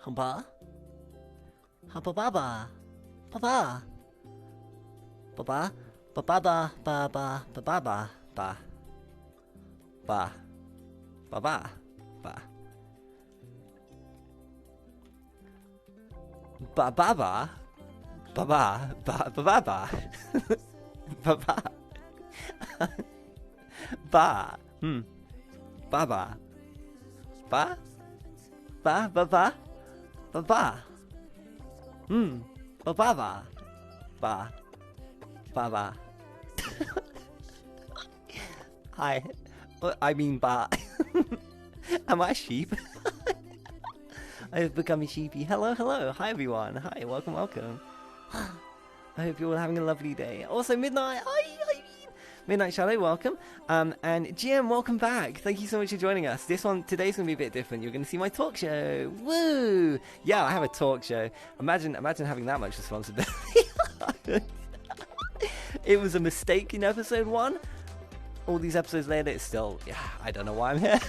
Ba. Ba ba ba ba. Ba ba. Ba ba. Ba ba ba ba ba ba ba ba ba. Ba. Ba ba ba. Ba ba ba. Ba ba ba ba ba ba. Ba ba. Ba. Ba ba. Ba. Ba ba ba. Ba ba. Ba ba ba. Ba. Ba ba. Hi. I mean ba. Am I a sheep? I've become a sheepy. Hello, hello. Hi everyone. Hi, welcome, welcome. I hope you're all having a lovely day. Also, Midnight. Hi. Midnight Shadow, welcome. And GM, welcome back. Thank you so much for joining us. Today's gonna be a bit different. You're gonna see my talk show. Woo! Yeah, I have a talk show. Imagine having that much responsibility. It was a mistake in episode 1. All these episodes later, it's still, yeah, I don't know why I'm here.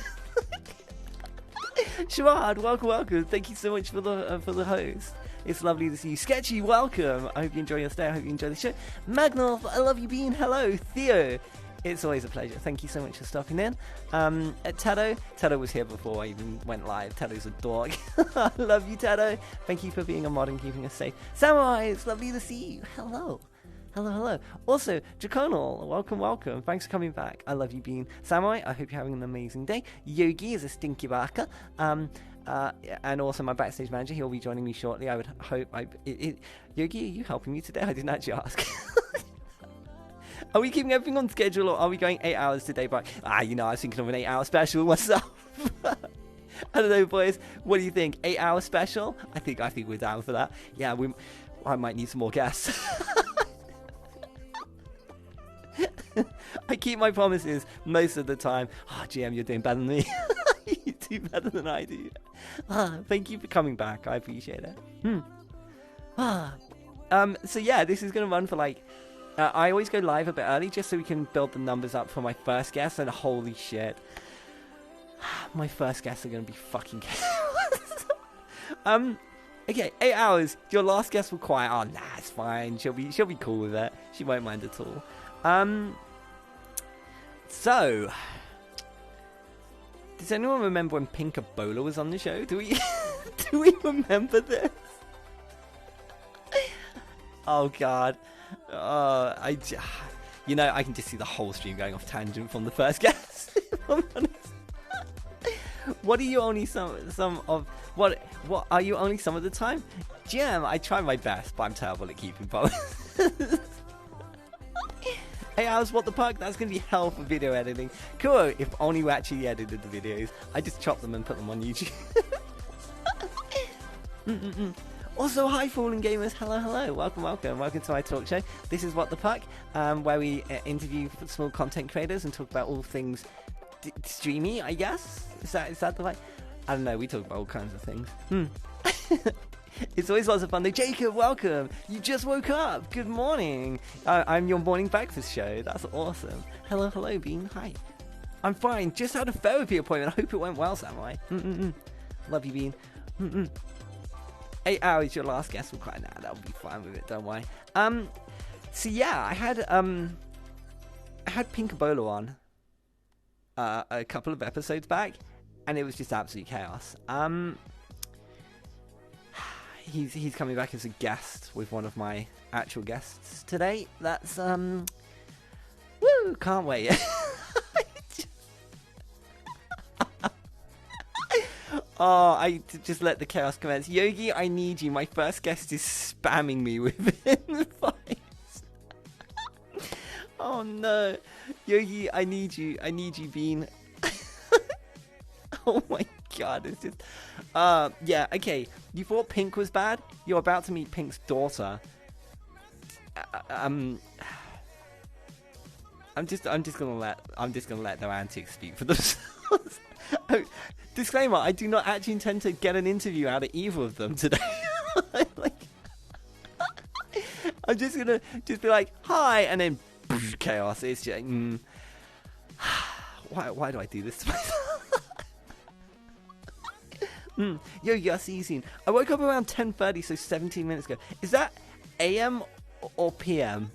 Shawad, welcome. Thank you so much for the host. It's lovely to see you. Sketchy, welcome. I hope you enjoy your stay. I hope you enjoy the show. Magnolf, I love you being. Hello. Theo, it's always a pleasure. Thank you so much for stopping in. Tedo was here before I even went live. Tedo's a dog. I love you, Tedo. Thank you for being a mod and keeping us safe. Samurai, it's lovely to see you. Hello. Also, Draconal, welcome. Thanks for coming back. I love you being. Samurai, I hope you're having an amazing day. Yogi is a stinky baka. And also my backstage manager, he'll be joining me shortly. I would hope. Yogi, are you helping me today? I didn't actually ask. Are we keeping everything on schedule, or are we going 8 hours today? But I was thinking of an 8-hour special myself. I don't know, boys. What do you think? 8-hour special? I think we're down for that. Yeah, I might need some more guests. I keep my promises most of the time. GM, you're doing better than me. You do better than I do. Thank you for coming back. I appreciate it. So yeah, this is going to run for like... I always go live a bit early just so we can build the numbers up for my first guest. And holy shit. My first guests are going to be fucking chaos. Okay, 8 hours. Your last guest will quiet. Oh, nah, it's fine. She'll be cool with it. She won't mind at all. So, does anyone remember when Pink Ebola was on the show? Do we remember this? Oh God, I can just see the whole stream going off tangent from the first guest. If I'm honest. What are you only some of what are you only some of the time? GM, I try my best, but I'm terrible at keeping promises. 8 hours, what the fuck? That's going to be hell for video editing. Cool, if only we actually edited the videos. I just chop them and put them on YouTube. Also, hi Fallen Gamers, hello, welcome to my talk show. This is What the Puck, where we interview small content creators and talk about all things streamy, I guess? Is that the right? I don't know, we talk about all kinds of things. It's always lots of fun. Jacob, welcome. You just woke up. Good morning. I'm your morning breakfast show. That's awesome. Hello, Bean. Hi. I'm fine. Just had a therapy appointment. I hope it went well, Samurai. Love you, Bean. 8 hours. Your last guest will cry. Nah, that'll be fine with it. Don't worry. So yeah, I had Pink Ebola on a couple of episodes back, and it was just absolute chaos. He's coming back as a guest with one of my actual guests today. That's woo, can't wait. I just let the chaos commence. Yogi, I need you. My first guest is spamming me with invites. Oh no, Yogi, I need you. Bean. Oh my God, it's just yeah, okay. You thought Pink was bad? You're about to meet Pink's daughter. I'm just gonna let their antics speak for themselves. Disclaimer, I do not actually intend to get an interview out of either of them today. I'm just gonna be like, hi, and then chaos. It's just why do I do this to myself? Yogi, I'll see you soon. I woke up around 10:30, so 17 minutes ago. Is that AM or PM?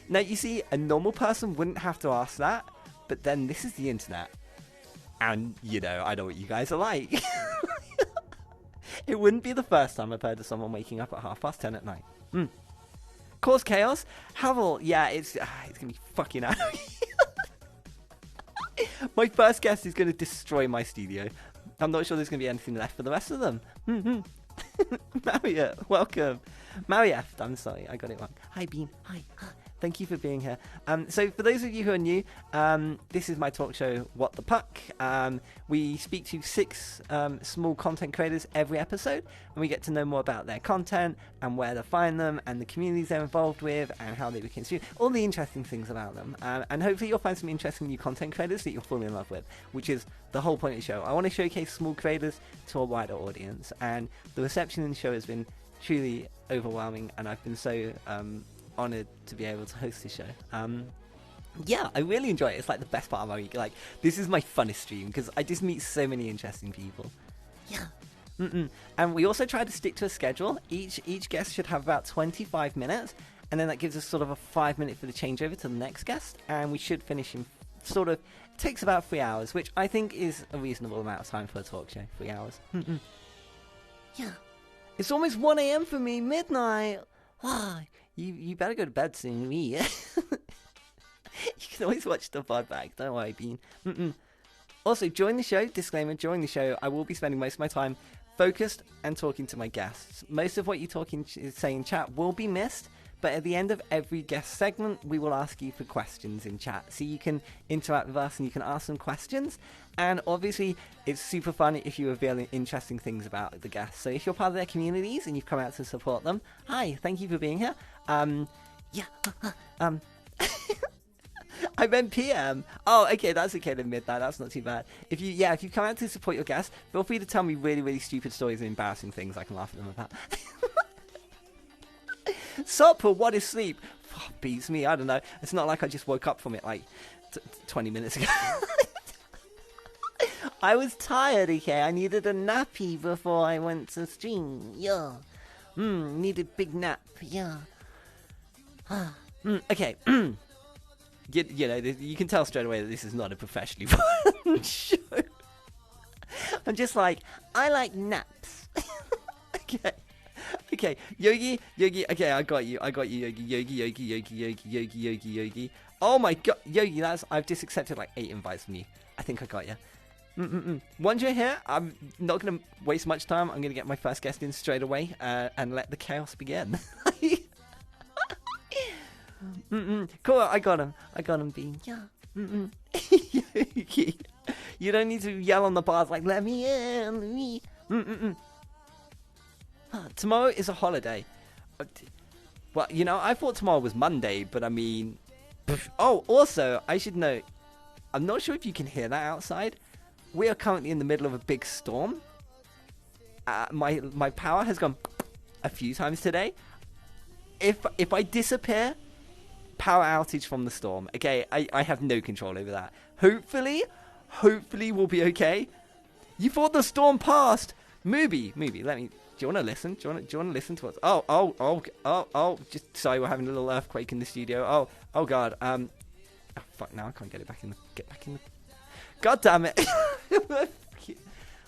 Now, you see, a normal person wouldn't have to ask that, but then this is the internet. And, you know, I know what you guys are like. It wouldn't be the first time I've heard of someone waking up at 10:30 at night. Cause chaos? Havel, yeah, it's going to be fucking out. My first guest is going to destroy my studio. I'm not sure there's going to be anything left for the rest of them. Marriott, welcome. Marriott, I'm sorry, I got it wrong. Hi, Bean. Hi. Thank you for being here. So for those of you who are new, this is my talk show, What the Puck. We speak to 6 small content creators every episode, and we get to know more about their content and where to find them and the communities they're involved with and how they became students, all the interesting things about them. And hopefully you'll find some interesting new content creators that you'll fall in love with, which is the whole point of the show. I want to showcase small creators to a wider audience, and the reception in the show has been truly overwhelming, and I've been so honored to be able to host the show. Yeah, I really enjoy it. It's like the best part of my week. Like, this is my funnest stream because I just meet so many interesting people. Yeah. And we also try to stick to a schedule. Each guest should have about 25 minutes, and then that gives us sort of a 5-minute for the changeover to the next guest, and we should finish in sort of, it takes about 3 hours, which I think is a reasonable amount of time for a talk show. 3 hours. Yeah. It's almost 1 a.m. for me, midnight. You better go to bed soon, me. You can always watch the pod back. Don't worry, Bean. Also, during the show, disclaimer, during the show, I will be spending most of my time focused and talking to my guests. Most of what you say in chat will be missed, but at the end of every guest segment, we will ask you for questions in chat. So you can interact with us and you can ask some questions. And obviously, it's super fun if you reveal interesting things about the guests. So if you're part of their communities and you've come out to support them, hi, thank you for being here. I meant PM. Oh, okay, that's okay to admit that. That's not too bad. If you come out to support your guests, feel free to tell me really, really stupid stories and embarrassing things I can laugh at them about. Sopra, what is sleep? Oh, beats me, I don't know. It's not like I just woke up from it like 20 minutes ago. I was tired, okay? I needed a nappy before I went to stream. Yeah. Needed big nap. Yeah. Okay. You know, you can tell straight away that this is not a professionally run show. I'm just like, I like naps. Okay, Yogi, okay, I got you, Yogi. Oh my god, Yogi, I've just accepted like 8 invites from you. I think I got you. Once you're here, I'm not going to waste much time. I'm going to get my first guest in straight away and let the chaos begin. Cool, I got him, Bean. Yeah. Yogi, you don't need to yell on the bars like, let me in, let me. Tomorrow is a holiday. Well, you know, I thought tomorrow was Monday, but I mean... Oh, also, I should note, I'm not sure if you can hear that outside. We are currently in the middle of a big storm. My power has gone a few times today. If I disappear, power outage from the storm. Okay, I have no control over that. Hopefully we'll be okay. You thought the storm passed. Mooby, let me... Do you want to listen? Do you want to listen to us? Oh! Just sorry, we're having a little earthquake in the studio. Oh God. Oh fuck! Now I can't get back in the. God damn it!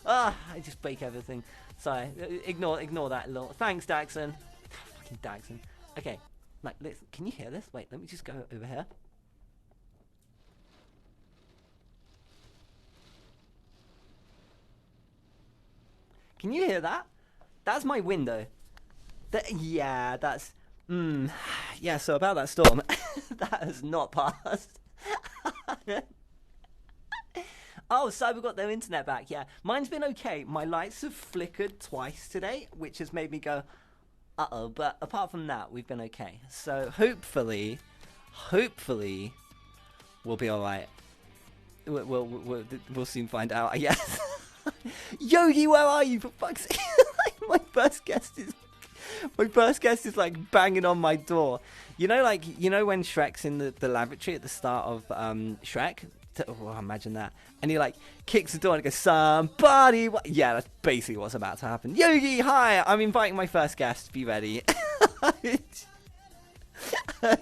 I just break everything. Sorry. Ignore that little. Thanks, Daxon. Fucking Daxon. Okay. Like, listen. Can you hear this? Wait. Let me just go over here. Can you hear that? That's my window. Yeah, that's... Yeah, so about that storm. That has not passed. Oh, Cyber got their internet back, yeah. Mine's been okay. My lights have flickered twice today, which has made me go, uh-oh. But apart from that, we've been okay. So hopefully, we'll be alright. We'll soon find out, I guess. Yogi, where are you? For fuck's sake. My first guest is like banging on my door. You know when Shrek's in the lavatory at the start of Shrek, Oh, imagine that. And he like kicks the door and goes, somebody. Yeah, that's basically what's about to happen. Yogi, hi. I'm inviting my first guest. Be ready.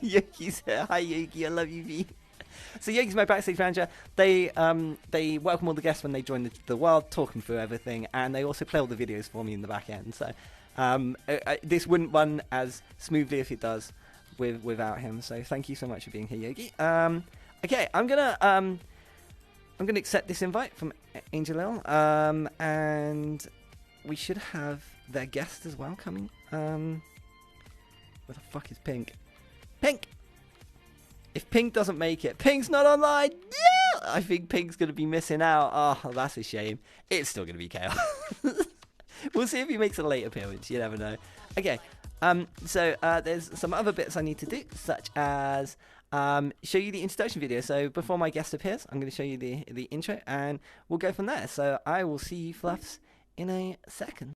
Yogi's here. Hi, Yogi. I love you, V. So Yogi's my backstage manager. They welcome all the guests when they join the world, talk them through everything, and they also play all the videos for me in the back end. So this wouldn't run as smoothly if it does without him. So thank you so much for being here, Yogi. Okay, I'm gonna accept this invite from AngelLiel, and we should have their guest as well coming. Where the fuck is Pink? Pink! If Pink doesn't make it, Pink's not online! Yeah! I think Pink's gonna be missing out. Oh, that's a shame. It's still gonna be chaos. We'll see if he makes a late appearance. You never know. Okay, so there's some other bits I need to do, such as show you the introduction video. So before my guest appears, I'm going to show you the intro, and we'll go from there. So I will see you fluffs in a second.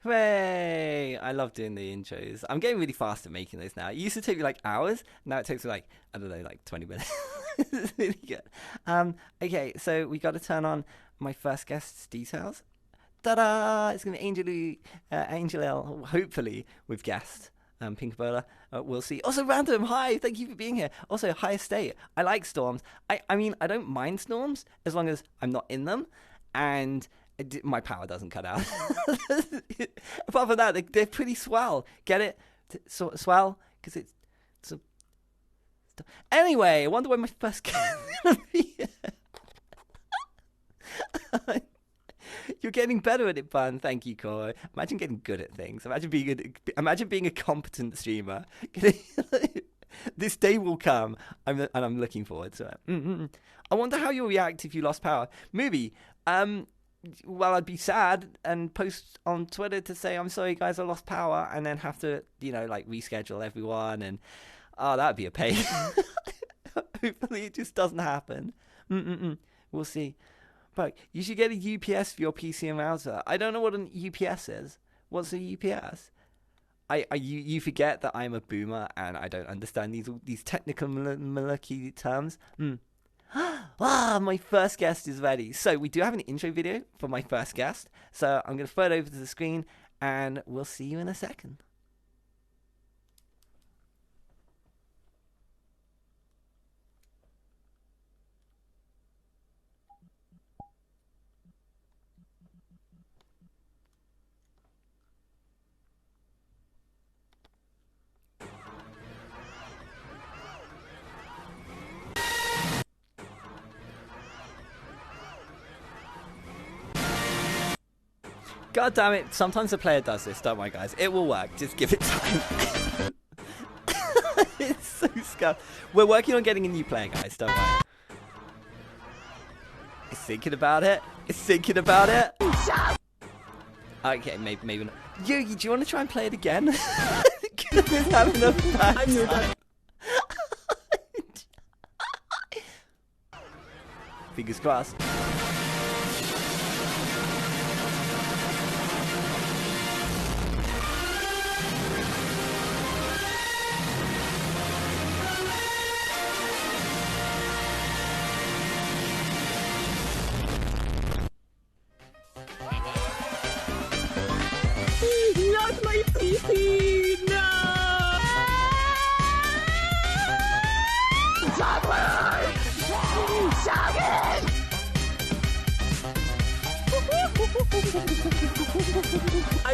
Hooray! I love doing the intros. I'm getting really fast at making those now. It used to take me like hours. Now it takes me like, I don't know, like 20 minutes. It's really good. Okay, so we got to turn on my first guest's details. Ta-da! It's going to be AngelLiel, hopefully with guest. Pink Ebola. We'll see. Also, Random, hi! Thank you for being here. Also, hi, Estate. I like storms. I mean, I don't mind storms as long as I'm not in them. And my power doesn't cut out. Apart from that, they're pretty swell. Get it? Swell? Because it's... Anyway, I wonder when my first guest is going to be. You're getting better at it, Bun. Thank you, Cora. Imagine getting good at things. Imagine being a competent streamer. This day will come, and I'm looking forward to it. I wonder how you'll react if you lost power. Movie. Well, I'd be sad and post on Twitter to say, I'm sorry, guys, I lost power, and then have to, like reschedule everyone, and that'd be a pain. Hopefully it just doesn't happen. We'll see. But you should get a UPS for your PC and router. I don't know what an UPS is. What's a UPS? You forget that I'm a boomer and I don't understand these technical murky terms. My first guest is ready. So we do have an intro video for my first guest. So I'm going to throw it over to the screen and we'll see you in a second. God damn it, sometimes the player does this, don't worry guys. It will work, just give it time. It's so scuffed. We're working on getting a new player, guys, don't worry. It's thinking about it. It's thinking about it. Okay, maybe not. Yogi, do you want to try and play it again? Because we're having a bad time. Fingers crossed. Not my PC! No! Jogi! I'm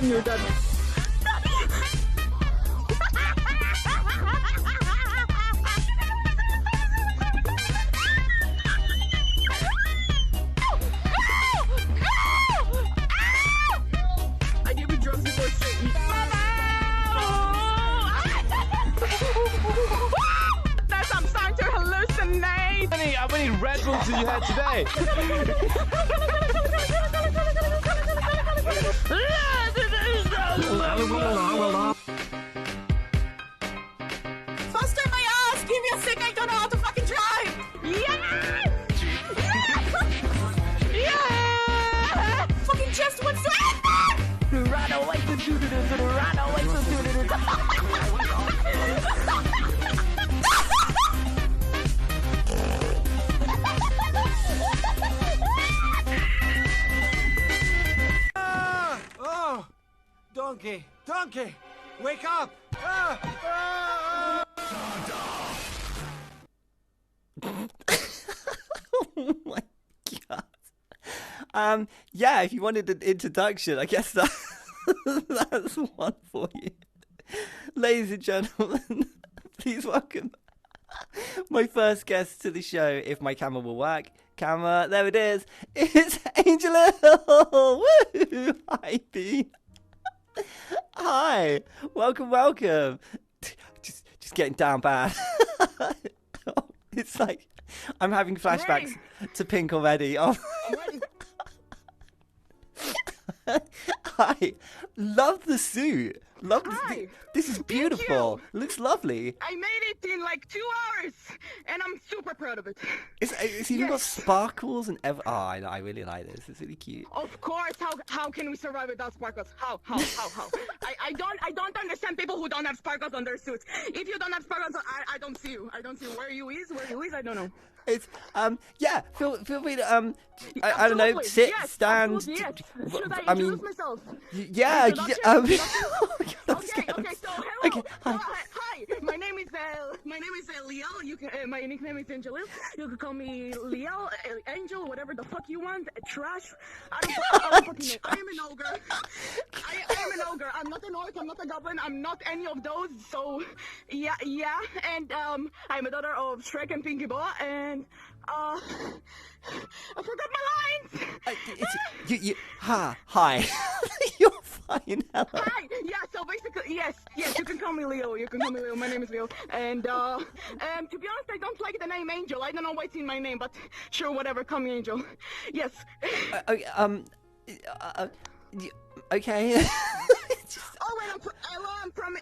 your dad. I gave you drugs before street. I'm starting to hallucinate. How many Red Bulls did you have today? Faster my ass! Give me a sec, I don't know how to fucking drive! Yeah! Yeah! Fucking just what's Run away to run away to Oh! Donkey! Donkey! Wake up! Ah! Ah! Oh my god. Yeah, if you wanted an introduction, I guess that's one for you. Ladies and gentlemen, please welcome my first guest to the show, if my camera will work. Camera, there it is. It's AngelLiel. Woo! Hi, B. Hi. Welcome. Just getting down bad. It's like I'm having flashbacks to Pink already. Oh. Hi. Love the suit. Love Hi. This is beautiful. Looks lovely. I made it in like 2 hours, and I'm super proud of it. It's even got sparkles and oh, I really like this. It's really cute. Of course, how can we survive without sparkles? How? I don't understand people who don't have sparkles on their suits. If you don't have sparkles, I don't see you. I don't see you. Where you is, I don't know. It's yeah. Feel free to I don't know, sit, yes, stand. Yes. Should I I introduce mean, myself? yeah. Okay, so hello. Okay, hi. Hi. My name is Liel. You can my nickname is AngelLiel. You can call me Liel, Angel, whatever the fuck you want. Trash. I don't fucking know. I am an ogre. I am an ogre. I'm not an orc. I'm not a goblin. I'm not any of those. So yeah. And I'm a daughter of Shrek and Pinky Boa. And I forgot my lines. Hi. You're fine. Hello. Hi. Yeah. So basically, yes. You can call me Leo. My name is Leo. And to be honest, I don't like the name Angel. I don't know why it's in my name, but sure, whatever. Call me Angel. Yes. Okay. Oh, and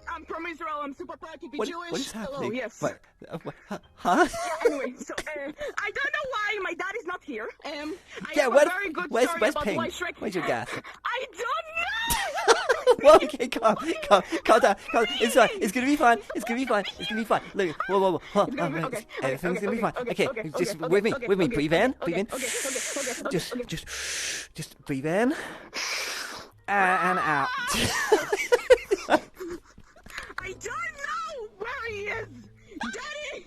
I'm from Israel. I'm super proud to be Jewish. What is happening? Hello, yes. What, huh? Yeah, anyway, so I don't know why my dad is not here. I have a very good where's story about Pink? why Shrek. Where's your gas? I don't know. Well, okay, calm down. It's right. It's gonna be fine. Look, whoa. Okay. Everything's gonna be fine. Okay, just with me. Breathe in. Just breathe in. And out. I don't know where he is. Daddy,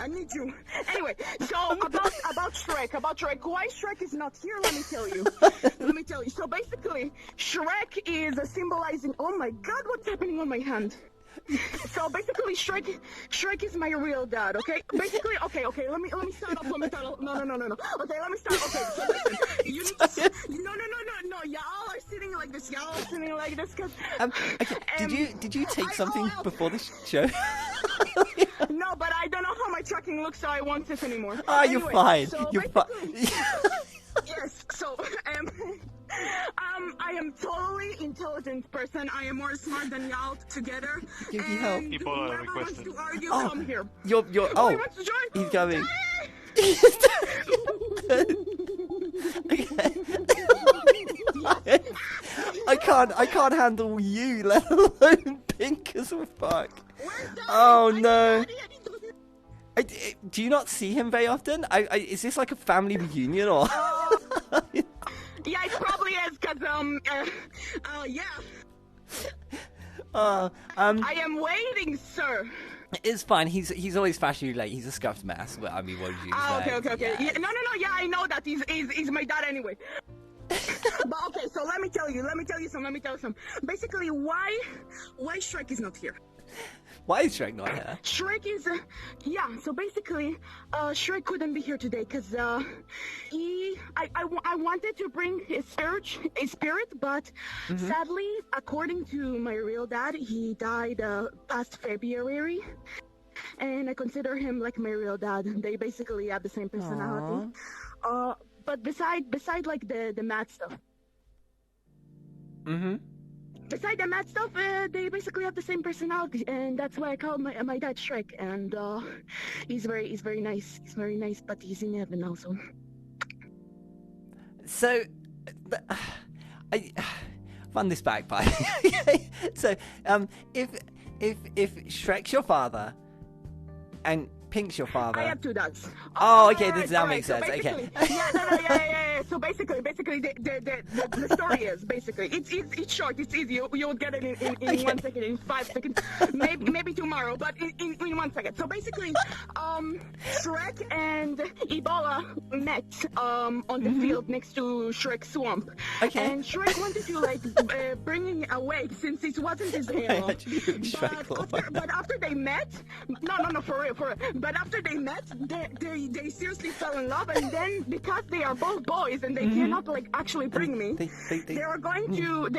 I need you. Anyway, so about Shrek. Why Shrek is not here? Let me tell you. So basically, Shrek is symbolizing. Oh my God, what's happening on my hand? So basically, Shrek is my real dad. Okay. Basically, okay. Let me start off. No. Okay, let me start. Okay. So listen, you need to. No. Y'all are sitting like this. Cause. Okay. Did you take something before this show? No, but I don't know how my tracking looks, so I won't sit anymore. Anyway, you're fine. So You're fine. Yes. So I am totally intelligent person. I am more smart than y'all together. Give me help. Whoever wants to argue, come here. You're Who wants to join? He's going. Okay. I can't handle you, let alone Pink as fuck. Oh no. Do you not see him very often? Is this like a family reunion or? Yeah, it probably is, cause yeah. I am waiting, sir. It's fine. He's always fashionably late. He's a scuffed mess. Well, I mean, what did you say? Okay. Yeah. No. Yeah, I know that. He's my dad anyway. But okay, so let me tell you some. Basically, why Shrek is not here? Why is Shrek not here? Shrek is, so basically, Shrek couldn't be here today because I wanted to bring his spirit, but sadly, according to my real dad, he died past February. And I consider him like my real dad. They basically have the same personality. But beside like the mad stuff. Beside the mad stuff, they basically have the same personality, and that's why I call my dad Shrek. And he's very nice. He's very nice, but he's in heaven now. So, I run this back by. So, if Shrek's your father, and Pink's your father. I have two dads. Oh, okay, that makes sense. So okay. Yeah. So basically, the story is basically it's short, it's easy. You'll get it in Okay. 1 second, in 5 seconds, maybe tomorrow, but in 1 second. So basically, Shrek and Ebola met on the field next to Shrek's swamp. Okay. And Shrek wanted to like bring him away since it wasn't his halo. But after they met, no, for real. But after they met, they seriously fell in love, and then because they are both boys and they cannot like actually bring me, they are going to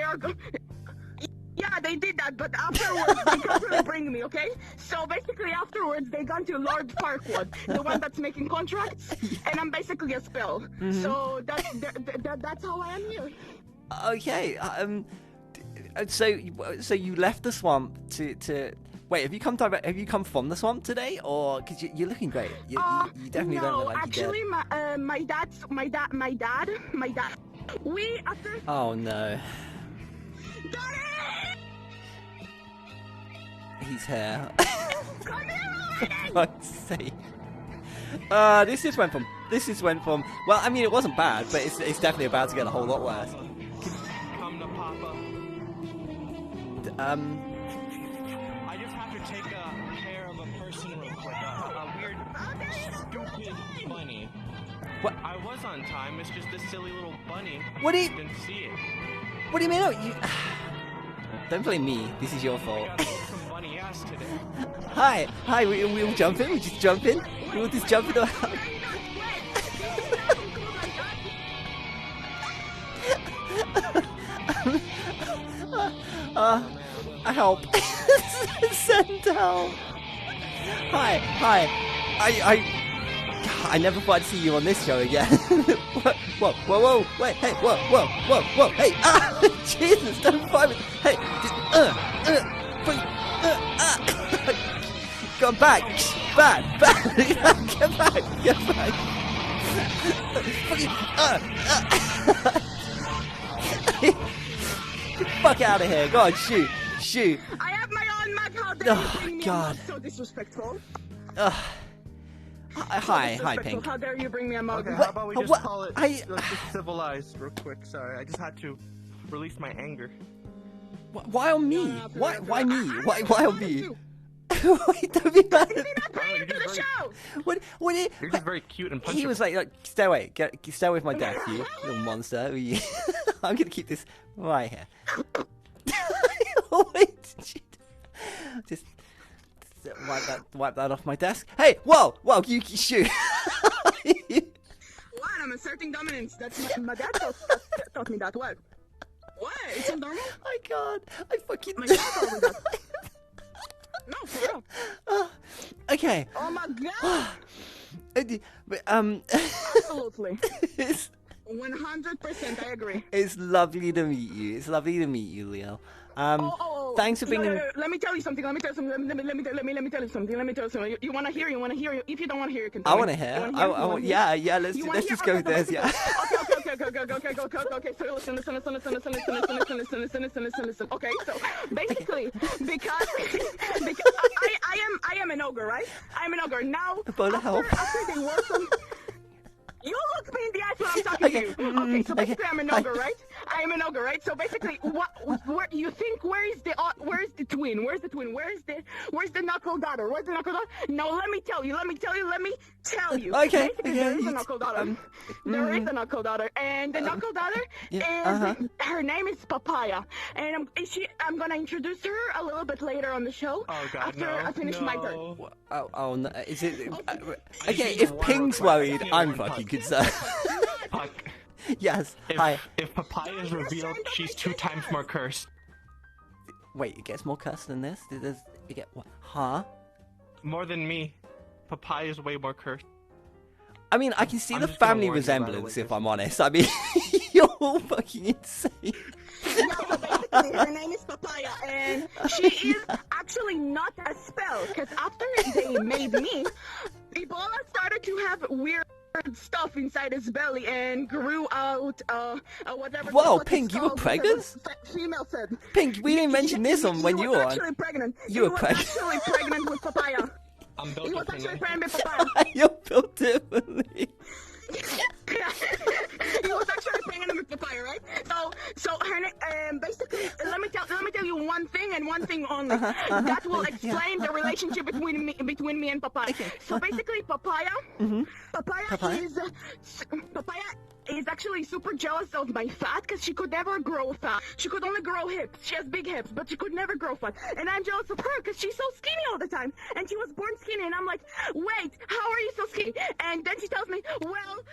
Yeah, they did that, but afterwards they can't really bring me, okay? So basically afterwards they gone to Lord Farquaad, the one that's making contracts, and I'm basically a spell. So that's how I am here. Okay. So you left the swamp to. Wait, have you come from the swamp today, or because you're looking great? You definitely don't look like actually, you're dead. my dad. We after. Oh no. Daddy! He's here. Come here already! For fuck's sake. This just went from. Well, I mean, it wasn't bad, but it's definitely about to get a whole lot worse. Come to Papa. I just have to take care of a person real quick. A weird, stupid bunny. What? I was on time. It's just this silly little bunny. What do you? Didn't see it. What do you mean? Oh, you. Don't blame me. This is your fault. I got some bunny ass today. Hi. We'll jump in. We just jump in. We'll just jump in. Help. Send help. Hi. I never thought I'd see you on this show again. Whoa, wait, hey, whoa, hey, Jesus, don't fight me. Hey, go back, get back. Get the fuck out of here, go on, shoot. I have my own mug. How dare you bring me a God. mug? So disrespectful. Hi, Pink. How dare you bring me a mug? Okay, how about we just What? call it let's just civilized real quick. Sorry, I just had to release my anger. Why on me? No, Why me? Why on me? You. Wait, don't be mad at me. You're not paying to the show. What? You're just very cute and punchable. He was like, stay away, stay away from my desk, you little monster. I'm gonna keep this right here. Wait, just wipe that off my desk. Hey, whoa, you shoot. What? I'm asserting dominance. That's my dad taught me that. What? What? It's not normal? I can't. I fucking. My dad taught me that. No, for real. Okay. Oh my god. Absolutely. It's 100%. I agree. It's lovely to meet you. Leo. Thanks for being. No. Let me tell you something. Let me tell you something. You want to hear? If you don't want to hear, you can tell I want to hear. Yeah. Let's just go with this. Yeah. Okay. So listen. Okay. So basically, because I am an ogre, right? I'm an ogre now. After they work on. You look me in the eyes when I'm talking to you. Okay, so basically I'm an ogre, right? I am an ogre, right? So basically, where you think where is the the twin? Where's the twin? Where's the knuckle daughter? Where's the knuckle daughter? No, let me tell you. Okay. Basically, there is a knuckle daughter. There is a knuckle daughter, and the knuckle daughter is her name is Papaya, and I'm gonna introduce her a little bit later on the show. Oh God, after I finish my turn. Oh no! Is it okay? If Ping's worried, I'm fucking concerned. Puck, Yes. Hi. if Papaya is revealed, she's 2 times more cursed. Wait, it gets more cursed than this? You get what? Huh? More than me. Papaya is way more cursed. I mean, I can see I'm the just gonna family warn you right resemblance, away. if I'm honest. I mean, you're all fucking insane. Yeah, so basically, her name is Papaya, and she is actually not a spell, because after they made me, Ebola started to have weird stuff inside his belly and grew out, whatever. Whoa, what Pink, it's you were called, pregnant? Female said. Pink, we didn't mention this on when you were on. Actually pregnant. You were He was pregnant. actually pregnant with Papaya. I'm built He was differently. actually pregnant with Papaya. You're built differently. He was actually pregnant with Papaya, right? So her name, basically, let me tell you one thing and one thing only. That will explain the relationship between me and Papaya. Okay. So basically, Papaya is actually super jealous of my fat because she could never grow fat. She could only grow hips. She has big hips, but she could never grow fat. And I'm jealous of her because she's so skinny all the time. And she was born skinny. And I'm like, wait, how are you so skinny? And then she tells me, well,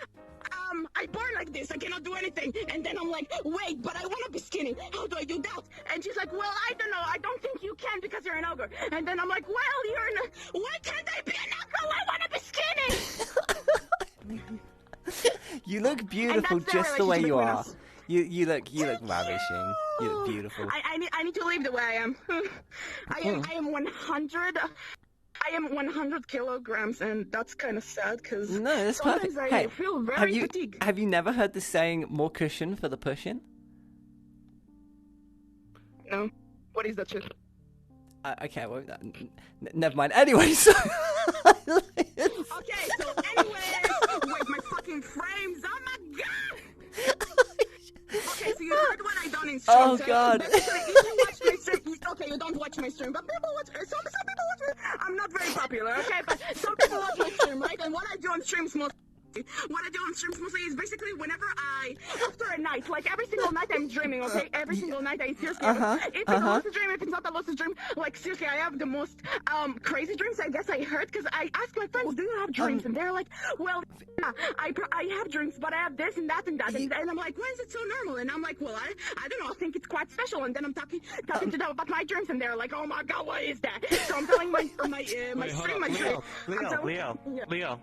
I born like this. I cannot do anything. And then I'm like, wait, but I want to be skinny. How do I do that? And she's like, well, I don't know. I don't think you can because you're an ogre. And then I'm like, well, why can't I be an ogre? I want to be skinny. You look beautiful that's their just the way you relationship are. between us. You look ravishing. You look beautiful. I need to leave the way I am. I am 100. I am 100 kilograms, and that's kind of sad because No, that's sometimes perfect. I Hey, feel very fatigued. have you never heard the saying "more cushion for the pushing"? No, what is that shit? Okay, well, never mind. Anyway, so Okay, so anyway, wait, my fucking frames. Oh my god. Okay, so you heard what I done in stream. Oh, so God. Basically, if you watch my stream, okay, you don't watch my stream, but people watch. Some people watch me. I'm not very popular, okay, but some people watch my stream, right? And what I do on streams mostly. Is basically whenever after a night, like every single night I'm dreaming, okay? Every single night I seriously, if it's a lucid dream, if it's not a lucid dream, like seriously, I have the most crazy dreams I guess I heard, because I asked my friends, do you have dreams? And they're like, well, yeah, I have dreams, but I have this and that and that. And I'm like, why is it so normal? And I'm like, well, I don't know, I think it's quite special. And then I'm talking to them about my dreams, and they're like, oh my god, what is that? So I'm telling my Wait, hold stream, up. my dream. Leo,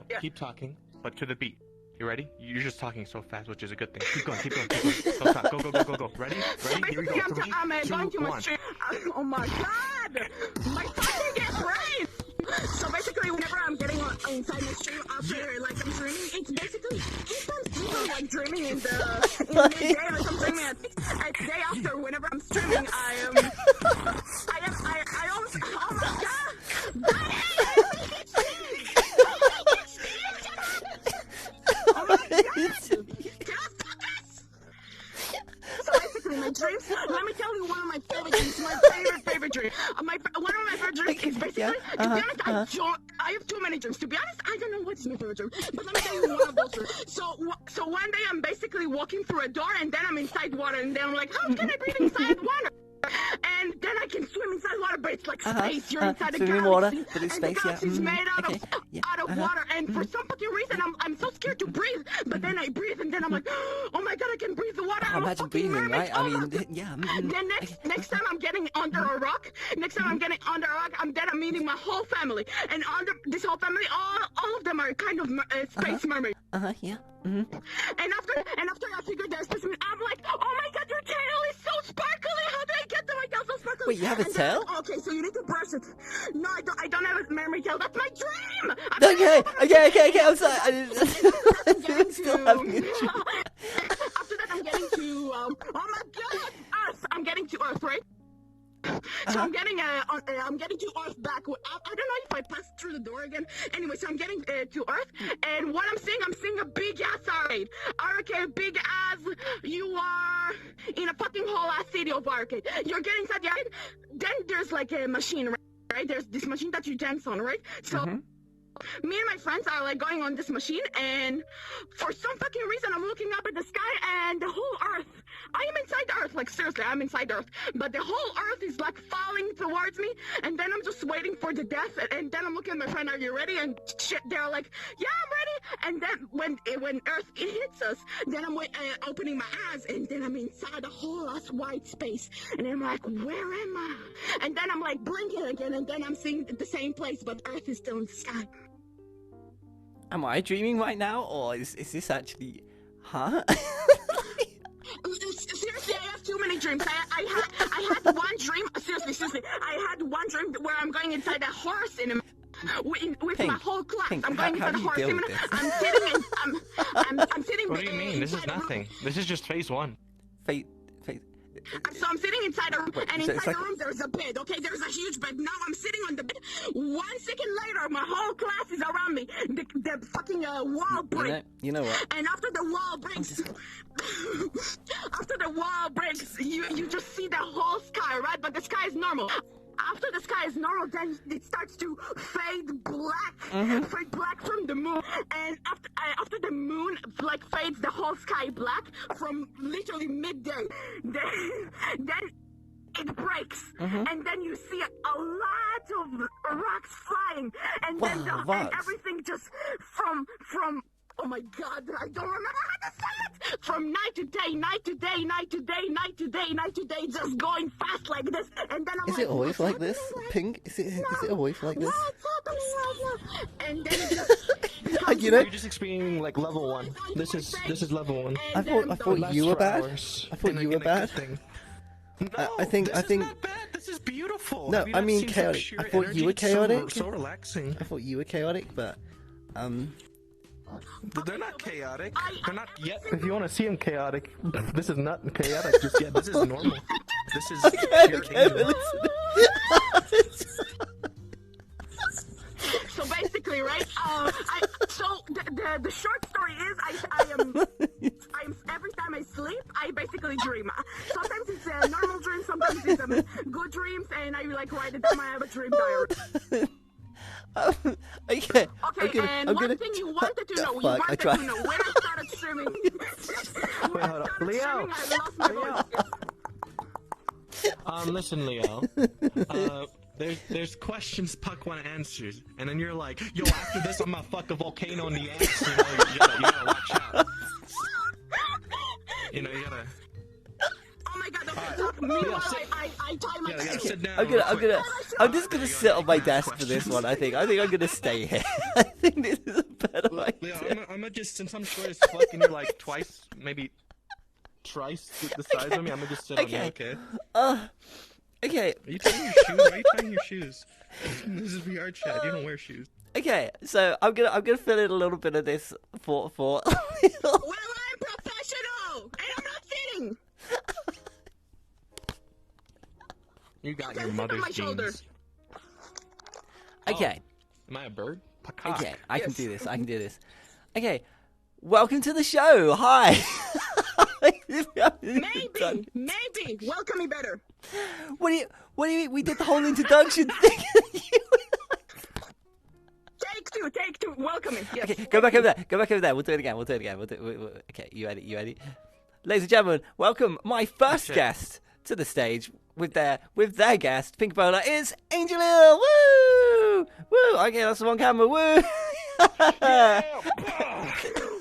Yeah. keep talking, but to the beat. You ready? You're just talking so fast, which is a good thing. Keep going. Don't stop. Go. Ready? Here we go. Basically, I'm 3, going 2, to my 1. stream. Oh my god! My fucking get brain! So basically, whenever I'm getting inside my stream after like I'm streaming, it's basically sometimes even like dreaming in the midday or something. At day after, whenever I'm streaming, I almost. Oh my god! So basically, my dreams. Let me tell you one of my favorite dreams. My favorite dream. One of my favorite dreams is basically. To be honest, I have too many dreams. To be honest, I don't know what's my favorite dream. But let me tell you one of those dreams. So one day I'm basically walking through a door, and then I'm inside water, and then I'm like, how can I breathe inside water? And then I can swim inside water, but it's like space. You're inside a Swim in galaxy, water, but it's and space, the galaxy's yeah. made out of water. And for some fucking reason, I'm so scared to breathe. But then I breathe, and then I'm like, oh my god, I can breathe the water. I'm a Imagine fucking breathing, mermaid. right? I Oh my mean, God. yeah. Then next time I'm getting under a rock. I'm meeting my whole family, and under this whole family, all of them are kind of space mermaids. Yeah. And after I figured there's this, I'm like, oh my god, your tail is so sparkly. How do I get to my tail so sparkly? Wait, you have a tail? Okay, so you need to brush it. No, I don't have a mermaid tail. That's my dream. Okay. I'm sorry. I'm still having a dream. After that, I'm getting to, oh my god, Earth. I'm getting to Earth, right? So I'm getting to Earth back. I don't know if I passed through the door again. Anyway, so I'm getting to Earth, and what I'm seeing a big ass arcade. Arcade, big ass. You are in a fucking whole ass city of arcade. You're getting inside the arcade. Then there's like a machine, right? There's this machine that you dance on, right? So. Me and my friends are like going on this machine, and for some fucking reason I'm looking up at the sky, and the whole Earth, I am inside the Earth, like seriously, I'm inside the Earth, but the whole Earth is like falling towards me, and then I'm just waiting for the death, and then I'm looking at my friend, are you ready? And shit, they're like, yeah, I'm ready. And then when Earth hits us, then I'm opening my eyes, and then I'm inside a whole ass white space, and I'm like, where am I? And then I'm like blinking again, and then I'm seeing the same place, but Earth is still in the sky. Am I dreaming right now, or is this actually, huh? Seriously, I have too many dreams. I had one dream. Seriously, I had one dream where I'm going inside a horse with Pink, my whole class. Pink, I'm going how inside a do you horse. deal with this? I'm sitting in. I'm sitting. What do you mean? This is nothing. This is just phase 1. Fate. So I'm sitting inside a room, and so inside it's like- the room there's a bed. Okay, there's a huge bed. Now I'm sitting on the bed. 1 second later, my whole class is around me. The fucking wall breaks. You know what? And after the wall breaks, you just see the whole sky, right? But the sky is normal. After the sky is normal, then it starts to fade black from the moon. And after the moon like fades, the whole sky black from literally midday. Then it breaks, and then you see a lot of rocks flying, and then and everything just from. Oh my God, I don't remember how to say it! From night to day, night to day, night to day, night to day, night to day, just going fast like this. And then I'm Is it always like this, Pink? Is it always like this? What's happening right now? And then it just... You know, You're just experiencing like level 1. This is level 1. I thought you were bad. I thought you were bad. No, I think this is not bad. This is beautiful. No, Have you I not mean seen such chaotic. sheer I thought you energy? were It's so- chaotic. So relaxing. I thought you were chaotic, but They're not chaotic. They're not yet. If you want to see them chaotic, this is not chaotic just yet. This is normal. This is pure angel. So basically, right? The short story is I'm every time I sleep, I basically dream. Sometimes it's a normal dream, sometimes it's good dreams, and I like write it down. I have a dream diary. Okay. And one thing you wanted to know, when I started streaming. Wait, hold up. Leo! I lost my voice. Listen, Leo. There's questions Puck want answers, and then you're like, yo, after this, I'm gonna fuck a volcano in the ass. You gotta watch out. You gotta. Oh my God! Okay, meanwhile, I tie my. Yeah, sit down. I'm just gonna sit on my desk for this one. I think I'm gonna stay here. I think this is a better idea. Leo, I'm gonna just, since I'm short as fuck and you're like twice, maybe thrice the size of me, I'm gonna just sit on you, okay? Okay. Are you tying your shoes? Why are you tying your shoes? This is VR chat. You don't wear shoes. Okay, so I'm gonna fill in a little bit of this for. Well, I'm professional, and I'm not sitting. You got your mother's genes. Okay. Am I a bird? Okay, I can do this. Okay, welcome to the show. Hi. Maybe. Welcome me better. What do you mean? We did the whole introduction thing. Take two. Welcome me. Yes. Okay, go back over there. We'll do it again. Okay, you ready? Ladies and gentlemen, welcome my first guest to the stage with their guest. Pink Bola is AngelLiel. Woo! Woo! Okay, that's the one camera. Woo!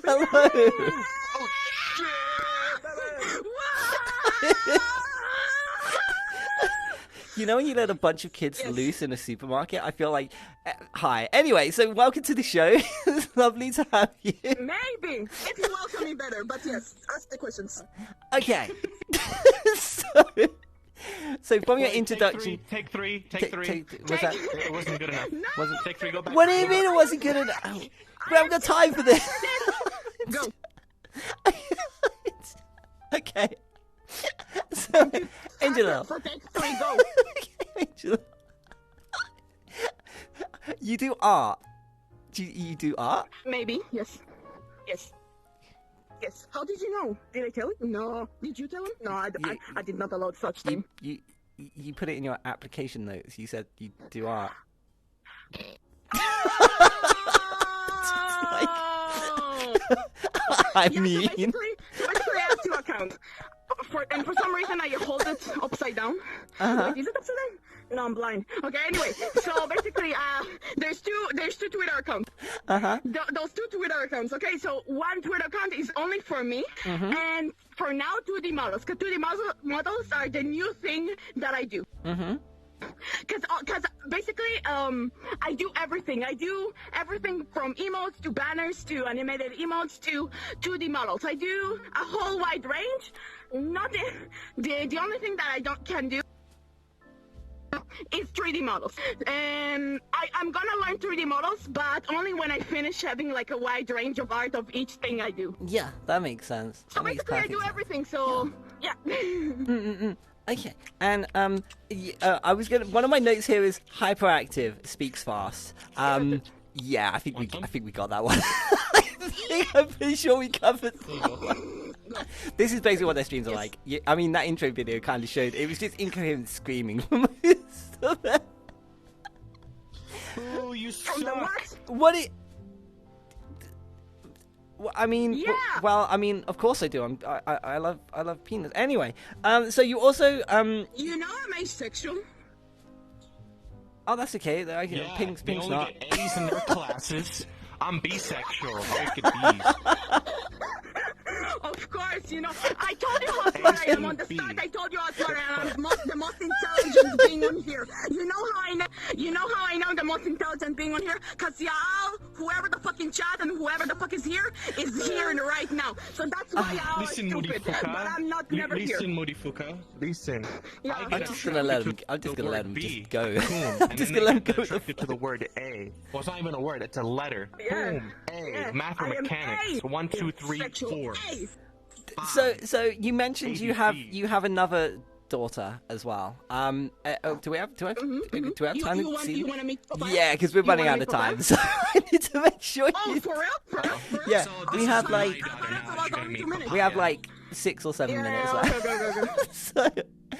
Hello. You know when you let a bunch of kids loose in a supermarket? I feel like... hi. Anyway, so welcome to the show. It's lovely to have you. Maybe. If you welcome me better, but yes, ask the questions. Okay. So from your introduction... Take three. Was that... It wasn't good enough. Wasn't... Take 3, go back. What do you mean it wasn't good enough? We haven't got time for this. Go. Okay. So, AngelLiel. For take 3, go. professional. You do art. You do art? Maybe, yes. Yes. Yes. How did you know? Did I tell you? No. Did you tell him? No, I did not allow such thing. You put it in your application notes. You said you do art. I mean... So basically, I have 2 accounts. And for some reason, I hold it upside down. Wait, is it upside down? No, I'm blind. Okay, anyway, so basically, there's two Twitter accounts. Those 2 Twitter accounts. Okay, so one Twitter account is only for me, and for now, 2D models. Because 2D models are the new thing that I do. Because basically, I do everything. I do everything from emotes to banners to animated emotes to 2D models. I do a whole wide range. Not the only thing that I can do is 3D models. I'm gonna learn 3D models, but only when I finish having like a wide range of art of each thing I do. Yeah, that makes sense. So basically, I do everything. So yeah. Okay, and I was gonna. One of my notes here is hyperactive, speaks fast. Yeah, I think we got that one. I'm pretty sure we covered. This is basically what their streams are like. I mean, that intro video kind of showed it was just incoherent screaming for most of it. Oh, you suck. What it? Well, I mean, yeah. Well, I mean, of course I do. I love penis. Anyway, so you also You know I'm asexual. Oh, that's okay. Yeah, Pink's they only not. get A's in their classes. I'm bisexual. I get B's. Of course, you know. I told you how smart I am on the start. I told you how smart I am. The most intelligent being on here. You know how I know the most intelligent being on here? Because y'all, whoever the fucking chat and whoever the fuck is here right now. So that's why y'all are stupid. But I'm not never here. Listen, Modifuka. Listen. Yeah, I'm just gonna let him just go. Boom. I'm just gonna let him go. Attracted to the word A. Well, it's not even a word. It's a letter. Yeah. Boom. A. Yeah. Math or mechanics. 1, 2, 3, 4. So you mentioned you have another daughter as well. Do we have time to see? You want to meet Papa? Yeah, because we're running out of time, so I need to make sure. Oh, for real? Yeah, So we this have is like my daughter now. You're gonna meet Papa. we have like 6 or 7 minutes Okay, left. go. So,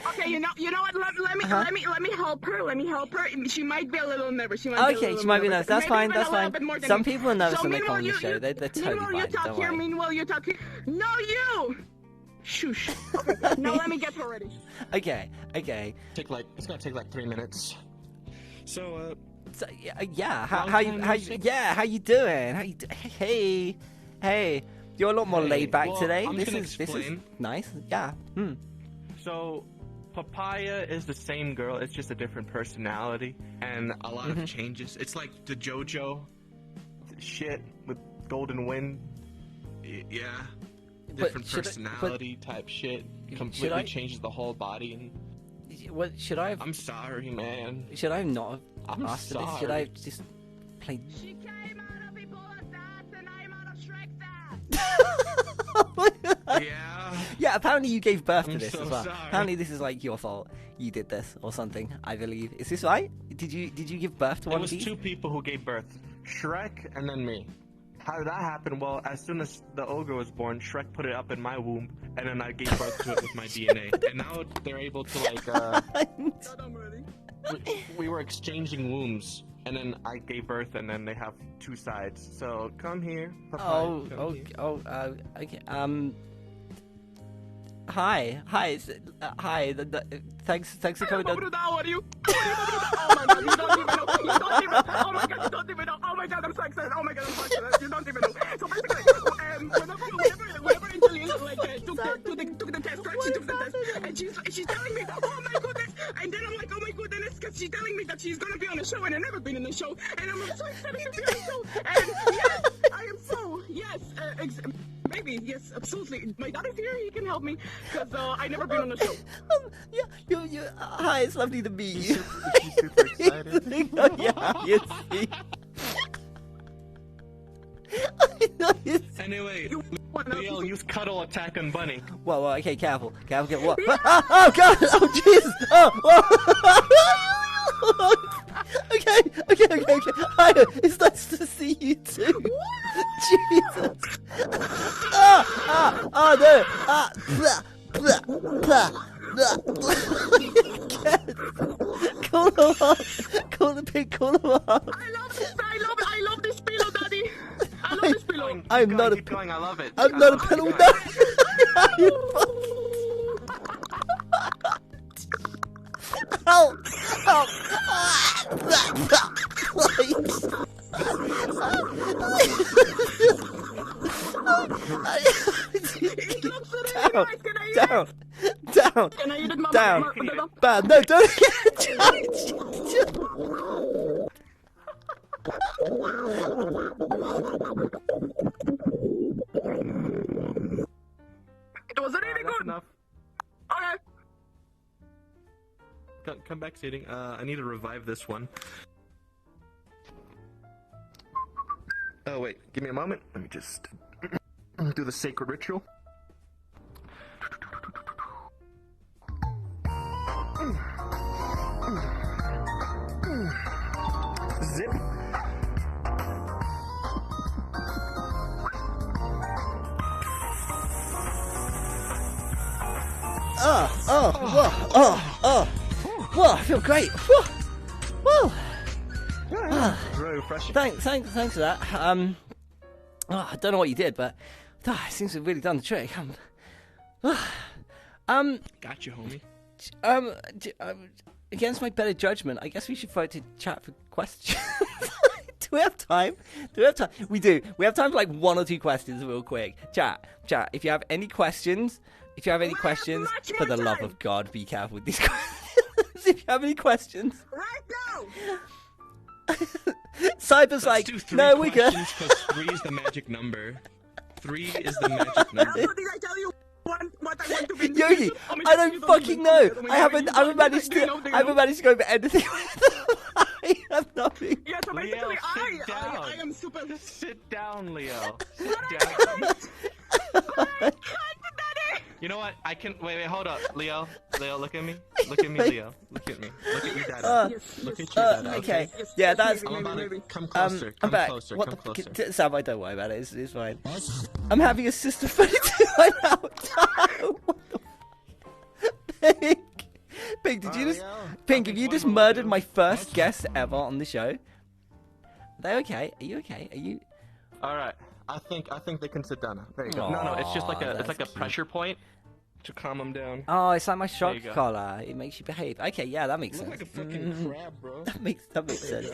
Okay, you know what? Let me help her. Let me help her. She might be a little nervous. She might be nervous. That's fine. Maybe That's even a little fine. bit more than Some me. people are nervous So when they come on the meanwhile, show. They're totally meanwhile, you fine. talk Don't here. worry. Meanwhile, you talk here. No, you. Shush. Okay. Now let me get her ready. Okay. It's gonna take like 3 minutes. So, So, yeah. How you doing? Hey. You're a lot more laid back well, today. I'm This gonna is explain. nice. Yeah. So, Papaya is the same girl. It's just a different personality and a lot of changes. It's like the JoJo shit with Golden Wind. Yeah. Different personality type shit. Completely changes the whole body. And What should I have? I'm sorry, man. Should I not have I'm asked for this? sorry. Should I have just played? She came out of Ebola's ass, and I'm out of Shrek's ass. Yeah. Yeah, apparently you gave birth to I'm this so as well. sorry. Apparently this is like your fault. You did this or something, I believe. Is this right? Did you give birth to It one was of these? 2 people who gave birth. Shrek and then me. How did that happen? Well, as soon as the ogre was born, Shrek put it up in my womb, and then I gave birth to it with my DNA. And now they're able to like, I'm ready. we were exchanging wombs, and then I gave birth, and then they have 2 sides. So come here. Papaya, come here. Okay. Hi. Hi. Thanks for coming down. How are you? Oh my god, you don't even know. Oh my god, you don't even know. Oh my god, I'm so excited. Oh my god, I'm so excited. You don't even know. So basically, whenever AngelLiel like took the test, right? She took the test, and she's telling me, oh my goodness. And then I'm like, oh my goodness, because she's telling me that she's gonna be on the show, and I've never been in the show, and I'm so excited to be on the show. And yes, I am so maybe, yes, absolutely. My daughter's here, he can help me, because I never been on the show. Yeah, hi, it's lovely to meet you. She's super excited. Oh, yeah, you see. I know you see. Anyway, Leo, use cuddle attack on Bunny. Whoa, okay, careful. What? Oh, God! Oh, Jesus! Oh, whoa! Okay. Hi, it's nice to see you too. Jesus. Call him up. Call the pig. Call him up. I love this pillow, Daddy. I love this pillow. I'm not a. Keep going. I love it. I'm not a pillow. No. Help! Help! Please. Down. Can I eat it, Mama? Down. Mama? Bad. No, don't. It was really That's good. enough. Okay. Come back seating. I need to revive this one. Oh wait, give me a moment. Let me just do the sacred ritual. Zip. Whoa, I feel great. Whoa. Very refreshing. Thanks for that. I don't know what you did, but it seems to have really done the trick. Got you, homie. Against my better judgment, I guess we should vote to chat for questions. Do we have time? We do. We have time for like 1 or 2 questions real quick. Chat. If you have any questions, for the love of God, be careful with these questions. If you have any questions. Right now. Cyber's like, no, we good. Because 3 is the magic number. 3 is the magic number. Did I tell you what I want to be? Yogi, I don't fucking know. I haven't managed to go over anything with them. I have nothing. Yeah, so basically, Leo, I sit am super. Sit down, Leo. Sit down. You know what? I can. Wait, hold up. Leo, look at me. Look at me, Leo. Look at me. Look at your dada. Look at your dada. Okay. Yeah, that's. I'm about to come closer. I'm back. Closer. What come the closer. Sam, don't worry about it. It's fine. I'm having a sister 32 right now. What the Pink, did you just... Pink, have you just murdered my first guest ever on the show? Are they okay? Are you okay? Are you... Alright. I think they can sit down now. There you go. No, it's just like a pressure point to calm them down. Oh, it's like my shock collar. It makes you behave. Okay, yeah, that makes sense. Like a fucking crab, bro. That makes sense.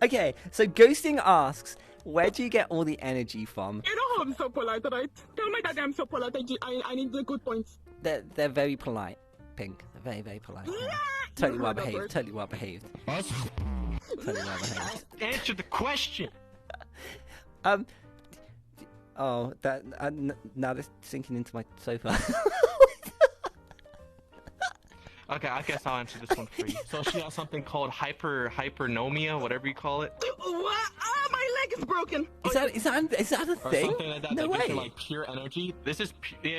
Okay, so Ghosting asks, where do you get all the energy from? You know how I'm so polite, right? Tell my dad I'm so polite. I need the good points. They're very polite, Pink. They're very, very polite. Yeah. Totally well behaved. Totally well behaved. Answer the question. Oh, that now that's sinking into my sofa. Okay, I guess I'll answer this one for you. So she has something called hypernomia, whatever you call it. What? Oh, my leg is broken. Is that a thing? Or something like that. No way. Like pure energy. This is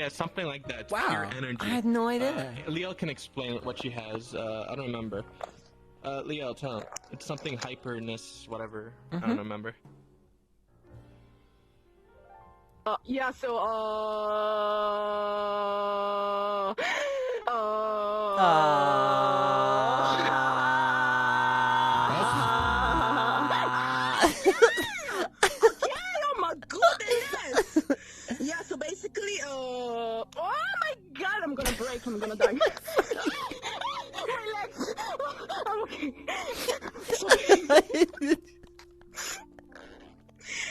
something like that. It's wow. Pure energy. I had no idea. Leo can explain what she has. I don't remember. Leo, tell him. It's something hyperness, whatever. I don't remember. Yeah, so, yeah, so basically, oh my god, I'm gonna break, I'm gonna die. My legs, I'm okay.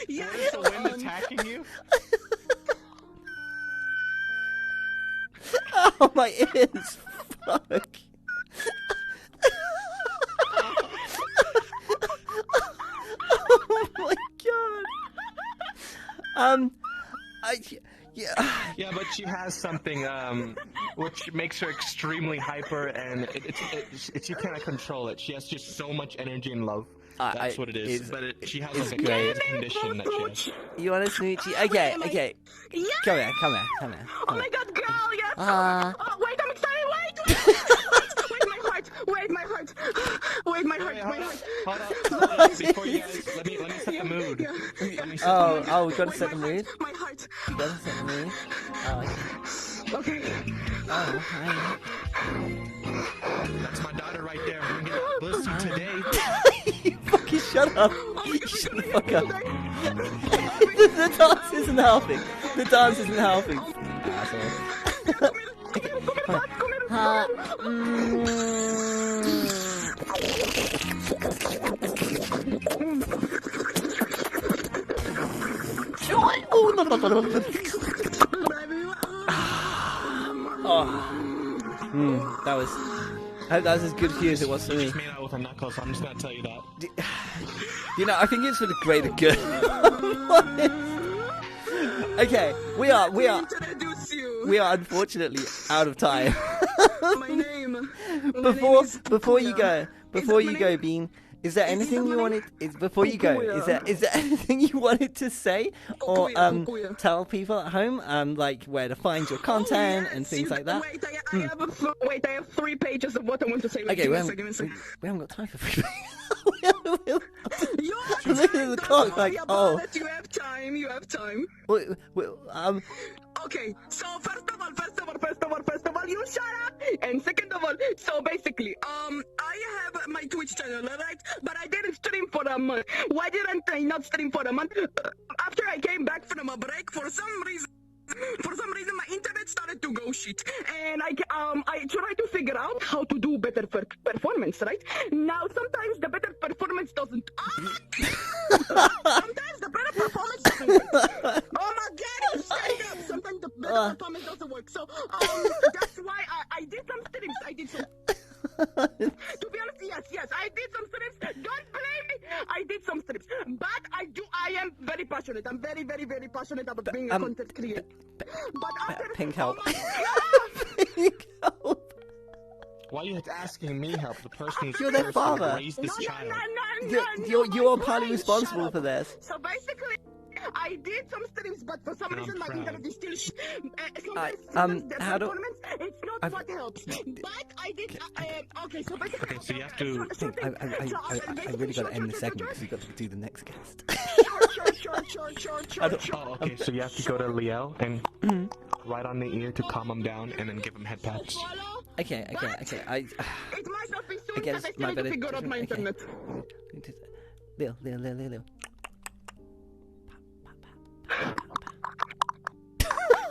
Yeah, Is the wind attacking you? Oh, my ears. Fuck. Oh my god. Yeah, but she has something which makes her extremely hyper, and she cannot control it. She has just so much energy and love. That's what it is. But she has like a condition that she has. You want a smoochie? Okay. Yeah. Come here. Oh my god, girl, yes. Wait, I'm excited. Wait, my heart. Hold on. Before you guys, let me set the mood. Let me set the mood. Oh, we gotta set the mood. My heart. We gotta set the mood. Oh, Okay. oh, hi. That's my daughter right there. We're gonna get pussy today. You fucking shut up. Oh my You God, shut the I'm fuck gonna up. die. The dance isn't helping. The dance isn't helping. Asshole. That was. I hope that was as good for you as it was for me. Made out with a knuckle, so I'm just gonna tell you that. You know, I think it's for the greater good. Okay, we are Introduce you. unfortunately out of time. My name. Before you go, Bean, is there anything you wanted? Before you go, is there anything you wanted to say or Nicooria. tell people at home, like where to find your content and things like that? Wait, I have 3 pages of what I want to say. Okay, Give we me a second. haven't got time for 3 You I'm looking at the clock like, oh. You have time. Okay, so first of all, you shut up. And second of all, so basically, I have my Twitch channel, right? But I didn't stream for a month. Why didn't I not stream for a month? After I came back from a break, for some reason, my internet started to go shit, and I try to figure out how to do better performance, right? Now, sometimes the better performance doesn't. Sometimes the better performance doesn't work. Oh my God! Stand up. Sometimes the better performance doesn't work. So that's why I did some streams. To be honest, yes, I did some streams. Don't blame me. I did some streams, but I am very passionate. I'm very, very, very passionate about being a content creator. But after Pink help. Pink help. Why are you asking me help? The person who's You're their father. raised this child. You're partly responsible for this. So basically, I did some streams, but for some reason my internet is still sometimes the how do- performance, it's not what helps. But I did, okay, so basically... Okay, so you have to... I really got to end the segment because we've got to do the next guest. Sure. Oh, okay, so you have to go to Liel and right on the ear to calm him down and then give him head pats. Okay. It might not be soon because I still need to figure out my internet. Lil.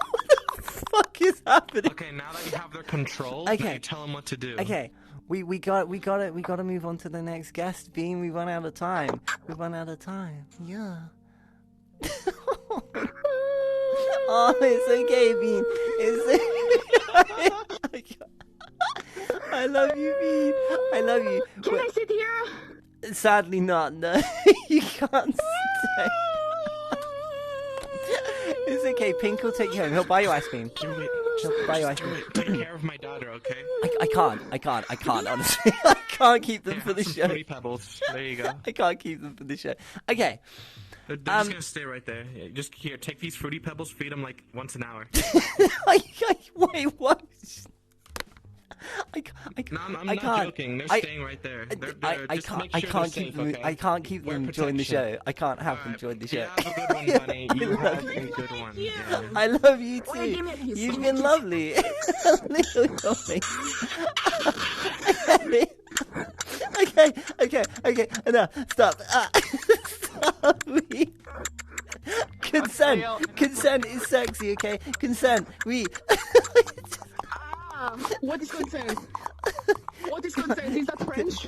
What the fuck is happening? Okay, now that you have their control, Okay. you tell them what to do. Okay, we gotta move on to the next guest. Bean, we run out of time. Yeah. Oh, it's okay, Bean. I love you, Bean. I love you. Can I sit here? Sadly not, no. You can't stay. It's okay, Pink will take you home. He'll buy you ice cream. He'll buy you ice cream. Take care of my daughter, okay? I can't, honestly. I can't keep them for the some show. Fruity Pebbles. There you go. I can't keep them for the show. Okay. They're just gonna stay right there. Yeah, just here, take these Fruity Pebbles, feed them like once an hour. Wait, what? No, I'm I not can't. joking. They're staying right there. I can't keep them. I can't keep them join the show. I can't have them join the show. You have a good one, Bunny. You have a good one. Yeah. I love you too. Wait, give me a kiss. You've been lovely. Little Jogi. Okay. Enough. Stop. Stop. Consent is sexy. Okay. Consent. What is consent? What is consent? Is that French?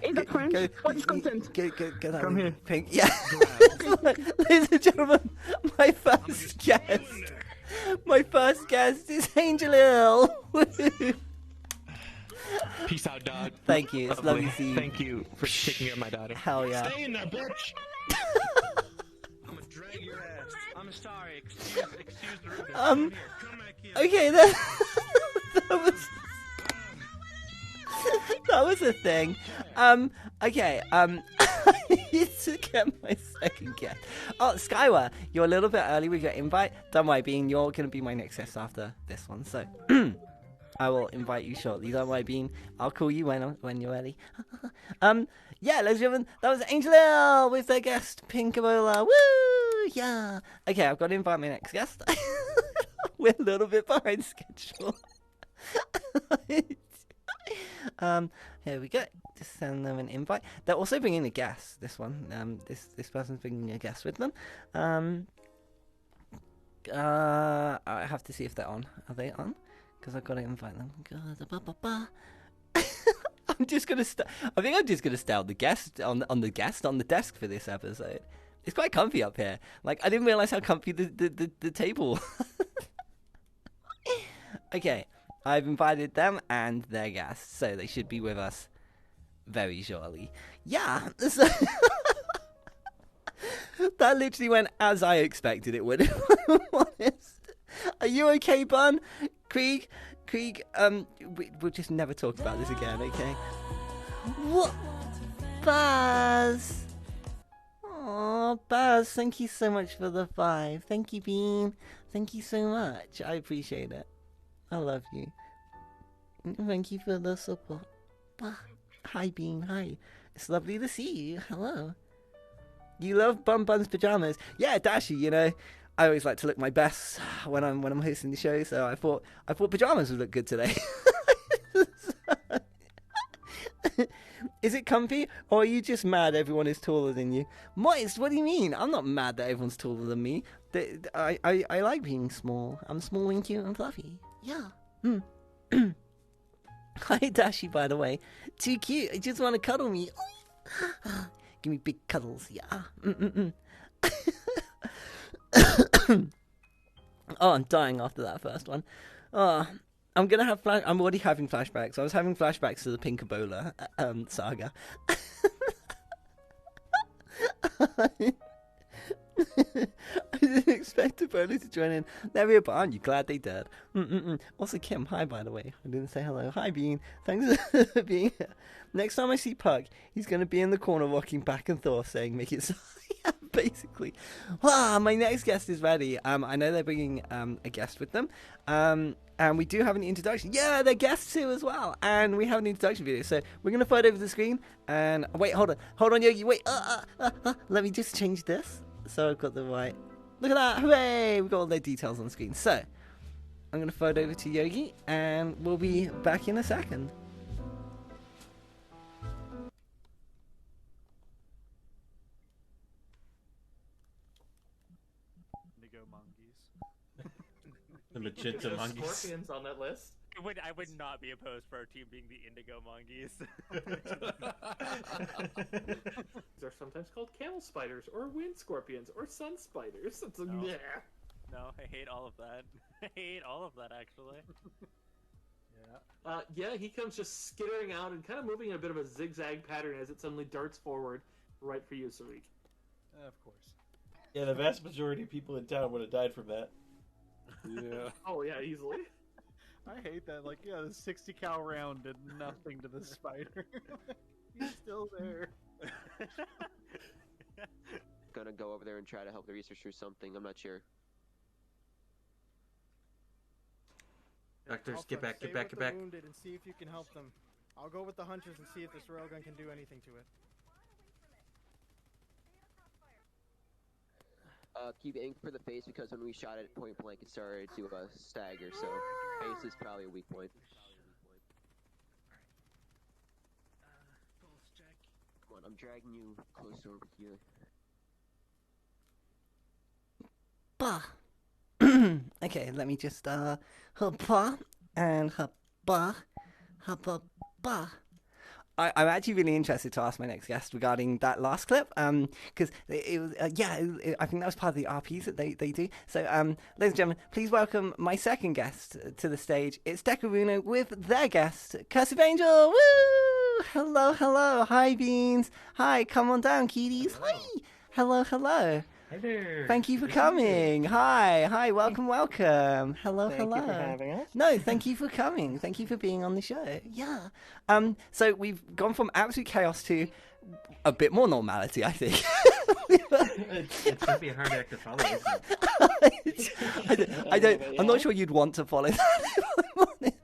Is that French? What is consent? Come here. Pink. Yeah. Ladies and gentlemen, my first guest is AngelLiel. Peace out, dog. Thank you. It's lovely to see you. Thank you for taking care of my daughter. Hell yeah. Stay in there, bitch. I'm gonna drag your ass. I'm sorry. Excuse the rudeness. Come back here. Okay, that was a thing. Okay, I need to get my second guest. Oh, Skywere, you're a little bit early with your invite. Don't worry, Bean, you're going to be my next guest after this one. So, I will invite you shortly. Don't worry, Bean. I'll call you when you're ready. Yeah, ladies and gentlemen, that was AngelLiel with their guest, Pink Ebola. Woo! Yeah. Okay, I've got to invite my next guest. We're a little bit behind schedule. Here we go. Just send them an invite. They're also bringing a guest. This one. This person's bringing a guest with them. I have to see if they're on. Are they on? Because I've got to invite them. I'm just gonna. I think I'm just gonna stay on the guest on the desk for this episode. It's quite comfy up here. Like I didn't realize how comfy the table. Okay, I've invited them and their guests, so they should be with us very shortly. Yeah. So that literally went as I expected it would. If I'm honest. Are you okay, Bun? Krieg, we'll just never talk about this again, okay? What? Baz! Aw, Baz, thank you so much for the 5. Thank you, Bean. Thank you so much. I appreciate it. I love you. Thank you for the support. Hi, Bean. Hi. It's lovely to see you. Hello. You love Bun's pajamas? Yeah, Dashi, you know. I always like to look my best when I'm hosting the show, so I thought pajamas would look good today. Is it comfy, or are you just mad everyone is taller than you? Moist, what do you mean? I'm not mad that everyone's taller than me. I like being small. I'm small and cute and fluffy. Yeah. Hi, Dashi, by the way. Too cute. I just want to cuddle me. Give me big cuddles. Yeah. Oh, I'm dying after that first one. Oh, I'm gonna have I'm already having flashbacks. I was having flashbacks to the Pink Ebola saga. I didn't expect Ebola to join in. There we are, but aren't you glad they did? Also, Kim, hi, by the way. I didn't say hello. Hi, Bean. Thanks for being here. Next time I see Pug, he's going to be in the corner rocking back and forth saying, make it so. Yeah, basically. Wow, my next guest is ready. I know they're bringing a guest with them. And we do have an introduction. Yeah, they're guests too as well. And we have an introduction video. So we're going to throw it over the screen. And wait, hold on, Yogi. Wait, let me just change this. So I've got the right. Look at that! Hooray! We've got all their details on the screen. So I'm going to throw it over to Yogi, and we'll be back in a second. Indigo monkeys. The magenta monkeys. Scorpions on that list. I would not be opposed for our team being the indigo monkeys. They're sometimes called camel spiders, or wind scorpions, or sun spiders. It's No. yeah. No, I hate all of that. I hate all of that, actually. Yeah, he comes just skittering out and kind of moving in a bit of a zigzag pattern as it suddenly darts forward right for you, Sariq. Of course. Yeah, the vast majority of people in town would have died from that. Yeah. Oh yeah, easily. I hate that. Like, yeah, the 60 cal round did nothing to the spider. He's still there. Gonna go over there and try to help the researchers something. I'm not sure. Doctors, Alpha, get back, stay get back, with get the back. wounded and see if you can help them. I'll go with the hunters and see if this railgun can do anything to it. Keep aiming for the face because when we shot it point blank, it started to stagger. So face is probably a weak point. Come on, I'm dragging you closer over here. Bah. Okay, let me just hubba and hubba, hubba, bah. I'm actually really interested to ask my next guest regarding that last clip, because it was, I think that was part of the RPs that they do. So, ladies and gentlemen, please welcome my second guest to the stage. It's DekulRuno with their guest, CursiveAngel. Woo! Hello, hello. Hi, Beans. Hi, come on down, kiddies. Hi. Hello, hello. Hi there. Thank you for coming. Hi, welcome. Hello, Thank hello. you for having us. No, thank you for coming. Thank you for being on the show. Yeah. So we've gone from absolute chaos to a bit more normality, I think. It's gonna be a hard act to follow, isn't it? I'm not sure you'd want to follow that, if I'm honest.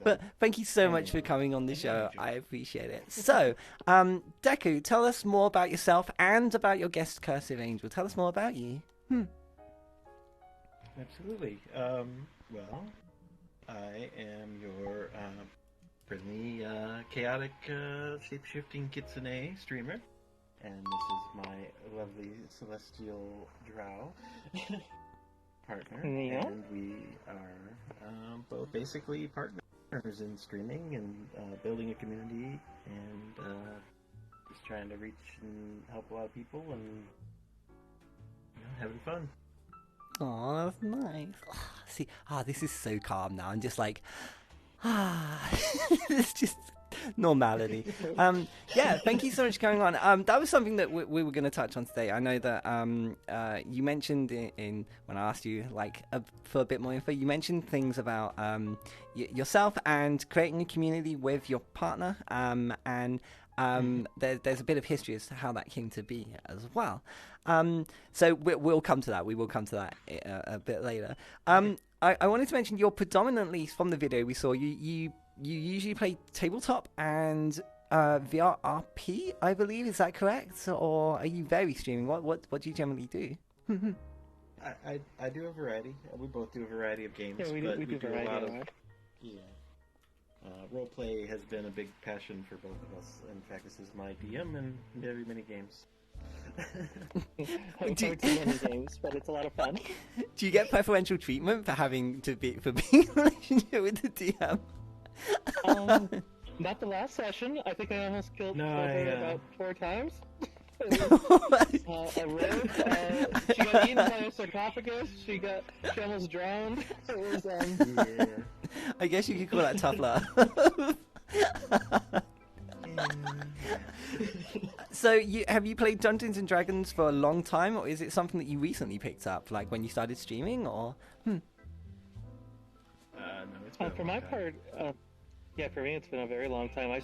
But thank you so much for coming on the show. I appreciate it. So, Deku, tell us more about yourself and about your guest, CursiveAngel. Tell us more about you. Absolutely. Well, I am your friendly, chaotic, shape-shifting kitsune streamer, and this is my lovely celestial drow partner, and we are both basically partners in streaming and building a community, and just trying to reach and help a lot of people, and having fun. Oh, that's nice. See, this is so calm now. I'm just like, it's just normality. Yeah, thank you so much for going on. That was something that we were going to touch on today. I know that you mentioned in when I asked you for a bit more info, you mentioned things about yourself and creating a community with your partner, and there's a bit of history as to how that came to be as well. So we'll come to that. We will come to that a bit later. I wanted to mention you're predominantly, from the video we saw, you usually play tabletop and VRRP, I believe. Is that correct? Or are you very streaming? What do you generally do? I do a variety. We both do a variety of games. Yeah, we do a variety lot of right? Roleplay has been a big passion for both of us. In fact, this is my DM in very many games. I don't do many games, but it's a lot of fun. Do you get preferential treatment for being in a relationship with the DM? Not the last session. I think I almost killed her about 4 times. A rogue. She got eaten by a sarcophagus. She almost drowned. It was I guess you could call that tough love. So, have you played Dungeons and Dragons for a long time, or is it something that you recently picked up, like when you started streaming, or? No, it's been for my part, yeah, for me it's been a very long time. My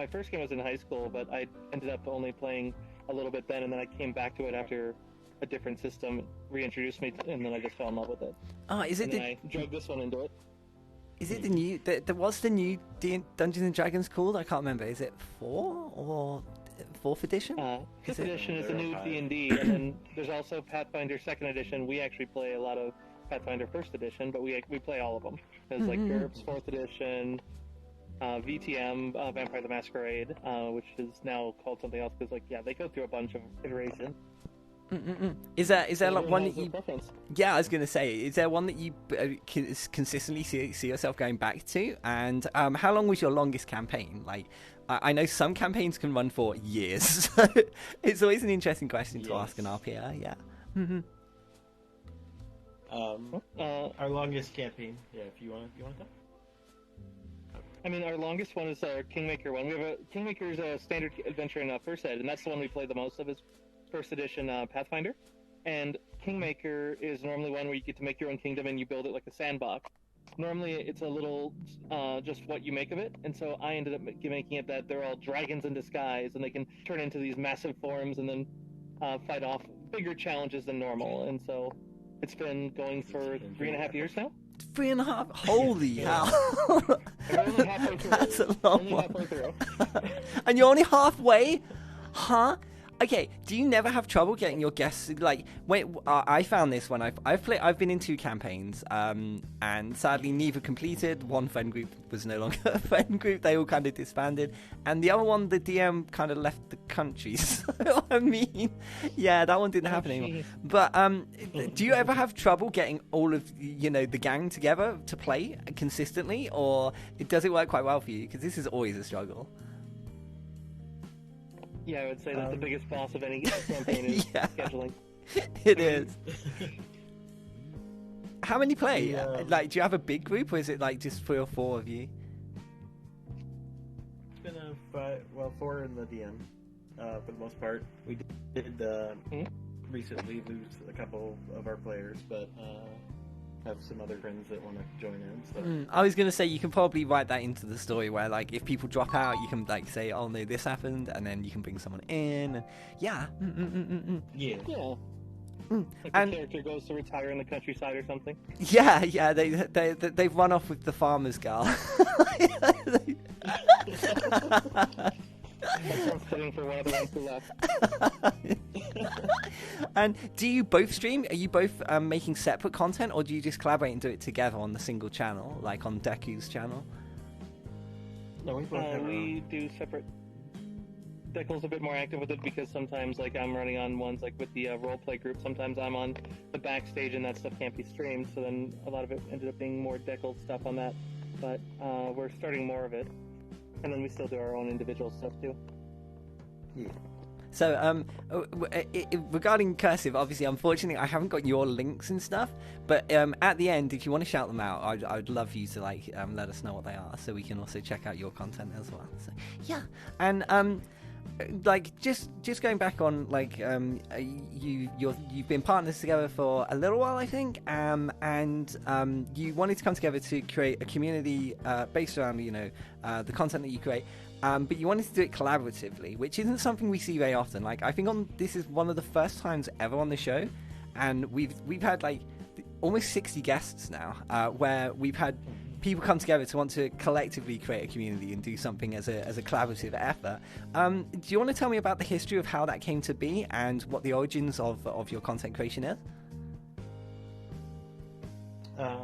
first game was in high school, but I ended up only playing a little bit then, and then I came back to it after a different system reintroduced me, and then I just fell in love with it. Oh, is it? And I dragged this one into it. Is it the new? What's the new Dungeons and Dragons called? I can't remember. Is it 4 or 4th edition? 5th edition is the new D&D, and then there's also Pathfinder 2nd edition. We actually play a lot of Pathfinder 1st edition, but we play all of them. There's like GURPS 4th edition, VTM, Vampire the Masquerade, which is now called something else because they go through a bunch of iterations. Is there like one that you? Yeah, I was gonna say, is there one that you consistently see yourself going back to? And how long was your longest campaign? Like, I know some campaigns can run for years, so it's always an interesting question to ask an RPR. Yeah. Our longest campaign. Yeah, if you want that. I mean, our longest one is our Kingmaker one. We have Kingmaker's a standard adventure in First Ed, and that's the one we play the most of. Is First edition Pathfinder, and Kingmaker is normally one where you get to make your own kingdom and you build it like a sandbox. Normally it's a little just what you make of it, and so I ended up making it that they're all dragons in disguise and they can turn into these massive forms and then fight off bigger challenges than normal, and so it's been going for 3.5 years now. 3.5? Holy hell. Only halfway through. That's a long one. And you're only halfway? Huh? Okay, do you never have trouble getting your guests? Like, wait, I found this when I've been in 2 campaigns, and sadly neither completed. One friend group was no longer a friend group; they all kind of disbanded, and the other one, the DM kind of left the country. So I mean, yeah, that one didn't happen anymore. But do you ever have trouble getting all of the gang together to play consistently, or does it work quite well for you? Because this is always a struggle. Yeah, I would say that's the biggest boss of any campaign is scheduling. It is. How many play? Like, do you have a big group, or is it like just 3 or 4 of you? It's been 4 in the DM, for the most part. We did recently lose a couple of our players, but have some other friends that want to join in. So. I was going to say, you can probably write that into the story where, like, if people drop out, you can, like, say, oh, no, this happened, and then you can bring someone in. Yeah. Yeah. Like And the character goes to retire in the countryside or something. yeah, they've run off with the farmer's girl. That sounds fitting for one of the ones who left. And do you both stream? Are you both making separate content, or do you just collaborate and do it together on the single channel, like on Deku's channel? No, we do separate. Dekul's a bit more active with it because sometimes, like, I'm running on ones like with the roleplay group. Sometimes I'm on the backstage and that stuff can't be streamed. So then a lot of it ended up being more Dekul stuff on that. But we're starting more of it, and then we still do our own individual stuff too. Yeah. So, regarding Cursive, obviously, unfortunately, I haven't got your links and stuff. But at the end, if you want to shout them out, I'd love you to like let us know what they are, so we can also check out your content as well. So, yeah, and like just going back on like you've been partners together for a little while, I think, and you wanted to come together to create a community based around the content that you create. But you wanted to do it collaboratively, which isn't something we see very often. Like, I think this is one of the first times ever on the show, and we've had like almost 60 guests now, where we've had people come together to want to collectively create a community and do something as a collaborative effort. Do you want to tell me about the history of how that came to be and what the origins of your content creation is? I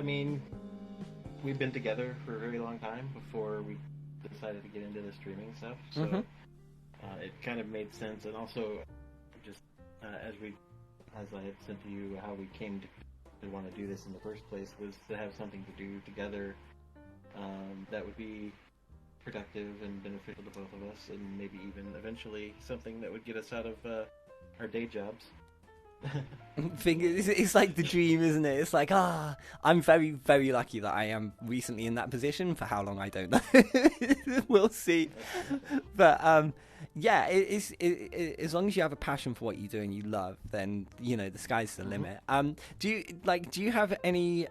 mean, we've been together for a very long time before we decided to get into the streaming stuff, so it kind of made sense. And also, just as I had said to you, how we came to want to do this in the first place was to have something to do together that would be productive and beneficial to both of us, and maybe even eventually something that would get us out of our day jobs. It's like the dream, isn't it? It's like, I'm very, very lucky that I am recently in that position. For how long, I don't know. We'll see. But yeah, as long as you have a passion for what you do and you love, then the sky's the limit. Do you have any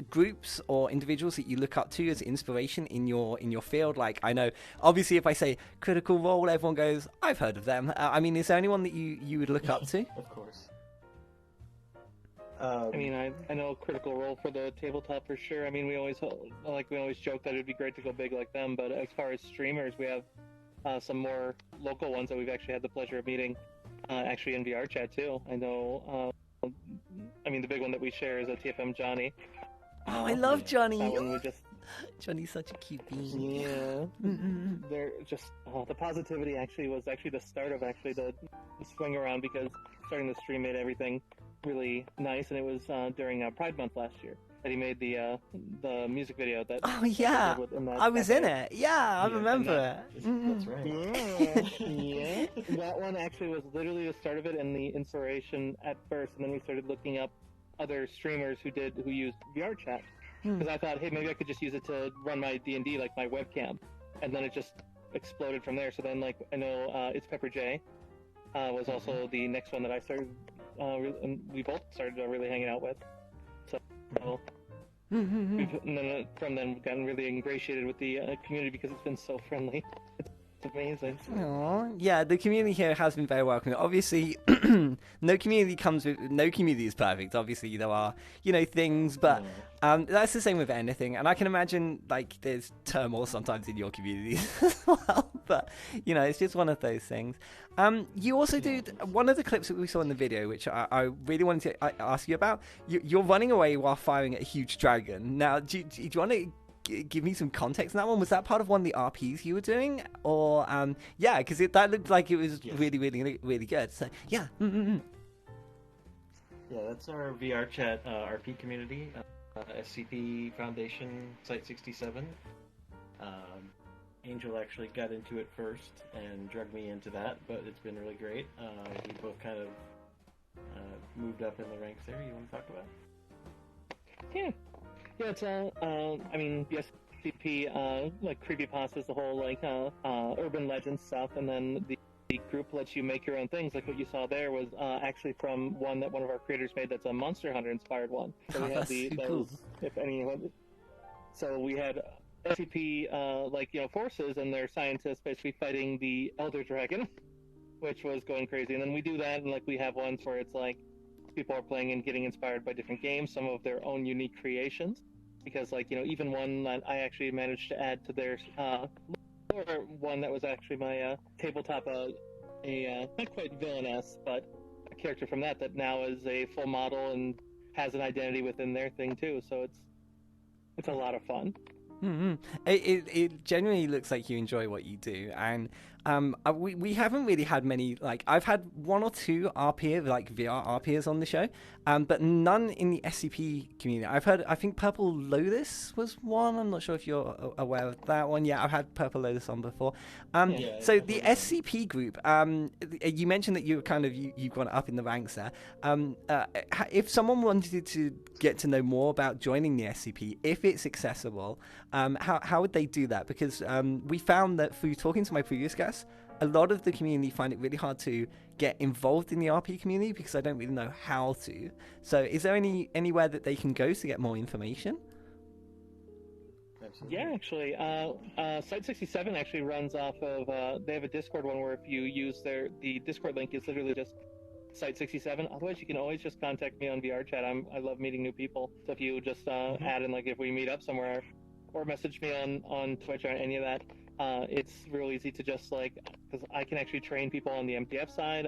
groups or individuals that you look up to as inspiration in your field? Like, I know obviously if I say Critical Role, everyone goes, I've heard of them. I mean, is there anyone that you would look up to? Of course. I mean, I know Critical Role for the tabletop for sure. I mean, we always joke that it'd be great to go big like them, but as far as streamers, we have some more local ones that we've actually had the pleasure of meeting actually in VR chat too. I know I mean, the big one that we share is TFM Johnny. Oh, I love Johnny. That one we just... Johnny's such a cute bean. Yeah. They're just... the positivity was the start of the swing around, because starting the stream made everything really nice, and it was during Pride Month last year that he made the music video that... Oh, yeah. I was in it. Yeah, I remember it. That's right. Yeah. That one actually was literally the start of it and the inspiration at first, and then we started looking up other streamers who used VR chat, because I thought, hey, maybe I could just use it to run my D&D, like my webcam, and then it just exploded from there. So then, like, I know It's Pepper J was also the next one that I started, and we both started really hanging out with. So from then we've gotten really ingratiated with the community because it's been so friendly. It's amazing. Aww. Yeah, the community here has been very welcoming. Obviously, no community is perfect. Obviously, there are, things, but that's the same with anything. And I can imagine, like, there's turmoil sometimes in your communities as well. But, it's just one of those things. You also did one of the clips that we saw in the video, which I really wanted to ask you about. You're running away while firing at a huge dragon. Now, do you want to give me some context on that one? Was that part of one of the RPs you were doing, or yeah, because that looked like it was really, really, really good. So yeah. Yeah, that's our VR chat RP community, SCP Foundation Site 67. Angel actually got into it first and drugged me into that, but it's been really great. We both kind of moved up in the ranks there. You want to talk about it? Yeah. Yeah, it's I mean, the SCP, like creepypastas, the whole like urban legend stuff, and then the group lets you make your own things. Like what you saw there was actually from one that one of our creators made. That's a Monster Hunter inspired one. So we had those, if anyone. So we had SCP, forces and their scientists basically fighting the Elder Dragon. which was going crazy. And then we do that, and like we have ones where it's like people are playing and getting inspired by different games, some of their own unique creations. Because like even one that I actually managed to add to their or one that was actually my tabletop not quite villainess, but a character from that now is a full model and has an identity within their thing too. So it's a lot of fun. Mm-hmm. It genuinely looks like you enjoy what you do, and we haven't really had many. Like, I've had one or two RPers, like VR RPers on the show, but none in the SCP community. I think Purple Lotus was one. I'm not sure if you're aware of that one. Yeah, I've had Purple Lotus on before. So the SCP group, you mentioned that you've gone up in the ranks there. If someone wanted to get to know more about joining the SCP, if it's accessible, how would they do that? Because we found that through talking to my previous guests, a lot of the community find it really hard to get involved in the RP community because I don't really know how to. So is there anywhere that they can go to get more information? Yeah, actually, Site 67 actually runs off of, they have a Discord one where if you use the Discord link is literally just Site 67. Otherwise, you can always just contact me on VR chat. I love meeting new people. So if you just add in, like, if we meet up somewhere, or message me on Twitch or any of that, it's real easy to just, like, because I can actually train people on the MTF side.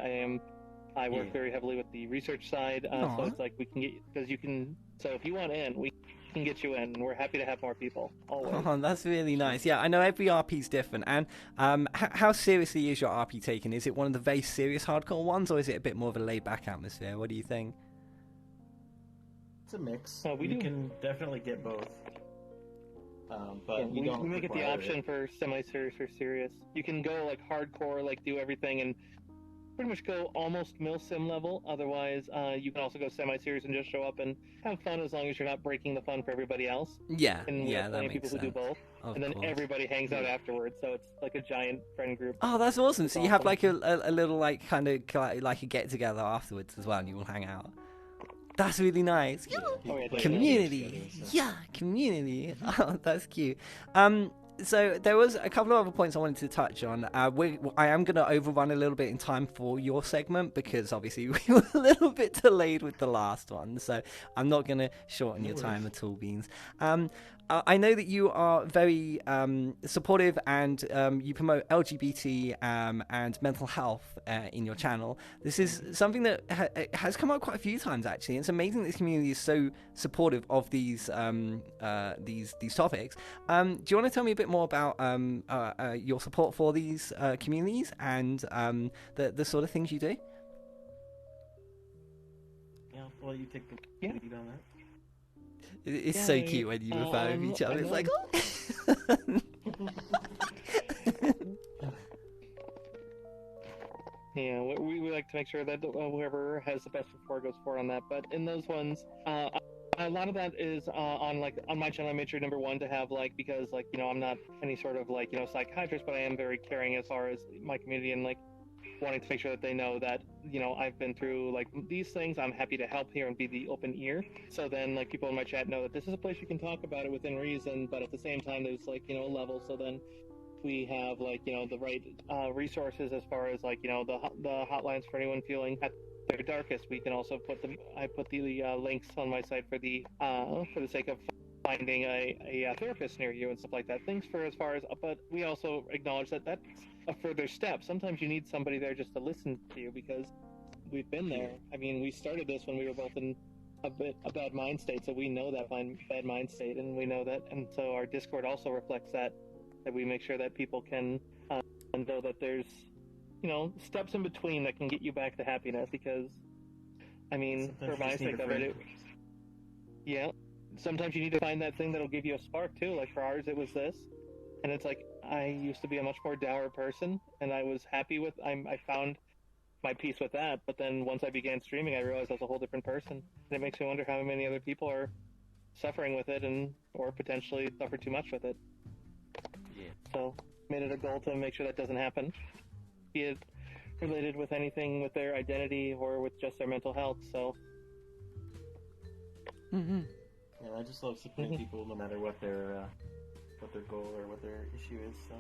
I work very heavily with the research side, so it's like we can get, because you can, so if you want in, we can get you in, and we're happy to have more people, always. Oh, that's really nice. Yeah, I know every RP is different, and how seriously is your RP taken? Is it one of the very serious hardcore ones, or is it a bit more of a laid-back atmosphere? What do you think? It's a mix. We can definitely get both. But we make it the option for semi-serious or serious. You can go like hardcore, like do everything and pretty much go almost milsim level. Otherwise, you can also go semi-serious and just show up and have fun as long as you're not breaking the fun for everybody else. Yeah, and we have that plenty makes of people sense. who do both. And then everybody hangs out afterwards, so it's like a giant friend group. Oh, that's awesome. So you have like a little like kind of like a get together afterwards as well, and you all hang out. That's really nice. Community. Yeah, community. Oh, that's cute. So there was a couple of other points I wanted to touch on. I am going to overrun a little bit in time for your segment because obviously we were a little bit delayed with the last one. So I'm not going to shorten your time at all, Beans. I know that you are very supportive and you promote LGBT and mental health in your channel. This is something that has come up quite a few times, actually. It's amazing that this community is so supportive of these topics. Do you want to tell me a bit more about your support for these communities and the sort of things you do? Yeah, well, you take the lead on that. It's so cute when you refer to each other. It's like, yeah, we like to make sure that whoever has the best rapport goes forward on that. But in those ones, a lot of that is on my channel. I made sure number one to have because I'm not any sort of psychiatrist, but I am very caring as far as my community and wanting to make sure that they know that I've been through these things. I'm happy to help here and be the open ear. So then people in my chat know that this is a place you can talk about it within reason, but at the same time there's a level. So then we have the right resources as far as the hotlines for anyone feeling at their darkest. We can also I put the links on my site for the sake of finding a therapist near you and stuff like that. Things for as far as, but we also acknowledge that that's a further step. Sometimes you need somebody there just to listen to you because we've been there. I mean, we started this when we were both in a bad mind state, so we know that bad mind state, and we know that, and so our Discord also reflects that we make sure that people can know that there's steps in between that can get you back to happiness. Because I mean, for my sake of it, sometimes you need to find that thing that'll give you a spark too. Like for ours, it was this, and it's I used to be a much more dour person, and I was happy with. I found my peace with that. But then once I began streaming, I realized I was a whole different person, and it makes me wonder how many other people are suffering with it, or potentially suffer too much with it. Yeah. So made it a goal to make sure that doesn't happen, be it related with anything with their identity or with just their mental health. So. Mm-hmm. Yeah, I just love supporting people no matter what their goal or what their issue is. So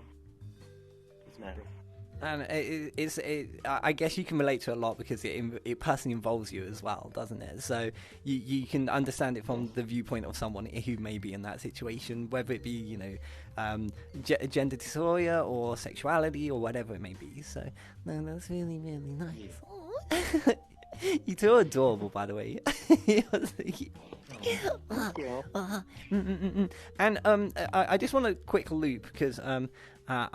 it doesn't matter. And I guess you can relate to it a lot because it personally involves you as well, doesn't it? So you can understand it from the viewpoint of someone who may be in that situation, whether it be, gender dysphoria or sexuality or whatever it may be. So, no, that's really, really nice. You two are adorable, by the way. And I just want a quick loop because I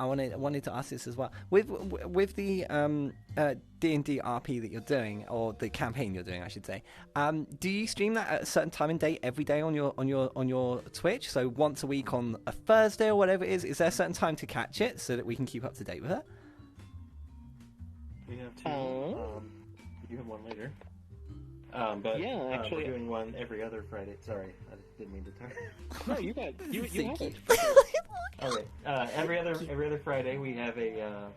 wanted to ask this as well. With the D&D RP that you're doing, or the campaign you're doing, I should say. Do you stream that at a certain time and day every day on your Twitch? So once a week on a Thursday or whatever it is. Is there a certain time to catch it so that we can keep up to date with it? We have two. You have one later. But yeah, actually, we're doing one every other Friday. Sorry, I didn't mean to talk. No, you got you have it. Okay. Every other Friday we have a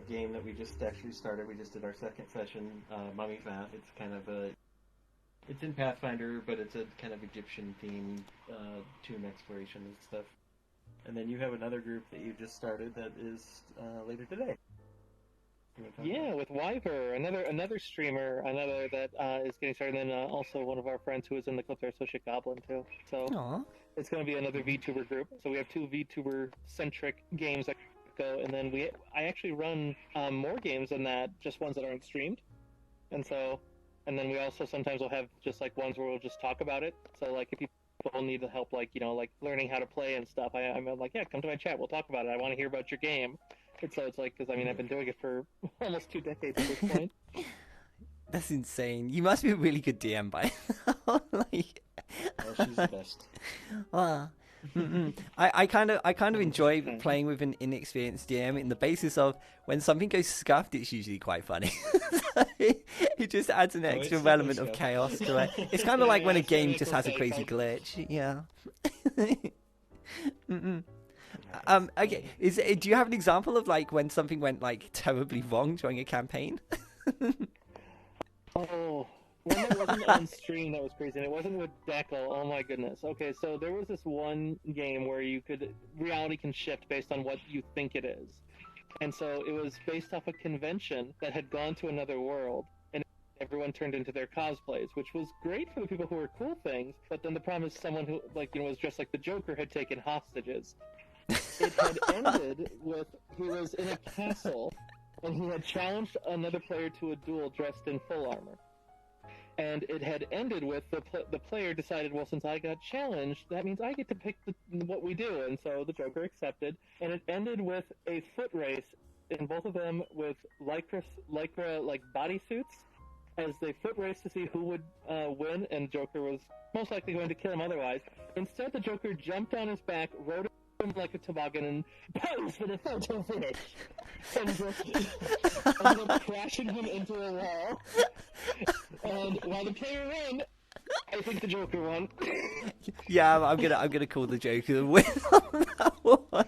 game that we just actually started. We just did our second session, Mummy Fath. It's kind of it's in Pathfinder, but it's a kind of Egyptian themed tomb exploration and stuff. And then you have another group that you just started that is later today. Yeah, with Wyver, another streamer, that is getting started, and then also one of our friends who is in the clip there, Associate Goblin, too. So it's going to be another VTuber group. So we have two VTuber-centric games that go, and then I actually run more games than that, just ones that aren't streamed. And then we also sometimes will have just like ones where we'll just talk about it. So like if people need the help, like, like learning how to play and stuff, I'm like, yeah, come to my chat, we'll talk about it. I want to hear about your game. And so it's like, because I've been doing it for almost 2 decades at this point. That's insane. You must be a really good DM by now. She's the best. I kind of enjoy playing with an inexperienced DM in the basis of when something goes scuffed, it's usually quite funny. It just adds an extra element of chaos to it. It's kind of like when a game just has a crazy glitch. Yeah. Okay. Do you have an example of like when something went like terribly wrong during a campaign? Oh, one that wasn't on stream that was crazy, and it wasn't with Dekel. Oh my goodness. Okay, so there was this one game where reality can shift based on what you think it is. And so it was based off a convention that had gone to another world, and everyone turned into their cosplays, which was great for the people who were cool things, but then the problem is someone who, was dressed like the Joker had taken hostages. It had ended with he was in a castle, and he had challenged another player to a duel dressed in full armor. And it had ended with the player decided, well, since I got challenged, that means I get to pick what we do. And so the Joker accepted, and it ended with a foot race, in both of them with lycra like bodysuits, as they foot raced to see who would win, and Joker was most likely going to kill him otherwise. Instead, the Joker jumped on his back, rode him like a toboggan, and posed for the photo finish, and just ended up crashing him into a wall. And while the player won, I think the Joker won. Yeah, I'm gonna call the Joker the winner on that one.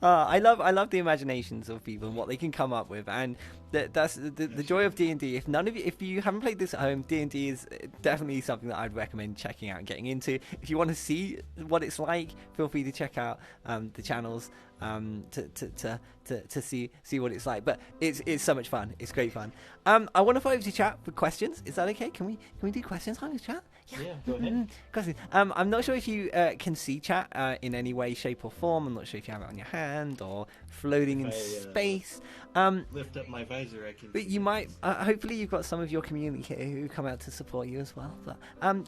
I love the imaginations of people and what they can come up with, and that's the joy of D&D. If you haven't played this at home, D&D is definitely something that I'd recommend checking out and getting into. If you want to see what it's like, feel free to check out the channels to see what it's like. But it's so much fun. It's great fun. I want to follow to chat for questions. Is that okay? Can we do questions on the chat? Yeah, go ahead. Questions. I'm not sure if you can see chat in any way, shape, or form. I'm not sure if you have it on your hand or floating in space. Lift up my visor, I can. But you might. Hopefully, you've got some of your community here who come out to support you as well. But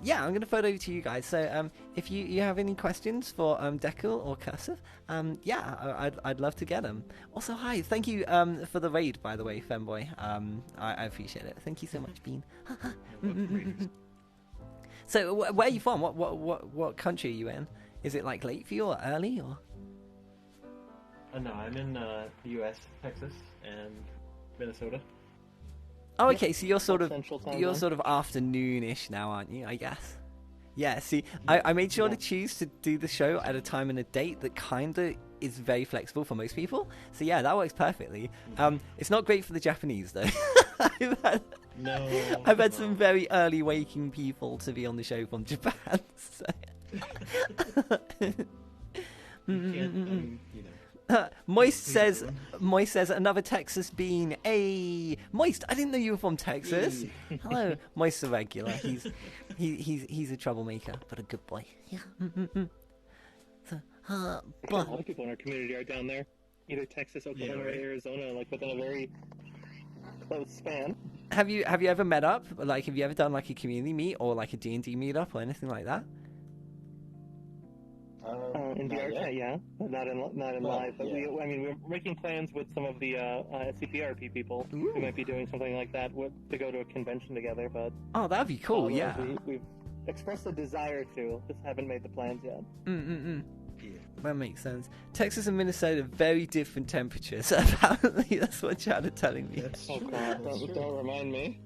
yeah, I'm going to throw it over to you guys. So if you have any questions for Dekul or Cursive, yeah, I'd love to get them. Also, hi, thank you for the raid, by the way, Femboy. I appreciate it. Thank you so much, Bean. So where are you from? What country are you in? Is it like late for you or early or? No, I'm in the U.S., Texas, and Minnesota. Oh, okay. So you're sort of afternoonish now, aren't you? I guess. Yeah. See, I made sure to choose to do the show at a time and a date that kind of is very flexible for most people. So yeah, that works perfectly. It's not great for the Japanese though. I've had some very early waking people to be on the show from Japan. So. You Moist says another Texas bean. Hey, Moist, I didn't know you were from Texas. Hello, Moist's a regular. He's a troublemaker, but a good boy. Yeah. So, a lot of people in our community are down there, either Texas, Oklahoma, or Arizona, like within a very close span. Have you ever met up? Like, have you ever done like a community meet or like a D&D meetup or anything like that? In VR, yeah, but not in live. But we're making plans with some of the SCPRP people. Ooh. We might be doing something like that to go to a convention together. But that'd be cool. Yeah, we've expressed a desire to, just haven't made the plans yet. That makes sense. Texas and Minnesota, very different temperatures. Apparently, that's what Chad are telling me. Oh God, don't remind me.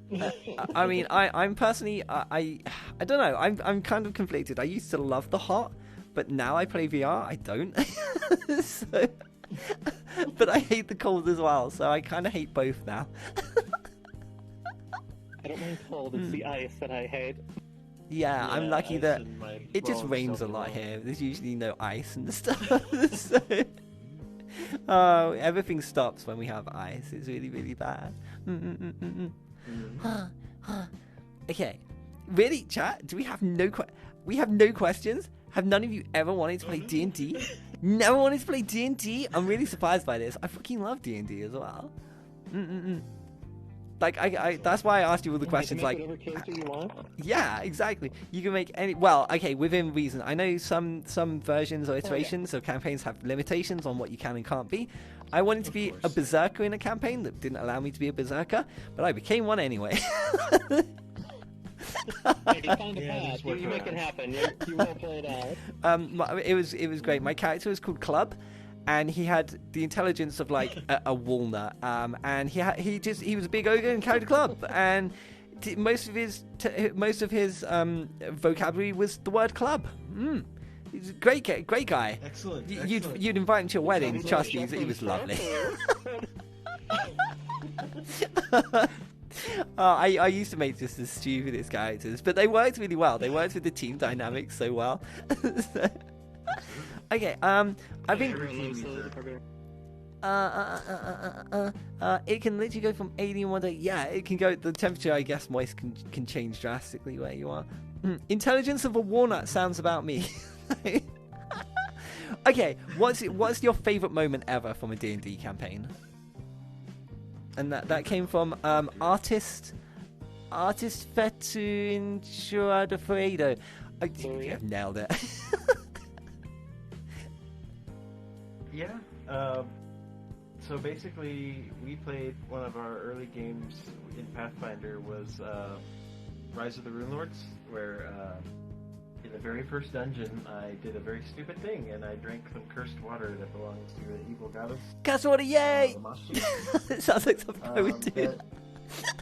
I mean, I'm personally, I don't know. I'm kind of conflicted. I used to love the hot. But now I play VR, I don't. But I hate the cold as well, so I kind of hate both now. I don't mind cold, it's the ice that I hate. Yeah, I'm lucky that it just rains a lot here. There's usually no ice and stuff. So, everything stops when we have ice. It's really, really bad. Okay, really, chat? Do we have no questions? Have none of you ever wanted to play D&D? Never wanted to play D&D? I'm really surprised by this. I fucking love D&D as well. Like, I that's why I asked you all the questions. Like, whatever character you want. Yeah, exactly. You can make any. Well, okay, within reason. I know some versions or iterations of campaigns have limitations on what you can and can't be. I wanted to be a berserker in a campaign that didn't allow me to be a berserker, but I became one anyway. Hey, you found a path. You make it happen. You won't play it out. It was great. My character was called Club, and he had the intelligence of like a walnut. And he was a big ogre and carried a club, and most of his vocabulary was the word club. He's a great guy. Excellent. You'd invite him to your wedding. Trust me, he was lovely. I used to make just the stupidest characters, but they worked really well. They worked with the team dynamics so well. Okay, I think it can literally go from 80 in one day. Yeah, it can go. The temperature, I guess, moist can change drastically where you are. Intelligence of a walnut sounds about me. Okay, what's your favorite moment ever from a D&D campaign? And that came from artist Fetu Inchuadafredo. I've nailed it. Yeah. So basically, we played one of our early games in Pathfinder was Rise of the Rune Lords, where in the very first dungeon, I did a very stupid thing, and I drank some cursed water that belongs to an evil goddess. Cursed water, yay! It sounds like something I would do.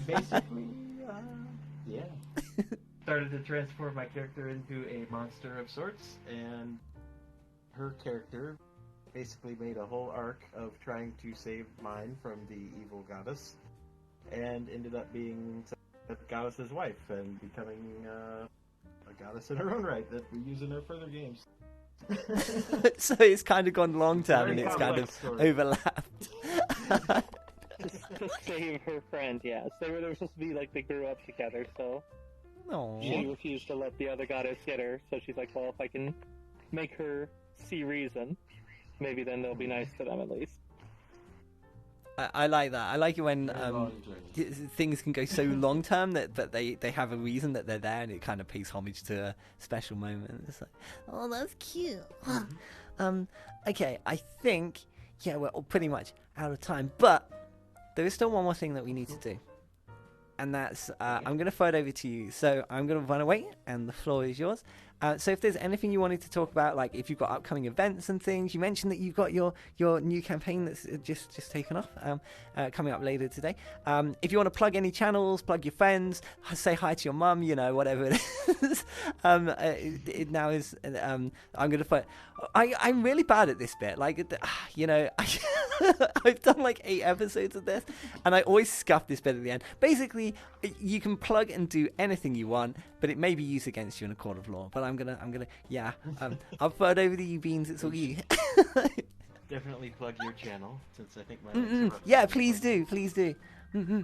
Basically, yeah. Started to transform my character into a monster of sorts, and her character basically made a whole arc of trying to save mine from the evil goddess, and ended up being the goddess's wife and becoming a goddess in her own right that we use in our further games. So it's kind of gone long term and it's kind of overlapped. To save her friend, yes. They were supposed to be like they grew up together, so Aww. She refused to let the other goddess get her, so she's like, well, if I can make her see reason, maybe then they'll be nice to them at least. I like that. I like it when things can go so long term that they have a reason that they're there, and it kind of pays homage to a special moment. It's like, oh, that's cute. Okay, I think we're all pretty much out of time, but there is still one more thing that we need to do, and that's I'm going to throw it over to you. So I'm going to run away, and the floor is yours. So if there's anything you wanted to talk about, like if you've got upcoming events and things, you mentioned that you've got your new campaign that's just taken off, coming up later today. If you want to plug any channels, plug your friends, say hi to your mum, whatever it is. It now is. I'm going to put. I'm really bad at this bit. Like, I've done like 8 episodes of this, and I always scuff this bit at the end. Basically, you can plug and do anything you want, but it may be used against you in a court of law. But I'm gonna, I'll throw it over to you, Beans. It's all you. definitely plug your channel since I think my Yeah, please do, please do. Yeah,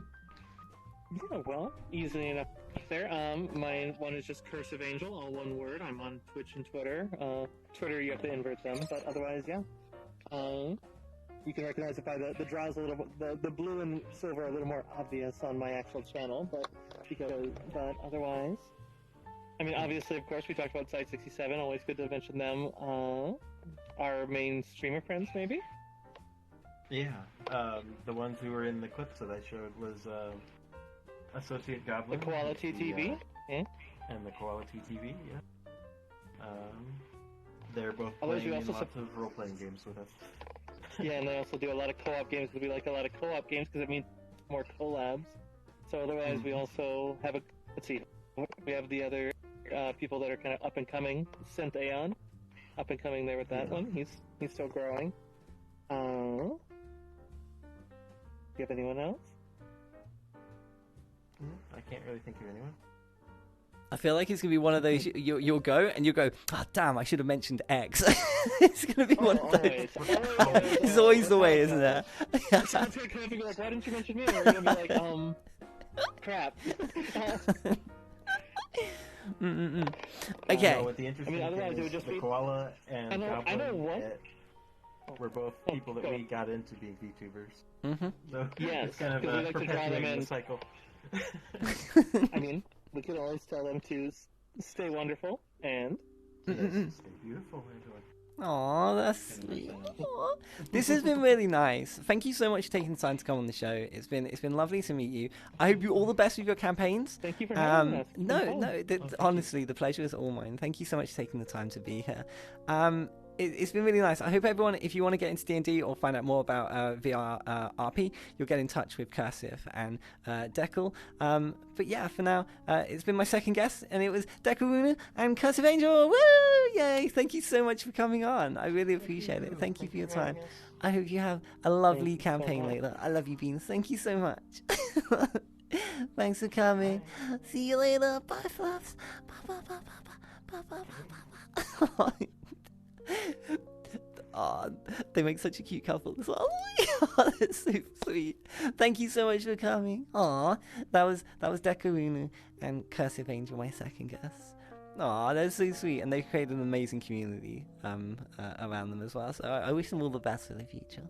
well, easily enough there. My one is just CursiveAngel, all one word. I'm on Twitch and Twitter. Twitter, you have to invert them, but otherwise, yeah. You can recognize it by the draws a little, the blue and silver are a little more obvious on my actual channel, but otherwise, I mean, obviously, of course, we talked about Site67. Always good to mention them. Our main streamer friends, maybe. Yeah, the ones who were in the clips that I showed was Associate Goblin, the Quality TV, and the Quality TV. Yeah. They're both Otherwise, playing we in also lots of role-playing games with us. Yeah, and they also do a lot of co-op games because we like a lot of co-op games because it means more collabs. So otherwise, we also have we have the other people that are kind of up and coming. Sent Aeon, up and coming there with that one. He's still growing. Do you have anyone else? I can't really think of anyone. I feel like it's going to be one of those, you'll go, and you'll go, oh, damn, I should have mentioned X. It's going to be one of those. It's always the way, isn't it? Someone's going to come up and be like, why didn't you mention me? Or you're going to be like, crap. Okay. What the interesting thing otherwise is it would just the be... Koala and Goblin I know one. We're both people that we got into being VTubers. So yes, it's kind of we like to draw them in. the cycle. I mean, we can always tell them to stay wonderful and stay beautiful, Angela. Aw, that's sweet. Aww. This has been really nice. Thank you so much for taking the time to come on the show. It's been lovely to meet you. I hope you all the best with your campaigns. Thank you for having us. No, honestly, the pleasure is all mine. Thank you so much for taking the time to be here. It's been really nice. I hope everyone, if you want to get into D&D or find out more about VR RP, you'll get in touch with Cursive and Dekul. But yeah, for now, it's been my second guest, and it was DekulRuno and CursiveAngel. Woo! Yay! Thank you so much for coming on. I really appreciate it. Thank you for your time. I hope you have a lovely campaign later. I love you, Beans. Thank you so much. Thanks for coming. Bye. See you later. Bye, Fluffs. Bye. Oh, they make such a cute couple as well. Oh, that's so sweet. Thank you so much for coming. Aw, that was DekulRuno and CursiveAngel, my second guest. Aw, they're so sweet, and they've created an amazing community around them as well. So I wish them all the best for the future.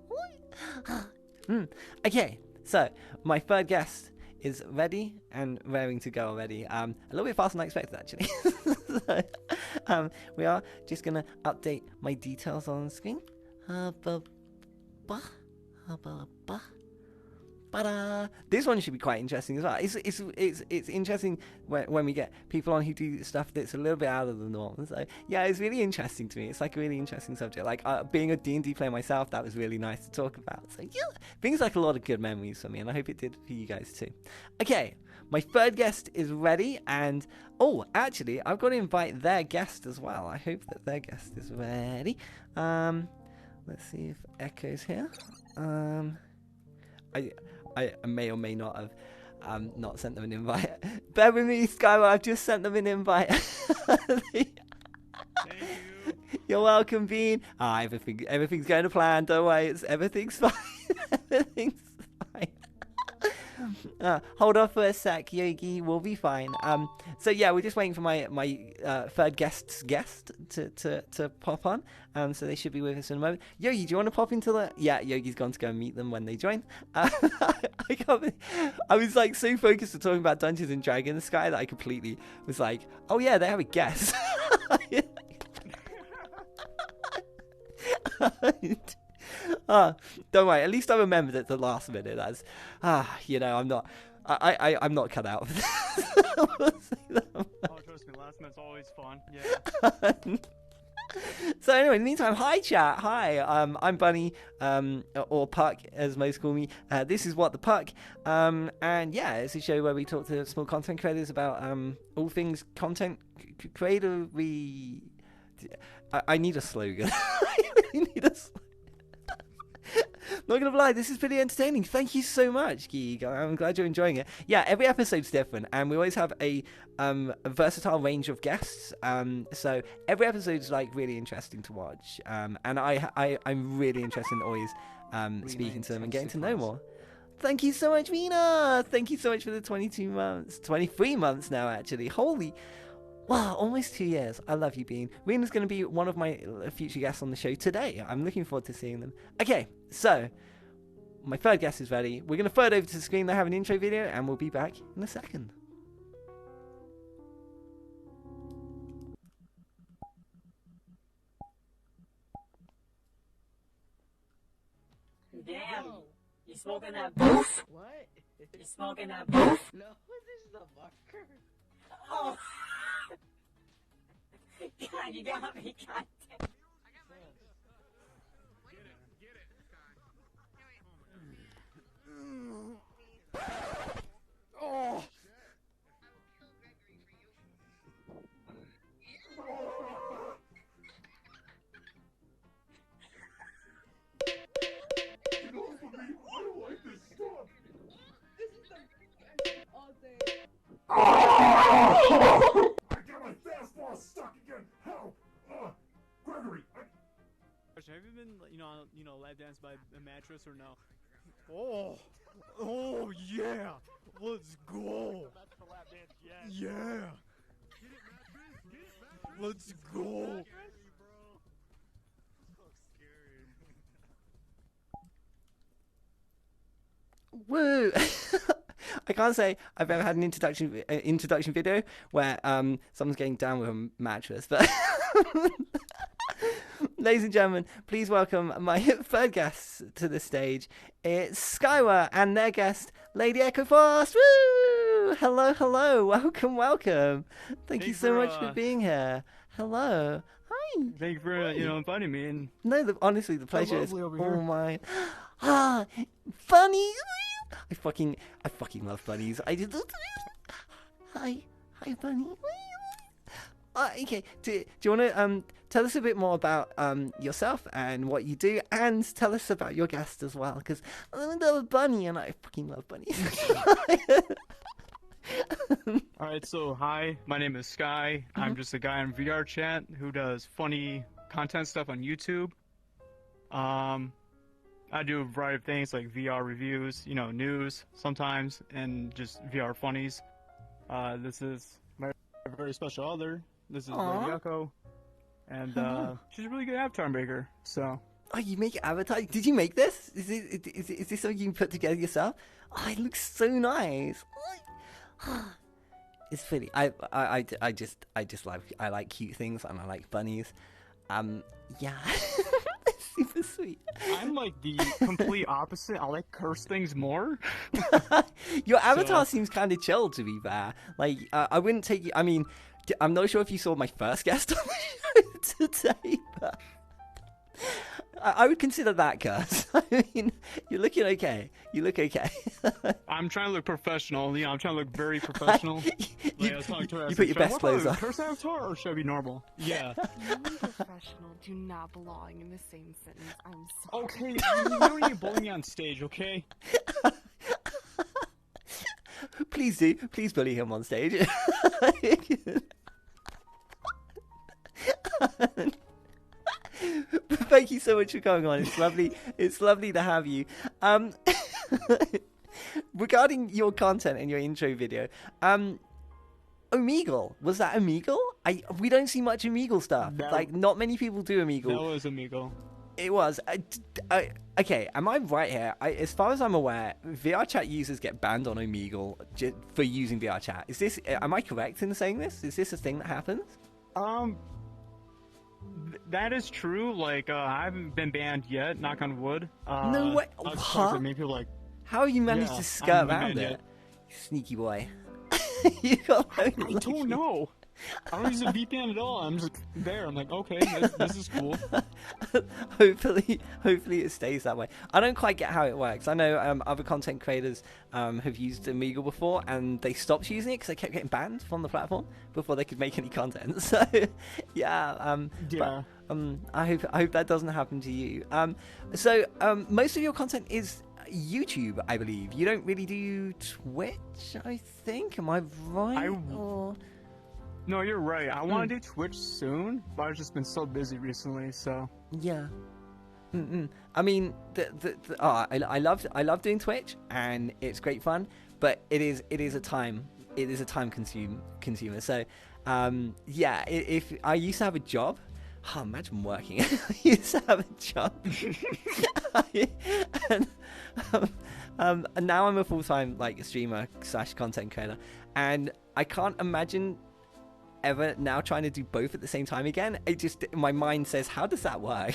Okay, so my third guest is ready and raring to go already. A little bit faster than I expected, actually. So, we are just going to update my details on the screen. This one should be quite interesting as well. It's interesting when we get people on who do stuff that's a little bit out of the norm. So yeah, it's really interesting to me. It's like a really interesting subject. Like being a D&D player myself, that was really nice to talk about. So yeah, brings like a lot of good memories for me, and I hope it did for you guys too. Okay, my third guest is ready, and actually, I've got to invite their guest as well. I hope that their guest is ready. Let's see if Echo's here. I may or may not have not sent them an invite. Bear with me, Skywere, I've just sent them an invite. Thank you. You're welcome, Bean. Everything's going to plan, don't worry, everything's fine. Everything's fine. Hold off for a sec, Yogi, we'll be fine. So yeah, we're just waiting for my third guest's guest to pop on. So they should be with us in a moment. Yogi, do you want to pop into the... Yeah, Yogi's gone to go and meet them when they join. I was like so focused on talking about Dungeons and Dragons, Sky, that I completely was like, oh yeah, they have a guest. Don't worry, at least I remembered at the last minute as I'm not cut out for this. Oh, trust me, last minute's always fun. Yeah. So anyway, in the meantime, hi chat, hi, I'm Bunny, or Puck as most call me. This is What the Puck, and yeah, it's a show where we talk to small content creators about all things content creator. I need a slogan. I really need a slogan. Not gonna lie, this is pretty entertaining. Thank you so much, Geek. I'm glad you're enjoying it. Yeah, every episode's different, and we always have a versatile range of guests. So every episode's like really interesting to watch. And I'm really interested in always speaking to them and getting to know more. Thank you so much, Rina. Thank you so much for the 22 months, 23 months now, actually. Holy. Wow, almost 2 years. I love you, Bean. Rina's going to be one of my future guests on the show today. I'm looking forward to seeing them. Okay, so my third guest is ready. We're going to throw it over to the screen. They have an intro video, and we'll be back in a second. Damn, you smoking that boof? What? You smoking that boof? No, this is the fucker. Oh. God, you got me. God damn. Oh. I got my fastball stuck again. Help! Gregory. Have you been, lap danced by a mattress or no? Oh yeah. Let's go. Yeah. Let's go. Woo! I can't say I've ever had an introduction video where someone's getting down with a mattress, but ladies and gentlemen, please welcome my third guest to the stage. It's SkywEre and their guest, LadyEchoFrost. Woo! Hello, hello, welcome. Thank you so much for being here. Hello. Hi. Thank you for inviting me. And no, honestly, the pleasure is over all here. mine. Ah, funny. I fucking love bunnies. I did. Hi, bunny. Okay. Do you want to tell us a bit more about yourself and what you do, and tell us about your guest as well? Because I'm a bunny, and I fucking love bunnies. All right. So hi, my name is Sky. I'm just a guy on VR chat who does funny content stuff on YouTube. I do a variety of things like VR reviews, news sometimes, and just VR funnies. This is my very special other. This is Lady Echo, and she's a really good avatar maker. So. Oh, you make avatar? Did you make this? Is this something you put together yourself? Oh, it looks so nice. It's pretty. I like cute things, and I like bunnies. Yeah. Super sweet. I'm like the complete opposite. I like curse things more. Your avatar seems kind of chill, to be fair. Like, I wouldn't take you. I mean, I'm not sure if you saw my first guest on the show today, but I would consider that curse. I mean, you're looking okay. You look okay. I'm trying to look professional. I'm trying to look very professional. You put your best clothes on. Curse avatar, or should I be normal? Yeah. You and professional do not belong in the same sentence. I'm sorry. Okay, you don't need to bully me on stage, okay? Please do. Please bully him on stage. Thank you so much for coming on. It's lovely. It's lovely to have you. Regarding your content and your intro video, Omegle, was that Omegle? We don't see much Omegle stuff. Like, not many people do Omegle. That was Omegle. It was. Okay, am I right here? As far as I'm aware, VR chat users get banned on Omegle for using VR chat. Am I correct in saying this? Is this a thing that happens? That is true. Like, I haven't been banned yet, knock on wood. No way. Huh? People how you managed to skirt around it? You sneaky boy. You got I don't know. I don't use a VPN at all. I'm just there. I'm like, okay, this is cool. Hopefully it stays that way. I don't quite get how it works. I know other content creators have used Omegle before, and they stopped using it because they kept getting banned from the platform before they could make any content. So, yeah. I hope that doesn't happen to you. So most of your content is YouTube, I believe. You don't really do Twitch, I think. Am I right? Or... No, you're right. I want to do Twitch soon, but I've just been so busy recently. So yeah. I mean, I love doing Twitch, and it's great fun. But it is a time consumer. So yeah, if I used to have a job. Oh, imagine working. I used to have a job. and now I'm a full-time streamer / content creator, and I can't imagine ever now trying to do both at the same time again. My mind says, how does that work?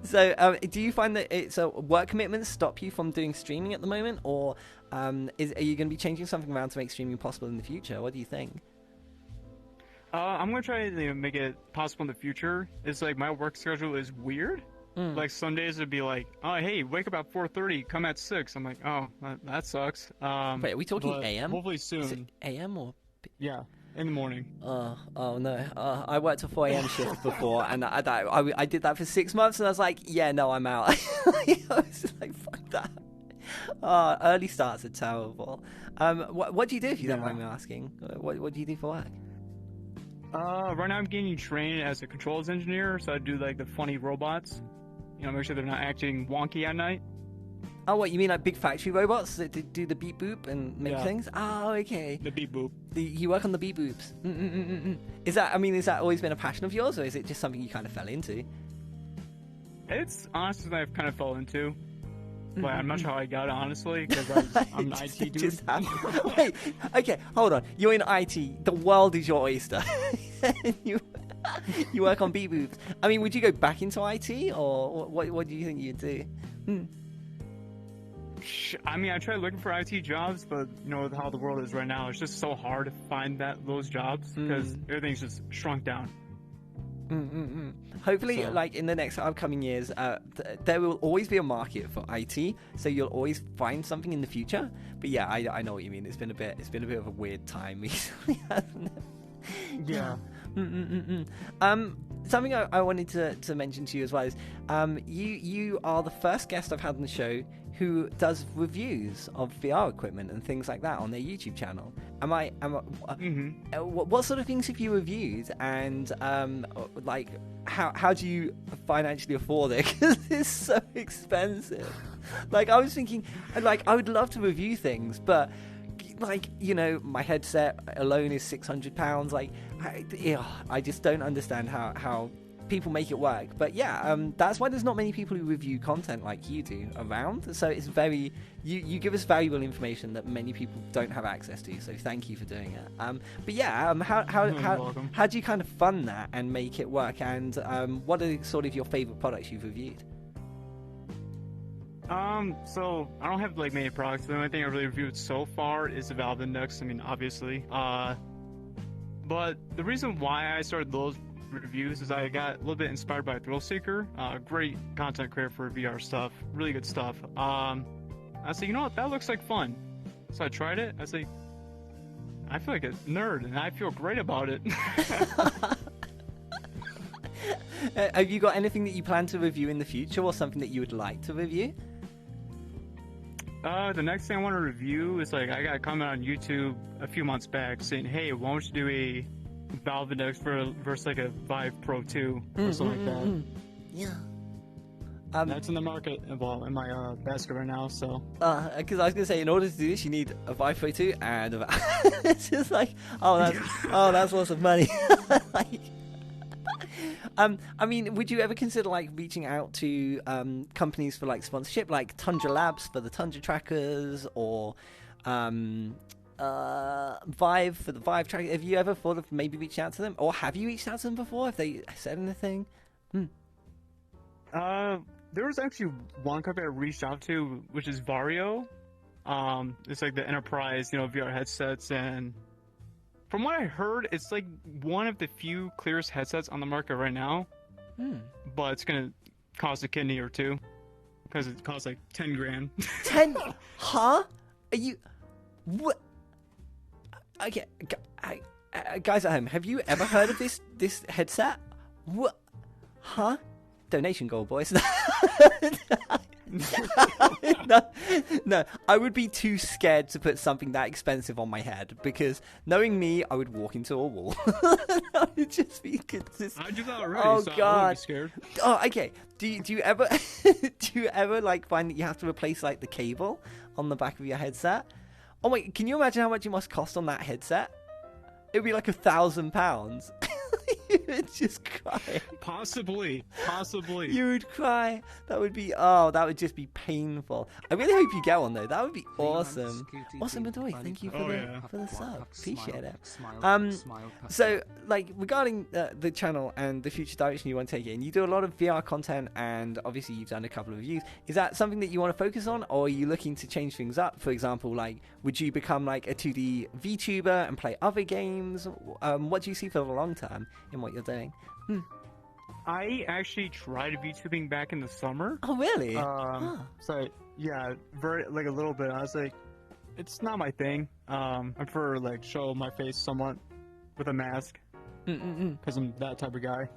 So do you find that work commitments stop you from doing streaming at the moment, or are you going to be changing something around to make streaming possible in the future? What do you think? I'm gonna try to make it possible in the future. It's like my work schedule is weird. Like some days it'd be like, oh hey, wake up at 4:30, come at 6. I'm like, oh, that sucks. Wait, are we talking AM? Hopefully soon. Is it AM or? Yeah, in the morning. Oh no. I worked a 4 AM shift before, and I did that for 6 months, and I was like, yeah, no, I'm out. I was just like, fuck that. Early starts are terrible. What do you do if you don't mind me asking? What do you do for work? Right now I'm getting trained as a controls engineer, so I do like the funny robots. Make sure they're not acting wonky at night. Oh, what, you mean like big factory robots that do the beep boop and make things? Oh, okay. The beep boop. You work on the beep boops. Is that always been a passion of yours, or is it just something you kind of fell into? It's honestly something I've kind of fell into. But I'm not sure how I got it, honestly, because I'm an IT dude. Wait, okay, hold on. You're in IT. The world is your oyster. you work on beep boops. I mean, would you go back into IT, or what do you think you'd do? I mean, I tried looking for IT jobs, but with how the world is right now, it's just so hard to find those jobs because everything's just shrunk down. Hopefully, in the next upcoming years, there will always be a market for IT, so you'll always find something in the future. But yeah, I know what you mean. It's been a bit of a weird time recently, hasn't it? Yeah. Something I wanted to mention to you as well is you are the first guest I've had on the show who does reviews of VR equipment and things like that on their YouTube channel. What sort of things have you reviewed, and how do you financially afford it? Because it's so expensive. I was thinking, I would love to review things, but my headset alone is £600. I just don't understand how people make it work. But yeah, that's why there's not many people who review content like you do around. So it's you give us valuable information that many people don't have access to. So thank you for doing it. But yeah, how do you kind of fund that and make it work? And what are sort of your favorite products you've reviewed? So I don't have many products. The only thing I really reviewed so far is the Valve Index. I mean, obviously. But the reason why I started those reviews is I got a little bit inspired by Thrillseeker, great content creator for VR stuff, really good stuff. I said, you know what, that looks like fun. So I tried it. I said, I feel like a nerd, and I feel great about it. Have you got anything that you plan to review in the future, or something that you would like to review? The next thing I want to review is I got a comment on YouTube a few months back saying, hey, why don't you do a Valve Index versus a Vive Pro 2 or something like that. Yeah. That's in the market in my basket right now, so. Because I was going to say, in order to do this, you need a Vive Pro 2 and a it's just that's lots of money. I mean, would you ever consider reaching out to companies for sponsorship, like Tundra Labs for the Tundra trackers, or Vive for the Vive tracker? Have you ever thought of maybe reaching out to them, or have you reached out to them before? Have they said anything? There was actually one company I reached out to, which is Vario. It's the enterprise, VR headsets, and from what I heard, it's one of the few clearest headsets on the market right now. But it's gonna cost a kidney or two because it costs 10 grand. 10? Huh? Are you? What? Okay, guys at home, have you ever heard of this headset? What? Huh? Donation goal, boys. no, I would be too scared to put something that expensive on my head because knowing me, I would walk into a wall. I would just be consistent. I do that already, Oh so I God! wouldn't be scared. Oh, okay. Do you ever like find that you have to replace like the cable on the back of your headset? Oh wait, can you imagine how much it must cost on that headset? It'd be like £1,000. You would just cry. Possibly. You would cry. That would just be painful. I really hope you get one though. That would be awesome. Awesome, Adoy. Thank you for the sub. Appreciate it. So like regarding the channel and the future direction you want to take it in, you do a lot of VR content, and obviously you've done a couple of reviews. Is that something that you want to focus on, or are you looking to change things up? For example, like would you become like a 2D VTuber and play other games? What do you see for the long term in what you're doing? I actually tried VTubing back in the summer. Oh, really? So yeah, very like a little bit. I was like, it's not my thing. I prefer like show my face somewhat with a mask because I'm that type of guy.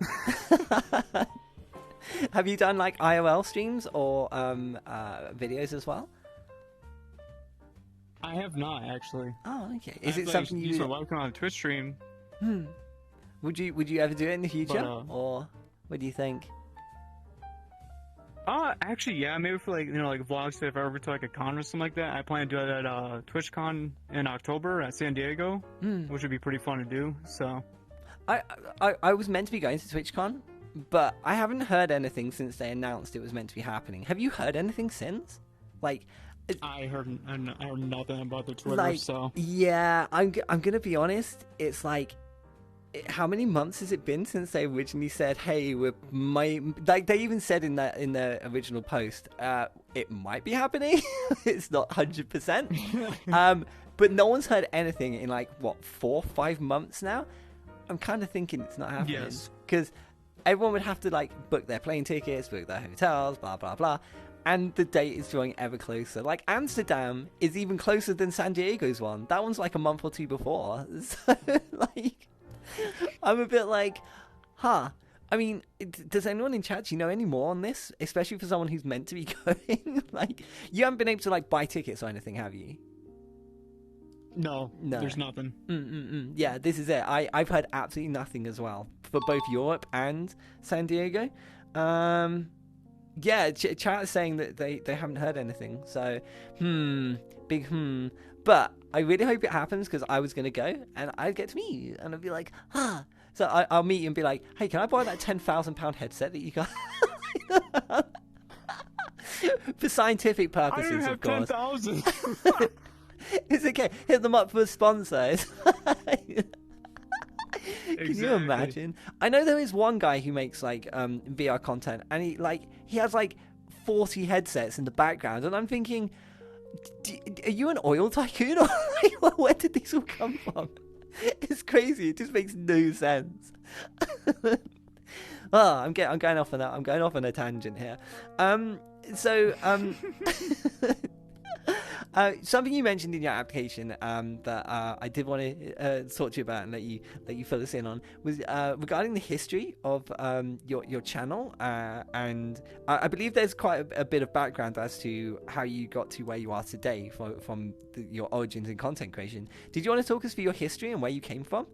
Have you done like IRL streams or videos as well? I have not actually. Oh, okay. Is it like, something you use a webcam on a Twitch stream? Would you ever do it in the future, But, or what do you think? Actually, yeah, maybe for like like vlogs. If I ever to like a con or something like that, I plan to do that at TwitchCon in October at San Diego, which would be pretty fun to do. So, I was meant to be going to TwitchCon, but I haven't heard anything since they announced it was meant to be happening. Have you heard anything since? Like, I heard nothing about the Twitter. like, so yeah, I'm gonna be honest. It's like, how many months has it been since they originally said, "Hey, like they even said in the original post, it might be happening. It's not 100%." But no one's heard anything in like what 4-5 months now. I'm kind of thinking it's not happening. Yes. Because everyone would have to like book their plane tickets, book their hotels, blah blah blah. And the date is drawing ever closer. Like, Amsterdam is even closer than San Diego's one. That one's like a month or two before. So, like, I'm a bit like, huh. I mean, does anyone in chat, do you know any more on this? Especially for someone who's meant to be going? Like, you haven't been able to, like, buy tickets or anything, have you? no, there's nothing. Yeah, this is it. I've heard absolutely nothing as well for both Europe and San Diego. Yeah, chat is saying that they haven't heard anything. So, big. But I really hope it happens because I was going to go and I'd get to meet you and I'd be like, ah. So I'll meet you and be like, hey, can I borrow that £10,000 headset that you got? For scientific purposes, of course. I don't have 10,000. It's okay. Hit them up for sponsors. Can you imagine? I know there is one guy who makes like VR content, and he has like 40 headsets in the background, and I'm thinking, are you an oil tycoon, or like, where did these all come from? It's crazy. It just makes no sense. Oh, I'm going off on that. I'm going off on a tangent here. Something you mentioned in your application that I did want to talk to you about and let you fill us in on was regarding the history of your channel, and I believe there's quite a bit of background as to how you got to where you are today from your origins in content creation. Did you want to talk us through your history and where you came from?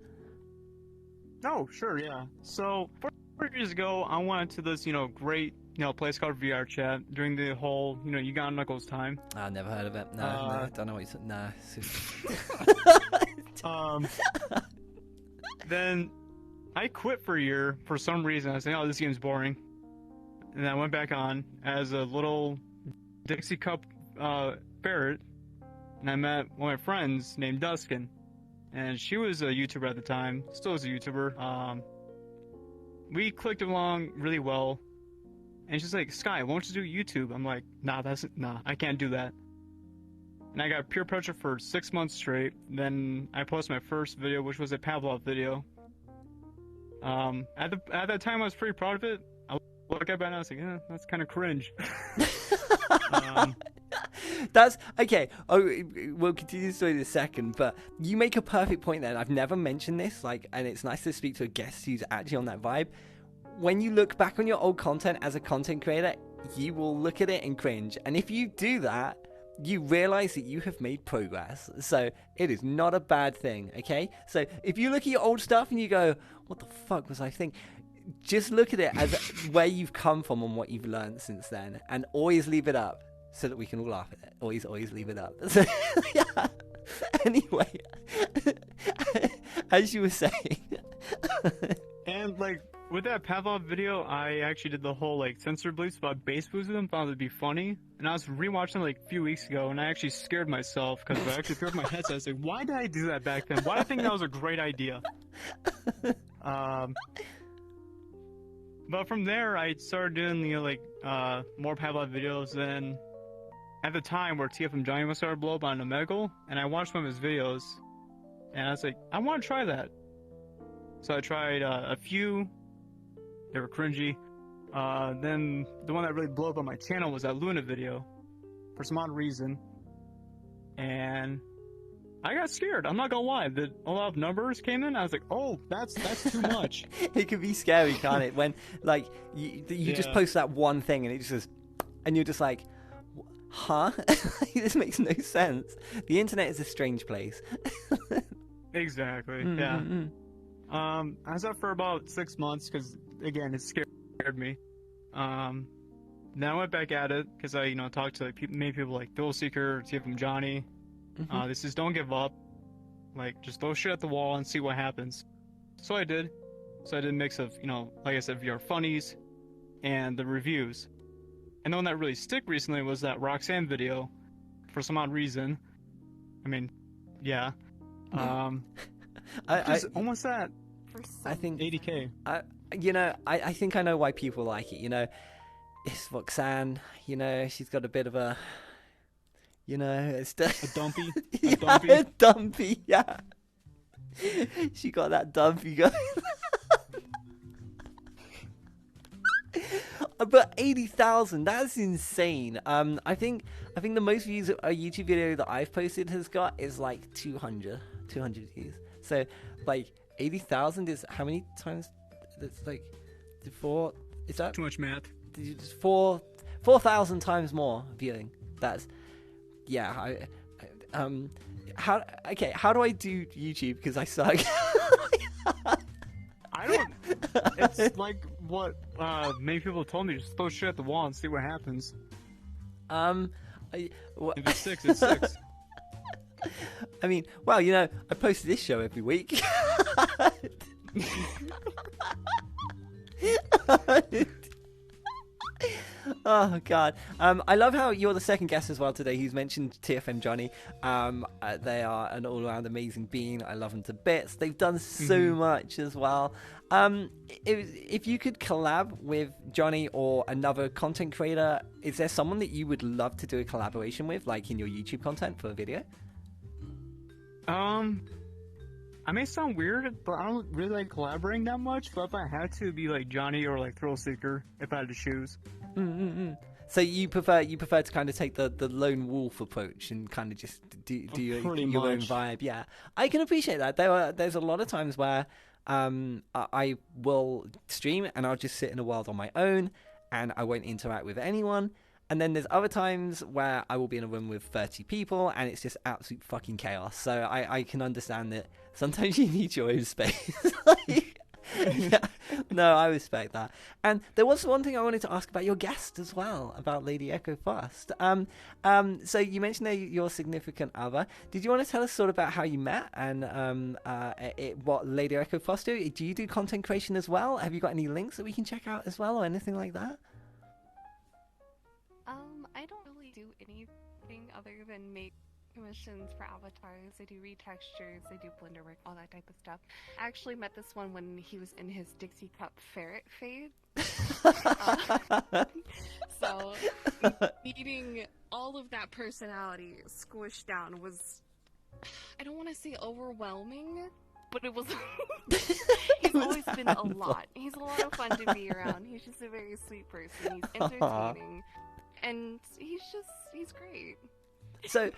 Oh, sure, yeah. So 4 years ago, I went to this great place called VR Chat during the whole, you got Knuckles time. I've never heard of it. No, don't know what you said. Nah. Then I quit for a year for some reason. I said, oh, this game's boring. And I went back on as a little Dixie Cup ferret, and I met one of my friends named Duskin. And she was a YouTuber at the time, still is a YouTuber. We clicked along really well. And she's like, Sky, why don't you do YouTube? I'm like, nah, I can't do that. And I got peer pressure for 6 months straight. Then I posted my first video, which was a Pavlov video. At that time, I was pretty proud of it. I look at it and I was like, yeah, that's kind of cringe. That's okay. Oh, we'll continue the story in a second, but you make a perfect point there. I've never mentioned this, and it's nice to speak to a guest who's actually on that vibe. when you look back on your old content as a content creator, you will look at it and cringe. And if you do that, you realize that you have made progress. So it is not a bad thing, okay? So if you look at your old stuff and you go, what the fuck was I thinking? Just look at it as where you've come from and what you've learned since then. And always leave it up so that we can all laugh at it. Always leave it up. So, yeah. Anyway, as you were saying. And like with that Pavlov video, I actually did the whole like censor bleeps about bass boozing, thought it'd be funny. And I was rewatching it like a few weeks ago, and I actually scared myself because I actually threw up my headset. I was like, why did I do that back then? Why did I think that was a great idea? But from there, I started doing more Pavlov videos. And at the time where TFM Johnny was started to blow up on Omegle, and I watched one of his videos, and I was like, I want to try that. So I tried a few. They were cringy. Then the one that really blew up on my channel was that Luna video, for some odd reason. And I got scared. I'm not gonna lie. A lot of numbers came in. I was like, "Oh, that's too much." It can be scary, can't it? When like you just post that one thing and it just says, and you're just like, "Huh? This makes no sense." The internet is a strange place. Exactly. Yeah. I was up for about 6 months because, again, it scared me. Then I went back at it because I, talked to many people like Thrill Seeker, TFM Johnny. This is don't give up. Like, just throw shit at the wall and see what happens. So I did. So I did a mix of, like I said, VR funnies and the reviews. And the one that really stuck recently was that Roxanne video. For some odd reason. I mean, yeah. Almost that. I think 80K. I think I know why people like it. It's Roxanne. She's got a bit of a. It's a dumpy. A dumpy. Yeah. She got that dumpy going. But 80,000, that's insane. I think the most views a YouTube video that I've posted has got is like 200 views. So like 80,000 is how many times? That's like 4. Is that too much math? 4,000 times more viewing. That's how do I do YouTube? Because I suck. I don't. It's like what many people told me: just throw shit at the wall and see what happens. If it's 6, it's 6. I mean, well, I post this show every week. Oh god. I love how you're the second guest as well today who's mentioned TFM Johnny. They are an all-around amazing being. I love them to bits. They've done so much as well. If you could collab with Johnny or another content creator, is there someone that you would love to do a collaboration with, like in your YouTube content for a video? I may sound weird, but I don't really like collaborating that much. But if I had to, it'd be like Johnny or like Thrill Seeker, if I had to choose. So you prefer to kind of take the lone wolf approach and kind of just do your own vibe. Yeah, I can appreciate that. There's a lot of times where I will stream and I'll just sit in a world on my own and I won't interact with anyone. And then there's other times where I will be in a room with 30 people and it's just absolute fucking chaos. So I can understand that sometimes you need your own space. Yeah. No, I respect that. And there was one thing I wanted to ask about your guest as well, about LadyEchoFrost. So you mentioned your significant other. Did you want to tell us sort of about how you met and what LadyEchoFrost do? Do you do content creation as well? Have you got any links that we can check out as well or anything like that? I don't really do anything other than make commissions for avatars. I do retextures, I do blender work, all that type of stuff. I actually met this one when he was in his Dixie Cup ferret phase. So needing all of that personality squished down was, I don't want to say overwhelming, but it was. He's always been a lot. He's a lot of fun to be around. He's just a very sweet person. He's entertaining. And he's great. So,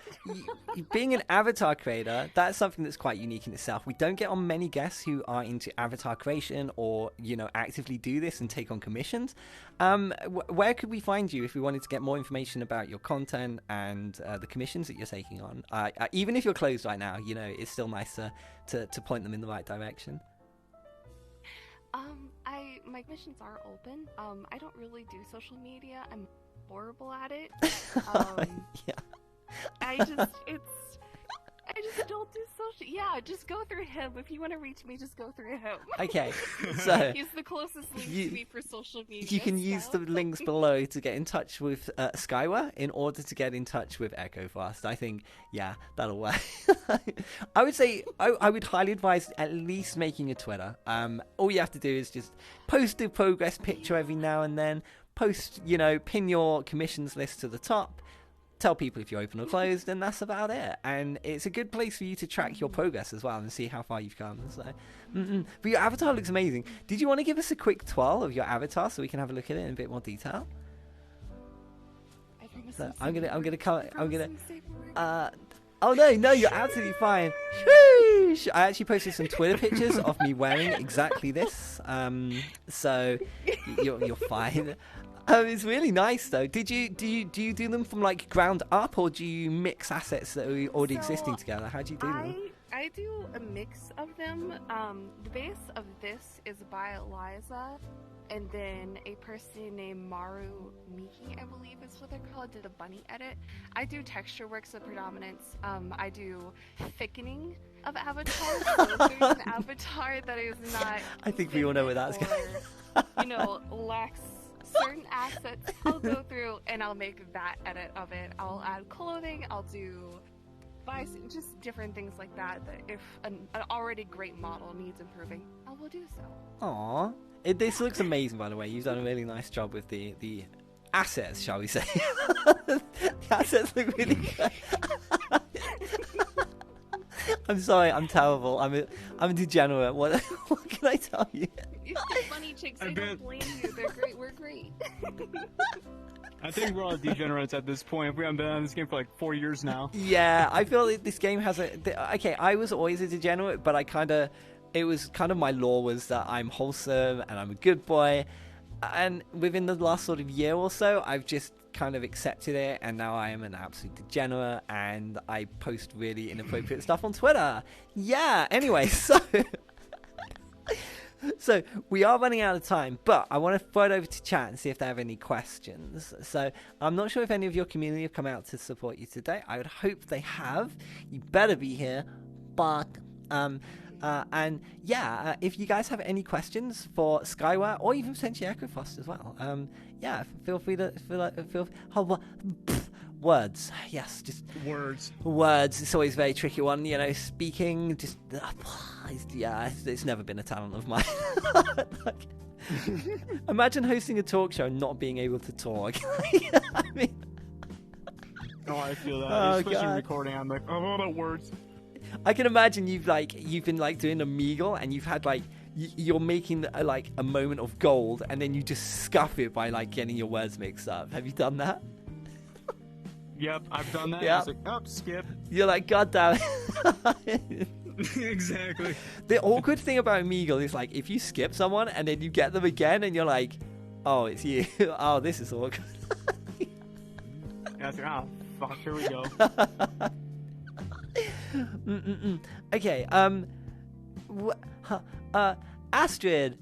being an avatar creator, that's something that's quite unique in itself. We don't get on many guests who are into avatar creation or, actively do this and take on commissions. Where could we find you if we wanted to get more information about your content and the commissions that you're taking on? Even if you're closed right now, it's still nice to point them in the right direction. My commissions are open. I don't really do social media. I'm horrible at it. Yeah. I just don't do social. Yeah, just go through him. If you want to reach me, just go through him. Okay, so he's the closest link to me for social media. You can use the links below to get in touch with CursiveAngel in order to get in touch with DekulRuno. I think, yeah, that'll work. I would say I would highly advise at least making a Twitter. All you have to do is just post a progress picture every now and then. Post, pin your commissions list to the top. Tell people if you're open or closed, and that's about it. And it's a good place for you to track your progress as well and see how far you've come. So, but your avatar looks amazing. Did you want to give us a quick twirl of your avatar so we can have a look at it in a bit more detail? So I'm gonna. Oh no, you're absolutely fine. Sheesh. I actually posted some Twitter pictures of me wearing exactly this. So you're fine. It's really nice though. Do you do them from like ground up, or do you mix assets that are already existing together? How do you do them? I do a mix of them. The base of this is by Eliza, and then a person named Maru Miki, I believe is what they're called, did a bunny edit. I do texture works of predominance. I do thickening of avatars. So if there's an avatar that is not, I think we all know where that's going. lacks certain assets, I'll go through and I'll make that edit of it. I'll add clothing, I'll do just different things like that, that if an already great model needs improving, I will do so. Aww. This looks amazing, by the way. You've done a really nice job with the assets, shall we say. The assets look really good. I'm sorry, I'm terrible. I'm a degenerate. What can I tell you? It's the funny chicks. I don't blame you. They're great. We're great. I think we're all degenerates at this point. We haven't been on this game for like 4 years now. Yeah, I feel like this game has okay, I was always a degenerate, but it was kind of my law was that I'm wholesome and I'm a good boy. And within the last sort of year or so, I've just kind of accepted it, and now I am an absolute degenerate, and I post really inappropriate stuff on Twitter. Yeah, anyway, so we are running out of time, but I want to throw it over to chat and see if they have any questions. So I'm not sure if any of your community have come out to support you today. I would hope they have. You better be here. But and yeah, if you guys have any questions for CursiveAngel or even potentially EchoFrost as well, yeah, feel free to words. Yes, just words. It's always a very tricky one, speaking. Just it's never been a talent of mine. Imagine hosting a talk show and not being able to talk. I mean, oh, I feel that. Oh, especially God. recording. I'm like, oh, the words. I can imagine you've been doing a Meagle, and you've had you're making a moment of gold, and then you just scuff it by getting your words mixed up. Have you done that? Yep, I've done that. Yep. It's like, oh, skip. You're like, God damn it. Exactly. The awkward thing about Meagle is if you skip someone and then you get them again, and you're like, oh, it's you. Oh, this is awkward. Yeah, it's like, oh, fuck, here we go. Okay, Astrid,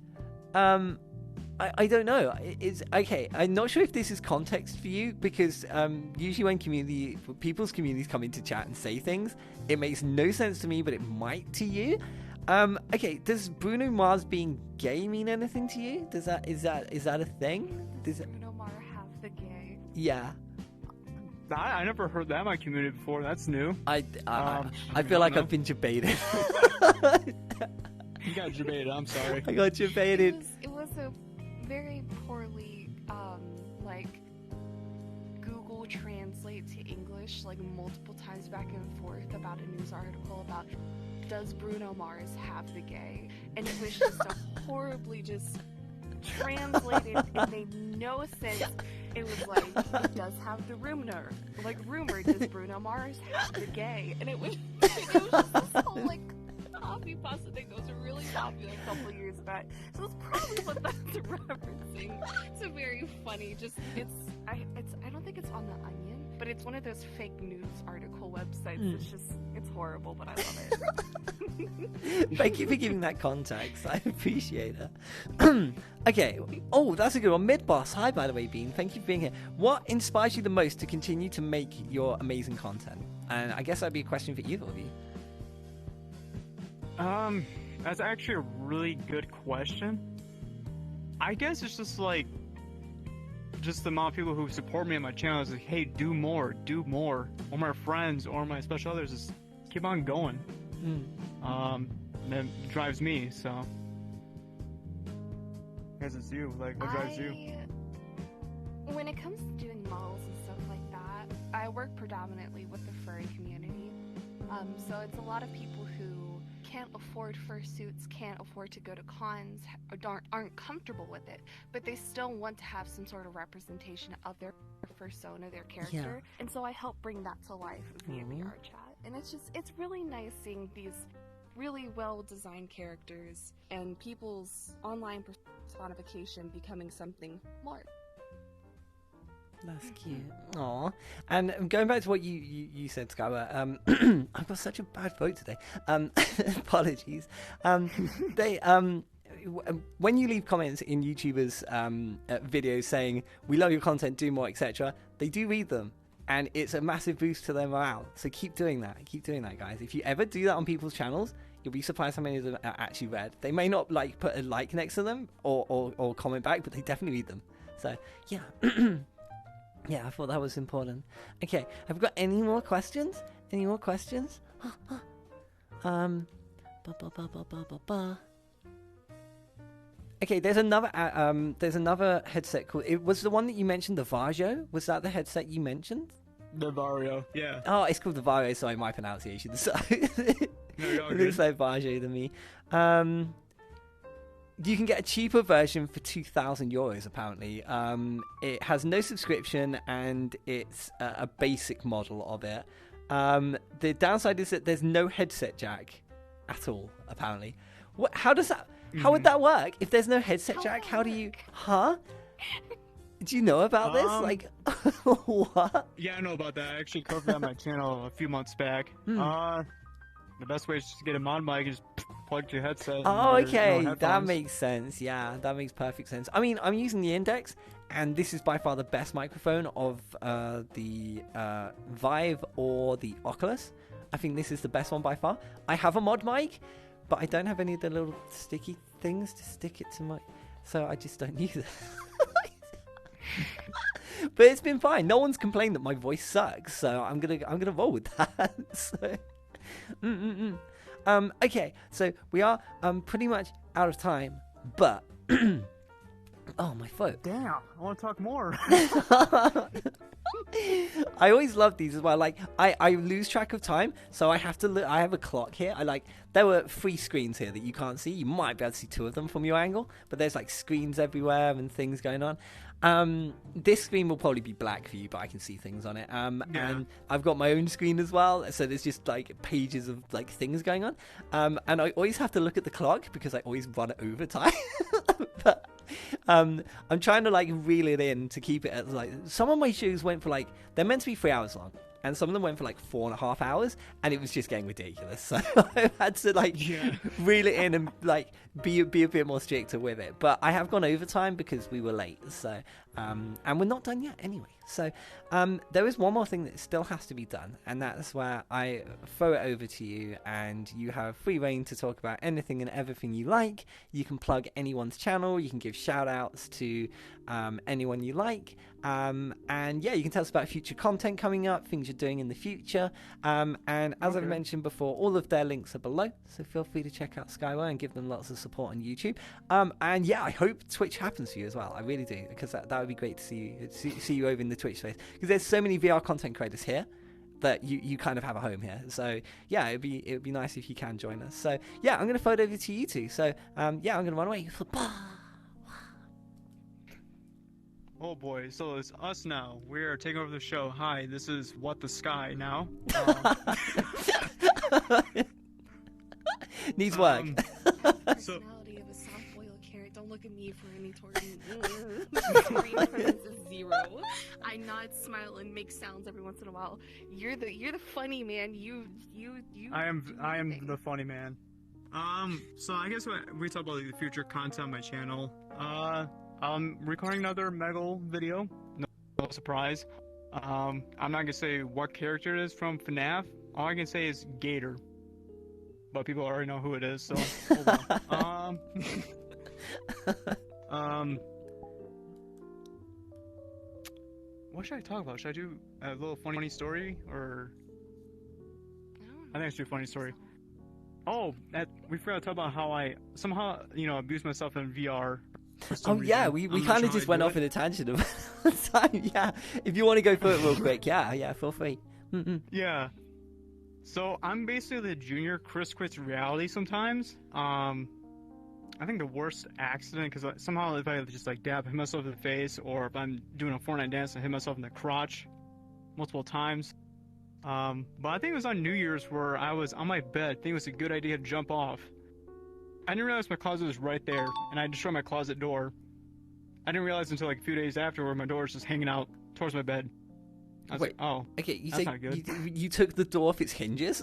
I don't know. It's okay. I'm not sure if this is context for you, because usually when people's communities come into chat and say things, it makes no sense to me, but it might to you. Okay, does Bruno Mars being gay mean anything to you? Is that a thing? Does Bruno Mars have the gay? Yeah. I never heard that in my community before. That's new. I feel like I've been debated. You got debated. I'm sorry. I got debated. It was a very poorly Google Translate to English multiple times back and forth about a news article about does Bruno Mars have the gay, and it was just a horribly just translated, it made no sense. It was like, it does have the rumor. Like, rumor, does Bruno Mars have the gay? And it was just this whole, like, copy pasta thing that was really popular a couple years back. So it's probably what that's referencing. It's a very funny, I don't think it's on The Onion, but it's one of those fake news article websites. It's horrible, but I love it. Thank you for giving that context. I appreciate it. Okay. Oh, that's a good one. Mid-boss. Hi, by the way, Bean. Thank you for being here. What inspires you the most to continue to make your amazing content? And I guess that'd be a question for either of you. That's actually a really good question. I guess it's just like, just the amount of people who support me on my channel is like, hey, do more. Or my friends or my special others, just keep on going. That drives me, so. I guess it's you, like, what drives you? When it comes to doing models and stuff like that, I work predominantly with the furry community. So it's a lot of people who can't afford fursuits, can't afford to go to cons, or aren't comfortable with it, but they still want to have some sort of representation of their persona, their character. Yeah. And so I help bring that to life via VR chat. And it's really nice seeing these really well-designed characters and people's online personification becoming something more. That's cute. Aw. And going back to what you said, SkywEre, I've got such a bad throat today. Apologies. When you leave comments in YouTubers' videos saying, we love your content, do more, etc., they do read them. And it's a massive boost to their morale. So keep doing that. Keep doing that, guys. If you ever do that on people's channels, you'll be surprised how many of them are actually read. They may not like put a like next to them or comment back, but they definitely read them. So, yeah. Yeah, I thought that was important. Okay, have we got any more questions? Any more questions? Okay, there's another headset called. It was the one that you mentioned, the Vario. Was that the headset you mentioned? The Vario, yeah. Oh, it's called the Vario. Sorry, my pronunciation. So it looks like Vario to me. You can get a cheaper version for €2,000, apparently. It has no subscription, and it's a basic model of it. The downside is that there's no headset jack at all, apparently. How does that... How would that work? If there's no headset jack, how do you... Huh? Do you know about this? Like, what? Yeah, I know about that. I actually covered that on my channel a few months back. The best way is just to get a mod mic and just plug to your headset. Oh, okay. That makes sense. Yeah, that makes perfect sense. I mean, I'm using the Index, and this is by far the best microphone of the Vive or the Oculus. I think this is the best one by far. I have a mod mic, but I don't have any of the little sticky things to stick it to my... So I just don't use it. But it's been fine. No one's complained that my voice sucks, so I'm gonna roll with that. So... Okay, so we are pretty much out of time, but oh, my foot. Damn, I want to talk more. I always love these as well. Like I lose track of time, so I have to look. I have a clock here. There were 3 screens here that you can't see. You might be able to see 2 of them from your angle, but there's like screens everywhere and things going on. This screen will probably be black for you, but I can see things on it. And I've got my own screen as well, so there's just like pages of like things going on. And I always have to look at the clock because I always run over time. But I'm trying to like reel it in to keep it at like, some of my shows went for like, they're meant to be 3 hours long, and some of them went for like 4.5 hours, and it was just getting ridiculous. So I had to like reel it in and like be a bit more stricter with it. But I have gone overtime because we were late. So and we're not done yet anyway. So there is one more thing that still has to be done, and that's where I throw it over to you, and you have free reign to talk about anything and everything you like. You can plug anyone's channel. You can give shout outs to anyone you like. And yeah, you can tell us about future content coming up, things you're doing in the future. And as I've mentioned before, all of their links are below, so feel free to check out SkywEre and give them lots of support on YouTube. And yeah, I hope Twitch happens for you as well. I really do, because that would be great to see you over in the Twitch space, because there's so many VR content creators here that you kind of have a home here. So yeah, it'd be nice if you can join us. So yeah, I'm gonna throw it over to you two. So yeah, I'm gonna run away. Oh boy, so it's us now. We're taking over the show. Hi, this is What the Sky now. Needs work. Personality of a soft-boiled carrot. Don't look at me for any screen presence is 0. I nod, smile, and make sounds every once in a while. You're the funny man. You. I am the funny man. So I guess we talk about the future content on my channel. I'm recording another Megal video. No surprise. I'm not gonna say what character it is from FNAF. All I can say is Gator. But people already know who it is, so oh well. What should I talk about? Should I do a little funny story, or I think I should do a funny story. Oh, we forgot to talk about how I somehow, abused myself in VR. Oh yeah, we kind of just went off in a tangent of time. Yeah, if you want to go through it real quick, yeah, feel free. Yeah. So I'm basically the junior Chris Quits reality sometimes. I think the worst accident, because somehow if I just hit myself in the face, or if I'm doing a Fortnite dance and hit myself in the crotch multiple times. But I think it was on New Year's where I was on my bed. I think it was a good idea to jump off. I didn't realize my closet was right there, and I destroyed my closet door. I didn't realize until a few days after where my door was just hanging out towards my bed. I was Wait, oh, okay, you that's say not good. you took the door off its hinges?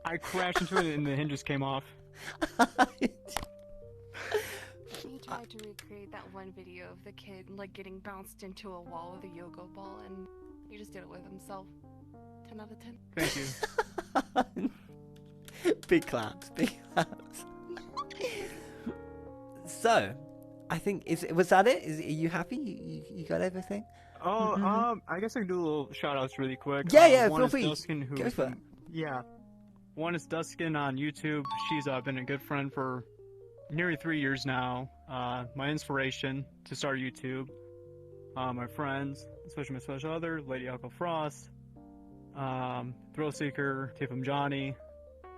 I crashed into it and the hinges came off. He tried to recreate that one video of the kid getting bounced into a wall with a yoga ball, and he just did it with himself. 10 out of 10. Thank you. Big claps. So, I think was that it? Are you happy? You got everything? Oh, I guess I can do a little shout outs really quick. Yeah, one feel is free. Duskin, Go for it. Yeah. One is Duskin on YouTube. She's been a good friend for nearly 3 years now. My inspiration to start YouTube. My friends, especially my special other, LadyEchoFrost, Thrill Seeker, Tipum Johnny,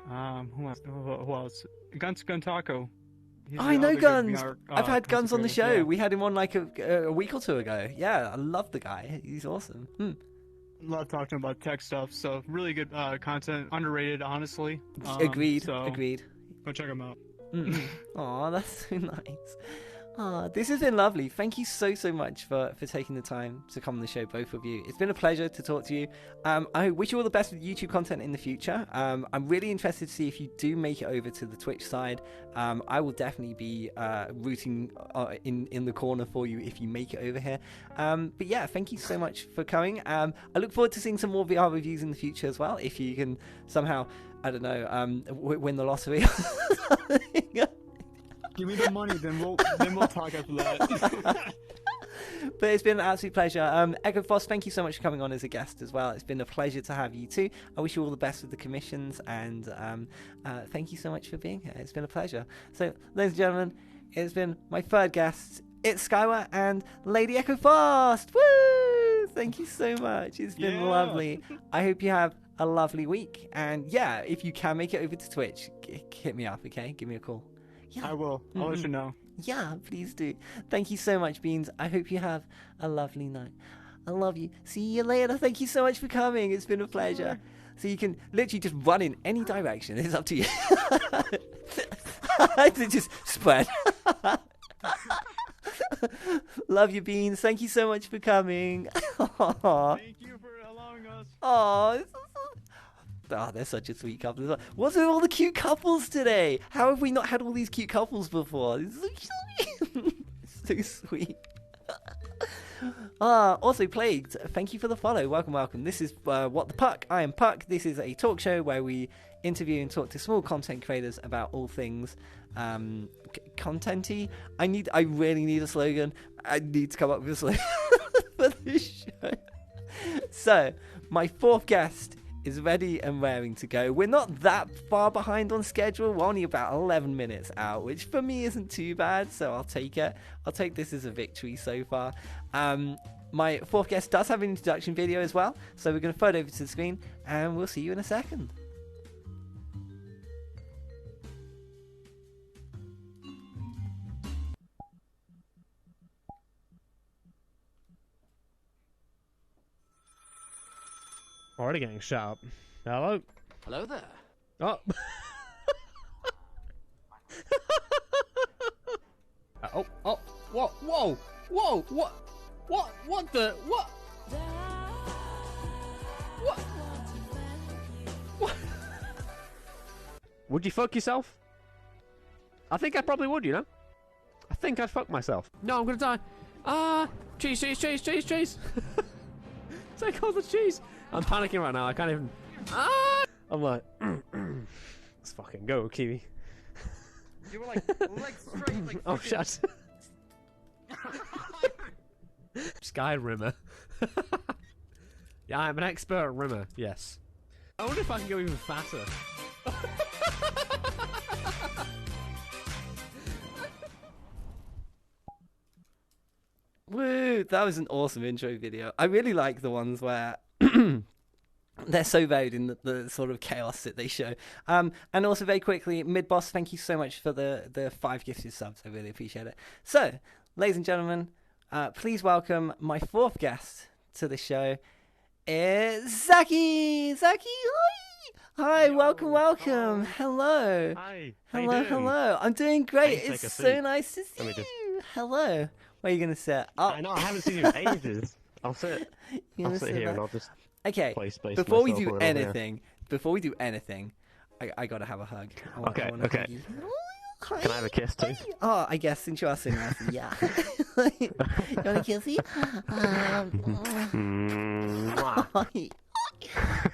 who else? Guns Gun Taco. I know Guns. I've had Guns on the show. Yeah. We had him on a week or two ago. Yeah, I love the guy. He's awesome. Love talking about tech stuff. So really good content. Underrated, honestly. Agreed. So Agreed. Go check him out. Aw, that's so nice. This has been lovely. Thank you so much for taking the time to come on the show, both of you. It's been a pleasure to talk to you. I wish you all the best with YouTube content in the future. I'm really interested to see if you do make it over to the Twitch side. I will definitely be rooting in the corner for you if you make it over here. But yeah, thank you so much for coming. I look forward to seeing some more VR reviews in the future as well. If you can somehow, I don't know, win the lottery. Give me the money, then we'll talk after that. But it's been an absolute pleasure. EchoFrost, thank you so much for coming on as a guest as well. It's been a pleasure to have you too. I wish you all the best with the commissions, and thank you so much for being here. It's been a pleasure. So, ladies and gentlemen, it's been my third guest, ItsSkywere and LadyEchoFrost. Woo! Thank you so much. It's been lovely. I hope you have a lovely week. And yeah, if you can make it over to Twitch, hit me up, okay? Give me a call. Yeah. I will. I'll let you know. Yeah, please do. Thank you so much, Beans. I hope you have a lovely night. I love you. See you later. Thank you so much for coming. It's been a pleasure. So you can literally just run in any direction. It's up to you. To just spread. Love you, Beans. Thank you so much for coming. Thank you for allowing us. They're such a sweet couple as well. What's with all the cute couples today? How have we not had all these cute couples before? It's so sweet. Also, Plagued, thank you for the follow. Welcome. This is What the Puck. I am Puck. This is a talk show where we interview and talk to small content creators about all things content-y. I really need a slogan. I need to come up with a slogan for this show. So, my fourth guest is ready and raring to go. We're not that far behind on schedule. We're only about 11 minutes out, which for me isn't too bad, so I'll take it. I'll take this as a victory so far. My fourth guest does have an introduction video as well, so we're going to throw it over to the screen, and we'll see you in a second. Already getting sharp. Hello. Hello there. Oh. Oh. What? Whoa. What the? What? Would you fuck yourself? I think I probably would, you know? I think I'd fuck myself. No, I'm gonna die. Cheese. Take all the cheese. I'm panicking right now. I can't even. I'm like, let's fucking go, Kiwi. You were like straight, like. Oh, shut. Sky rimmer. Yeah, I'm an expert rimmer. Yes. I wonder if I can go even faster. Woo! That was an awesome intro video. I really like the ones where they're so varied in the sort of chaos that they show. And also very quickly, Mid-Boss, thank you so much for the 5 gifted subs. I really appreciate it. So, ladies and gentlemen, please welcome my 4th guest to the show. It's Zakkie! Zakkie, hi! Hi, welcome. Hello. Hi. Hello. I'm doing great. It's so nice to see you. Hello. Where are you going to sit? Oh. I know, I haven't seen you in ages. I'll sit here and I'll just place before we myself do over anything, I got to have a hug. Okay. Can I have a kiss too? Oh, I guess since you are so nice, yeah. You want a kissy?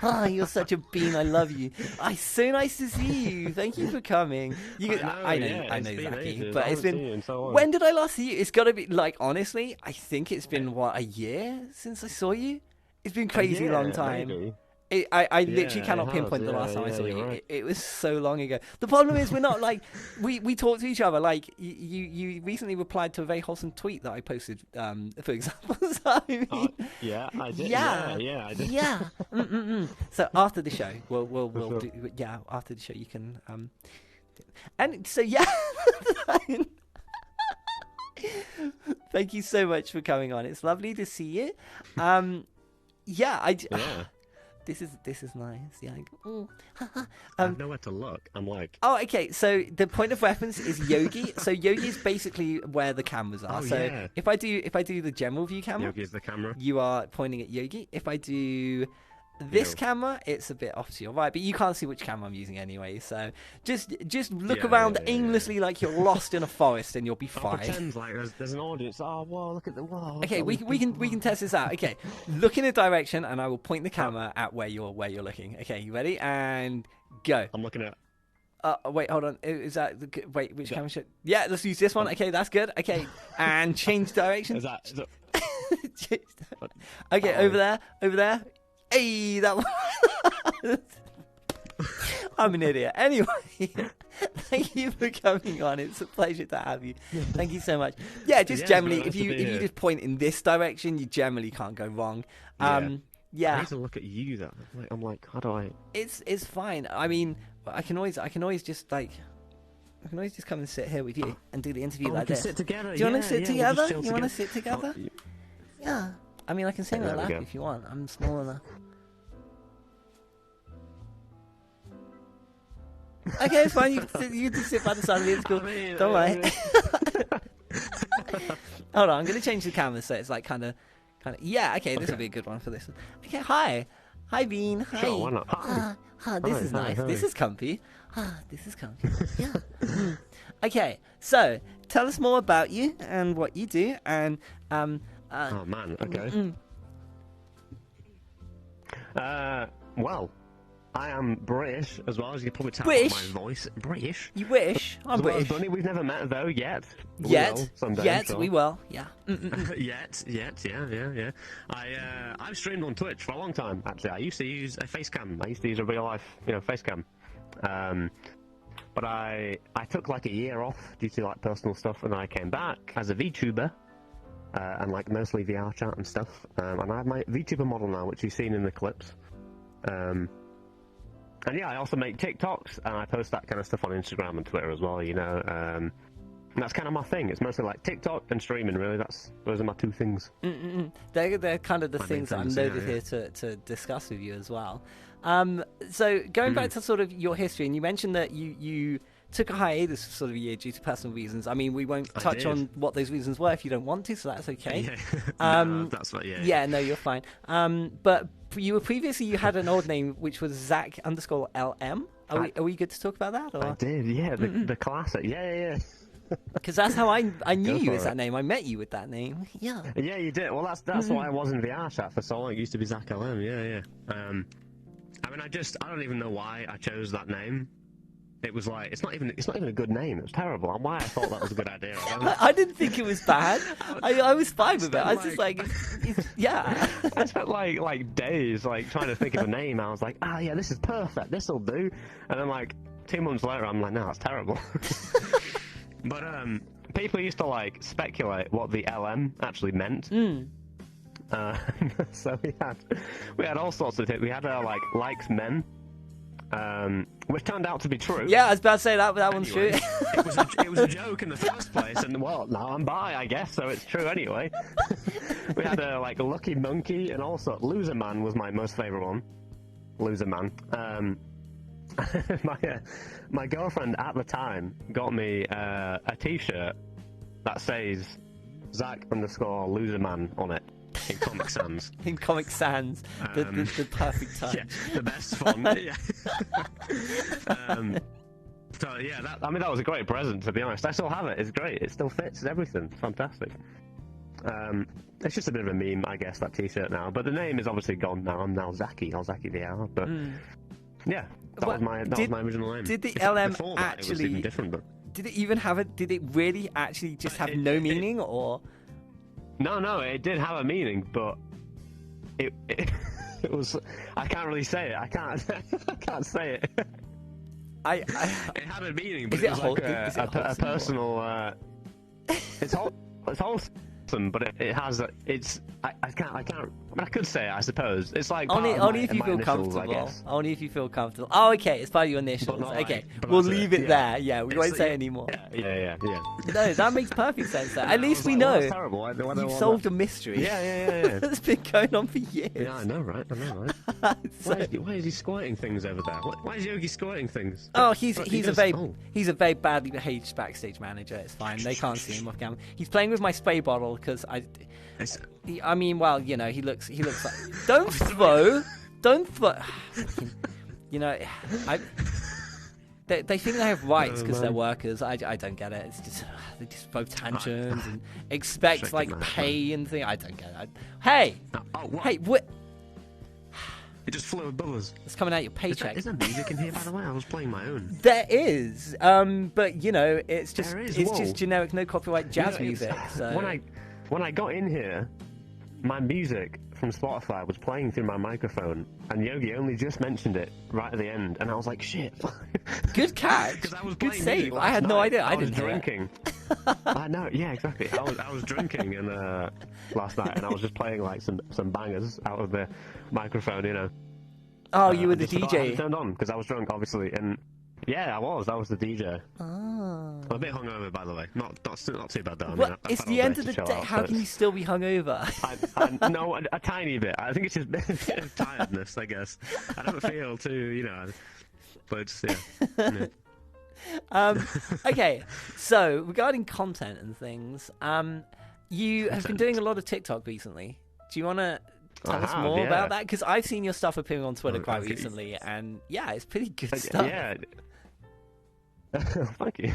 Oh, you're such a bean. I love you. It's so nice to see you. Thank you for coming. I know, Zakkie, but it's been. When did I last see you? It's got to be like honestly. I think it's been a year since I saw you. It's been crazy long time. Maybe. I literally cannot pinpoint the last time I saw you. Right. It was so long ago. The problem is we're not like we talk to each other. Like you recently replied to a very wholesome tweet that I posted, for example. So, I mean, yeah, I did. Yeah, I did. Yeah. So after the show, we'll do. Yeah, after the show you can. And so yeah. Thank you so much for coming on. It's lovely to see you. Yeah. This is nice. Yeah. I have nowhere to look. I'm like. Oh, okay. So the point of reference is Jogi. So Jogi is basically where the cameras are. If I do the general view camera, Yogi is the camera. You are pointing at Jogi. If I do this camera, it's a bit off to your right, but you can't see which camera I'm using anyway. So just look around aimlessly like you're lost in a forest, and you'll be fine. Pretend like there's an audience. Oh, whoa! Look at the wall. Okay, we can test this out. Okay, look in a direction, and I will point the camera at where you're looking. Okay, you ready? And go. I'm looking at. Wait, hold on. Is that which camera should? Yeah, let's use this one. Okay, that's good. Okay, and change direction. Is that... Okay, over there. Hey, that one. I'm an idiot. Anyway, thank you for coming on. It's a pleasure to have you. Thank you so much. Yeah, generally, if you just point in this direction, you generally can't go wrong. Yeah. I need to look at you though. I'm like, how do I? It's fine. I mean, I can always just come and sit here with you and do the interview like this. Sit together. Do you want to sit together? You want to sit together? Yeah. I mean, I can sit in my lap if you want. I'm small enough. Okay, it's fine. You can sit by the side of me. It's cool. Don't worry. Hold on. I'm going to change the camera so it's like kind of. Yeah. Okay. This will be a good one for this one. Okay. Hi, Bean. Hi. Sure, why not? This is nice. This is comfy. This is comfy. Yeah. Okay. So tell us more about you and what you do and oh man, okay. Well, I am British as well, as you can probably tell by my voice. British. You wish? I'm British. Bunny, we've never met though yet. We will. Yeah. Yet. Yeah. I've streamed on Twitch for a long time. Actually, I used to use a face cam. I used to use a real life, face cam. But I took like a year off due to like personal stuff, and then I came back as a VTuber. And like mostly VR chat and stuff, and I have my VTuber model now, which you've seen in the clips. And yeah, I also make TikToks, and I post that kind of stuff on Instagram and Twitter as well. And that's kind of my thing. It's mostly like TikTok and streaming, really. Those are my two things. They're kind of the My things that I'm things, loaded yeah. here to discuss with you as well. So going back to sort of your history, and you mentioned that you took a hiatus for sort of a year due to personal reasons. I mean, we won't I touch did. on what those reasons were if you don't want to, so that's okay. Yeah. No, that's what. Yeah. Yeah, no, you're fine. But you were previously, you had an old name which was Zak_LM. Are we good to talk about that? Or? I did. Yeah. The classic. Yeah. Because that's how I knew Go you for as it. that name. I met you with that name. Yeah. Yeah, you did. Well, that's what I was in VR chat for so long. It used to be ZakkieVR. Yeah. I mean, I don't even know why I chose that name. It was like it's not even a good name. It was terrible. And why I thought that was a good idea. I didn't think it was bad. I was fine with it. I was just like, yeah. I spent like days like trying to think of a name. I was like, yeah, this is perfect. This'll do. And then like 2 months later, I'm like, no, that's terrible. But people used to like speculate what the LM actually meant. So we had all sorts of it. We had like likes men, which turned out to be true. Yeah, I was about to say that one's true. it was a joke in the first place, and well, now I'm bi, I guess, so it's true anyway. We had like a lucky monkey and all sorts. Loser man was my most favourite one. Loser man. My girlfriend at the time got me a T-shirt that says Zak_loserman on it in Comic Sans. In Comic Sans, the perfect touch. Yeah, the best font. Yeah. So yeah, that was a great present, to be honest. I still have it. It's great. It still fits. Everything. It's fantastic. It's just a bit of a meme, I guess, that T-shirt now. But the name is obviously gone now. I'm now Zacky or ZakkieVR. But yeah. That was my original name. Did the Before LM that, it was actually? even different, but... Did it even have a? Did it really actually just have no meaning, or? No, it did have a meaning, but it was. I can't really say it. I can't say it. It had a meaning, but it was like a personal. It's wholesome, but it has. I can't. I mean, I could say it, I suppose. It's like only if you feel initials, I comfortable. guess. Only if you feel comfortable. Oh, okay. It's part of your initials. Okay, we'll leave it there. Yeah, we won't say anymore. Yeah. No, that makes perfect sense. Though. At least we like, know. well, that's terrible. You've solved a mystery. Yeah. That's been going on for years. Yeah, I know, right? Why is he squirting things over there? Why is Yogi squirting things? Oh, he's a very badly behaved backstage manager. It's fine. They can't see him off camera. He's playing with my spray bottle because I mean, well, you know, he looks like. Don't throw. You know, they think they have rights because they're workers. I don't get it. It's just they just throw tantrums and expect like pay and things. I don't get it. Hey, what? It just flew above us. It's coming out your paycheck. Is there music in here, by the way? I was playing my own. There is, but you know, it's just Whoa. just generic, no copyright jazz music. So When I got in here, my music from Spotify was playing through my microphone, and Yogi only just mentioned it right at the end, and I was like, shit. Good catch. Good save. I had no idea. I didn't was drinking. I know. Yeah, exactly. I was drinking and last night, and I was just playing like some bangers out of the microphone, you know. Oh, you were the just forgot I DJ. hadn't turned on because I was drunk, obviously, and yeah, I was. I was the DJ. Oh. I'm a bit hungover, by the way. Not too bad though. I mean, Well, I've it's had the all end day of the to chill day. out, How so can you still be hungover? no, a tiny bit. I think it's just a bit of tiredness, I guess. I don't feel too, you know, but it's, yeah. Okay, so regarding content and things, you have been doing a lot of TikTok recently. Do you want to tell us more about that? Because I've seen your stuff appearing on Twitter quite recently, and yeah, it's pretty good stuff. Yeah. Thank you.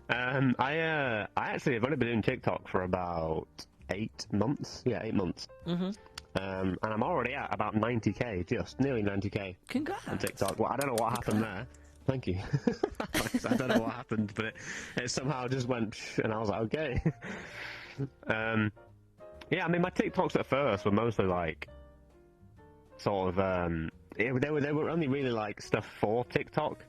I actually have only been doing TikTok for about 8 months. Yeah, 8 months. Mm-hmm. And I'm already at about 90k, just nearly 90k. Congrats. On TikTok. Well, I don't know what happened there. Thank you. I don't know what happened, but it somehow just went, and I was like, okay. Yeah, I mean, my TikToks at first were mostly like, sort of, they were only really like stuff for TikTok.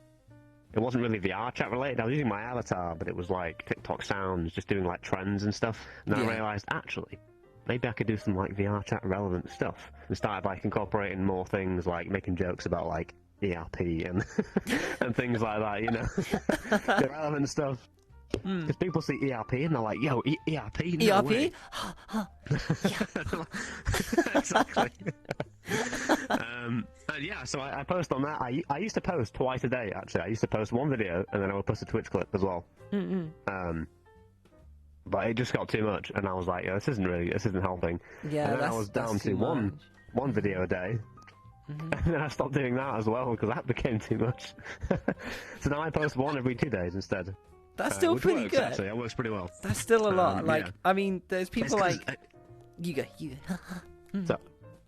It wasn't really VR chat related. I was using my avatar, but it was like TikTok sounds, just doing like trends and stuff. And then I realised, actually, maybe I could do some like VR chat relevant stuff. And started like incorporating more things, like making jokes about like ERP and and things like that, you know, the relevant stuff. Because people see ERP and they're like, "Yo, ERP, no ERP? way." Exactly. And yeah, so I post on that. I used to post twice a day. Actually, I used to post one video and then I would post a Twitch clip as well. But it just got too much, and I was like, this isn't helping. Yeah, and then I was down to one video a day. And then I stopped doing that as well because that became too much. So now I post one every 2 days instead. That's still which pretty works, good. Actually, it works pretty well. That's still a lot. Like, yeah. I mean, there's people It's 'cause, like you go. So,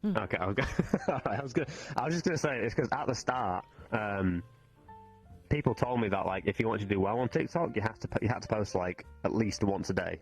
okay, I'll go. Alright, I was just gonna say it's because at the start, people told me that like if you want to do well on TikTok, you had to post like at least once a day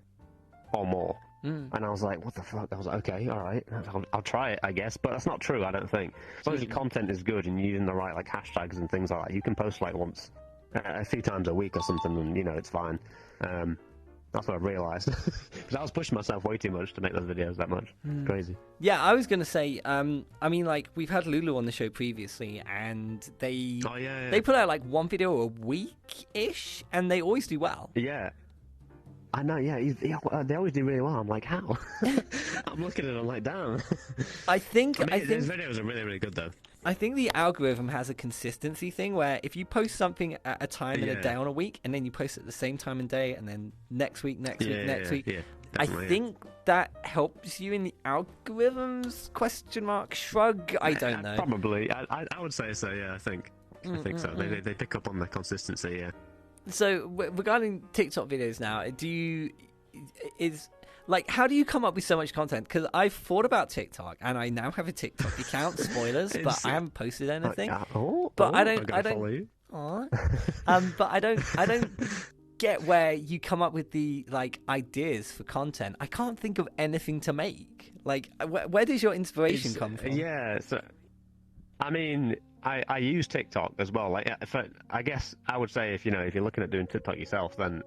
or more. And I was like, what the fuck? I was like, okay, all right, I'll try it, I guess. But that's not true, I don't think. As long as your content is good and you're using the right like hashtags and things like that, you can post like once, a few times a week or something, and it's fine. That's what I realised. Because I was pushing myself way too much to make those videos that much. Crazy. Yeah, I was going to say, I mean, like, we've had Lulu on the show previously, and they put out, like, one video a week-ish, and they always do well. Yeah. I know, yeah. They always do really well. I'm like, how? I'm looking at it, I'm like, damn. I think his videos are really, really good, though. I think the algorithm has a consistency thing where if you post something at a time in a day on a week, and then you post it at the same time and day, and then next week, next week, I think that helps you in the algorithms? Question mark shrug. I don't know. Probably. I would say so. Yeah, I think so. They pick up on the consistency. Yeah. So regarding TikTok videos now, how do you come up with so much content? Because I've thought about TikTok, and I now have a TikTok account. Spoilers, but I haven't posted anything. But I don't. But I don't get where you come up with the like ideas for content. I can't think of anything to make. Like, where does your inspiration come from? Yeah. So, I mean, I use TikTok as well. Like, I guess I would say if you're looking at doing TikTok yourself, then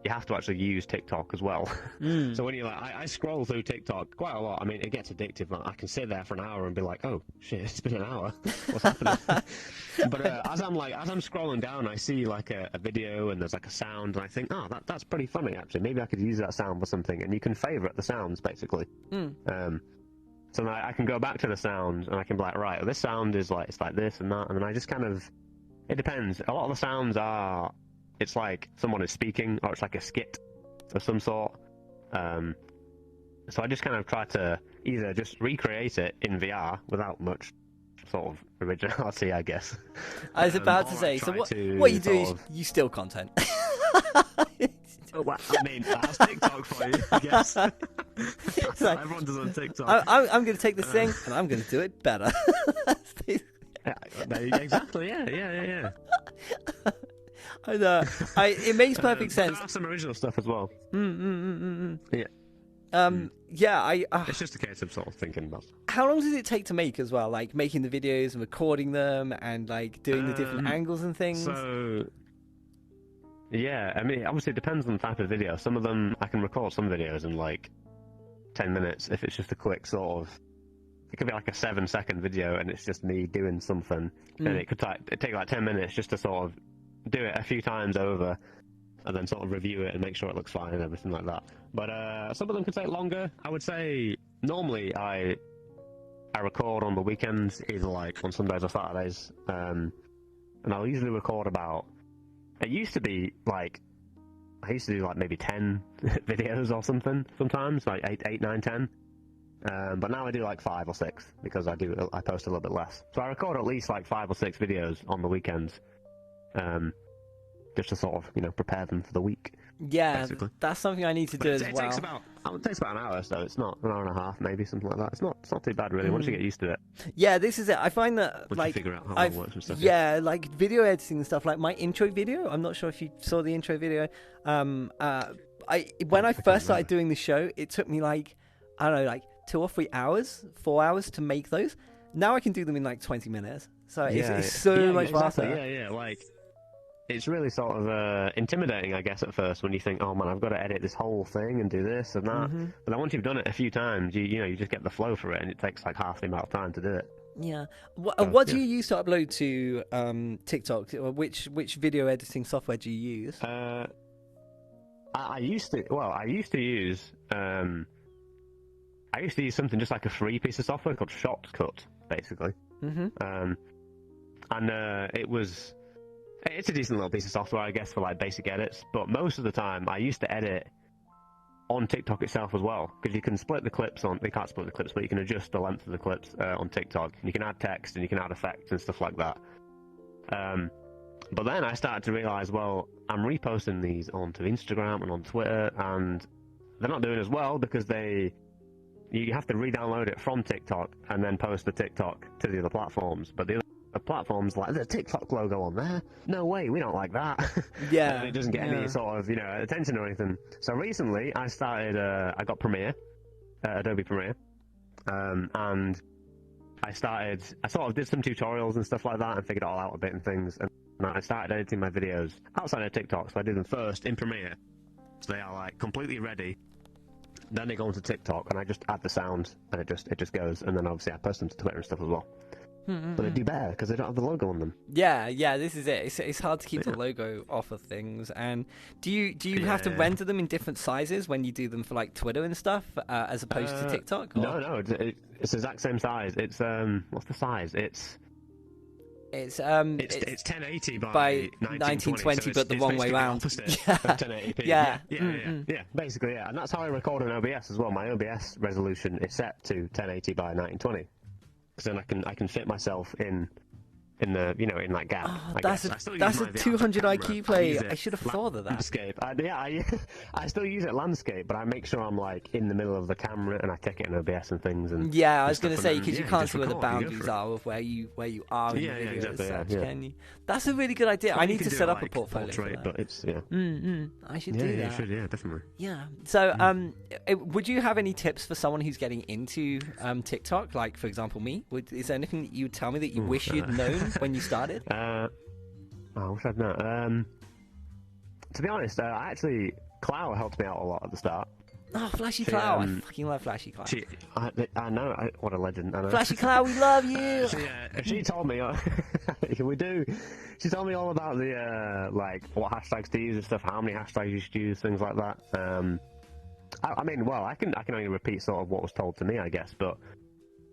you have to actually use TikTok as well. So when you're like, I scroll through TikTok quite a lot. I mean, it gets addictive. I can sit there for an hour and be like, oh shit, it's been an hour. What's happening? But as I'm scrolling down, I see like a video and there's like a sound, and I think, oh, that's pretty funny actually. Maybe I could use that sound for something. And you can favorite the sounds basically. So then I can go back to the sound and I can be like, right, this sound is like, it's like this and that, and then I just kind of, it depends. A lot of the sounds are, it's like someone is speaking, or it's like a skit of some sort. So I just kind of try to either just recreate it in VR without much sort of originality, I guess. I was about to say, so what you do is you steal content. Well, I mean, that's TikTok for you, I guess. That's what everyone does on TikTok. I'm going to take this thing and I'm going to do it better. Exactly, yeah. It makes perfect sense. There are some original stuff as well. Yeah. It's just a case of sort of thinking about. How long does it take to make as well? Like making the videos and recording them and like doing the different angles and things. So. Yeah, I mean, obviously it depends on the type of video. Some of them, I can record some videos in like 10 minutes if it's just a quick sort of. It could be like a 7-second video and it's just me doing something, and it could take like 10 minutes just to sort of do it a few times over, and then sort of review it and make sure it looks fine and everything like that. But some of them could take longer. I would say normally I record on the weekends, either like on Sundays or Saturdays, and I'll usually record about. It used to be like, I used to do like maybe 10 videos or something sometimes, like 8, 9, 10. But now I do like 5 or 6 because I post a little bit less. So I record at least like 5 or 6 videos on the weekends, just to sort of, prepare them for the week. Yeah, basically. That's something I need to do as well. It takes about an hour, so it's not an hour and a half, maybe something like that. It's not too bad really once you get used to it. Yeah, this is it. I find that once like you figure out how it works and stuff. Yeah, like video editing and stuff. Like my intro video. I'm not sure if you saw the intro video. When I first started doing the show, it took me like 2 or 3 hours, 4 hours to make those. Now I can do them in like 20 minutes. So it's so much faster. Yeah. Like, it's really sort of intimidating, I guess, at first when you think, oh man, I've got to edit this whole thing and do this and that. But then once you've done it a few times, you just get the flow for it, and it takes like half the amount of time to do it. Yeah. What do you use to upload to TikTok? Which video editing software do you use? I used to. Well, I used to use. I used to use something just like a free piece of software called Shortcut, basically. And it's a decent little piece of software, I guess, for like basic edits. But most of the time, I used to edit on TikTok itself as well, because you can split the clips on. You can't split the clips, but you can adjust the length of the clips on TikTok. And you can add text and you can add effects and stuff like that. But then I started to realise, well, I'm reposting these onto Instagram and on Twitter, and they're not doing as well because you have to re-download it from TikTok and then post the TikTok to the other platforms. But the other platforms, like, there's a TikTok logo on there. No way, we don't like that. Yeah. And it doesn't get any sort of, attention or anything. So recently, I got Premiere, Adobe Premiere, and I sort of did some tutorials and stuff like that and figured it all out a bit and things. And I started editing my videos outside of TikTok, so I did them first in Premiere. So they are, like, completely ready. Then they go onto TikTok, and I just add the sound, and it just goes. And then obviously I post them to Twitter and stuff as well. But they do better because they don't have the logo on them. Yeah, this is it. It's hard to keep the logo off of things. And do you have to render them in different sizes when you do them for like Twitter and stuff, as opposed to TikTok? Or? No, it's the exact same size. It's what's the size? It's 1080 by 1920, so but the wrong way round. 1080p. Yeah, basically, yeah. And that's how I record on OBS as well. My OBS resolution is set to 1080 by 1920, because then I can fit myself in the in that gap. Oh, that's a 200 IQ play. I should have thought of that. Landscape. I still use it landscape, but I make sure I'm like in the middle of the camera and I take it in OBS and things. And yeah, I was going to say, because you can't see where the boundaries are of where you are in the video exactly, as such, can you? That's a really good idea. I need to set up a portfolio portrait, for that. But it's I should do that. Yeah, you should. Yeah, definitely. Yeah. So, would you have any tips for someone who's getting into TikTok? Like, for example, me. Is there anything that you would tell me that you wish you'd known when you started? I wish I'd known. To be honest, Klau helped me out a lot at the start. Oh, FlashyKlau! I fucking love FlashyKlau. I know, what a legend. I know. FlashyKlau, we love you. She told me. We do. She told me all about the like what hashtags to use and stuff, how many hashtags you should use, things like that. I mean, well, I can only repeat sort of what was told to me, I guess, but.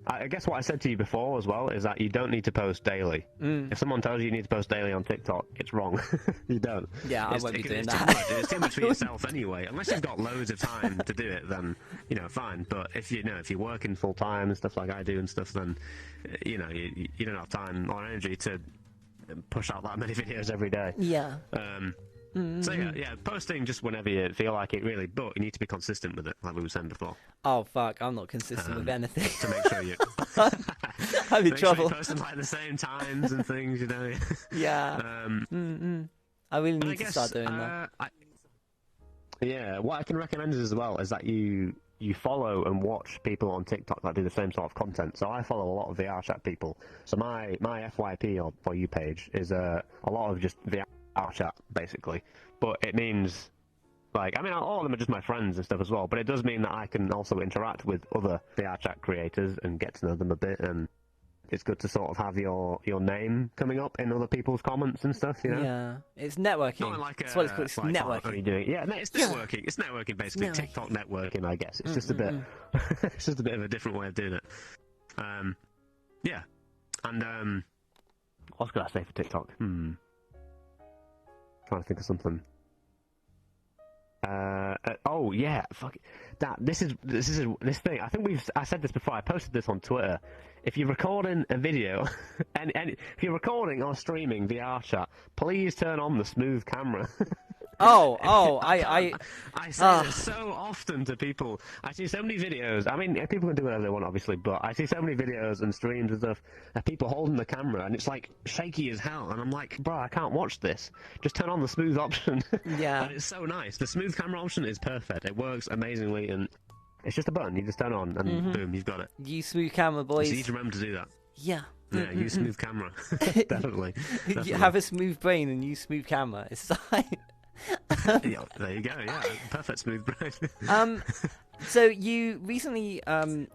I guess what I said to you before as well is that you don't need to post daily. If someone tells you need to post daily on TikTok, it's wrong. You don't. Yeah, I won't be doing that. It's too much for yourself anyway. Unless you've got loads of time to do it, then fine. But if you're working full time and stuff like I do and stuff, then you don't have time or energy to push out that many videos every day. Yeah. So yeah, posting just whenever you feel like it, really, but you need to be consistent with it, like we were saying before. Oh fuck, I'm not consistent with anything. To make sure you. I'm in trouble. Sure you're posting like the same times and things, Yeah. I really need to start doing that. Yeah, what I can recommend as well is that you follow and watch people on TikTok that do the same sort of content. So I follow a lot of VR chat people. So my FYP or For You page is a lot of just VR chat, basically. But it means, like, I mean, all of them are just my friends and stuff as well, but it does mean that I can also interact with other VR chat creators and get to know them a bit, and it's good to sort of have your name coming up in other people's comments and stuff, Yeah, it's networking. That's what it's called. It's networking. What are you doing? Yeah, it's networking. It's networking, basically. TikTok networking, I guess. It's just a bit, it's just a bit of a different way of doing it. Yeah, and what could I say for TikTok? Trying to think of something. Oh yeah, fuck that. This thing. I think I said this before. I posted this on Twitter. If you're recording a video, and if you're recording or streaming VR chat, please turn on the smooth camera. I say this so often to people. I see so many videos. I mean, people can do whatever they want, obviously, but I see so many videos and streams and stuff of people holding the camera, and it's like shaky as hell. And I'm like, bro, I can't watch this. Just turn on the smooth option. Yeah, and it's so nice. The smooth camera option is perfect. It works amazingly, and it's just a button. You just turn on, and boom, you've got it. Use smooth camera, boys. So you need to remember to do that. Yeah. Yeah, use smooth camera. Definitely. You have a smooth brain and use smooth camera. It's like... Yeah, there you go. Yeah, perfect smooth brain. So you recently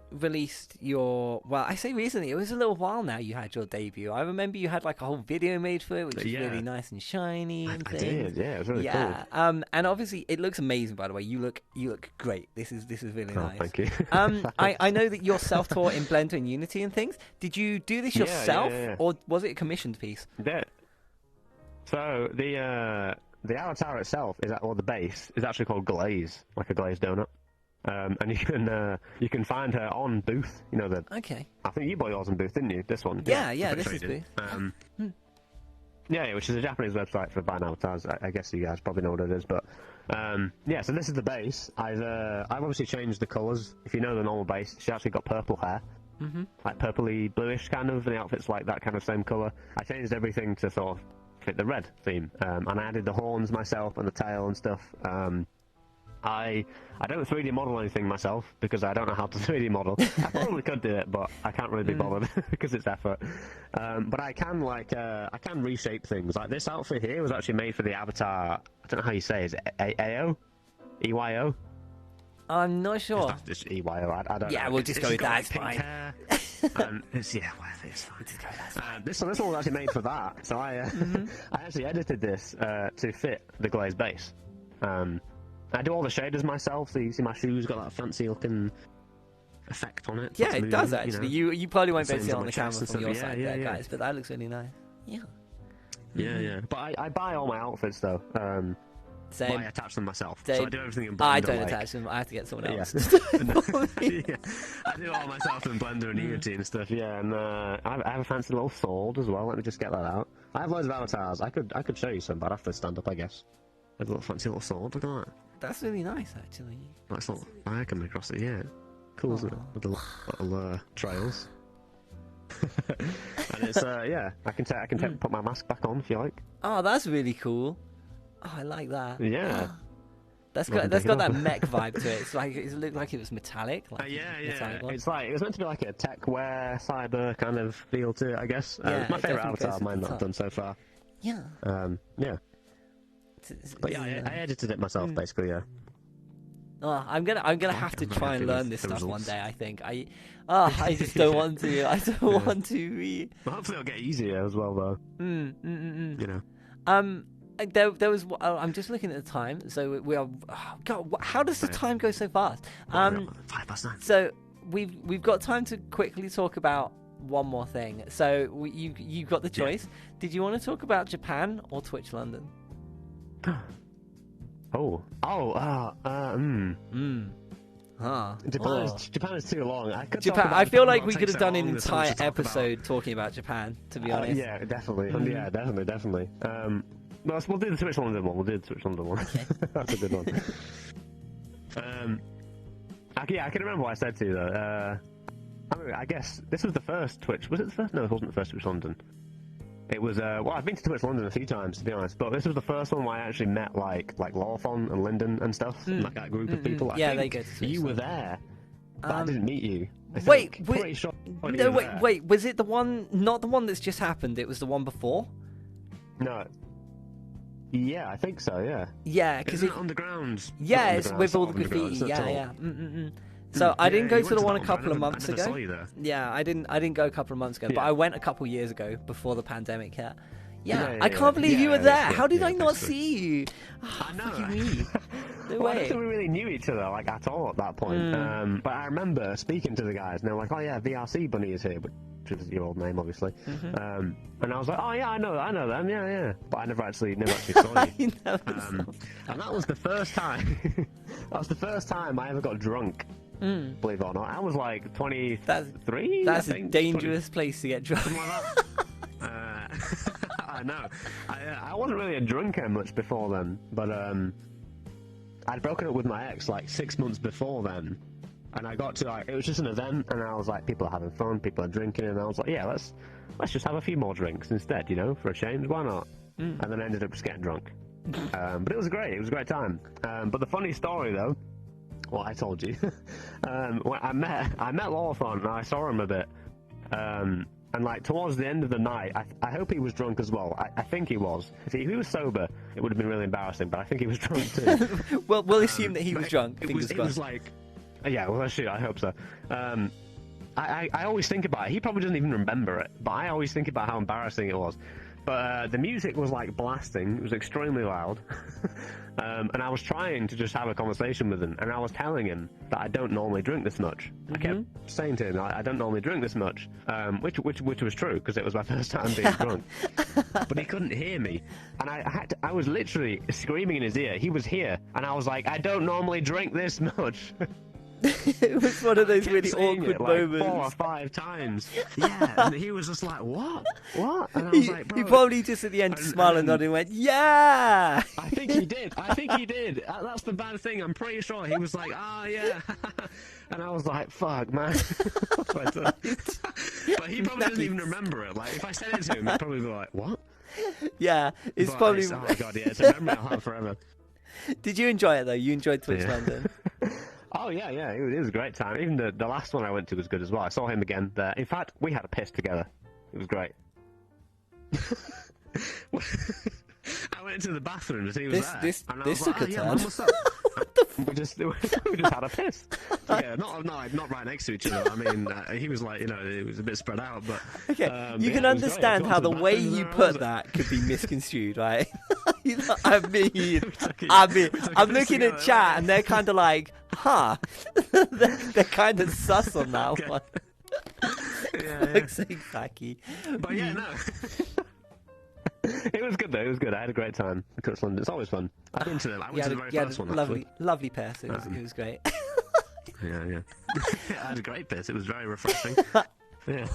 released your, well, I say recently, it was a little while now you had your debut. I remember you had like a whole video made for it, which was really nice and shiny and I things. did, yeah, it was really cool. And obviously it looks amazing, by the way. You look great. This is really nice. Thank you. I know that you're self-taught in Blender and Unity and things. Did you do this yourself, or was it a commissioned piece? Yeah. So the avatar itself or the base is actually called Glaze, like a glazed donut. And you can find her on Booth. You know Okay. I think you bought yours on Booth, didn't you? This one. Yeah. This is Booth. Yeah, which is a Japanese website for buying avatars. I guess you guys probably know what it is, but yeah. So this is the base. I've obviously changed the colours. If you know the normal base, she actually got purple hair, like purpley bluish kind of, and the outfit's like that kind of same colour. I changed everything to sort of fit the red theme, and I added the horns myself and the tail and stuff. I don't 3D model anything myself because I don't know how to 3D model. I probably could do it, but I can't really be bothered because it's effort. But I can reshape things. Like this outfit here was actually made for the avatar. I don't know how you say it. Is it EYO? EYO? I'm not sure. It's EYO. I don't know. Yeah, we'll just go with that. It's pink fine. Hair, it's fine. This one was actually made for that. So I actually edited this to fit the glazed base. I do all the shaders myself, so you see my shoes got that fancy looking effect on it. Yeah, it does actually. You probably won't be able to see it on the camera from stuff. your side there, guys, but that looks really nice. Yeah. Yeah. But I buy all my outfits though. Same. But I attach them myself. Same. So I do everything in Blender. I don't attach them. I have to get someone else. Yeah. I do all myself in Blender and Unity and stuff. Yeah, and I have a fancy little sword as well. Let me just get that out. I have loads of avatars. I could show you some, but I have to stand up, I guess. I have a little fancy little sword. Look at that. That's really nice, actually. Nice little fire coming across it, yeah. Cool, isn't it? With the little trails. And it's, yeah, I can put my mask back on if you like. Oh, that's really cool. Oh, I like that. Yeah. That's got that mech vibe to it. It looked like it was metallic. Like Yeah. metallic It's like, it was meant to be like a tech wear, cyber kind of feel to it, I guess. It's my favourite avatar of mine that I've done so far. Yeah. Yeah. But yeah, I edited it myself, basically. Yeah. Oh, I'm gonna have to try and learn this stuff one day. I think I just don't want to. I don't want to be. Well, hopefully it'll get easier as well, though. You know. There was. I'm just looking at the time. So we are. Oh, God, how does the time go so fast? 9:05. So we've got time to quickly talk about one more thing. So you got the choice. Yeah. Did you want to talk about Japan or Twitch London? Japan is too long. I feel like we could have done an entire episode talking about Japan, to be honest. Yeah, definitely. Yeah, definitely. We'll do the Twitch London one. Okay. That's a good one. I can remember what I said to you though. I guess this was the first Twitch. Was it the first? No, it wasn't the first Twitch London. It was, well, I've been to Twitch London a few times, to be honest, but this was the first one where I actually met, like Lawfon and Lyndon and stuff, like that group of people. Yeah, they go to you were there, but I didn't meet you. Wait, was it the one, not the one that's just happened, it was the one before? No. Yeah, I think so, yeah. Yeah, because it's underground. Yeah, it's with all the graffiti, yeah. So I didn't go to the one a couple of months ago. Yeah, I didn't go a couple of months ago, but I went a couple years ago before the pandemic hit. Yeah, I can't believe you were there. How did I not see you? I know. No way. I don't think we really knew each other like at all at that point. But I remember speaking to the guys, and they were like, "Oh yeah, VRC Bunny is here," which is your old name, obviously. And I was like, "Oh yeah, I know them, yeah." But I never actually saw you. And that was the first time. That was the first time I ever got drunk. Believe it or not, I was like 23. That's a dangerous place to get drunk. I know. I wasn't really a drunker much before then, but I'd broken up with my ex like 6 months before then, and I got to it was just an event, and I was like, people are having fun, people are drinking, and I was like, yeah, let's just have a few more drinks instead, for a change, why not? And then I ended up just getting drunk. But it was great. It was a great time. But the funny story though. Well, I told you. When I met Lawfon and I saw him a bit. And like towards the end of the night, I hope he was drunk as well. I think he was. If he was sober, it would have been really embarrassing. But I think he was drunk too. Well, we'll assume that he was drunk. It was like, yeah. Well, shoot, I hope so. I always think about it. He probably doesn't even remember it, but I always think about how embarrassing it was. But the music was like blasting. It was extremely loud. And I was trying to just have a conversation with him, and I was telling him that I don't normally drink this much. I kept saying to him, I don't normally drink this much, which was true, because it was my first time being drunk. But he couldn't hear me, and I was literally screaming in his ear. He was here, and I was like, I don't normally drink this much. It was one of those really awkward moments. 4 or 5 times. Yeah, and he was just like, what? And I was like, bro. He probably just at the end smiled and nodded and went, yeah! I think he did. That's the bad thing. I'm pretty sure he was like, yeah. And I was like, fuck, man. But he probably doesn't even remember it. Like, if I said it to him, he'd probably be like, what? Yeah, probably... oh my god, yeah, it's a memory I'll have forever. Did you enjoy it, though? You enjoyed Twitch London? Oh, yeah, it was a great time. Even the last one I went to was good as well. I saw him again there. In fact, we had a piss together. It was great. I went into the bathroom and he was there. This was took like, a turn. What's up? we just had a piss. Yeah, not right next to each other. I mean, he was like, it was a bit spread out, but... Okay, you can understand how the way you put that could be misconstrued, right? I'm looking at chat and they're kind of like, huh. they're kind of sus on that one. Fuck's sake, Zackie. But yeah, no. It was good though. It was good. I had a great time. It's always fun. I've been to them. I went to the very first one. Lovely piss. It was great. Yeah. I had a great piss. It was very refreshing. Yeah.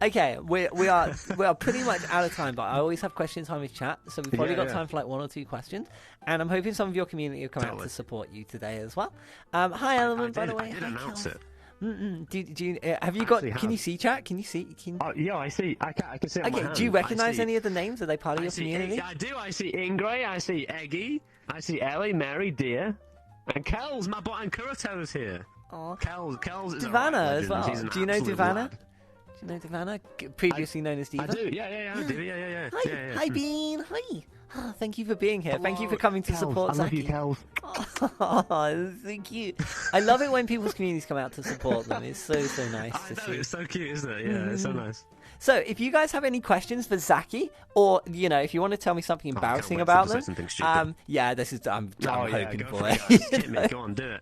Okay, we are pretty much out of time, but I always have question time with chat, so we've probably got time for like 1 or 2 questions. And I'm hoping some of your community have come out to support you today as well. Hi, Element, by the way. I did announce it. Do you have you got? Can you see chat? Can you see? Yeah, I see. I can see. Okay. Do you recognise any of the names? Are they part of your community? I do. I see Ingray. I see Eggy. I see Ellie, Mary, Dear, and Kells. My boy and Kurato's here. Oh, Kells is Divana as well. Do you know Divana? Do you know Divana? Previously known as Diva. I do. Yeah. I do. Yeah. Hi, Bean. Hi. Oh, thank you for being here. Thank you for coming to support Zackie. I love you, Kells. Oh, so cute. I love it when people's communities come out to support them. It's so nice to see. It's so cute, isn't it? Yeah, it's so nice. So, if you guys have any questions for Zackie, or if you want to tell me something embarrassing about them, this is I'm hoping for it. Hit me, go on, do it.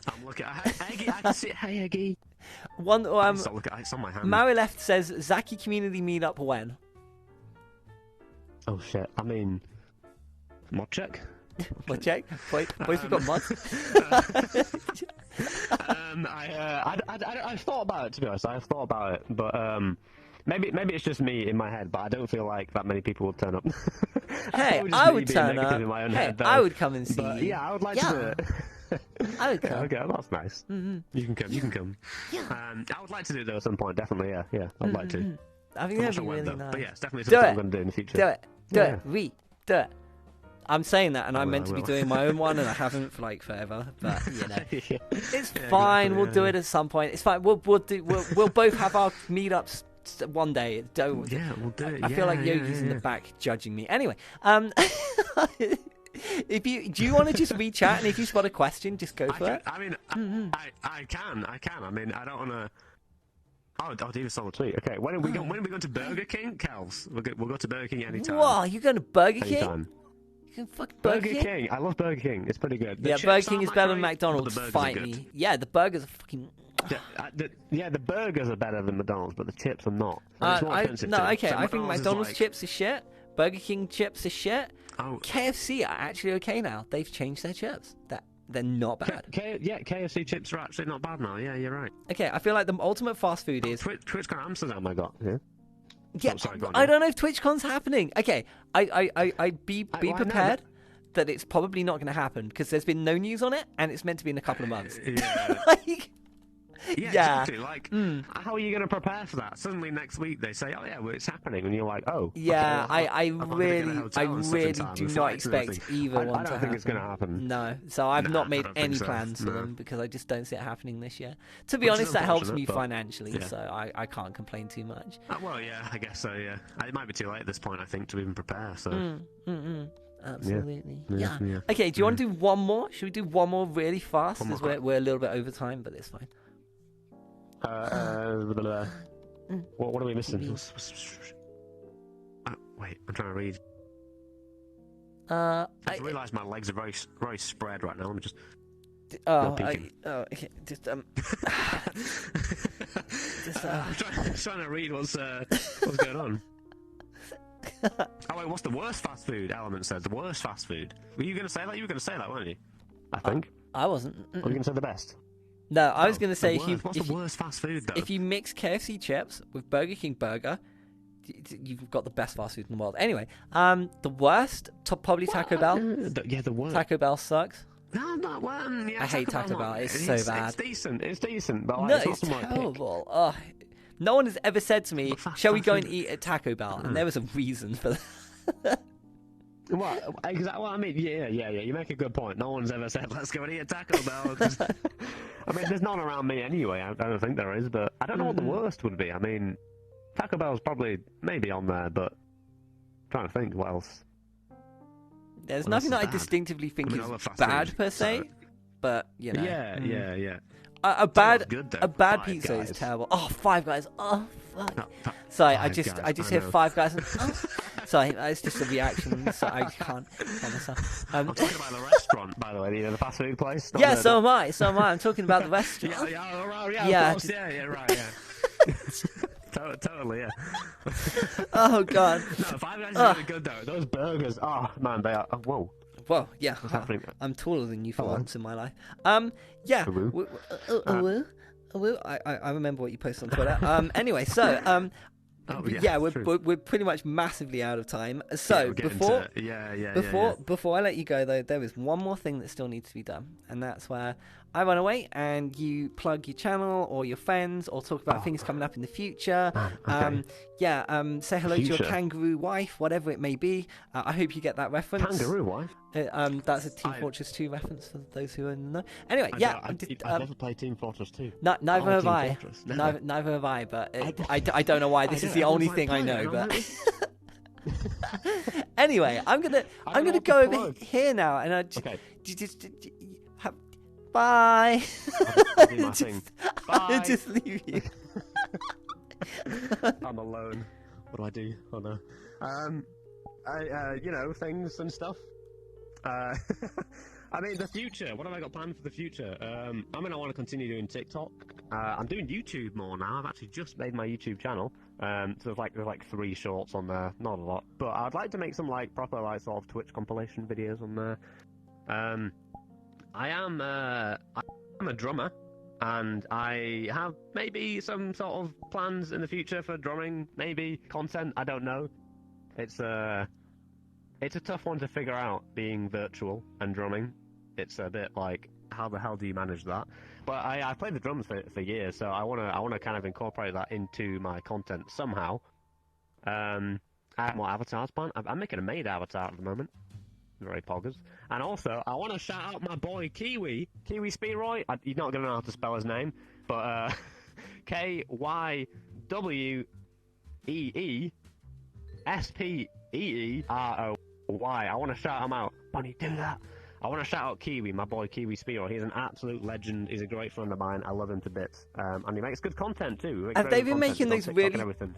I'm looking. Eggy, I can see. Hey, Eggy. It's on my hand. Mary Left says Zackie community meetup when? Oh shit! I mean, mod check. Mod check. Boys, we've got mods. I've thought about it, to be honest. I've thought about it, but maybe it's just me in my head. But I don't feel like that many people would turn up. Hey, I would turn up. I would come and see you. Yeah, I would like to do it. I would come. Okay, that's nice. You can come. Yeah. I would like to do it though at some point. Definitely. Yeah. I'd like to. I think that'd be really nice. But yeah, it's definitely something I'm going to do in the future. Do it. Do it. I'm saying that, and I'm meant to be doing my own one, and I haven't for like forever. But it's fine. We'll do it at some point. It's fine. We'll both have our meetups one day. We'll do it. I feel like Yogi's in the back judging me. Anyway, do you want to just read chat, and if you spot a question, just go for it. I mean, I can. I mean, I don't want to. Oh, Diva saw the tweet. Okay, when are we going to Burger King? Kels, we'll go to Burger King anytime. Whoa, you going to Burger King? Anytime. You can fucking Burger King? I love Burger King. It's pretty good. Burger King is better than McDonald's. Fight me. Yeah, the burgers are fucking. The burgers are better than McDonald's, but the chips are not. It's more expensive. I think McDonald's chips are shit. Burger King chips are shit. Oh. KFC are actually okay now. They've changed their chips. They're not bad. KFC chips are actually not bad now. Yeah, you're right. Okay, I feel like the ultimate fast food is... TwitchCon Amsterdam I got, yeah? Yeah, I don't know if TwitchCon's happening. Okay, be prepared that it's probably not going to happen, because there's been no news on it, and it's meant to be in a couple of months. Yeah. Yeah. Exactly. Like, how are you going to prepare for that? Suddenly next week they say, "Oh yeah, well, it's happening," and you're like, "Oh." Yeah, okay, well, I I'm not gonna get a really hotel and such and time do and not flights and expect everything. either one I to don't happen. think it's going to happen. No, so I've Nah, not I made don't think any so. plans for No. them because I just don't see it happening this year. To be Which is honest, that helps me unfortunate, but- financially, yeah. so I can't complain too much. Well, yeah, I guess so. Yeah, it might be too late at this point, I think, to even prepare. So. Absolutely. Yeah. Yeah. Yeah. Okay, do you want to do one more? Should we do one more really fast? One more. Because we're a little bit over time, but it's fine. What are we missing? Wait, I'm trying to read. I realise my legs are very, very spread right now. Let me just. Okay. Just I'm trying to read what's going on. Oh wait, what's the worst fast food? Element says the worst fast food. Were you going to say that? You were going to say that, weren't you? I think. I wasn't. Or were you going to say the best? No, I was going to say what's the worst fast food though? If you mix KFC chips with Burger King burger, you've got the best fast food in the world. Anyway, the worst, probably Taco Bell. Yeah, the worst. Taco Bell sucks. No, not one. Yeah, I hate Taco Bell. It's so bad. It's decent, but No, it's not it's something I pick. terrible. Ugh. No one has ever said to me, "Shall we go and eat at Taco Bell?" And there was a reason for that. Well, exactly. Well, I mean, yeah. You make a good point. No one's ever said, "Let's go and eat at Taco Bell." I mean, there's none around me anyway. I don't think there is, but I don't know what the worst would be. I mean, Taco Bell's probably maybe on there, but I'm trying to think what else. There's What nothing else that is I bad? distinctively think I mean, I love is fast bad food, per se, so- but you know. Yeah. A bad good, though. a bad Five pizza is Guys. terrible. Oh, Five Guys. Oh fuck. No, Sorry, Five I Guys, just I hear know. Five Guys and sorry, it's just a reaction. So I can't help myself. I'm talking about the restaurant, by the way. The fast food place. not Yeah, the- so am I. I'm talking about the restaurant. Yeah, of course, right, yeah. Totally, yeah. Oh god. No, Five Guys is really good though. Those burgers, oh man, they are. Oh, whoa. Well, yeah. What's happening? I'm taller than you for Hello? once in my life. Yeah. I remember what you posted on Twitter. Anyway, so yeah, we're pretty much massively out of time. So we're getting before to- before I let you go though, there is one more thing that still needs to be done, and that's where I run away and you plug your channel or your friends or talk about things coming up in the future. Okay. Say hello to your Future. kangaroo wife, whatever it may be. I hope you get that reference. Kangaroo wife? That's a Team Fortress 2 reference for those who are in the know. Anyway, I've never played Team Fortress 2. Neither have Team I. Fortress, never. Neither have I, but I don't know why. This is the only thing I know. But anyway, I'm gonna go over here now, and I just bye. I'll do my thing. I'll Bye. just leave you. I'm alone. What do I do? Oh no. Things and stuff. I mean, the future. What have I got planned for the future? I want to continue doing TikTok. I'm doing YouTube more now. I've actually just made my YouTube channel. So there's like 3 shorts on there. Not a lot, but I'd like to make some proper sort of Twitch compilation videos on there. I'm a drummer, and I have maybe some sort of plans in the future for drumming. Maybe content. I don't know. It's a tough one to figure out, being virtual and drumming. It's a bit like, how the hell do you manage that? But I played the drums for years, so I wanna kind of incorporate that into my content somehow. I have more avatars planned. I'm making a maid avatar at the moment. Very poggers. And also, I want to shout out my boy Kiwi Speedroy. You're not gonna know how to spell his name, but KYWEEESPEEROY. I want to shout him out. Bunny, do that. I want to shout out Kiwi, my boy Kiwi Speedroy. He's an absolute legend. He's a great friend of mine. I love him to bits. And he makes good content too. Have they been making those really everything.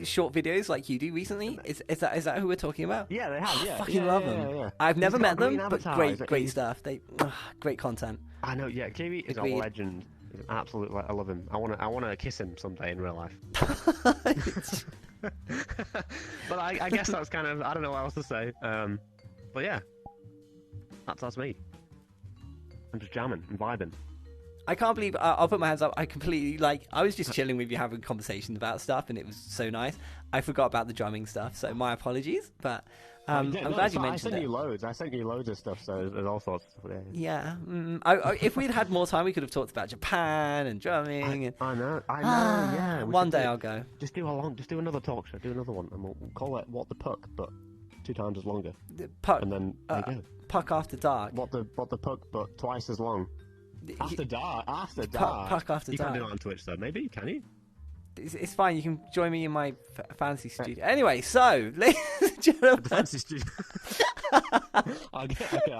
short videos like you do recently? Is that who we're talking about? Yeah, they have. Yeah, I fucking love them. I've never He's got met them, green but avatars. great stuff. Great content. I know. Yeah, Kiwi is a Agreed. legend. He's an absolute. I love him. I want to kiss him someday in real life. But I guess that's kind of. I don't know what else to say. But yeah, that's me. I'm just jamming and vibing. I can't believe I'll put my hands up. I completely I was just chilling with you, having conversations about stuff, and it was so nice. I forgot about the drumming stuff, so my apologies. But I'm glad you mentioned it. I sent you loads of stuff, so there's all sorts of stuff there. Yeah. If we'd had more time, we could have talked about Japan and drumming. I know. Yeah. One day I'll go. Just do another talk show. Do another one, and we'll call it "What the Puck," but 2 times as longer. Puck. And then there you go. Puck After Dark. What the Puck, but twice as long. After dark. Puck After you Dark. You can't do it on Twitch, though. Maybe, can you? It's fine. You can join me in my fantasy studio. Anyway, so ladies and gentlemen, fantasy studio. I'll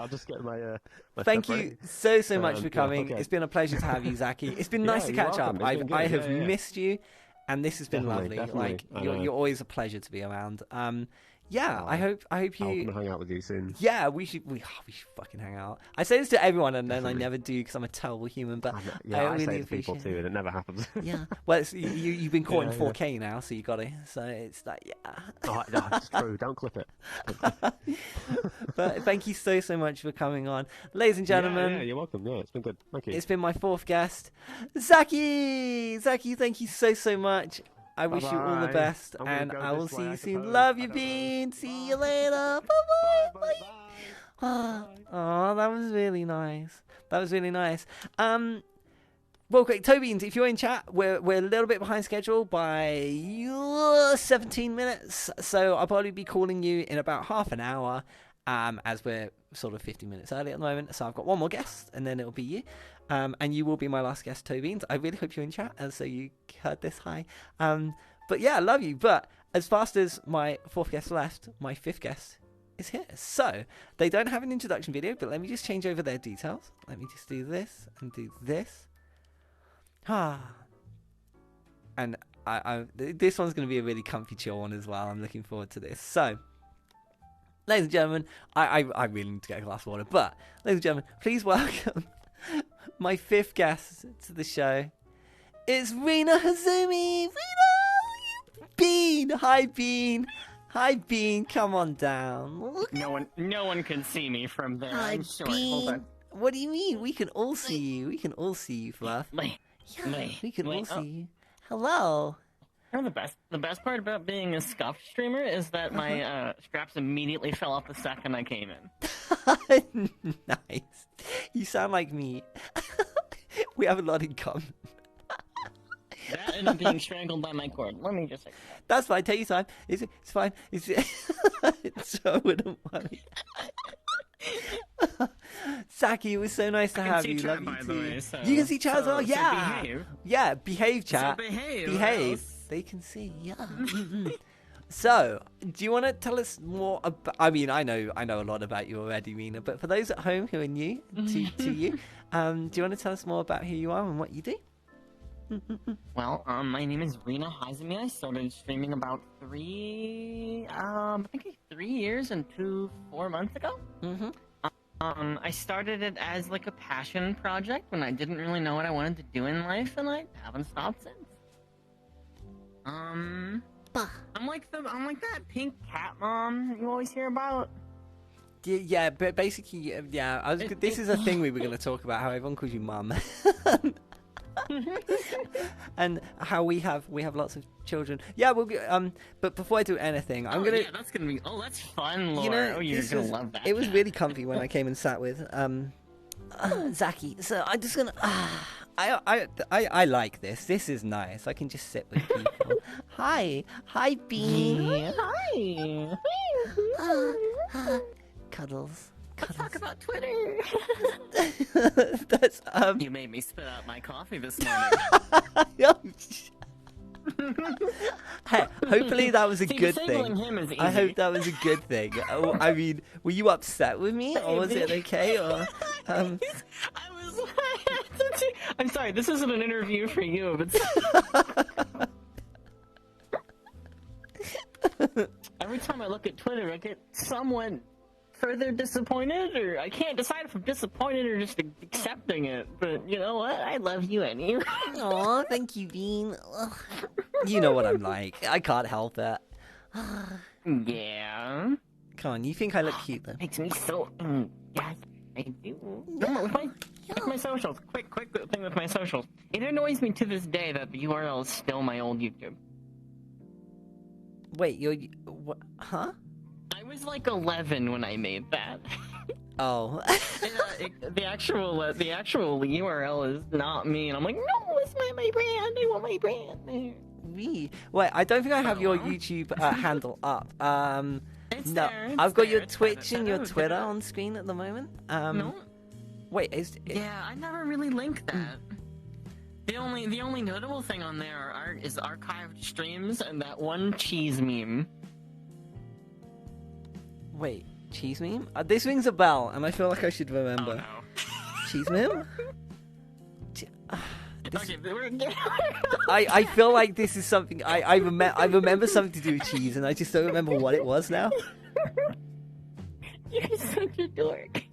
just get my. Thank you so much for coming. Yeah, okay. It's been a pleasure to have you, Zackie. It's been nice to catch up. I have missed you, and this has been lovely. Definitely. You're always a pleasure to be around. Yeah, I hope you. I'll come and hang out with you soon. Yeah, we should fucking hang out. I say this to everyone, and then I never do because I'm a terrible human. But I really say it to people too, and it never happens. Yeah, well, you've been caught in 4K now, so you got it. So it's like, yeah. Oh, no, it's true. Don't clip it. But thank you so much for coming on, ladies and gentlemen. Yeah, you're welcome. Yeah, it's been good. Thank you. It's been my 4th guest, Zackie. Zackie, thank you so much. I wish you all the best, and I will see you soon. Love you, Bean. See you later. Bye. Oh, that was really nice. Well, quick, ToeBeans, if you're in chat, we're a little bit behind schedule by 17 minutes, so I'll probably be calling you in about half an hour, as we're sort of 50 minutes early at the moment. So I've got one more guest, and then it'll be you. And you will be my last guest, ToeBeans. I really hope you're in chat, and so you heard this. Hi. But yeah, I love you. But as fast as my 4th guest left, my 5th guest is here. So they don't have an introduction video, but let me just change over their details. Let me just do this and do this. And this one's going to be a really comfy chill one as well. I'm looking forward to this. So, ladies and gentlemen, I really need to get a glass of water. But, ladies and gentlemen, please welcome my 5th guest to the show. It's RinaHazumi. Bean. Hi, Bean. Hi, Bean. Come on down. No one can see me from there. Hi, I'm short. Bean. Hold on. What do you mean? We can all see you. We can all see you, Fluff. We can all see you. Hello. You know, the best part about being a scuffed streamer is that my straps immediately fell off the second I came in. Nice. You sound like me. We have a lot in common. That and I'm being strangled by my cord. Let me just say that. That's fine. Take your time. It's fine. So I wouldn't worry. Zackie, it was so nice to have you. Love you too. You can see chat as well. Yeah. Behave. Yeah. Behave, chat. So behave. Behave. They can see. Yeah. So, do you want to tell us more about? I mean, I know a lot about you already, Rina. But for those at home who are new to you, do you want to tell us more about who you are and what you do? Well, my name is RinaHazumi. I started streaming about 3 years and 4 months ago. I started it as like a passion project when I didn't really know what I wanted to do in life, and I haven't stopped since. I'm like that pink cat mom you always hear about. Yeah, but basically, yeah. This is a thing we were going to talk about. How everyone calls you mum. And how we have lots of children. Yeah, we'll be, but before I do anything, I'm gonna. Yeah, that's gonna be. Oh, that's fun, Laura. You know, you're gonna love that. It was really comfy when I came and sat with Zackie. So I'm just gonna. I like this. This is nice. I can just sit with people. Hi, Bean. Hi. Cuddles. Let's talk about Twitter. That's You made me spit out my coffee this morning. Hey, hopefully that was a good disabling thing. him is I easy. hope that was a good thing. I mean, were you upset with me, or was it okay? Or I'm sorry. This isn't an interview for you, but every time I look at Twitter, I get somewhat further disappointed, or I can't decide if I'm disappointed or just accepting it. But you know what? I love you anyway. Aw, thank you, Bean. You know what I'm like. I can't help it. Yeah. Come on, you think I look cute, though? Makes me so. Yeah, I do. Check my socials, quick. quick thing with my socials. It annoys me to this day that the URL is still my old YouTube. Wait, you're... What? Huh? I was like 11 when I made that. Oh. The actual URL is not me, and I'm like, no, it's my brand. I want my brand there. Me? Wait, I don't think I have your YouTube handle up. It's no, there, I've got your it's Twitch there. and your Twitter on screen at the moment. No. Wait, is it... Yeah, I never really linked that. The only notable thing on there is archived streams and that one cheese meme. Wait, cheese meme? This rings a bell, and I feel like I should remember. Oh, no. Cheese meme? Okay, I feel like this is something I remember something to do with cheese, and I just don't remember what it was now. You're such a dork.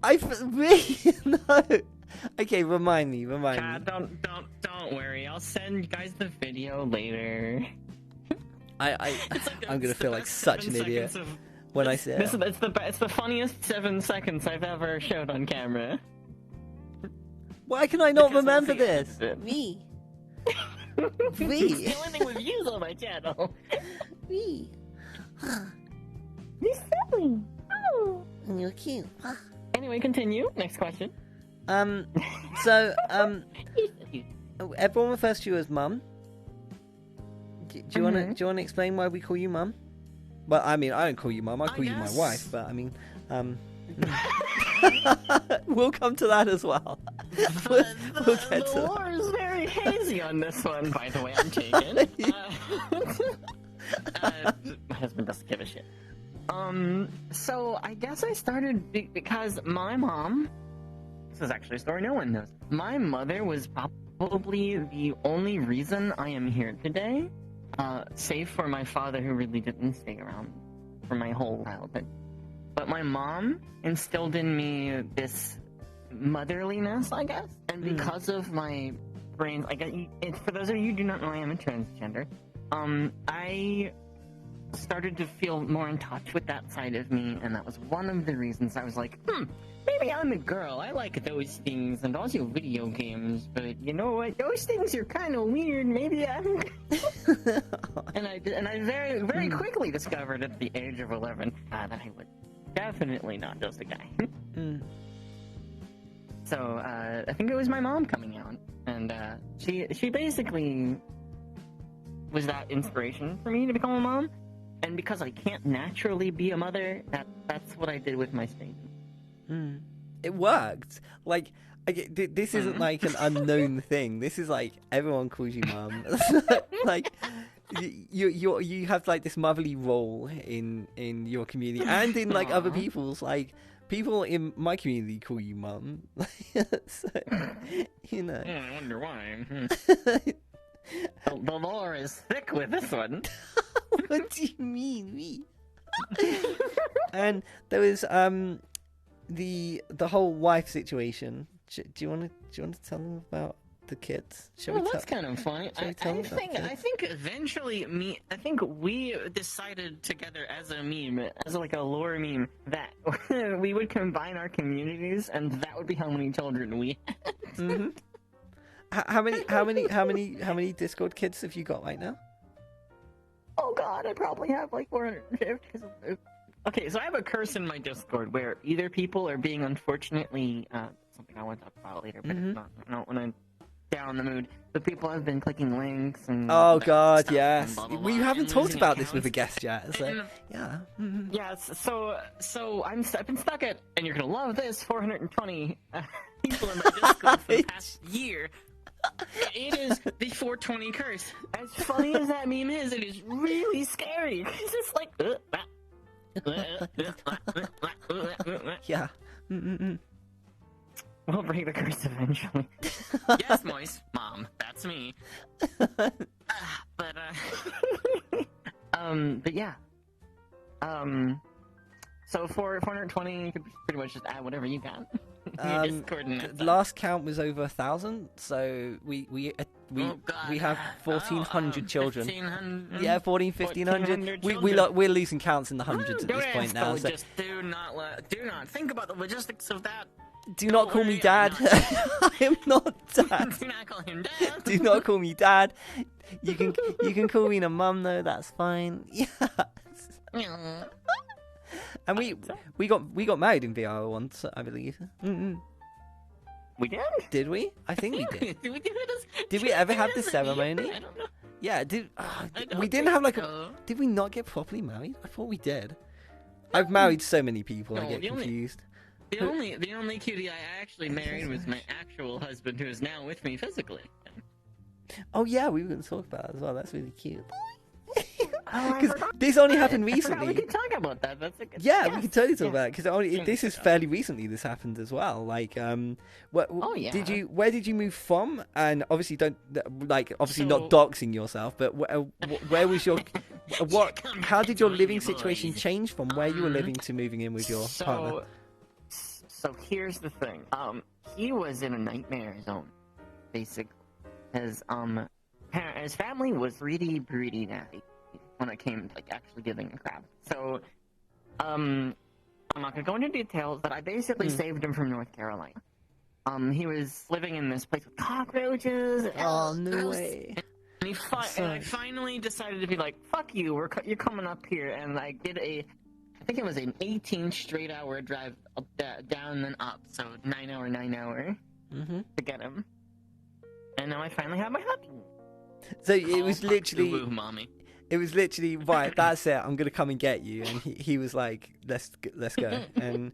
Really no. Okay, remind me. Don't worry. I'll send you guys the video later. I'm gonna feel like such an idiot when I say it. It's the funniest 7 seconds I've ever showed on camera. Why can I not remember this? Me. The only thing with views on my channel. Me. You're silly. Oh. And you're cute. Anyway, continue. Next question. So, everyone refers to you as Mum. Do you want to explain why we call you Mum? Well, I mean, I don't call you Mum. I call you my wife. But I mean, we'll come to that as well. We'll get to the lore is very hazy on this one, by the way. I'm taken. My husband doesn't give a shit. So I guess I started because my mom. This is actually a story no one knows. My mother was probably the only reason I am here today, save for my father, who really didn't stay around for my whole childhood. But my mom instilled in me this motherliness, I guess, and because of my brains, for those of you who do not know, I am a transgender. I started to feel more in touch with that side of me, and that was one of the reasons I was like, maybe I'm a girl. I like those things, and also video games, but you know what? Those things are kind of weird. Maybe I'm... and I very, very quickly discovered at the age of 11 that I was definitely not just a guy. So, I think it was my mom coming out, and she basically was that inspiration for me to become a mom. And because I can't naturally be a mother, that's what I did with my statement. It worked. Like, this isn't like an unknown thing. This is like everyone calls you Mum. Like, you have like this motherly role in your community and in like other people's. Like, people in my community call you Mum. So, you know. I wonder why. The lore is thick with this one. What do you mean, me? And there was the whole wife situation. Do you want to tell them about the kids? That's kind of funny. I think eventually we decided together as a meme, as like a lore meme, that we would combine our communities, and that would be how many children we had. How many Discord kids have you got right now? Oh god, I probably have like 450. Okay, so I have a curse in my Discord where either people are being unfortunately something I want to talk about later, but it's not when I'm down in the mood. But people have been clicking links and yes. Blah, blah, blah, We haven't talked losing about this accounts. with a guest yet, so yeah. Yes, so I've been stuck at, and you're gonna love this, 420 people in my Discord for the past year. It is the 420 curse. As funny as that meme is, it is really scary. It's just like... Yeah. We'll break the curse eventually. Yes, Moise. Mom, that's me. But yeah. So for 420, you could pretty much just add whatever you got. The last count was over 1,000, so we have 1,400 children. 1,500. Yeah, 1,500. We're losing counts in the hundreds at this point now. So just do not think about the logistics of that. Do not call me dad. I am not dad. Do not call him dad. Do not call me dad. You can call Rina mum though. That's fine. Yes. And we got married in VR once, I believe. Mm-mm. We did? Did we? I think we did. Did we do this? Did we ever have the ceremony? I don't know. Yeah. We didn't have like a? Did we not get properly married? I thought we did. I've married so many people. I get confused. The only cutie I actually married was my actual husband, who is now with me physically. Oh yeah, we were going to talk about that as well. That's really cute. Because this only happened recently. We can talk about that. That's a good. Yeah, we can totally talk about it because this is fairly recently. This happened as well. Like, yeah. Where did you move from? And obviously, not doxing yourself, but where was your How did your living situation change from where you were living to moving in with your partner? So here's the thing. He was in a nightmare zone, basically. His family was really nasty when it came to like actually giving a crap. So, I'm not gonna go into details, but I basically saved him from North Carolina. He was living in this place with cockroaches. Oh no way! And I finally decided to be like, "Fuck you! You're coming up here." And I did I think it was an 18 straight hour drive up, down and up, so 9 hour to get him. And now I finally have my hubby. So it was literally. Woo, mommy. It was literally right. That's it. I'm gonna come and get you. And he was like, "Let's go." And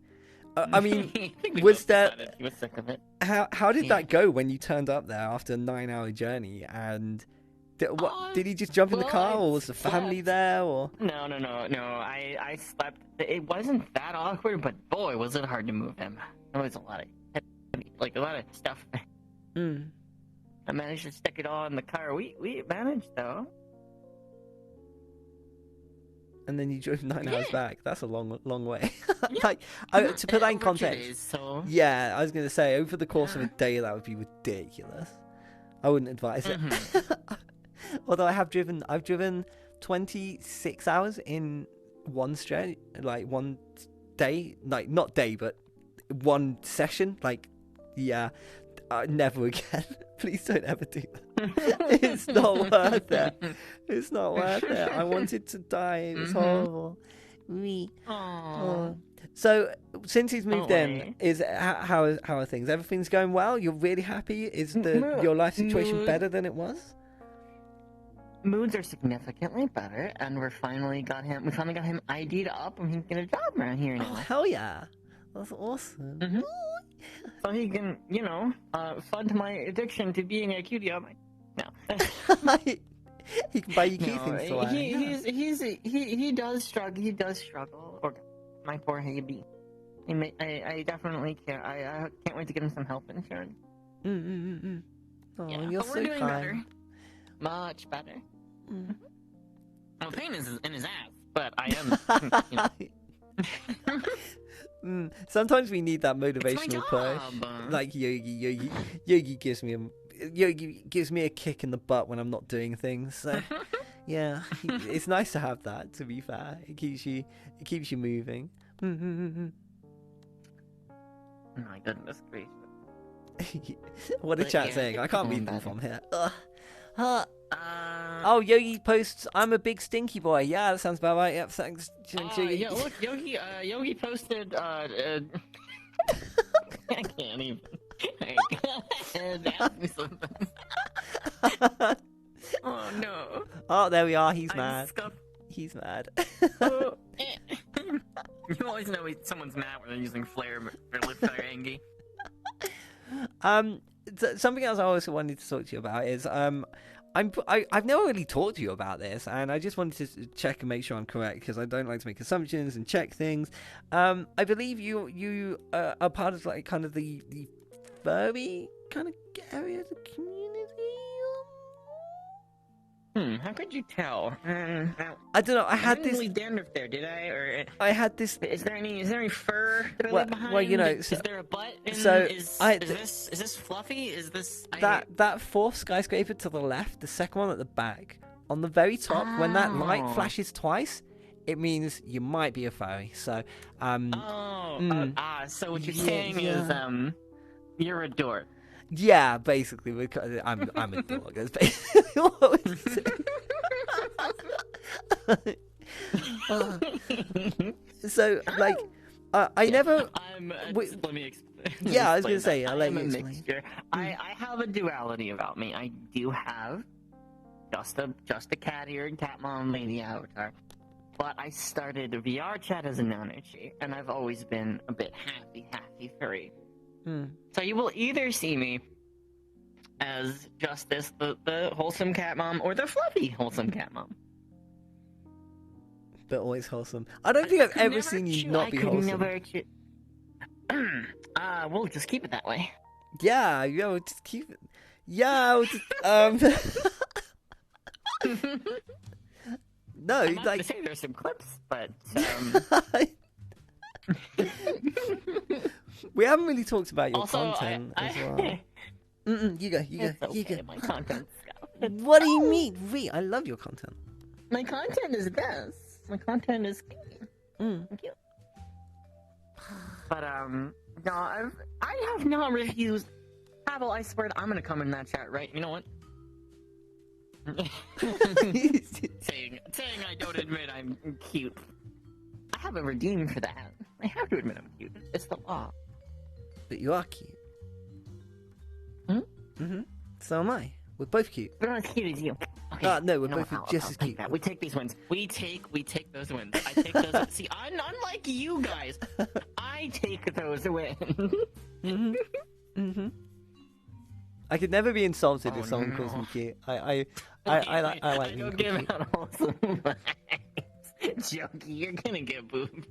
I mean, was that? He was sick of it. How did that go when you turned up there after a 9-hour journey? And did he just jump in the car, or was the family there? Or no. I slept. It wasn't that awkward, but boy, was it hard to move him. There was a lot of stuff. I managed to stick it all in the car. We managed though. And then you drove 9 hours back. That's a long way. To put that in context. 2 days, so... Yeah, I was gonna say over the course of a day that would be ridiculous. I wouldn't advise it. Although I've driven 26 hours in one stretch, like one day, like not day, but one session. Like, yeah, never again. Please don't ever do that. It's not worth it. It's not worth it. I wanted to die. It was horrible. So, since he's moved in, how are things? Everything's going well. You're really happy. Is your life situation better than it was? Moods are significantly better, and we finally got him ID'd up, and he can get a job around here now. Oh hell yeah! That's awesome. So he can, fund my addiction to being a cutie on my... No. He can buy you cute things to wear. He does struggle. Or my poor Haby. I definitely care. I can't wait to get him some health insurance. Oh, yeah, you're but so we're doing kind. better. Much better. Well, pain is in his ass, but I am... Sometimes we need that motivational push. Like Yogi gives me a kick in the butt when I'm not doing things. So yeah, it's nice to have that. To be fair, it keeps you moving. My goodness gracious! What a chat saying. I can't read them from here. Oh, Yogi posts, "I'm a big stinky boy." Yeah, that sounds about right. Yep, thanks. Yeah, look, Yogi posted. I can't even. Ask me something. Oh no. Oh, there we are. He's mad. He's mad. You always know someone's mad when they're using flare lip fire Angie. Something else I also wanted to talk to you about is I've never really talked to you about this, and I just wanted to check and make sure I'm correct because I don't like to make assumptions and check things. I believe you are part of like kind of the furry kind of area of the community. How could you tell? I don't know. I had this. Really dandruff there, did I? Or I had this. Is there any fur that I leave behind? Well, is there a butt? Is this fluffy? Is this that fourth skyscraper to the left, the second one at the back, on the very top, when that light flashes twice, it means you might be a furry. So, So what you're saying is, you're a dork. yeah, basically, because I'm a dog. That's basically what we're saying. So, like, I never. Let me explain. Yeah, I was gonna say, I'll let I'm you a explain. mixture. I have a duality about me. I do have just a cat ear and cat mom lady avatar, but I started VR chat as a non-itchy, and I've always been a bit happy furry. So you will either see me as just this the wholesome cat mom or the fluffy wholesome cat mom. But always wholesome. I don't think I've ever seen you not be wholesome. We'll just keep it that way. Yeah, we'll just keep it. Yeah, we'll just, no, I'm not like gonna say there's some clips, but we haven't really talked about your Also, content as well. You go. It's okay, my content. What do you mean? I love your content. My content is best. My content is cute. Thank you. But no, I have not refused. Pavel, I swear, I'm gonna come in that chat, right? You know what? saying I don't admit I'm cute. I have a redeem for that. I have to admit I'm cute. It's the law. But you are cute. So am I. We're both cute. We're not as cute as you. Okay. No, we're both just as cute. We take these wins. We take those wins. I take those. See, I'm unlike you guys. I take those wins. I could never be insulted if someone calls me cute. I like being don't give cute. out wholesome vibes. Jogi, you're gonna get booed.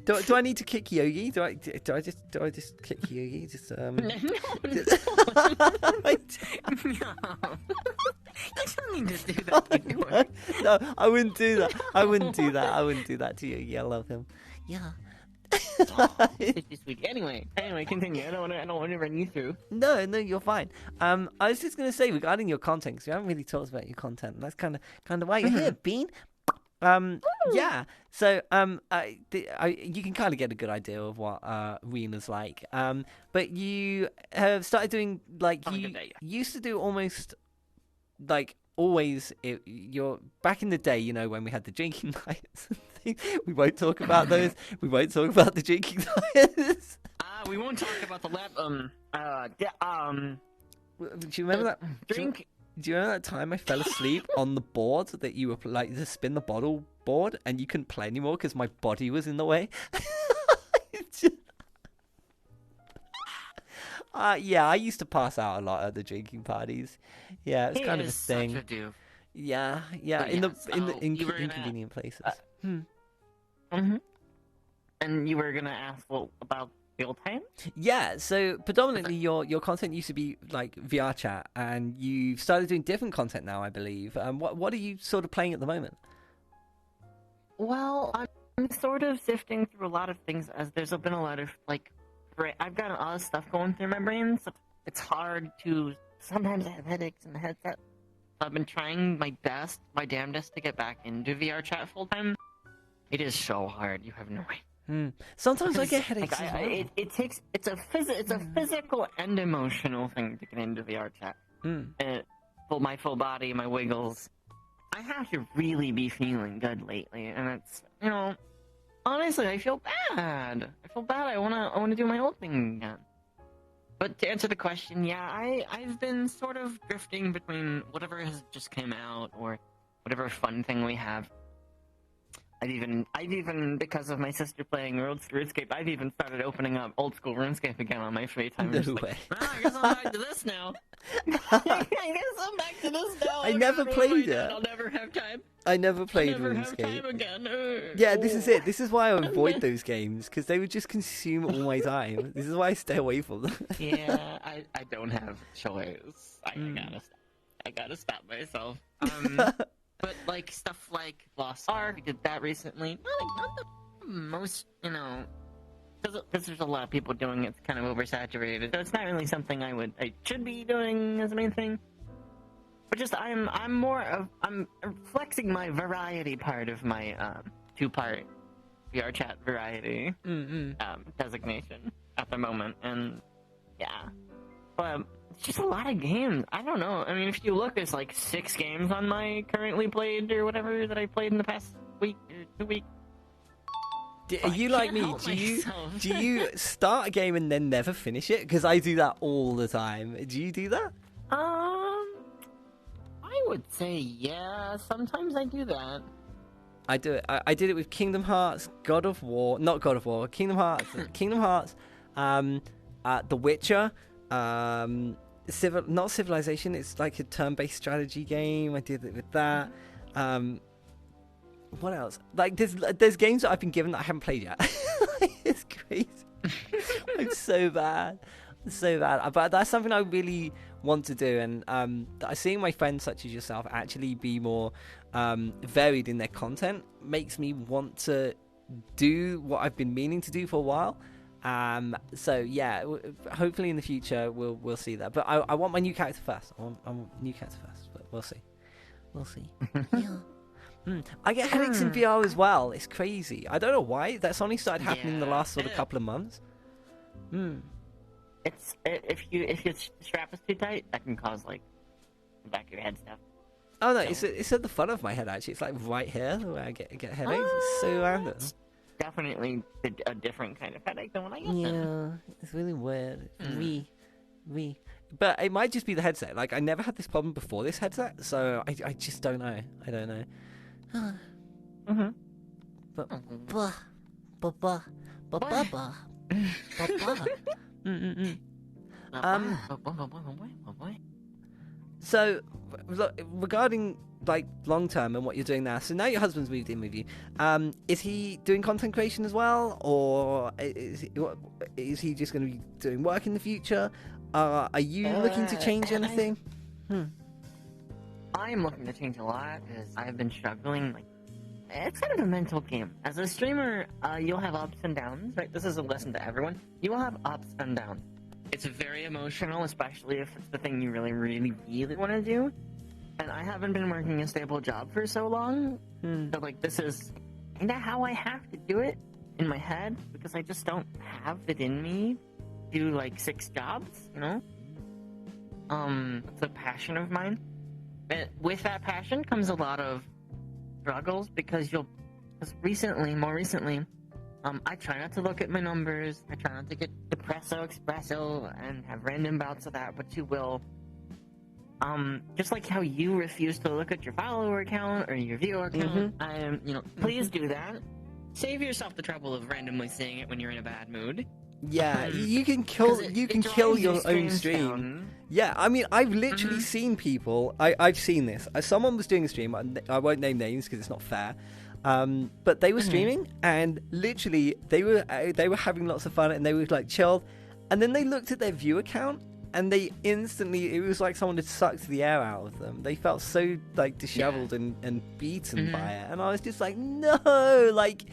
Do I need to kick Yogi? Do I just kick Yogi? Just No. You don't need to do that. No, I wouldn't do that. I wouldn't do that to Yogi. I love him. Yeah. This week. Anyway, continue. I don't want to run you through. No, you're fine. I was just gonna say regarding your content, because we haven't really talked about your content. That's kind of why you're here, Bean. Yeah. So, you can kind of get a good idea of what Rina's like. But you have started doing you used to do almost like always. You're back in the day, you know, when we had the drinking nights and things. We won't talk about those. We won't talk about the drinking nights. We won't talk about the lab. Do you remember that drink? Do you remember that time I fell asleep on the board that you were like the spin the bottle board, and you couldn't play anymore because my body was in the way? Yeah, I used to pass out a lot at the drinking parties. Yeah, it's kind of a thing. Such a doof. Yeah, in inconvenient places. And you were gonna ask about the old time? Yeah, so predominantly your content used to be like VR chat, and you've started doing different content now, I believe. What are you sort of playing at the moment? Well, I'm sort of sifting through a lot of things, as there's been a lot of I've got a lot of stuff going through my brain, so it's hard to. Sometimes I have headaches in the headset. I've been trying my damnedest to get back into VR chat full time. It is so hard. You have no idea. Sometimes I get headaches as well. It's a physical and emotional thing to get into VR chat. My full body, my wiggles. I have to really be feeling good lately, and it's honestly, I feel bad. I wanna do my old thing again. But to answer the question, yeah, I've been sort of drifting between whatever has just came out or whatever fun thing we have. I've even because of my sister playing RuneScape, I've even started opening up old school RuneScape again on my free time. No way. I guess I'm back to this now. I never played it. I'll never have time. I never played I'll never have RuneScape. time again. Yeah, this is it. This is why I avoid those games, because they would just consume all my time. This is why I stay away from them. Yeah, I don't have choice. I gotta stop myself. But like stuff like Lost Ark, we did that recently. Not the most, because there's a lot of people doing it. It's kind of oversaturated, so it's not really something I should be doing as a main thing. but just I'm flexing my variety part of my two-part VR chat variety designation at the moment, and yeah, but it's just a lot of games. I don't know. I mean, if you look, there's like 6 games on my currently played or whatever that I played in the past week or 2 weeks. Are you like me? Do you start a game and then never finish it? Because I do that all the time. Do you do that? I would say yeah. Sometimes I do that. I do it. I did it with Kingdom Hearts, God of War, not God of War, Kingdom Hearts, The Witcher, not Civilization. It's like a turn-based strategy game. I did it with that. What else? Like there's games that I've been given that I haven't played yet. It's crazy. I'm so bad. But that's something I really want to do, and seeing my friends such as yourself actually be more varied in their content makes me want to do what I've been meaning to do for a while. So yeah, hopefully in the future we'll see that. But I want my new character first. I want new character first, but we'll see. Yeah. I get headaches in VR as well. It's crazy. I don't know why. That's only started happening in the last sort of couple of months. It's if your strap is too tight, that can cause like the back of your head stuff. Oh no, it's at the front of my head actually. It's like right here where I get headaches. It's so random. Definitely a different kind of headache than when I get them. Yeah, it's really weird. But it might just be the headset. Like I never had this problem before this headset, so I just don't know. I don't know. So, regarding like long term and what you're doing now, so now your husband's moved in with you. Is he doing content creation as well, or is he just going to be doing work in the future? Are you looking to change anything? I'm looking to change a lot because I've been struggling. Like, it's kind of a mental game. As a streamer, you'll have ups and downs, right? This is a lesson to everyone. You will have ups and downs. It's very emotional, especially if it's the thing you really, really, really want to do. And I haven't been working a stable job for so long. So, like, this is kind of how I have to do it in my head because I just don't have it in me to do, like, 6 jobs, you know? It's a passion of mine. And with that passion comes a lot of struggles because more recently, I try not to look at my numbers. I try not to get depresso, espresso, and have random bouts of that, but you will. Just like how you refuse to look at your follower count or your viewer count, please do that. Save yourself the trouble of randomly seeing it when you're in a bad mood. Yeah, you can kill your own stream. Down. Yeah, I mean, I've literally seen people. I've seen this. Someone was doing a stream. I won't name names because it's not fair. But they were streaming, and literally they were having lots of fun, and they were like chilled. And then they looked at their viewer count, and they instantly, it was like someone had sucked the air out of them. They felt so like disheveled and beaten by it, and I was just like, no, like.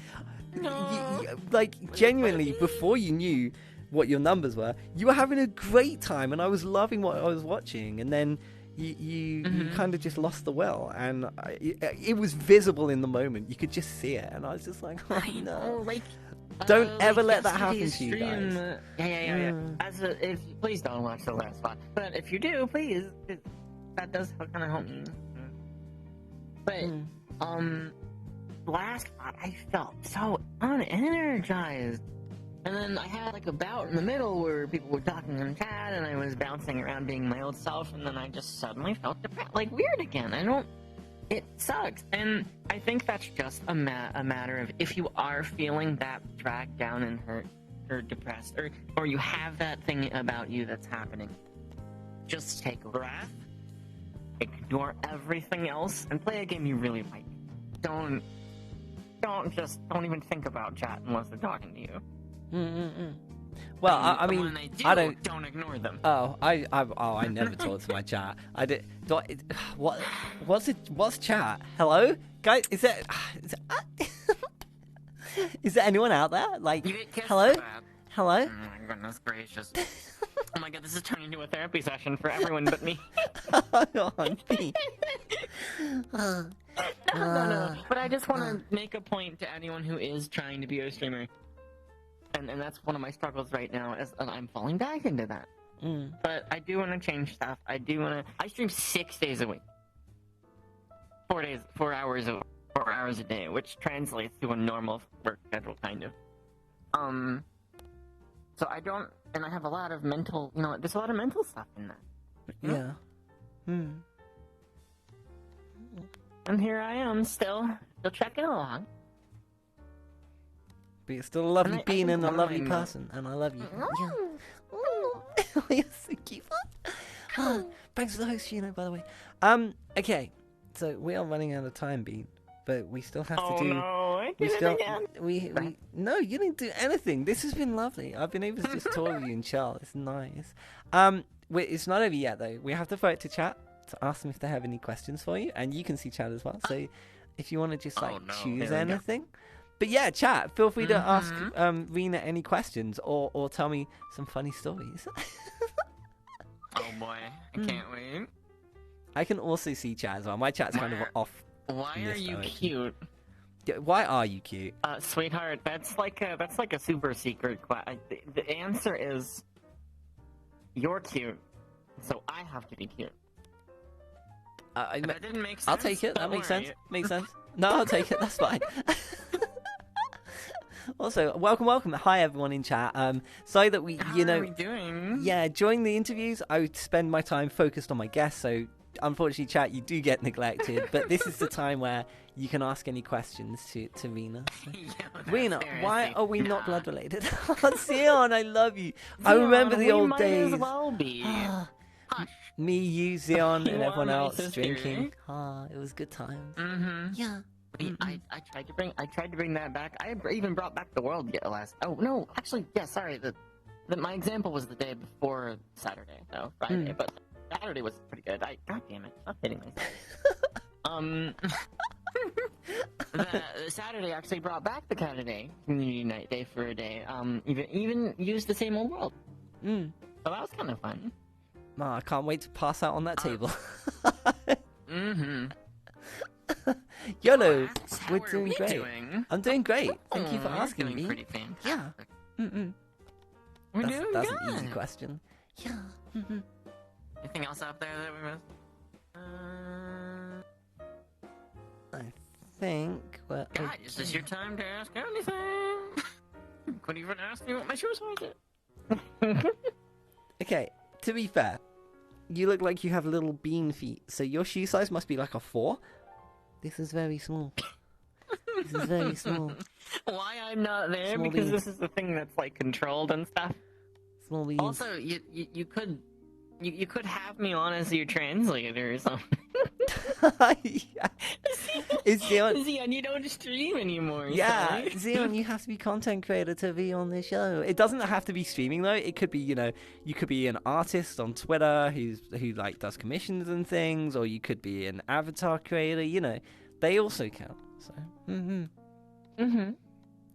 Like genuinely, before you knew what your numbers were, you were having a great time, and I was loving what I was watching. And then you kind of just lost the will, and it was visible in the moment. You could just see it, and I was just like, oh no! Don't ever let that happen to you guys. Yeah. Please don't watch the last spot. But if you do, please, that does kind of help me. But last spot, I felt so unenergized. And then I had like a bout in the middle where people were talking in chat, and I was bouncing around being my old self, and then I just suddenly felt like weird again. It sucks. And I think that's just a matter of if you are feeling that dragged down and hurt or depressed, or you have that thing about you that's happening, just take a breath, ignore everything else, and play a game you really like. Don't even think about chat unless they're talking to you. Well, I mean, I don't ignore them. I never talk to my chat. What's chat? Hello, guys? Is there anyone out there? Like, hello? Oh my goodness gracious. Oh my god, this is turning into a therapy session for everyone but me. Oh, me. No. But I just want to make a point to anyone who is trying to be a streamer. And that's one of my struggles right now, is I'm falling back into that. But I do want to change stuff. I stream 6 days a week. 4 hours a day, which translates to a normal work schedule, kind of. So I don't, and I have a lot of mental, there's a lot of mental stuff in that. Yeah. And here I am, still checking along. But you're still a lovely being and a lovely person, and I love you. Yeah. You're so cute. Thanks for the host, by the way. Okay, so we are running out of time, Bean, but we still have to do. Oh no, I did it again. No, you didn't do anything. This has been lovely. I've been able to just talk with you and chill. It's nice. It's not over yet though. We have to throw it to chat to ask them if they have any questions for you, and you can see chat as well. So if you want to just choose anything. But yeah, chat. Feel free to ask Rina any questions or tell me some funny stories. Oh boy, I can't wait. I can also see chat as well. My chat's kind of off. Why are you cute? Yeah, why are you cute? Sweetheart, that's like a super secret question. The answer is you're cute, so I have to be cute. That didn't make sense. I'll take it. That makes sense. Makes sense. No, I'll take it. That's fine. Also, welcome. Hi, everyone in chat. So that we, How are we doing? Yeah, during the interviews, I would spend my time focused on my guests. So, unfortunately, chat, you do get neglected. But this is the time where you can ask any questions to Rina. Rina, why are we not blood related? Sion, I love you. I remember the old days. Might as well be. Me, you, Zion, and everyone else drinking. It was good times. Yeah. I tried to bring that back. I even brought back the world last. Oh no, actually, yeah. Sorry, my example was the day before Saturday, no Friday, but Saturday was pretty good. God damn it, stop hitting myself. The Saturday actually brought back the Canada Day, Community Night Day for a day. Even used the same old world. So that was kind of fun. I can't wait to pass out on that table. YOLO, we're doing great. I'm doing great. Thank you for asking me. Pretty fantastic. Yeah. We're doing that's good. an easy question. Yeah. Anything else out there that we missed? I think we're God, is this your time to ask anything? Couldn't even ask me what my shoes were. Okay, to be fair, you look like you have little bean feet, so your shoe size must be like a 4. This is very small. This is very small. Why I'm not there? Small because beans. this is the thing that's like controlled and stuff. Small beans. Also, you could have me on as your translator or something. Is Zion... Zion, you don't stream anymore. Yeah, sorry. Zion, you have to be content creator to be on this show. It doesn't have to be streaming though. It could be, you could be an artist on Twitter who like does commissions and things, or you could be an avatar creator. They also count. So.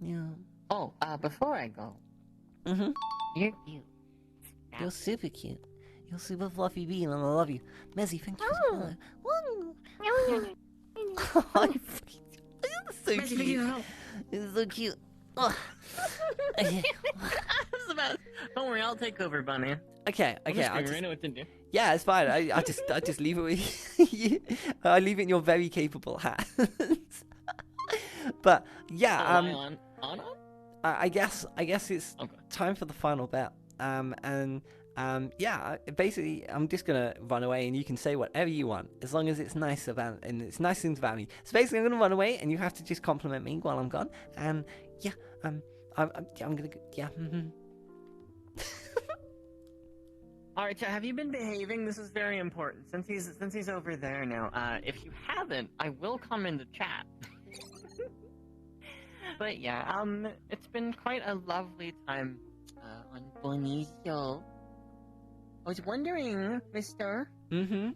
Yeah. Oh, before I go. You're cute. You're super cute. You're super fluffy bean, and I love you. Mezzy, thank you. It's so cute. It's so cute. Don't worry, I'll take over, Bunny. Okay. I know what to do. Yeah, it's fine. I just leave it with you. I leave it in your very capable hands. But yeah, I guess it's time for the final bet. Basically, I'm just gonna run away, and you can say whatever you want, as long as it's nice and it's nice things about me. So basically, I'm gonna run away, and you have to just compliment me while I'm gone. And yeah, I'm gonna go, yeah. All right, have you been behaving? This is very important. Since he's over there now. If you haven't, I will come in the chat. But yeah, it's been quite a lovely time on Bonnie's show. I was wondering, mister, when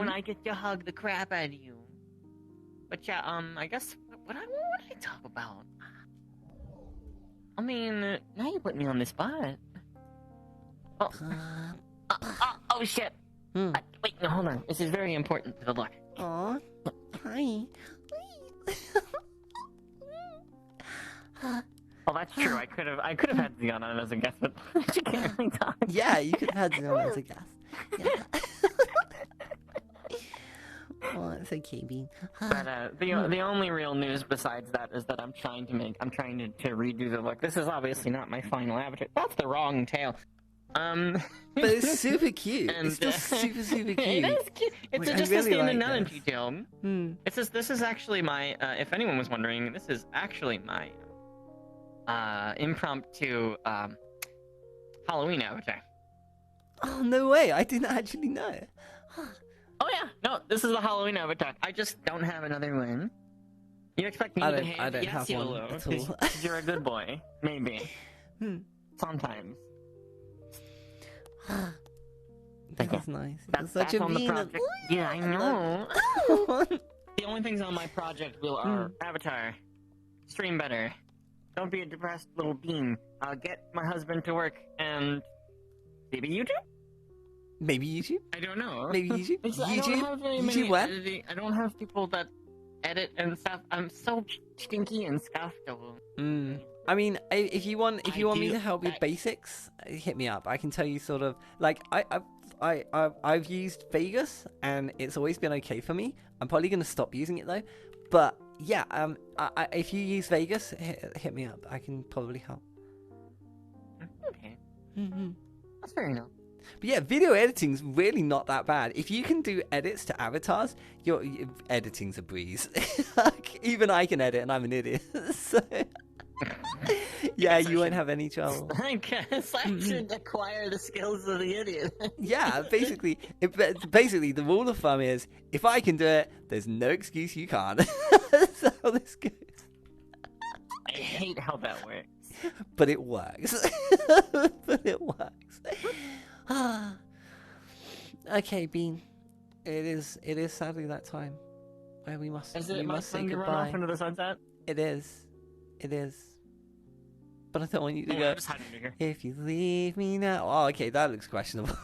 I get to hug the crap out of you. But yeah, I guess, what would I talk about? I mean, now you put me on the spot. Oh shit! Wait, no, hold on. This is very important to the look. Aw, hi. Well, that's true. I could have had Xeon on as a guest, but she can't really talk. Yeah, you could have had Xeon as a guest. Yeah. Oh, it's okay, Bean. But the only real news besides that is that I'm trying to redo the look. This is obviously not my final avatar. That's the wrong tail. But it's super cute. And, it's still super cute. It is cute. It's Wait, just I a really standard like non this. detail. It's just, this is actually my. If anyone was wondering, this is actually my impromptu Halloween avatar. Oh, no way. I didn't actually know. Oh yeah, no, this is a Halloween avatar. I just don't have another one. You expect me to behave? I don't yes, have you one will. at all. 'Cause you're a good boy. Maybe. Sometimes. That is nice. That's such a on the Bean. project. Yeah, I know. The only things on my project are avatar, stream better, don't be a depressed little bean, get my husband to work, and maybe YouTube? Maybe YouTube? I don't know. Maybe YouTube? I don't have very many YouTube what? editing. I don't have people that edit and stuff. I'm so stinky and scuffed. I mean, if you want me to help with basics, hit me up. I can tell you sort of like I've used Vegas and it's always been okay for me. I'm probably gonna stop using it though. But yeah, if you use Vegas, hit me up. I can probably help. Okay. That's fair enough. But yeah, video editing's really not that bad. If you can do edits to avatars, your editing's a breeze. Like, even I can edit, and I'm an idiot. So yeah, you won't have any trouble. I guess I should acquire the skills of the idiot. Yeah, basically, the rule of thumb is if I can do it, there's no excuse you can't. That's how this goes. I hate how that works. But it works. But it works. Okay, Bean. It is sadly that time where we must say time to run goodbye. off into the sunset? It is. But I don't want you to go. I'm just hiding here. If you leave me now. Oh, okay, that looks questionable.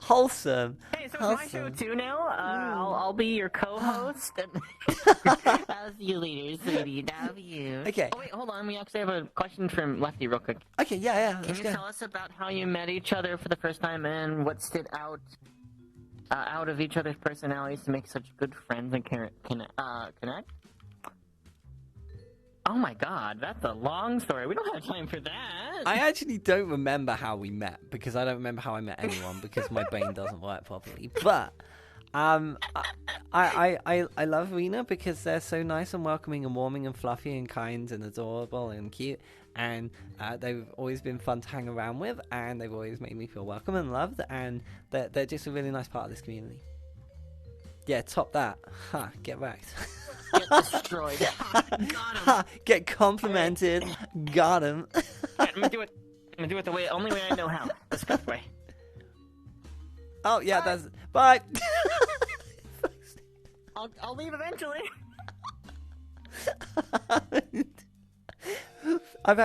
Wholesome. Hey, so it's my show too now. I'll be your co-host. I'll see you later, sweetie. Love you. Okay. Oh wait, hold on. We actually have a question from Lefty, real quick. Okay, yeah. Can you tell us about how you met each other for the first time and what stood out of each other's personalities to make such good friends and connect? Oh my God, that's a long story. We don't have time for that. I actually don't remember how we met because I don't remember how I met anyone because my brain doesn't work properly. But I love Rina because they're so nice and welcoming and warming and fluffy and kind and adorable and cute, and they've always been fun to hang around with, and they've always made me feel welcome and loved, and they're just a really nice part of this community. Yeah, top that. Ha, get wrecked. Get destroyed. Got him. Get complimented. Got him. I'm gonna do it the only way I know how. The scuff way. Oh yeah, that's bye. I'll leave eventually. I've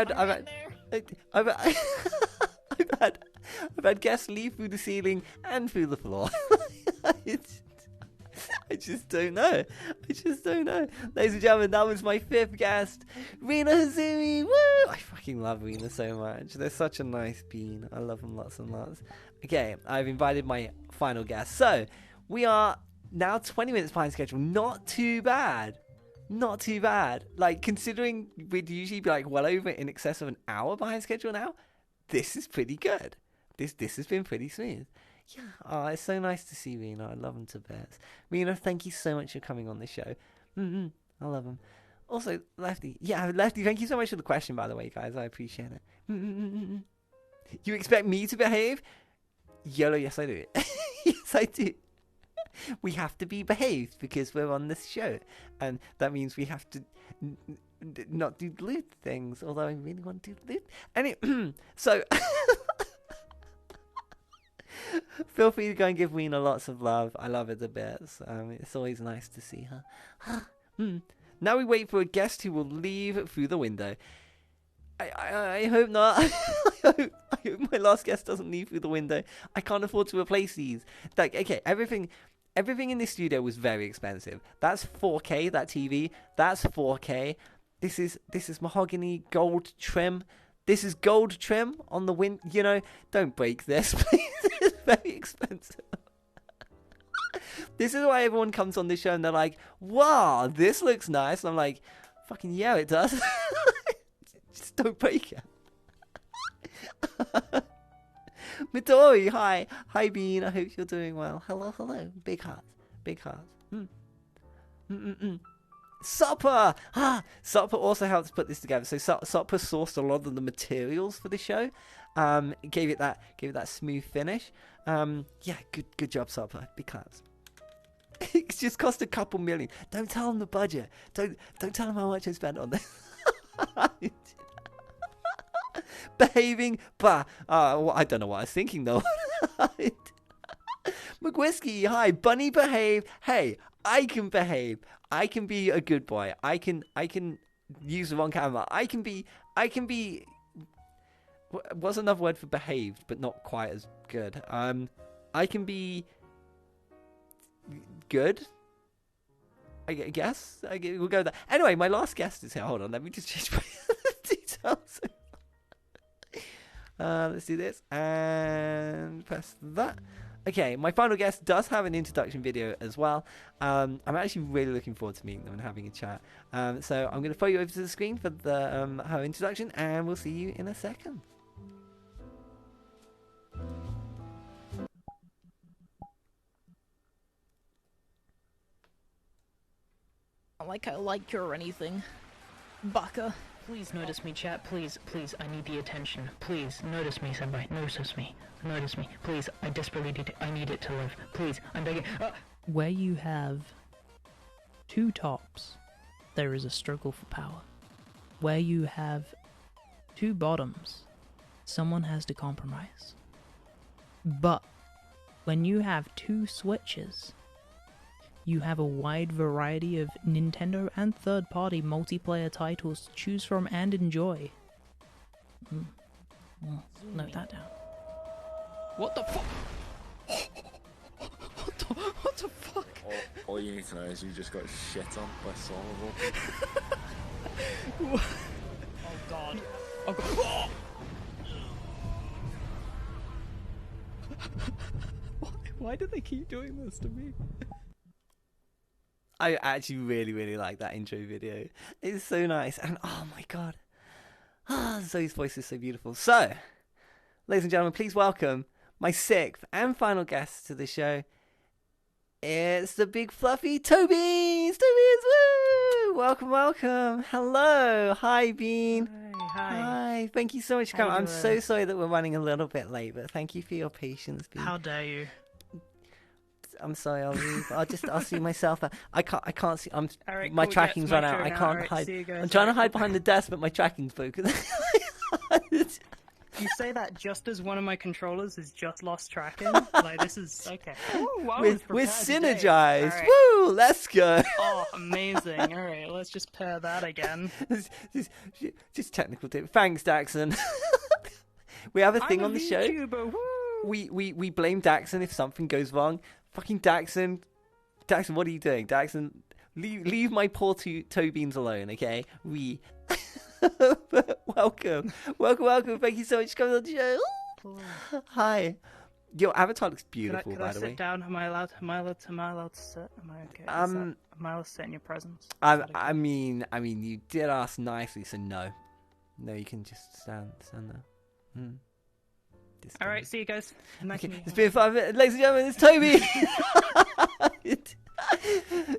had guests leave through the ceiling and through the floor. I just don't know. Ladies and gentlemen, that was my 5th guest, RinaHazumi. Woo! I fucking love Rina so much. They're such a nice bean. I love them lots and lots. Okay, I've invited my final guest. So, we are now 20 minutes behind schedule. Not too bad. Like, considering we'd usually be like well over in excess of an hour behind schedule now, this is pretty good. This has been pretty smooth. Yeah, oh, it's so nice to see Rina. I love him to bits. Rina, thank you so much for coming on the show. I love him. Also, Lefty. Yeah, Lefty, thank you so much for the question, by the way, guys. I appreciate it. You expect me to behave? YOLO, yes I do. Yes, I do. We have to be behaved because we're on this show. And that means we have to not do lewd things, although I really want to do lewd. Anyway, so... Feel free to go and give Rina lots of love. I love her to bits. It's always nice to see her. Now we wait for a guest who will leave through the window. I hope not. I hope my last guest doesn't leave through the window. I can't afford to replace these. Like, okay, everything in this studio was very expensive. That's 4K. That TV. That's 4K. This is mahogany gold trim. This is gold trim on the wind. You know, don't break this, please. It's very expensive. This is why everyone comes on this show and they're like, "Wow, this looks nice." And I'm like, "Fucking yeah, it does." Just don't break it. Midori, hi. Hi, Bean. I hope you're doing well. Hello. Big heart. Sopra! Sopra also helped put this together. So Sopra sourced a lot of the materials for the show. Gave it that smooth finish. Yeah, good job, Sopra. Big claps. It's just cost a couple million. Don't tell them the budget. Don't tell them how much I spent on this. Behaving, I don't know what I was thinking though. McWhiskey, hi. Bunny behave. Hey, I can behave. I can be a good boy. I can use the wrong camera. I can be. What's another word for behaved, but not quite as good? I can be good. I guess. We'll go with that. Anyway, my last guest is here. Hold on, let me just change my details. Let's do this and press that. Okay, my final guest does have an introduction video as well. I'm actually really looking forward to meeting them and having a chat. So I'm going to throw you over to the screen for the her introduction, and we'll see you in a second. Not like I like you or anything, Baka. Please notice me, chat. Please, I need the attention. Please, notice me, Senpai. Notice me. Please, I desperately need it to live. Please, I'm begging. Where you have two tops, there is a struggle for power. Where you have two bottoms, someone has to compromise. But when you have two switches, you have a wide variety of Nintendo and third-party multiplayer titles to choose from and enjoy. Note that down. What the fuck? What the fuck? All you need to know is you just got shit on by Solvable. Oh god. Oh god. Why do they keep doing this to me? I actually really like that intro video. It's so nice, and oh my god, Zoe's voice is so beautiful. So, ladies and gentlemen, please welcome my sixth and final guest to the show. It's the big fluffy ToeBeans. Woo! Welcome. Hello, hi Bean. Hi. Thank you so much for coming. I'm so sorry that we're running a little bit late, but thank you for your patience, Bean. How dare you? I'm sorry, I'll leave. I'll see myself. I can't see. Right, my cool, tracking's run out. I can't hide. I'm trying to hide behind the desk, but my tracking's broken. You say that just as one of my controllers has just lost tracking. Like this is okay. Ooh, we're synergized. Right. Woo! Let's go. Oh, amazing! All right, let's just pair that again. just technical tip. Thanks, Daxon. We have a thing on the show. YouTuber. Woo! We blame Daxon if something goes wrong. Fucking Daxon, what are you doing? Daxon, leave my poor ToeBeans alone, okay? Welcome. Thank you so much for coming on the show. Hi. Your avatar looks beautiful, by the way. Sit down? Am I allowed to sit? Am I okay? Am I allowed to sit in your presence? I mean, you did ask nicely, so no. No, you can just stand there. All right, see you guys. Nice to meet you. It's been 5 minutes. Ladies and gentlemen, it's Toby.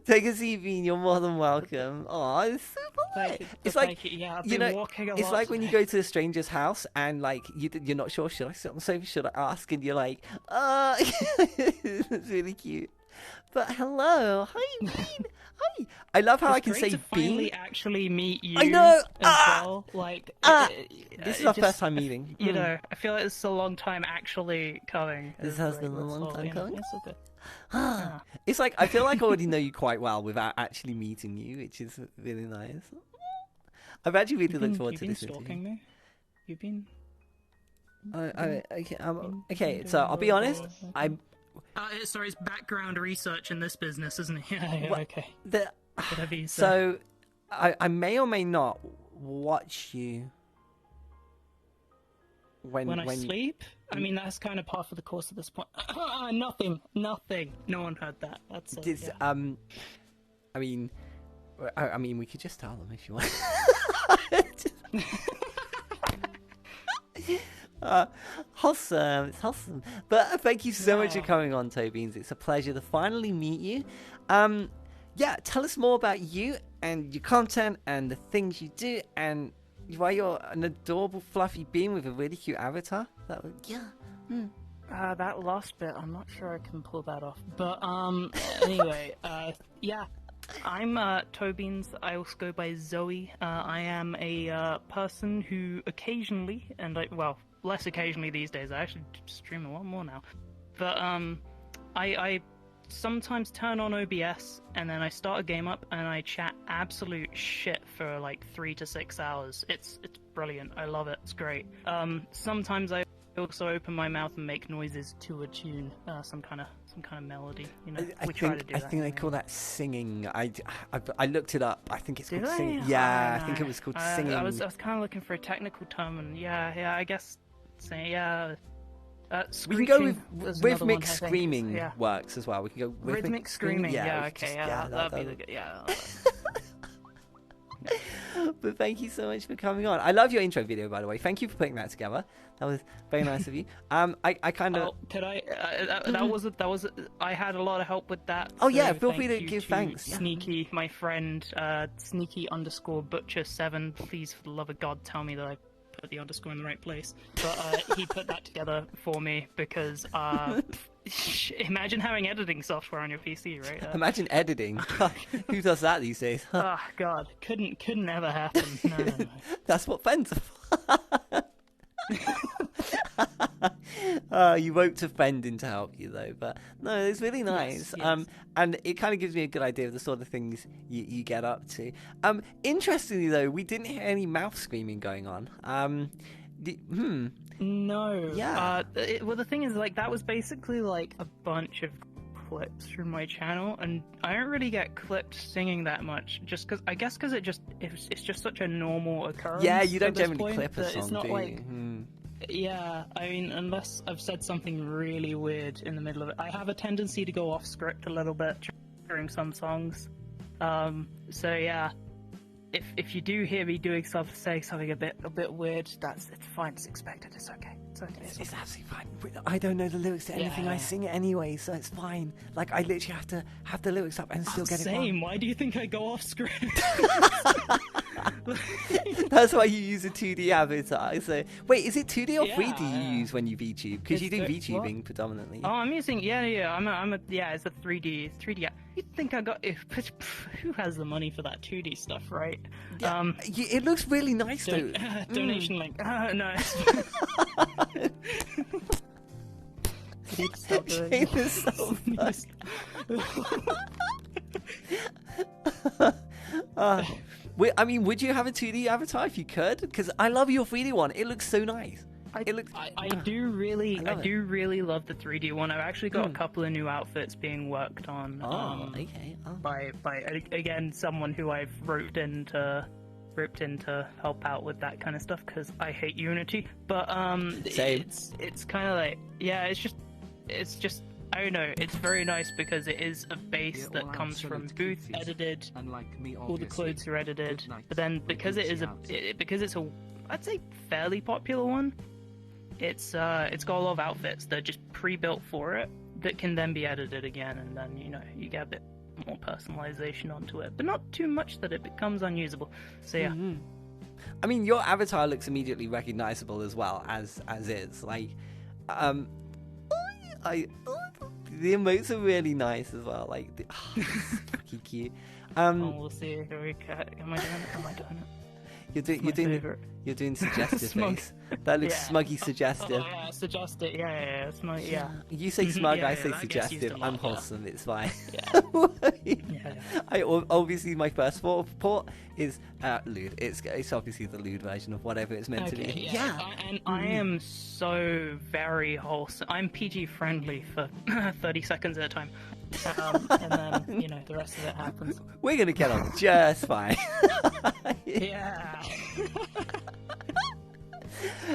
Take a seat, Bean. You're more than welcome. Oh, it's so fun. It's like, yeah, I've you been know, walking a it's lot like when you today. go to a stranger's house and like you're not sure, should I sit on the sofa, should I ask, and you're like, it's really cute. But hello, hi Bean, hi. I love how I can say to Bean. Finally, actually meet you. I know. As well. Like this is our first time meeting. You know, I feel like it's a long time actually coming. This has been a long time coming. It's all good. It's like I feel like I already know you quite well without actually meeting you, which is really nice. I've actually really looked You've forward to been this stalking interview. me. You've been. Okay, so I'll be honest. Sorry, it's background research in this business, isn't it? Yeah, Well, okay. The, Whatever you say. so, I may or may not watch you when I sleep? I mean, that's kind of par for the course at this point. Nothing. No one heard that. That's it. This, Yeah. I mean, we could just tell them if you want. Wholesome, it's wholesome. But thank you so much for coming on, ToeBeans. It's a pleasure to finally meet you. Yeah, tell us more about you and your content and the things you do and why you're an adorable fluffy bean with a really cute avatar. That would, That last bit, I'm not sure I can pull that off. But, anyway, yeah. I'm, ToeBeans. I also go by Zoe. I am a, person who occasionally, well, less occasionally these days, I actually stream a lot more now. But, I sometimes turn on OBS, and then I start a game up, and I chat absolute shit for, like, 3 to 6 hours. It's brilliant. I love it. It's great. Sometimes I also open my mouth and make noises to a tune, some kind of melody. You know, we try to do that. I think they call that singing. I looked it up. I think it's Do called they? singing. Yeah, I think it was called singing. I was kind of looking for a technical term, and yeah, I guess saying we can go screeching with is another rhythmic one, I think. screaming Yeah. works as well. We can go Rhythmic screaming. Yeah, we okay, just- that'd be the good. Yeah. But thank you so much for coming on. I love your intro video, by the way. Thank you for putting that together. That was very nice of you. I kind of. Oh, could I? That was. I had a lot of help with that. Oh, yeah, so feel free thank to you give thanks, yeah. Sneaky, my friend, Sneaky_Butcher7. Please, for the love of God, tell me that I put the underscore in the right place. But he put that together for me because imagine having editing software on your PC, right? Imagine editing. Who does that these days? Oh God, couldn't ever happen. No. That's what Fen's are. You wrote to Fendin to help you though, but no, it's really nice. Yes. And it kind of gives me a good idea of the sort of things you get up to. Interestingly though, we didn't hear any mouth screaming going on. No. Yeah. Well, the thing is, like, that was basically like a bunch of clips from my channel, and I don't really get clipped singing that much, just because it's just such a normal occurrence. Yeah, you don't at this generally point clip a that song, it's not do you? like. Yeah, I mean, unless I've said something really weird in the middle of it. I have a tendency to go off script a little bit during some songs. So yeah, if you do hear me say something a bit weird, it's fine. It's expected. It's okay. It's okay. It's absolutely fine. I don't know the lyrics to anything. Yeah. I sing it anyway, so it's fine. Like, I literally have to have the lyrics up and still get it Same. wrong. Why do you think I go off script? That's why you use a 2D avatar. So, wait, is it 2D or Yeah, 3D you use when you VTube? Because you do It's VTubing what? predominantly. Oh, I'm using it's a 3D. You think I got? Who has the money for that 2D stuff, right? Yeah, it looks really nice though. Donation link. No. It's so good. Shane is so I mean, would you have a 2D avatar if you could? Because I love your 3D one. It looks so nice. I do really love the 3D one. I've actually got a couple of new outfits being worked on. By again someone who I've roped in to help out with that kind of stuff because I hate Unity. But it's kind of like it's just I don't know. It's very nice because it is a base that comes from booth edited. All the clothes are edited, but then because it's a I'd say fairly popular one. It's got a lot of outfits that are just pre-built for it that can then be edited again, and then you get a bit more personalization onto it, but not too much that it becomes unusable. So yeah. Mm-hmm. I mean, your avatar looks immediately recognizable as well as is. Like, the emotes are really nice as well. Like, fucking cute. We'll see. Am I doing it? You're doing suggestive Smug. face. That looks Yeah. smuggy suggestive. Oh, yeah, suggestive. Yeah. Smug. Yeah. You say smug, Yeah, I say that gets used suggestive. a lot, I'm yeah. wholesome. It's fine. Yeah. Obviously my first thought is lewd. It's obviously the lewd version of whatever it's meant to be. I am so very wholesome. I'm PG friendly for 30 seconds at a time. And then, the rest of it happens. We're gonna get on just fine. Yeah.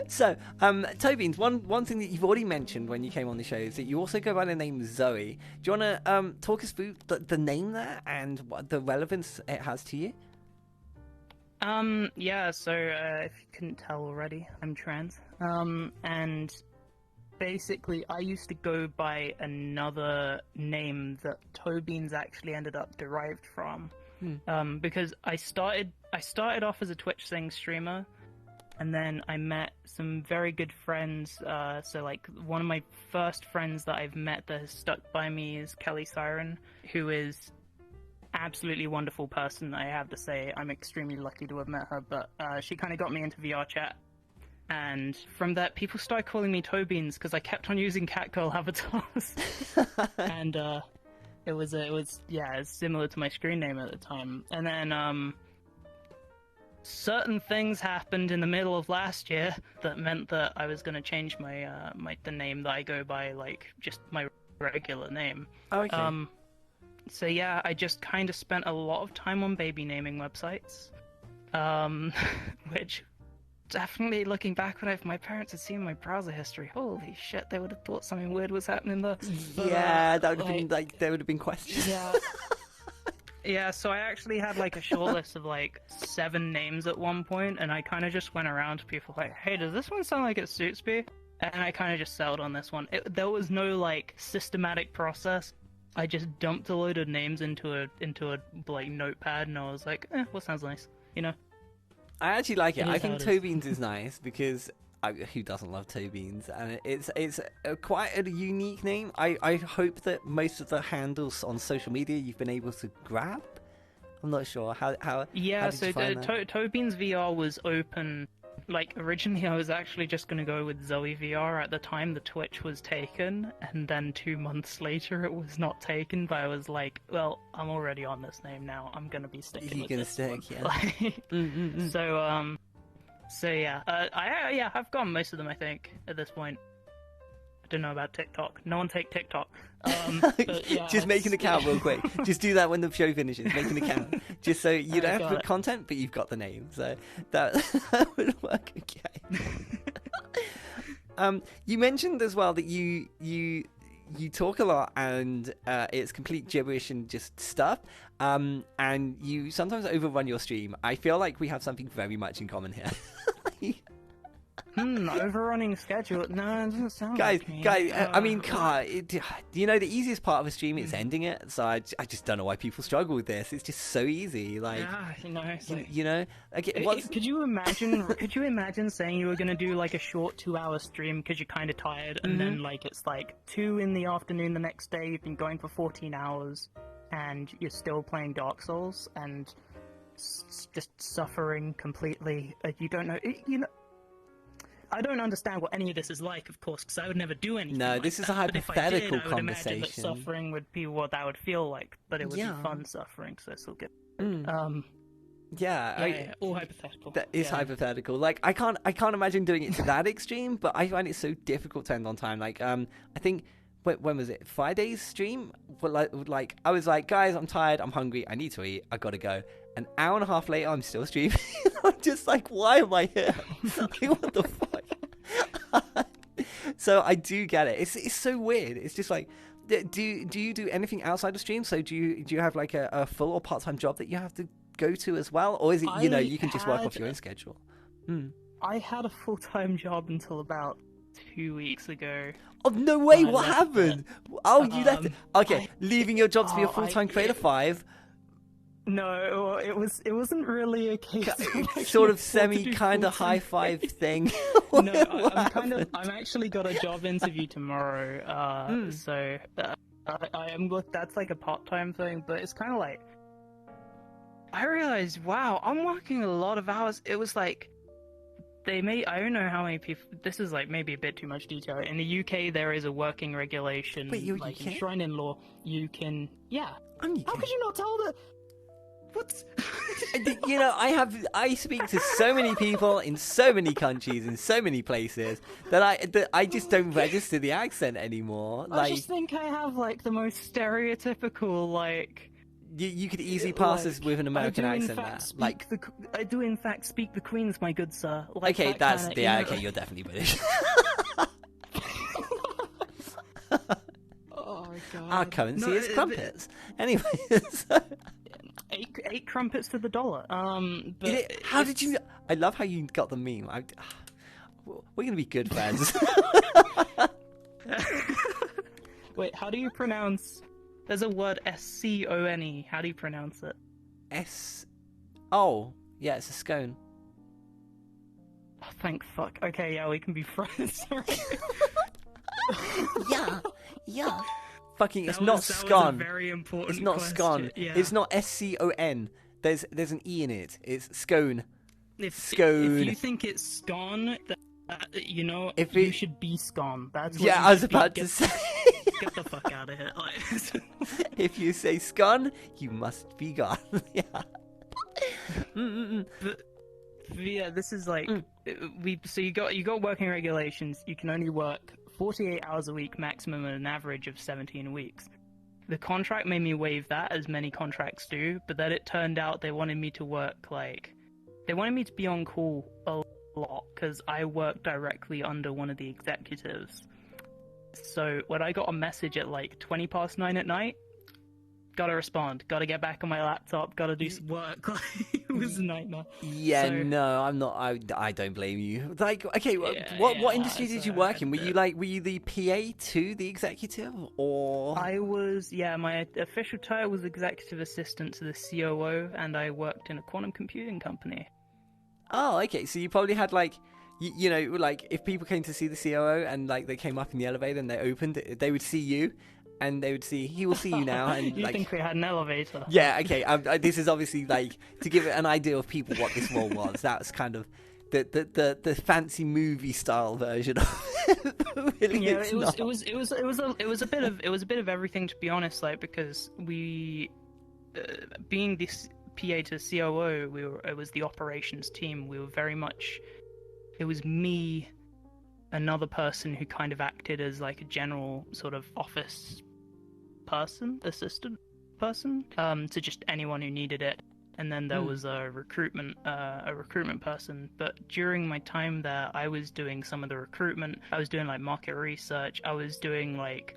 So, ToeBeans, one thing that you've already mentioned when you came on the show is that you also go by the name Zoe. Do you want to talk us through the name there and what the relevance it has to you? Yeah, so if you couldn't tell already, I'm trans. And basically I used to go by another name that ToeBeans actually ended up derived from. Because I started off as a Twitch Sing streamer, and then I met some very good friends. So like one of my first friends that I've met that has stuck by me is Kelly Siren, who is absolutely wonderful person. I have to say, I'm extremely lucky to have met her. But she kind of got me into VR chat, and from that, people started calling me ToeBeans because I kept on using catgirl avatars, and it was it's similar to my screen name at the time. And then certain things happened in the middle of last year that meant that I was going to change my the name that I go by, like just my regular name. Okay. So yeah, I just kind of spent a lot of time on baby naming websites, which definitely, looking back when my parents had seen my browser history, holy shit, they would have thought something weird was happening there. Yeah, that would have been like there would have been questions. Yeah. Yeah, so I actually had like a short list of like 7 names at one point, and I kind of just went around to people like, hey, does this one sound like it suits me? And I kind of just settled on this one. There was no like systematic process. I just dumped a load of names into a like notepad, and I was like, what sounds nice, I actually like it. I think how it is. ToeBeans is nice because who doesn't love ToeBeans? And it's quite a unique name. I hope that most of the handles on social media you've been able to grab. I'm not sure how. Yeah, how did so you find that? ToeBeans VR was open. Like, originally I was actually just going to go with Zoe VR. At the time the Twitch was taken, and then 2 months later it was not taken, but I was like, well, I'm already on this name now, I'm going to be sticking with this one. Yeah. So yeah, I've gone most of them, I think, at this point. I don't know about TikTok. No one take TikTok. But yeah, Just make an account real quick. Just do that when the show finishes. Make an account. Just so you don't have to put content, but you've got the name. So that would work okay. You mentioned as well that you talk a lot and it's complete gibberish and just stuff. And you sometimes overrun your stream. I feel like we have something very much in common here. Overrunning schedule. No, it doesn't sound guys, like me. I mean, the easiest part of a stream is ending it. So I just don't know why people struggle with this. It's just so easy. Like, it's like, could you imagine? Could you imagine saying you were gonna do like a short 2-hour stream because you're kind of tired, and then like it's like 2 in the afternoon the next day. You've been going for 14 hours, and you're still playing Dark Souls and just suffering completely. You don't know. I don't understand what any of this is like, of course, because I would never do anything. No, like this is that. a hypothetical but if I did, I would imagine that conversation. suffering would be what that would feel like, but it would be fun suffering, so it's all good. All hypothetical. That is hypothetical. Like I can't imagine doing it to that extreme, but I find it so difficult to end on time. Like I think when was it? Friday's stream? Like I was like, guys, I'm tired, I'm hungry, I need to eat, I gotta go. An hour and a half later, I'm still streaming. I'm just like, why am I here? Like, what the fuck? So I do get it. It's so weird. It's just like, do you do anything outside of stream? So do you have like a full or part-time job that you have to go to as well, or is it you can just work off your own schedule? I had a full-time job until about 2 weeks ago. Oh no way! What happened? You left it. Okay, leaving your job to be a full-time creator 5. No, it wasn't really a case of sort of kind of high five thing. No, I'm actually got a job interview tomorrow. So I am. That's like a part-time thing, but it's kind of like I realized, wow, I'm working a lot of hours. It was like, I don't know how many people, this is like maybe a bit too much detail. In the UK, there is a working regulation, Wait, you're like UK? enshrined in law, you can, yeah. I'm UK. How could you not tell that? What? You know, I speak to so many people in so many countries, in so many places, that I just don't register the accent anymore. I just think I have like the most stereotypical, like... You could easily pass this with an American accent there. Like, I do in fact speak the Queen's, my good sir. Like okay, that that's kinda, yeah. you know, Okay, you're definitely British. Oh god. Our currency is crumpets. Anyway, eight crumpets to the dollar. But how did you? I love how you got the meme. We're gonna be good friends. Wait, how do you pronounce? There's a word scone. How do you pronounce it? Oh, yeah, it's a scone. Oh, thank fuck. Okay, yeah, we can be friends. Yeah. Fucking, it's That not was a scone. very important It's not question, scone. yeah. It's not scon. There's an e in it. It's scone. If Scone. you think it's scone, you know, If you it- should be scone. That's what Yeah, you I was should be. about to say. Get the fuck out of here. Like, If you say scone, you must be gone. Yeah. But yeah, this is like So you got working regulations. You can only work 48 hours a week maximum, at an average of 17 weeks. The contract made me waive that, as many contracts do. But then it turned out they wanted me to work they wanted me to be on call a lot because I work directly under one of the executives. So when I got a message at like 9:20 at night, gotta respond, gotta get back on my laptop, gotta do some work. It was a nightmare. Yeah, So- no, I'm not. I don't blame you. Like, okay, what industry did you work in? Were you the PA to the executive, or? I was, my official title was executive assistant to the COO, and I worked in a quantum computing company. Oh, okay. So you probably had like, you know, like if people came to see the COO and like they came up in the elevator and they opened, they would see you, and they would see he will see you now. And You like, think we had an elevator? yeah, okay. This is obviously like to give an idea of people what this role was. That's kind of the fancy movie style version of it. Really, Yeah, it's it was, not. it was a bit of everything, to be honest. Like, because we, being this PA to COO, it was the operations team. We were very much, it was me, another person who kind of acted as like a general sort of office person, assistant person, to just anyone who needed it. And then there was a recruitment person. But during my time there, I was doing some of the recruitment. I was doing like market research. I was doing like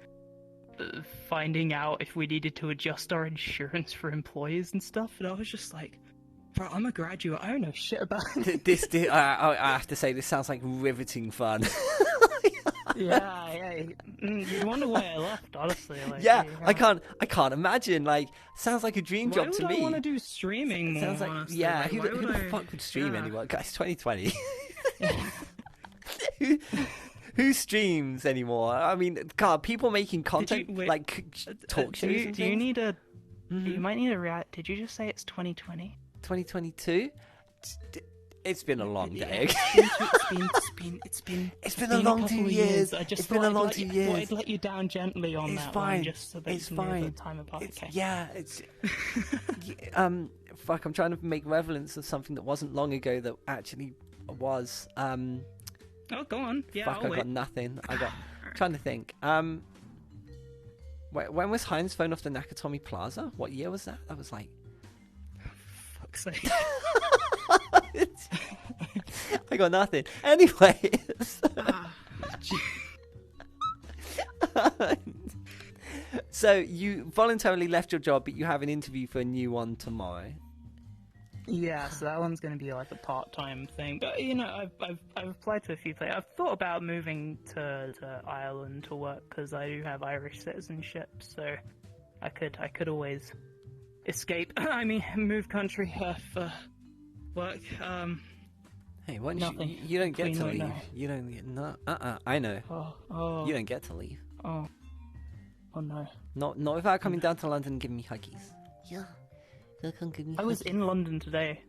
finding out if we needed to adjust our insurance for employees and stuff. And I was just like, bro, I'm a graduate. I don't know shit about it. I have to say, this sounds like riveting fun. Yeah. You'd wonder why I left, honestly. Like, Yeah, I can't imagine. Like, sounds like a dream Why job would to I me. want to do streaming more? Sounds like, honestly? yeah. Like, Who why the would I- fuck would stream Yeah. anymore? Guys, 2020. Who streams anymore? I mean, God, people making content like talk Do shows. you, and do you things? need a? You might need a react. Did you just say it's 2020? 2022? It's been a long day. It's been a long couple 2 of years. I just It's been a thought I'd long let 2 you- years. thought I'd let you down gently on It's that fine. one, just so that It's you knew fine. the time apart. Okay. Yeah, it's fuck. I'm trying to make relevance of something that wasn't long ago that actually was. Oh, go on. Yeah, Fuck, I'll I wait. got nothing. Trying to think. When was Heinz phone off the Nakatomi Plaza? What year was that? That was like. Fuck's sake. I got nothing. Anyway. So you voluntarily left your job, but you have an interview for a new one tomorrow. Yeah, so that one's going to be like a part-time thing. But you know, I've applied to a few places. I've thought about moving to Ireland to work because I do have Irish citizenship. So I could always escape. I mean, move country for work. Hey, why don't Nothing. you don't get to Between leave. right now. You don't get I know. Oh. You don't get to leave. Oh no. Not without coming down to London and giving me huggies. Yeah. Come give me I was hugs. in London today.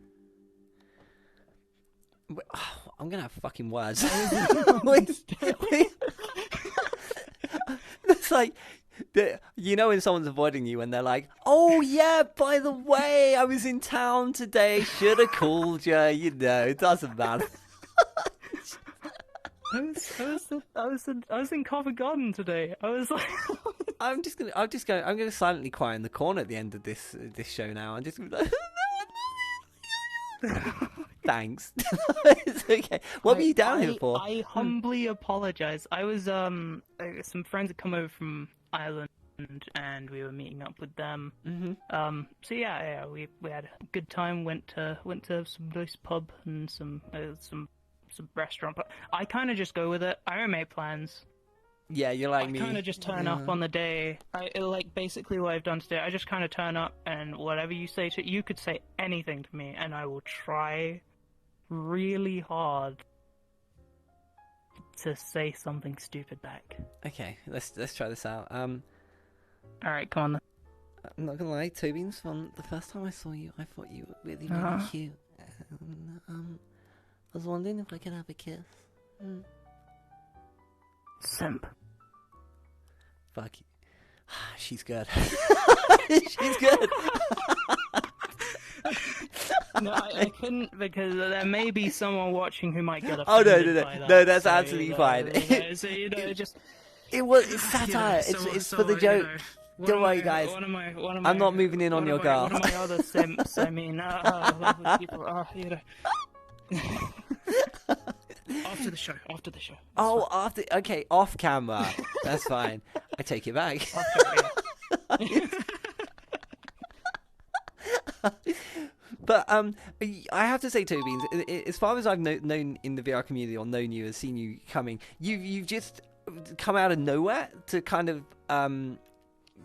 I'm gonna have fucking words. Wait. It's like, you know when someone's avoiding you and they're like, oh yeah, by the way, I was in town today, should have called you, you know, it doesn't matter. I was in Covent Garden today. I was like, I'm gonna silently cry in the corner at the end of this show now. I'm just gonna be like, thanks. It's okay. What were you down here for? I humbly apologize. I was some friends had come over from Ireland and we were meeting up with them. Mm-hmm. So yeah, we had a good time. Went to some nice pub and some restaurant. But I kind of just go with it. I don't make plans. Yeah, you're like me. I kind of just turn up on the day. Basically what I've done today. I just kind of turn up and whatever you say you could say anything to me, and I will try really hard to say something stupid back. Okay, let's try this out. All right, come on then. I'm not gonna lie, ToeBeans, from the first time I saw you, I thought you were really, really cute. And, I was wondering if I could have a kiss. Simp. Fuck you. She's good. She's good. No, I couldn't, because there may be someone watching who might get Oh offended no, by that. no, that's So, absolutely fine. So just It's satire. It's for the joke. Don't worry, guys. I'm not moving in on your girl. One of my other simps, I mean, lovely people, After the show. Oh, okay, off camera. That's fine. I take it back. But I have to say, ToeBeans, as far as I've known in the VR community or known you, or seen you coming, you've just come out of nowhere to kind of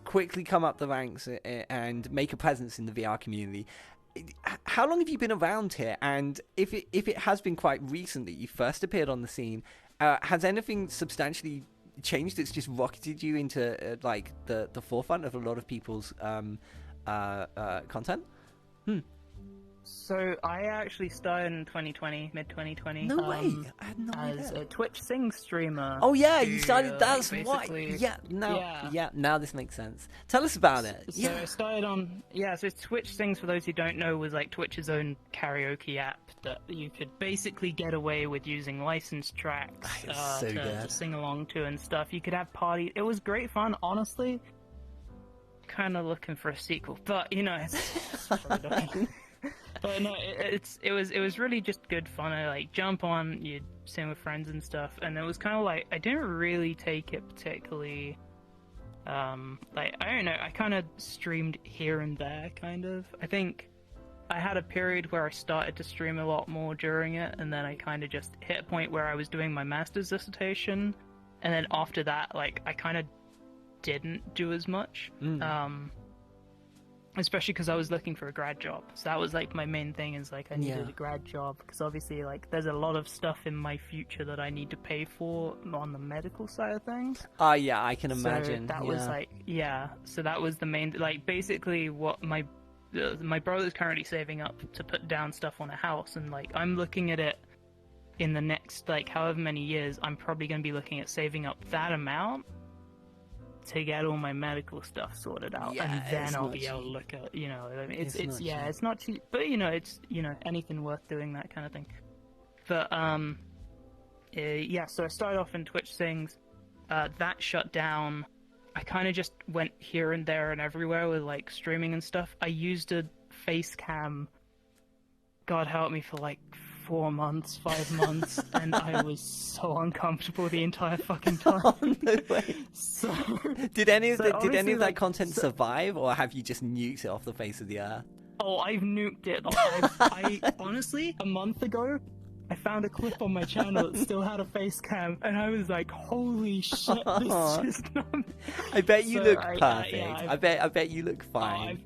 quickly come up the ranks and make a presence in the VR community. How long have you been around here? And if it has been quite recent that you first appeared on the scene, has anything substantially changed that's just rocketed you into like the forefront of a lot of people's content? So I actually started in 2020, mid 2020. No way! I had no as idea. a Twitch Sing streamer. Oh yeah, you started. That's why. basically- Yeah. Now this makes sense. Tell us about it. So I started on so Twitch Sings, for those who don't know, was like Twitch's own karaoke app that you could basically get away with using licensed tracks so to good. sing along to and stuff. You could have parties. It was great fun, honestly. Kind of looking for a sequel, but you know, it's probably not. But no, it was really just good fun. I like jump on, you'd sing with friends and stuff, and it was kind of like I didn't really take it particularly. Like I don't know, I kind of streamed here and there, kind of. I think I had a period where I started to stream a lot more during it, and then I kind of just hit a point where I was doing my master's dissertation, and then after that, like I kind of didn't do as much. Especially because I was looking for a grad job, so that was like my main thing. Is like I needed a grad job because obviously like there's a lot of stuff in my future that I need to pay for on the medical side of things. Yeah, I can imagine. So that was like so that was the main, like basically what my brother's currently saving up to put down stuff on a house, and like I'm looking at it in the next like however many years, I'm probably going to be looking at saving up that amount to get all my medical stuff sorted out, and then I'll be able to look at, you know, I mean, it's not cheap, but you know, it's, you know, anything worth doing, that kind of thing. But so I started off in Twitch Sings, that shut down. I kind of just went here and there and everywhere with like streaming and stuff. I used a face cam, God help me, for like 4 months, 5 months, and I was so uncomfortable the entire fucking time. Oh, no way. So, did any of that like, content survive, or have you just nuked it off the face of the earth? Oh, I've nuked it. I honestly, a month ago, I found a clip on my channel that still had a face cam, and I was like, "Holy shit, this is not." I bet you look perfect. I bet you look fine.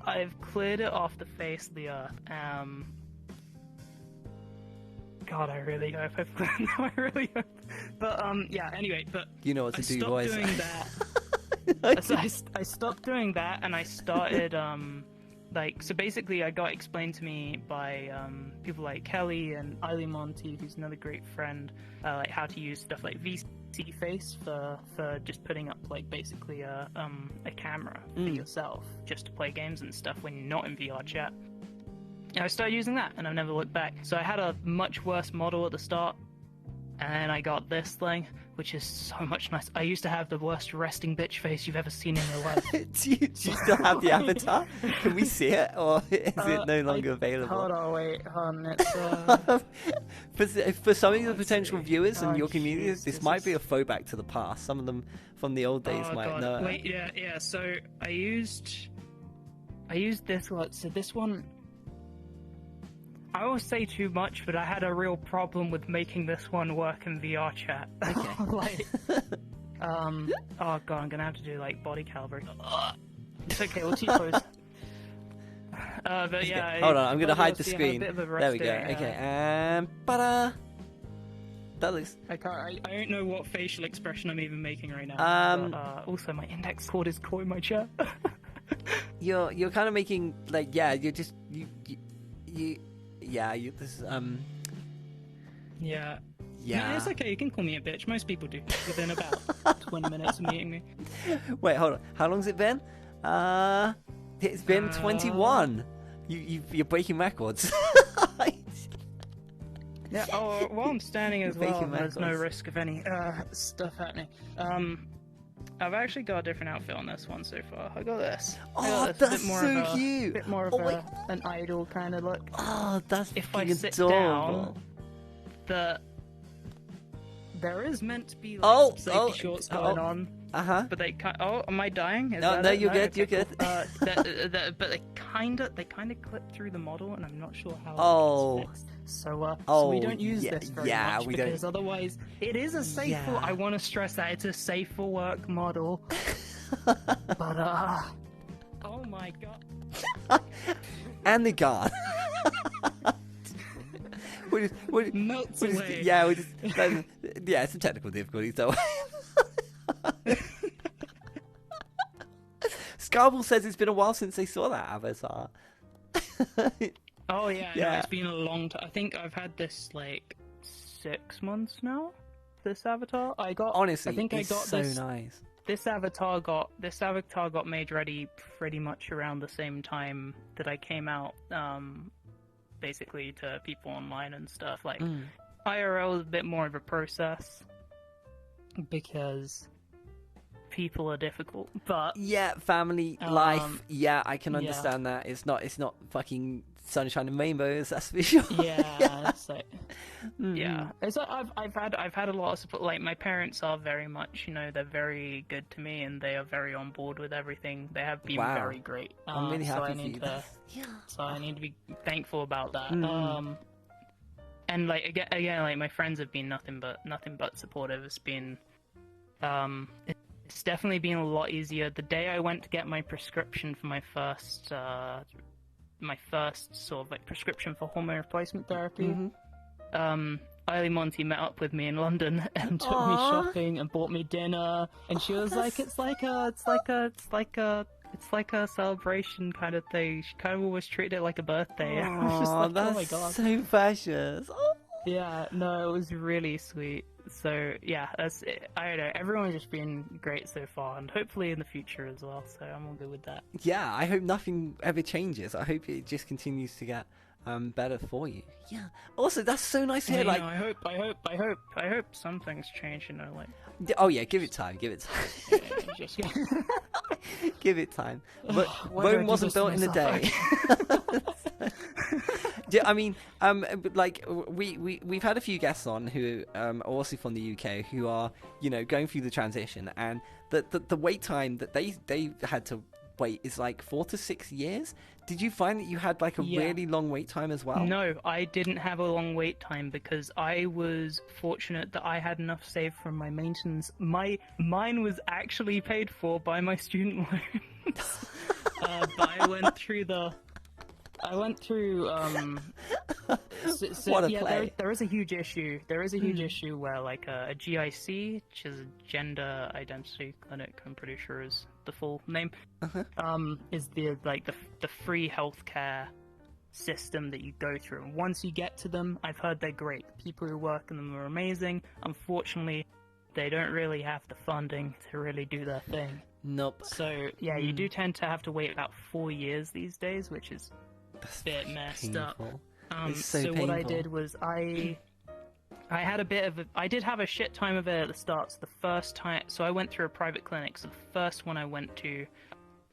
I've cleared it off the face of the earth. God, I really hope I've cleared it. I really hope. But anyway, but you know what to do, stopped boys. doing that. So I stopped doing that, and I started like, so basically I got explained to me by people like Kelly and Eileen Monty, who's another great friend, like how to use stuff like VC Face for just putting up like basically a camera for yourself just to play games and stuff when you're not in VR chat. And I started using that and I've never looked back. So I had a much worse model at the start, and I got this thing, which is so much nice. I used to have the worst resting bitch face you've ever seen in your life. do you still have the avatar? Can we see it, or is it no longer available? Hold on, wait, it's for some of the potential viewers and your community, this might be a throwback to the past. Some of them from the old days might know. Wait, yeah. So I used this one. So this one, I won't say too much, but I had a real problem with making this one work in VR chat. Okay. Like, oh god, I'm gonna have to do like body calibration. It's okay, we'll keep close. But yeah. Hold on, I'm gonna hide the obviously screen. have a bit of a There we go. resting, Okay, and ta-da! That looks. I don't know what facial expression I'm even making right now. But, also, my index cord is caught in my chair. You're kind of making like you're just you. This Yeah. Yeah. No, it's okay. You can call me a bitch. Most people do within about 20 minutes of meeting me. Wait, hold on. How long's it been? It's been 21. You're breaking records. Yeah. Oh, while I'm standing as well, Breaking there's no records. risk of any stuff happening. I've actually got a different outfit on this one so far. I got this. Oh, this. that's a bit more so of a, cute. bit more of an idol kind of look. Oh, that's if I sit adorable. down, there is meant to be like safety shorts going on. But they am I dying? Is No, that it? you're good. Okay, You're good. Cool. But they kind of clip through the model, and I'm not sure how. Oh. It's fixed. So we don't use yeah, this very yeah, much we because don't. otherwise it is a safe. Yeah. I want to stress that it's a safe for work model. But oh my god. And the guard. Melts away. Yeah, some technical difficulties though. Scarble says it's been a while since they saw that avatar. Oh yeah, Yeah. No, it's been a long time. I think I've had this like 6 months now. This avatar, Honestly, I think it's I got so this. nice. This avatar got made ready pretty much around the same time that I came out. Basically to people online and stuff. Like IRL is a bit more of a process because people are difficult. But yeah, family life. Yeah, I can understand that. It's not fucking sunshine and rainbows. That's for sure. Yeah, it's like, yeah. It's like I've had a lot of support. Like my parents are very much, they're very good to me, and they are very on board with everything. They have been very great. I'm really happy so I for need you. So I need to be thankful about that. And like again, like my friends have been nothing but supportive. It's been, it's definitely been a lot easier. The day I went to get my prescription for my first sort of like prescription for hormone replacement therapy, Eileen Monty met up with me in London and took me shopping and bought me dinner, and she was like, it's like a celebration kind of thing. She kind of always treated it like a birthday. I was just like, that's oh my god, so precious. Yeah, no, it was really sweet. So yeah, that's it. I don't know. Everyone's just been great so far, and hopefully in the future as well. So I'm all good with that. Yeah, I hope nothing ever changes. I hope it just continues to get better for you. Yeah. Also, that's so nice to hear. Like, I hope some things change. Like. Oh yeah, give it time. Give it time. Just... Give it time. But Rome wasn't built in a day. Yeah, I mean, like we've had a few guests on who are also from the UK who are going through the transition, and the wait time that they had to wait is like 4 to 6 years. Did you find that you had like a really long wait time as well? No, I didn't have a long wait time because I was fortunate that I had enough saved from my maintenance. Mine was actually paid for by my student loans. But I went through What a yeah, play. there is a huge issue. There is a huge issue where like a GIC, which is a gender identity clinic, I'm pretty sure is the full name, is the free healthcare system that you go through. And once you get to them, I've heard they're great. The people who work in them are amazing. Unfortunately, they don't really have the funding to really do their thing. Nope. So yeah, you do tend to have to wait about 4 years these days, which is a bit messed up. It's so what I painful. did was I did have a shit time of it at the start. So the first time, so I went through a private clinic. So the first one I went to,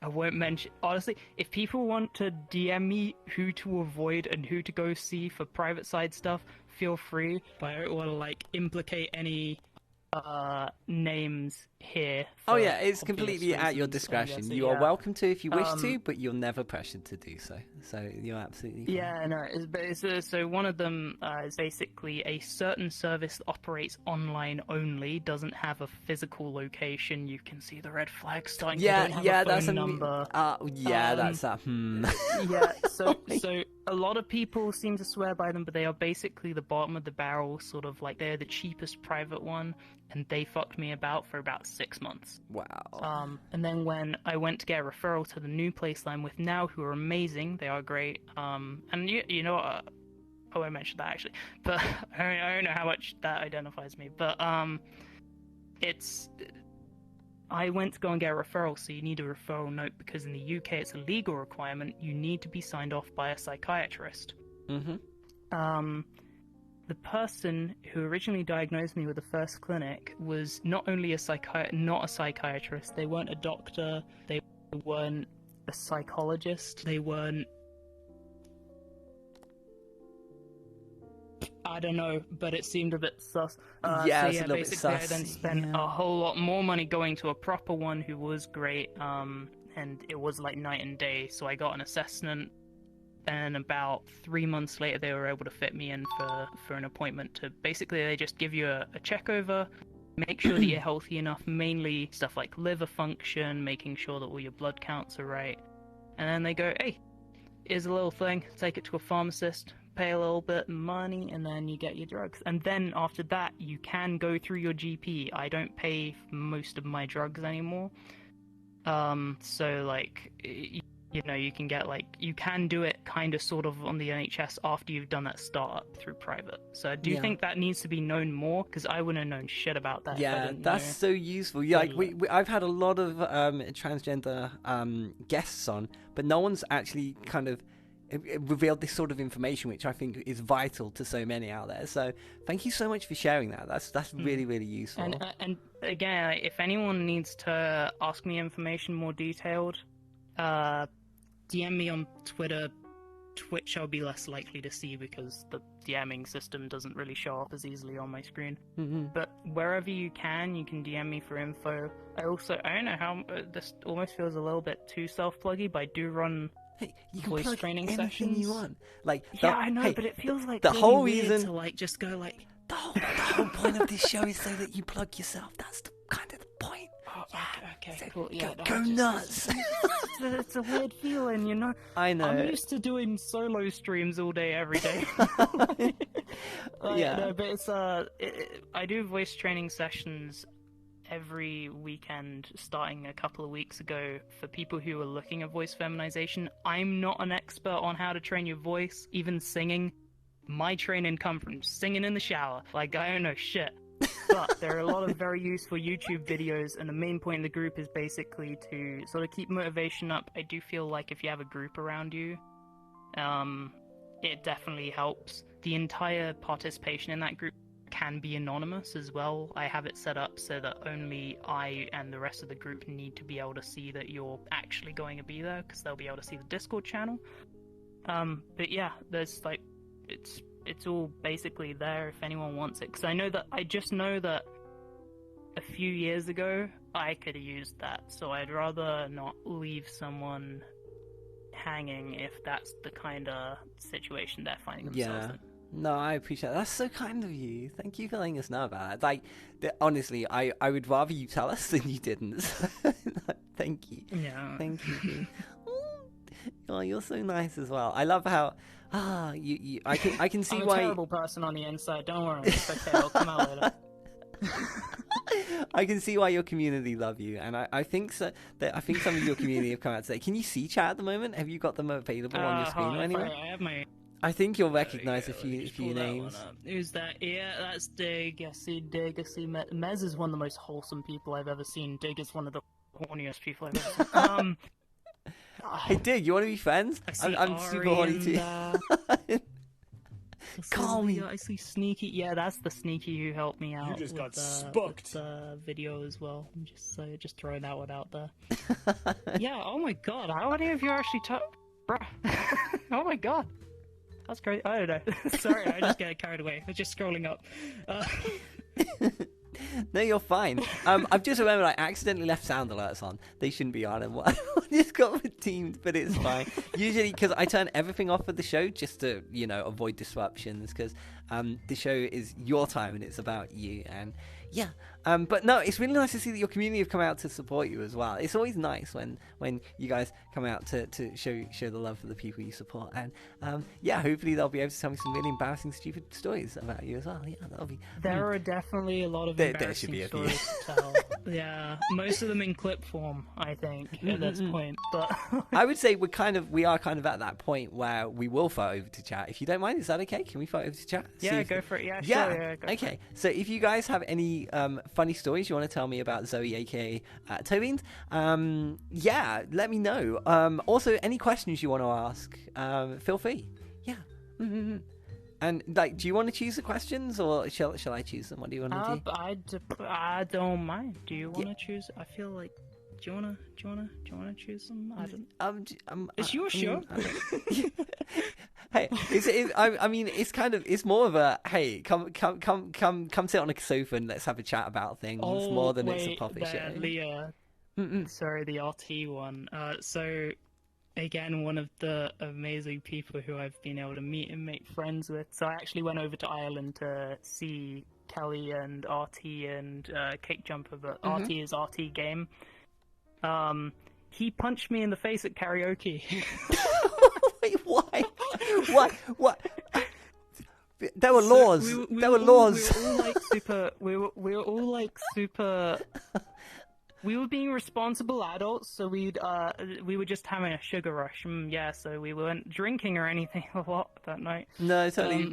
I won't mention. Honestly, if people want to DM me who to avoid and who to go see for private side stuff, feel free. But I don't want to like implicate any names here. Oh for yeah, it's obvious completely at your reasons, discretion. so You are yeah. welcome to if you wish to, Um, but you're never pressured to do so. So you're absolutely fine. Yeah, no. So one of them is basically a certain service that operates online only, doesn't have a physical location. You can see the red flag starting. They don't have a phone number. That's that. Yeah, so a lot of people seem to swear by them, but they are basically the bottom of the barrel, sort of like they're the cheapest private one, and they fucked me about for about 6 months. Wow. And then when I went to get a referral to the new place that I'm with now, who are amazing, they are great. And you know what? I won't mention that actually, but I don't know how much that identifies me. But I went to go and get a referral, so you need a referral note because in the UK it's a legal requirement. You need to be signed off by a psychiatrist. The person who originally diagnosed me with the first clinic was not only not a psychiatrist. They weren't a doctor. They weren't a psychologist. They weren't. I don't know, but it seemed a bit sus. Yeah, it's a little bit basically, I sus, then spent a whole lot more money going to a proper one who was great. And it was like night and day. So I got an assessment. And about 3 months later, they were able to fit me in for an appointment to basically they just give you a check over, make sure that you're healthy enough, mainly stuff like liver function, making sure that all your blood counts are right. And then they go, hey, here's a little thing, take it to a pharmacist, pay a little bit of money, and then you get your drugs. And then after that, you can go through your GP. I don't pay for most of my drugs anymore. So like, you know, you can get you can do it kind of sort of on the NHS after you've done that startup through private. So I do think that needs to be known more, because I wouldn't have known shit about that. Yeah, that's so useful. Yeah, like I've had a lot of transgender guests on, but no one's actually kind of revealed this sort of information, which I think is vital to so many out there. So thank you so much for sharing that. That's really, really useful. And again, if anyone needs to ask me information more detailed, DM me on Twitter. Twitch I'll be less likely to see because the DMing system doesn't really show up as easily on my screen. But wherever you can DM me for info. I don't know how this almost feels a little bit too self-pluggy, but I do run voice plug training anything sessions. you want. Like yeah, I know, but it feels like the really whole weird reason to like just go like the whole point of this show is so that you plug yourself. That's the kind of the point. Okay, cool. Yeah, Go nuts. It's a weird feeling, you know. I know. I'm used to doing solo streams all day, every day. Yeah. No, but it's I do voice training sessions every weekend, starting a couple of weeks ago, for people who are looking at voice feminization. I'm not an expert on how to train your voice, even singing. My training come from singing in the shower. Like, I don't know shit. But there are a lot of very useful YouTube videos, and the main point of the group is basically to sort of keep motivation up. I do feel like if you have a group around you, it definitely helps. The entire participation in that group can be anonymous as well. I have it set up so that only I and the rest of the group need to be able to see that you're actually going to be there, because they'll be able to see the Discord channel. But yeah, there's like, it's all basically there if anyone wants it, because I just know that a few years ago I could have used that, so I'd rather not leave someone hanging if that's the kind of situation they're finding themselves in. No, I appreciate that. That's so kind of you. Thank you for letting us know about that. Like, honestly, I would rather you tell us than you didn't. Thank you. Yeah. Thank you. Oh, you're so nice as well. I love how I can see I'm a why terrible person on the inside. Don't worry, it's okay. I'll come out later. I can see why your community love you, and I think so. I think some of your community have come out today. Can you see chat at the moment? Have you got them available on your screen or anywhere? I have my. I think you'll recognize a few names. Who's that? Yeah, that's Dig. I see Dig. I see Mez is one of the most wholesome people I've ever seen. Dig is one of the horniest people I've ever seen. Hey Dig, you want to be friends? I'm super horny too. Call me. I see Sneaky. Yeah, that's the Sneaky who helped me out. You just got spooked. The video as well. Just throwing that one out there. Yeah. Oh my god. How many of you actually bruh? Oh my god. That's great. I don't know. Sorry, I just get carried away. I'm just scrolling up. No, you're fine. I've just remembered I accidentally left sound alerts on. They shouldn't be on, and I just got with Teams, but it's fine. Usually, because I turn everything off for the show just to, avoid disruptions, because the show is your time and it's about you, and yeah. But no, it's really nice to see that your community have come out to support you as well. It's always nice when you guys come out to show the love for the people you support, and yeah, hopefully they'll be able to tell me some really embarrassing, stupid stories about you as well. Yeah, that'll be. There are definitely a lot of embarrassing stories to tell. Yeah, most of them in clip form, I think, at this point. But I would say we are kind of at that point where we will throw it over to chat. If you don't mind, is that okay? Can we throw it over to chat? Yeah, go for it. Yeah, sure. Yeah, go okay. So if you guys have any funny stories you want to tell me about Zoe, aka ToeBeans, yeah, let me know. Also, any questions you want to ask, feel free. Yeah. And do you want to choose the questions, or shall I choose them? What do you want to do? I don't mind. Do you want to choose? I feel like. Do you wanna choose them? I don't. It's your show. Hey, I mean, it's more of a hey, come sit on a sofa and let's have a chat about things more than it's a puppet show. Leah. Sorry, the RT one. So. Again, one of the amazing people who I've been able to meet and make friends with. So I actually went over to Ireland to see Kelly and RT and Cake Jumper, but RT is RT Game. He punched me in the face at karaoke. Wait, why? What? There were laws. There were laws. We were all like super. We were being responsible adults, so we were just having a sugar rush. Yeah, so we weren't drinking or anything a lot that night. No, totally.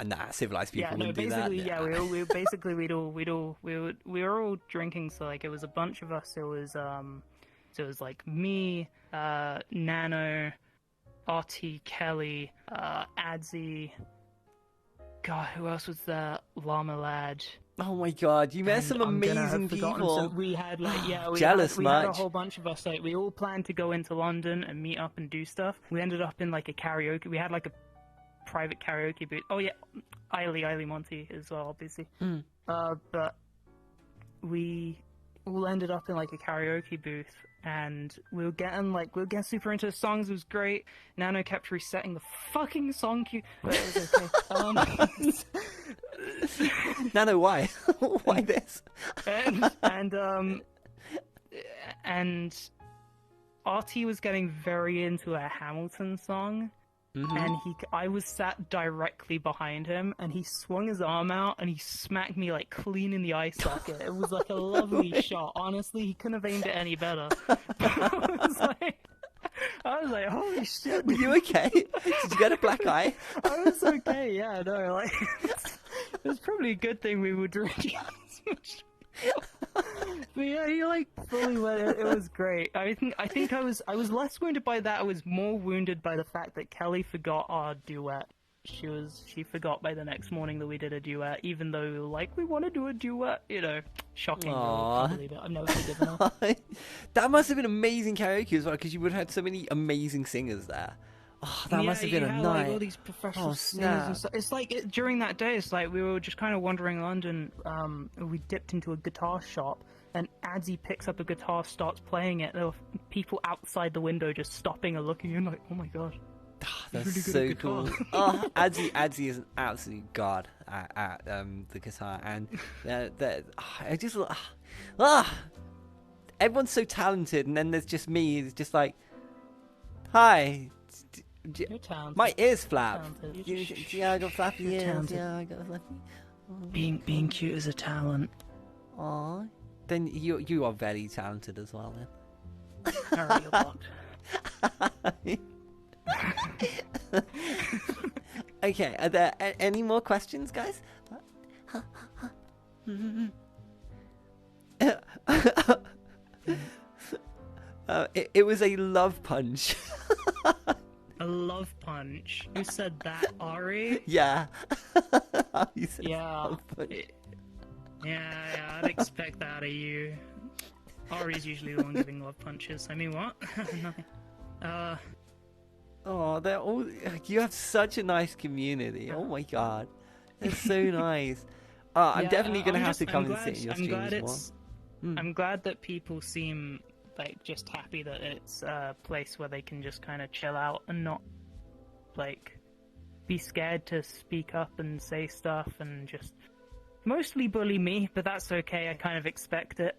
Nah, civilized people wouldn't do that. Yeah, we basically we were all drinking. So like it was a bunch of us. It was like me, Nano, RT, Kelly, Adzi. God, who else was there? Llama Lad. Oh my god, you met some amazing people. So we had like we had a whole bunch of us. Like we all planned to go into London and meet up and do stuff. We ended up in like a karaoke. We had like a private karaoke booth. Oh yeah, Eiley Monty as well, obviously. But we all ended up in like a karaoke booth, and we were getting super into the songs. It was great. Nano kept resetting the fucking song queue, but it was okay. Nano, why? Why this? And RT was getting very into a Hamilton song, and I was sat directly behind him, and he swung his arm out and he smacked me like clean in the eye socket. It was like a lovely shot. Honestly, he couldn't have aimed it any better. I was like, holy shit. Were you okay? Did you get a black eye? I was okay, yeah, no, like, it was probably a good thing we were drinking as much. But yeah, he like fully went it. It was great. I think I was less wounded by that. I was more wounded by the fact that Kelly forgot our duet. She forgot by the next morning that we did a duet, even though we want to do a duet. Shocking. I can't believe it. I've never forgiven her. That must have been amazing karaoke as well, because you would have had so many amazing singers there. Oh, that must have been a night. Like, all these professional singers and stuff. It's like during that day, it's like we were just kind of wandering London. We dipped into a guitar shop, and Adzi picks up a guitar, starts playing it. There were people outside the window just stopping and looking in, like, oh my god. That's really so cool. Oh, Adzi is an absolute god at the guitar, and I just everyone's so talented, and then there's just me. It's just like, Hi. You're talented. My ears flap. Talented. Yeah, I got flappy You're ears. talented. Yeah, I got flappy. Being cute is a talent. Aw. Then you are very talented as well, then. Alright, you're blocked. Okay, are there any more questions, guys? It was a love punch. A love punch. Who said that, Ari? Yeah. You said Yeah. love punch. Yeah, I'd expect that of you. Ari's usually the one giving love punches. I mean, what? Nothing. Oh, they're all. You have such a nice community. Oh my god, they're so nice. I'm Yeah, definitely gonna have to I'm come and glad- sit in your I'm stream glad as well. it's. I'm glad that people seem like just happy that it's a place where they can just kind of chill out and not like be scared to speak up and say stuff and just mostly bully me, but that's okay. I kind of expect it.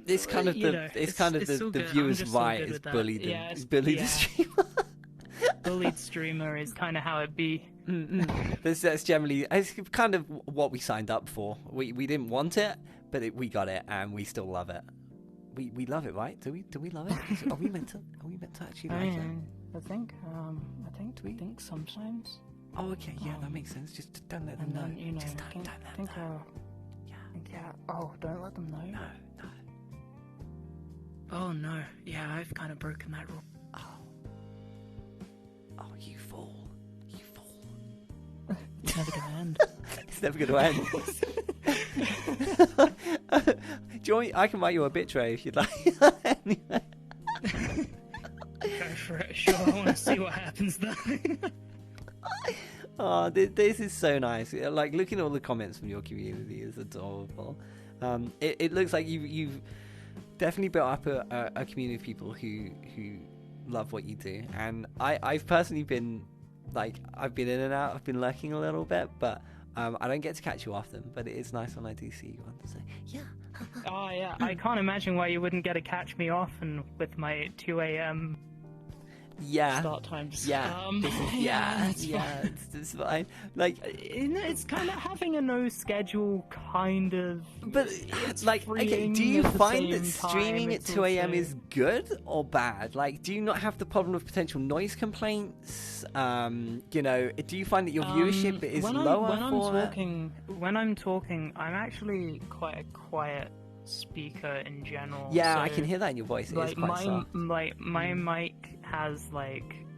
It's kind of you the know, it's kind of it's all the good. I'm viewers' just all right good is with that. bully the Yeah, it's- bully the yeah. streamer. Bullied streamer is kind of how it be. That's generally it's kind of what we signed up for. We didn't want it, but we got it, and we still love it. We love it, right? Do we love it? Are we meant to actually like it? I think sometimes. Oh, okay, yeah, that makes sense. Just don't let them And know. then, you know, Just don't let them know. Yeah. Oh, don't let them know. No. Oh no. Yeah, I've kind of broken that rule. Oh, you fool! You fool! It's never gonna end. It's never gonna end. Do you want? I can write you a obituary if you'd like. Anyway. Go for it. Sure, I want to see what happens then. Oh, this is so nice. Like, looking at all the comments from your community is adorable. It looks like you've definitely built up a community of people who love what you do. And I've personally been, like, I've been in and out. I've been lurking a little bit, but I don't get to catch you often. But it is nice when I do see you on to say, yeah. Oh yeah, I can't imagine why you wouldn't get to catch me often with my 2 a.m. Yeah. start times. Yeah. It's fine. It's fine. Like, It's kind of having a no schedule, kind of. But it's like, okay, freeing do you at the find that same streaming time. at It's 2 a.m. also- is good or bad? Like, do you not have the problem of potential noise complaints? You know, do you find that your viewership is lower for it? When I'm talking, I'm actually quite a quiet speaker in general. Yeah, so, I can hear that in your voice. It is quite soft. my mic has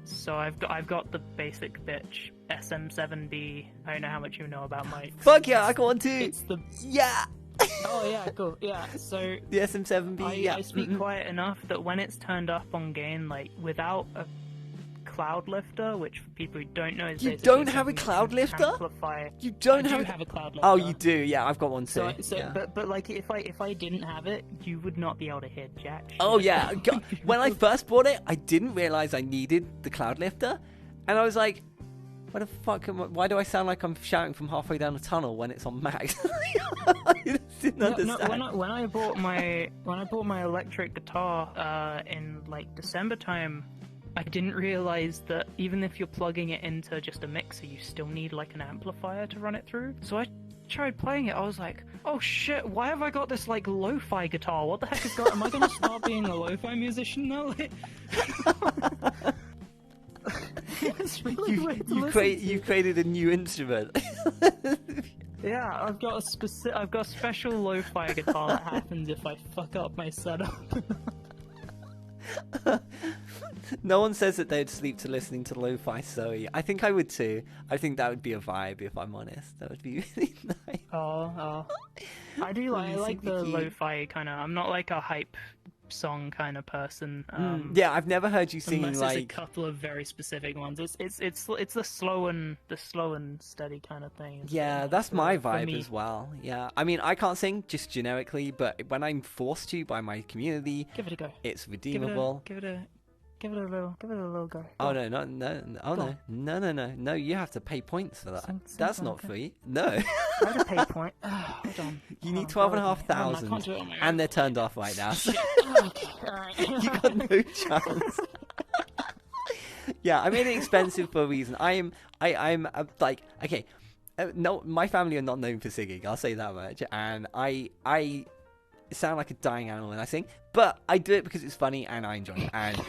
so I've got the basic bitch SM7B. I don't know how much you know about mics. Fuck yeah, I got one too. It's the yeah. Oh yeah, cool. Yeah, so the SM7B. I speak quiet enough that when it's turned up on gain, like without a cloud lifter, which for people who don't know is You basically don't have a something cloud to lifter? amplify. You don't I do have have a cloud lifter. Oh, you do. Yeah, I've got one too. So, yeah. but like if I didn't have it, you would not be able to hear jack shit. Oh yeah, when I first bought it, I didn't realize I needed the cloud lifter, and I was like, "What the fuck? Why do I sound like I'm shouting from halfway down a tunnel when it's on max?" I didn't understand. When I bought my electric guitar in like December time, I didn't realize that even if you're plugging it into just a mixer, you still need like an amplifier to run it through. So I tried playing it. I was like, oh shit, why have I got this like lo-fi guitar? What the heck is going on? Am I gonna start being a lo-fi musician now? It's really weird to listen to. You created a new instrument. Yeah, I've got a special lo-fi guitar that happens if I fuck up my setup. No one says that they'd sleep to listening to lo-fi Zoe. I think I would too. I think that would be a vibe, if I'm honest. That would be really nice. Oh. I do I like the lo-fi kind of. I'm not like a hype song kind of person. Yeah, I've never heard you singing unless like it's a couple of very specific ones. It's the slow and steady kind of thing. Yeah, that's my for vibe me. as well. Yeah, I mean, I can't sing just generically, but when I'm forced to by my community, Give it a go. it's redeemable. Give it a little go. Oh no! You have to pay points for that. That's not free. No. I have to pay point. Hold on. You need 12,500, I can't do it on my own. and they're turned off right now. So Okay, alright. you got no chance. Yeah, I made it expensive for a reason. I'm like, okay, no, my family are not known for singing. I'll say that much. And I sound like a dying animal when I sing, but I do it because it's funny and I enjoy it. And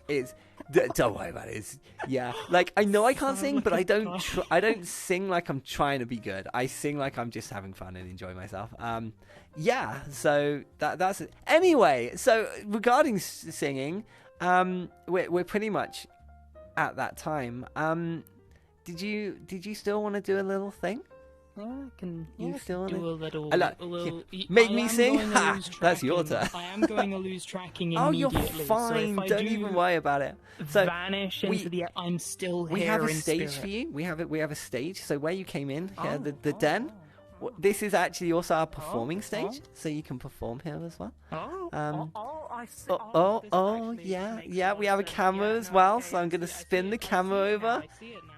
it's don't worry about it. Yeah, like I know I can't sing, but I don't sing like I'm trying to be good. I sing like I'm just having fun and enjoying myself. Yeah. So that's it. Anyway, so regarding singing, we're pretty much at that time. Did you still want to do a little thing? Yeah, I can. You still do wanna... a little. Make me sing. Ha! That's your turn. I am going to lose tracking Oh, immediately. you're fine. So if Don't even worry about it. So vanish into the. I'm still here. We have a in stage spirit. for you. We have a stage. So where you came in, here, the den. This is actually also our performing stage, so you can perform here as well. I see. Yeah. We have a camera as well, so I'm gonna spin the camera over. I see it now.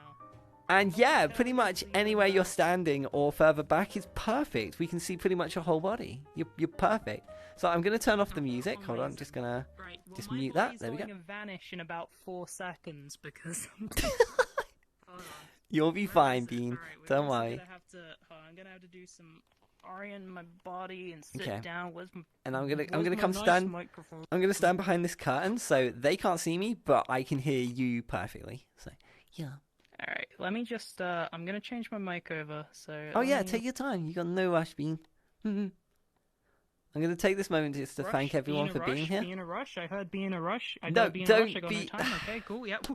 And yeah, pretty much anywhere you're standing or further back is perfect. We can see pretty much your whole body. You're perfect. So I'm gonna turn off the music. Hold on, I'm just gonna just mute that. There we go. I'm going to vanish in about 4 seconds because. You'll be fine, Bean. Don't worry. I'm gonna have to do some orient my body and sit down. And I'm gonna come stand. I'm gonna stand behind this curtain so they can't see me, but I can hear you perfectly. So yeah. All right, let me just. I'm gonna change my mic over. So. Oh yeah, take your time. You got no rush, Bean. I'm gonna take this moment just to thank everyone for being here. Be in a rush. I heard be in a rush. I no, be in don't a rush. I got be. No time. Okay, cool. Yep.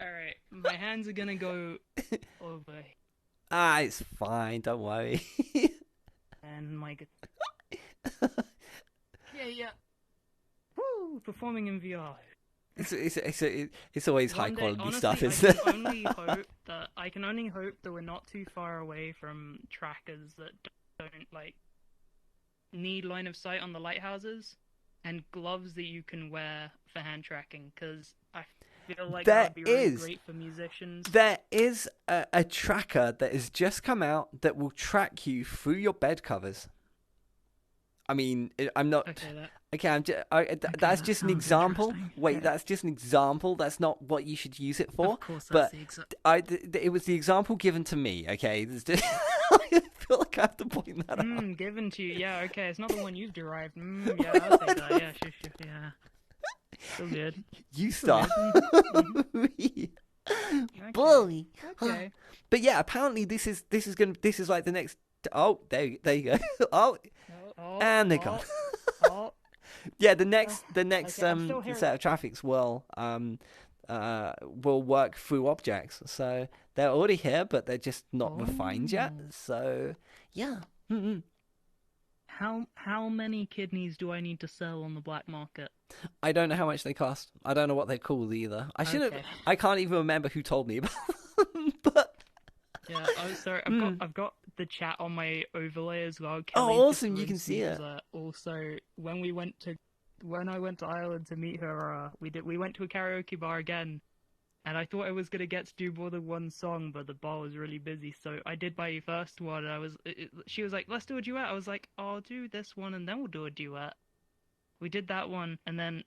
All right, my hands are gonna go over. It's fine. Don't worry. And my. Yeah. Woo! Performing in VR. It's always high quality honestly, stuff, isn't it? I can only hope that we're not too far away from trackers that don't need line of sight on the lighthouses, and gloves that you can wear for hand tracking. Because I feel like that would be really great for musicians. There is a tracker that has just come out that will track you through your bed covers. I mean, I'm not. That's just an example. Wait, that's just an example. That's not what you should use it for. Of course, that's it was the example given to me. Okay, I feel like I have to point that out. Given to you, yeah. Okay, it's not the one you've derived. Yeah, I'll take that. Yeah, sure, yeah. Still good. You start. Bully. Okay. But yeah, apparently this is like the next. Oh, there you go. And they're gone. Yeah, the next set of traffics will work through objects. So they're already here, but they're just not refined yet. So yeah. How many kidneys do I need to sell on the black market? I don't know how much they cost. I don't know what they're called either. I should have. I can't even remember who told me about them, but. Yeah, oh sorry. I've got the chat on my overlay as well. Kelly, awesome! You can see it. Also, when I went to Ireland to meet her, we went to a karaoke bar again, and I thought I was gonna get to do more than one song, but the bar was really busy, so I did my first one. And she was like, "Let's do a duet." I was like, "I'll do this one, and then we'll do a duet." We did that one, and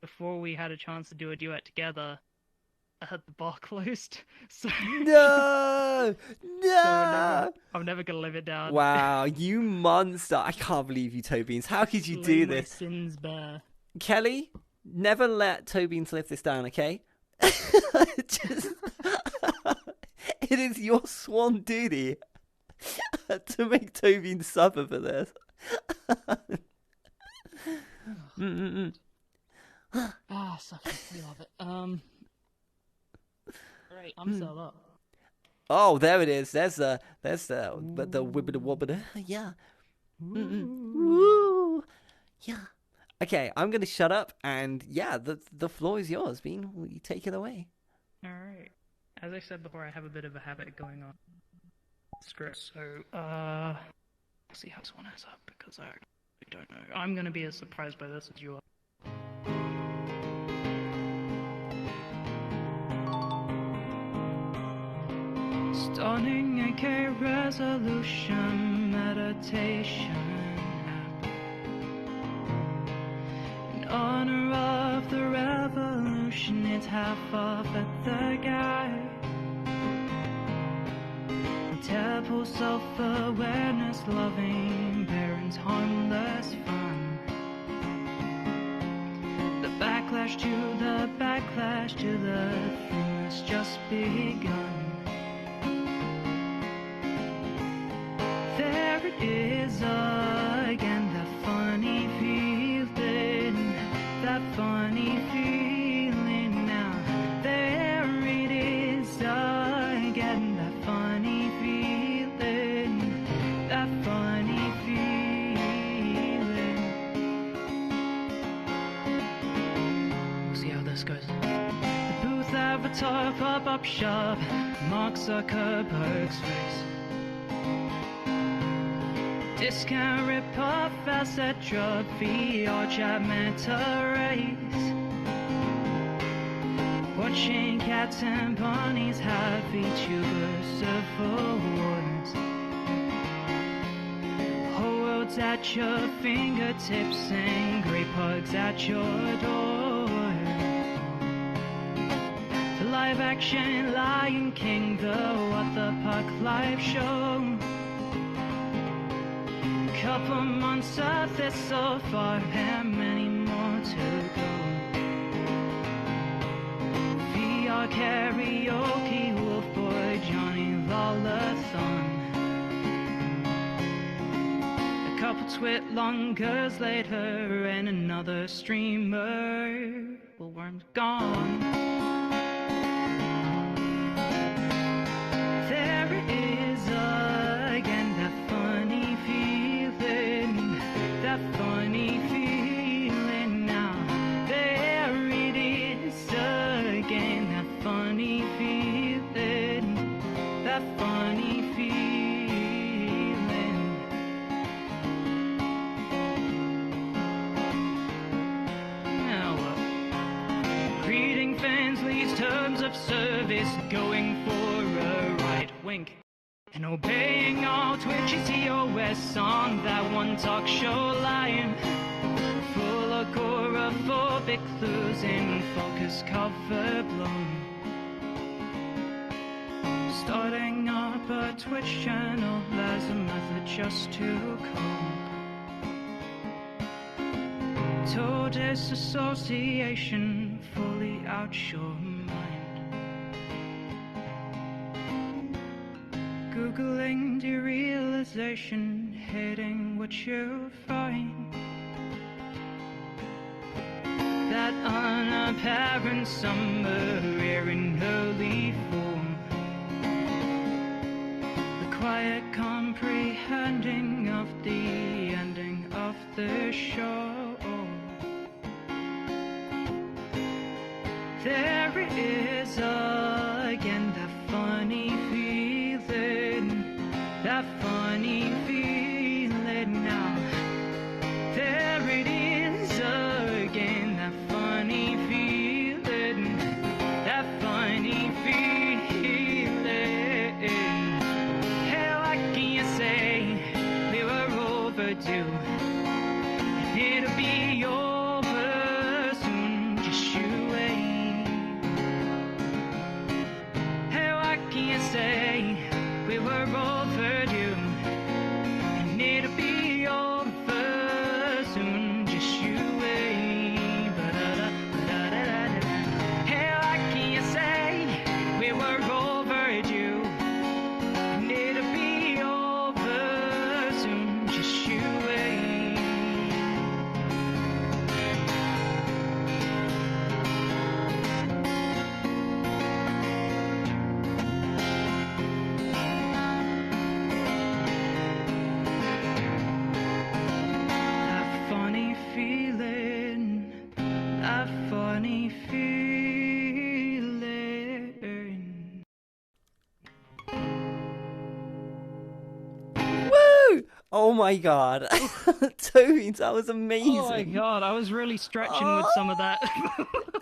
before we had a chance to do a duet together, I had the bar closed. So no. So I'm never gonna live it down. Wow, you monster! I can't believe you, ToeBeans. How could you do this? My sins bare. Kelly, never let ToeBeans live this down, okay? It is your sworn duty to make ToeBeans suffer for this. Sucker, we love it. Right, I'm set up. Oh, there it is. There's the wibbida wobbida. Yeah. Woo. Yeah. Okay, I'm gonna shut up, and yeah, the floor is yours, Bean. Will you take it away? All right. As I said before, I have a bit of a habit going on script, so we'll see how this one ends up because I don't know. I'm gonna be as surprised by this as you are. Stunning AK resolution meditation. honor of the revolution, it's half off at the guy. Temple self-awareness, loving parents, harmless fun. The backlash to the thing that's just begun. There it is again, that funny feeling, that funny feeling now. There it is again, that funny feeling, that funny feeling. We'll see how this goes. The booth avatar pop-up shop, Mark Zuckerberg's face. Discount rip-off, asset drug, VR chat meta race. Watching cats and bunnies have VTubers civil wars. Whole world's at your fingertips and great pugs at your door. The live-action Lion King, the What the Puck live show. Couple months of this so far, and many more to go. VR karaoke, Wolf Boy, Johnny Lawlathon. A couple twit longers later, and another streamer. Well, worm's gone. There it is again, that funny feeling, that funny feeling now. There it is again, that funny feeling, that funny feeling. Now reading fans' least terms of service, going for a right wink. And obeying all Twitchy TOS on that one talk show line. Full of agoraphobic losing focus, cover blown. Starting up a Twitch channel as a method just to cope. Told disassociation, fully out your mind. Googling derealization, hating what you find. That unapparent summer air in early form. The quiet comprehending of the ending of the show. There it is again, that funny feeling, that funny feeling now. There it is again, that funny feeling, that funny feeling. Hey, what can you say? We were overdue, and it'll be over soon, just you wait. Hey, what can you say? We were overdue, and it'll be over soon, just you wait. Ba-da-da-da-da-da-da. Hey, what can you say? We were overdue, and it'll be over soon, just you wait. That funny feeling, that funny feeling. Woo! Oh my god. ToeBeans, that was amazing. Oh my god, I was really stretching with some of that.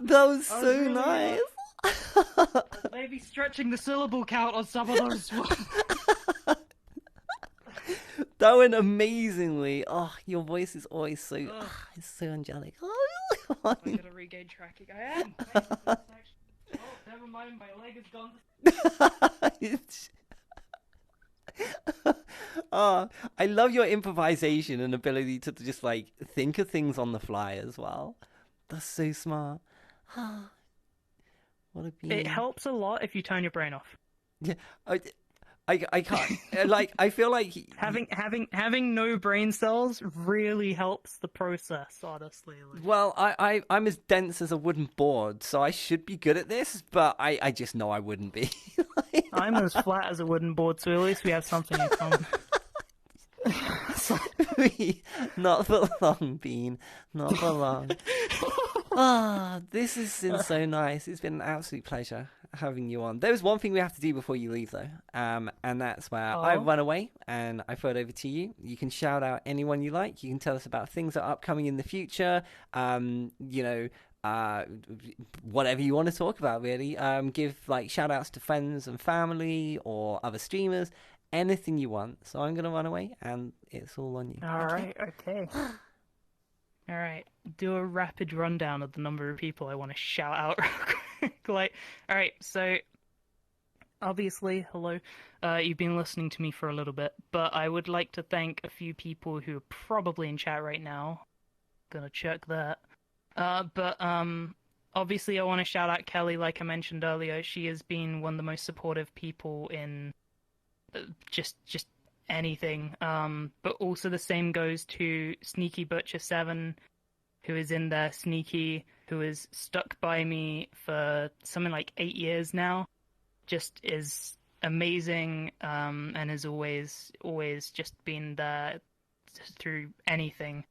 That was I so really nice. Maybe stretching the syllable count on some of those. That went amazingly. Oh, your voice is always so, it's so angelic. I gotta regain tracking. I am. Oh, never mind. My leg is gone. Oh, I love your improvisation and ability to just like think of things on the fly as well. That's so smart. What a bean. It helps a lot if you turn your brain off. Yeah, I can't. Like, I feel like having no brain cells really helps the process. Honestly, well, I'm as dense as a wooden board, so I should be good at this, but I just know I wouldn't be. I'm as flat as a wooden board, so at least we have something in common. Not for long, Bean. Not for long. This has been so nice. It's been an absolute pleasure having you on. There's one thing we have to do before you leave, though, and that's where I run away and I throw it over to you. You can shout out anyone you like. You can tell us about things that are upcoming in the future. Whatever you want to talk about, really. Give like shout outs to friends and family or other streamers. Anything you want. So I'm gonna run away, and it's all on you. All right. Okay. All right. Do a rapid rundown of the number of people I want to shout out real quick. All right. So, obviously, hello. You've been listening to me for a little bit, but I would like to thank a few people who are probably in chat right now. Gonna check that. Obviously, I want to shout out Kelly, like I mentioned earlier. She has been one of the most supportive people in just anything. But also the same goes to Sneaky Butcher 7, who is in there. Sneaky, who has stuck by me for something like 8 years now, just is amazing, and has always just been there through anything.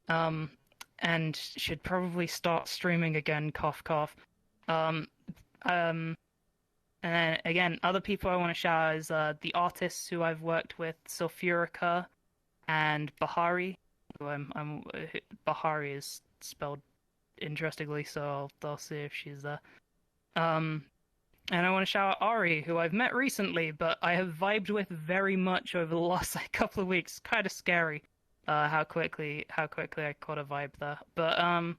And should probably start streaming again, cough cough. And then, again, other people I want to shout out is the artists who I've worked with, Sulfurica and Bahari. Bahari is spelled interestingly, so I'll see if she's there. And I want to shout out Ari, who I've met recently, but I have vibed with very much over the last couple of weeks. Kind of scary how quickly I caught a vibe there. But I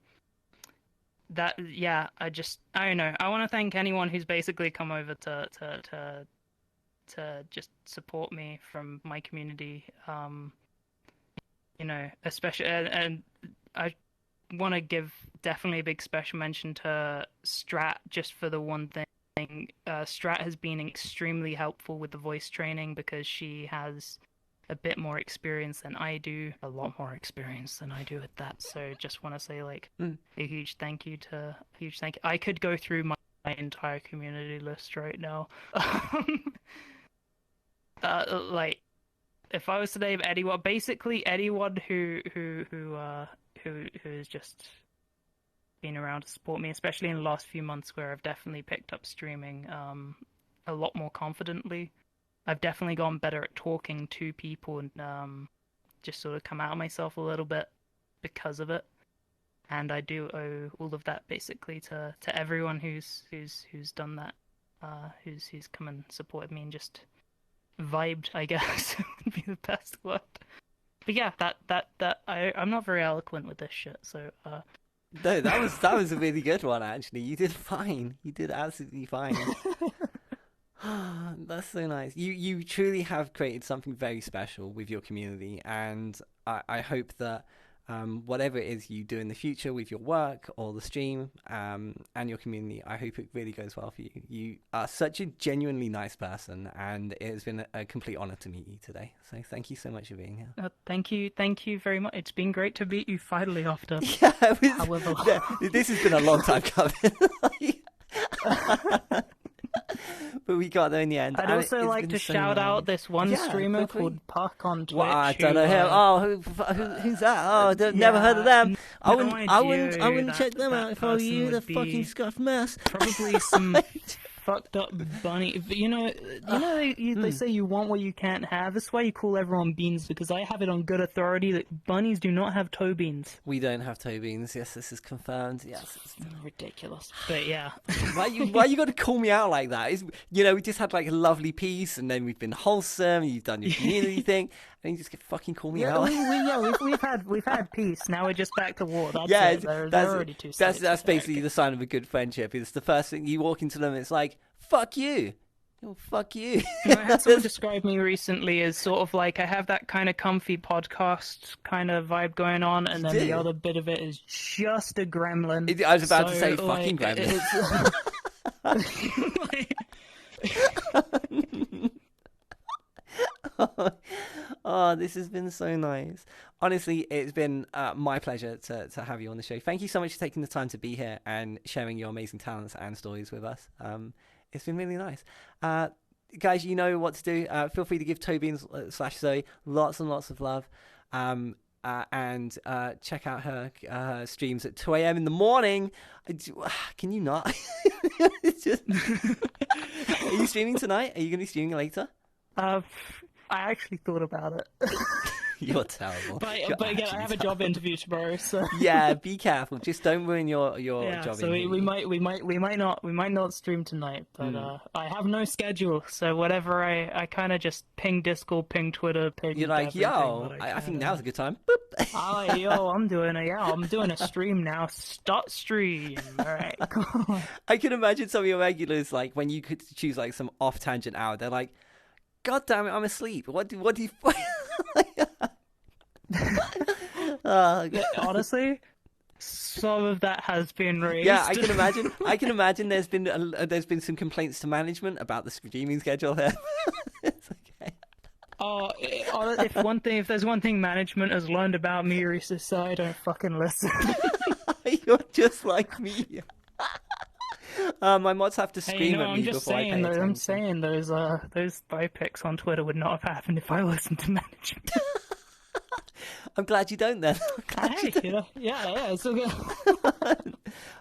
don't know. I want to thank anyone who's basically come over to just support me from my community. Especially, and I want to give definitely a big special mention to Strat, just for the one thing. Strat has been extremely helpful with the voice training because she has a bit more experience than I do, a lot more experience than I do at that. So just want to say a huge thank you. I could go through my entire community list right now. If I was to name anyone, basically anyone who's just been around to support me, especially in the last few months where I've definitely picked up streaming a lot more confidently. I've definitely gone better at talking to people and just sort of come out of myself a little bit because of it. And I do owe all of that basically to everyone who's done that, who's come and supported me and just vibed, I guess would be the best word. But yeah, I'm not very eloquent with this shit, so No, that was a really good one actually. You did fine. You did absolutely fine. That's so nice. You truly have created something very special with your community, and I hope that whatever it is you do in the future with your work or the stream and your community, I hope it really goes well for you. You are such a genuinely nice person, and it has been a complete honor to meet you today. So thank you so much for being here. Thank you very much. It's been great to meet you finally after however long. This has been a long time coming. But we got there in the end. I'd also like to shout out this one streamer called Puck on Twitch. Well, I don't know him. Who's that? Oh, never heard of them. I wouldn't check them out if I were you. They're fucking scuffed mess. Probably some fucked up bunny. But they say you want what you can't have. That's why you call everyone beans, because I have it on good authority that bunnies do not have toe beans. We don't have toe beans. Yes, this is confirmed. Yes, it's ridiculous. But yeah, why you got to call me out like that? We just had like a lovely piece, and then we've been wholesome. You've done your community thing, and you just get fucking call me Yeah, out. we've had peace. Now we're just back to war. That's Yeah, it. They're already two states. that's basically the sign of a good friendship. It's the first thing you walk into them. It's like, fuck you. Oh, fuck you. I had someone describe me recently as sort of like I have that kind of comfy podcast kind of vibe going on, and then the other bit of it is just a gremlin. I was about to say fucking gremlin. Oh, this has been so nice. Honestly, it's been my pleasure to have you on the show. Thank you so much for taking the time to be here and sharing your amazing talents and stories with us. It's been really nice. Guys, you know what to do. Feel free to give ToeBeans / Zoe lots and lots of love. And check out her streams at 2 a.m. in the morning. Can you not? It's just... Are you streaming tonight? Are you going to be streaming later? I actually thought about it. You're terrible. But again, I have a job interview tomorrow, so yeah, be careful. Just don't ruin your job. So we might not stream tonight, but I have no schedule, so whatever I kind of just ping Discord, ping Twitter, ping. You're like, yo, I think now's a good time. Oh, yo, I'm doing a stream now. Start stream. All right, cool. I can imagine some of your regulars, like when you could choose like some off tangent hour, they're like, God damn it, I'm asleep. What do you? Honestly, some of that has been raised. Yeah, I can imagine. There's been some complaints to management about the streaming schedule here. It's okay. If there's one thing management has learned about me recently, I don't fucking listen. You're just like me. My mods have to scream at me before I pay attention. I'm saying those thigh pics on Twitter would not have happened if I listened to management. I'm glad you don't then. Yeah, it's okay.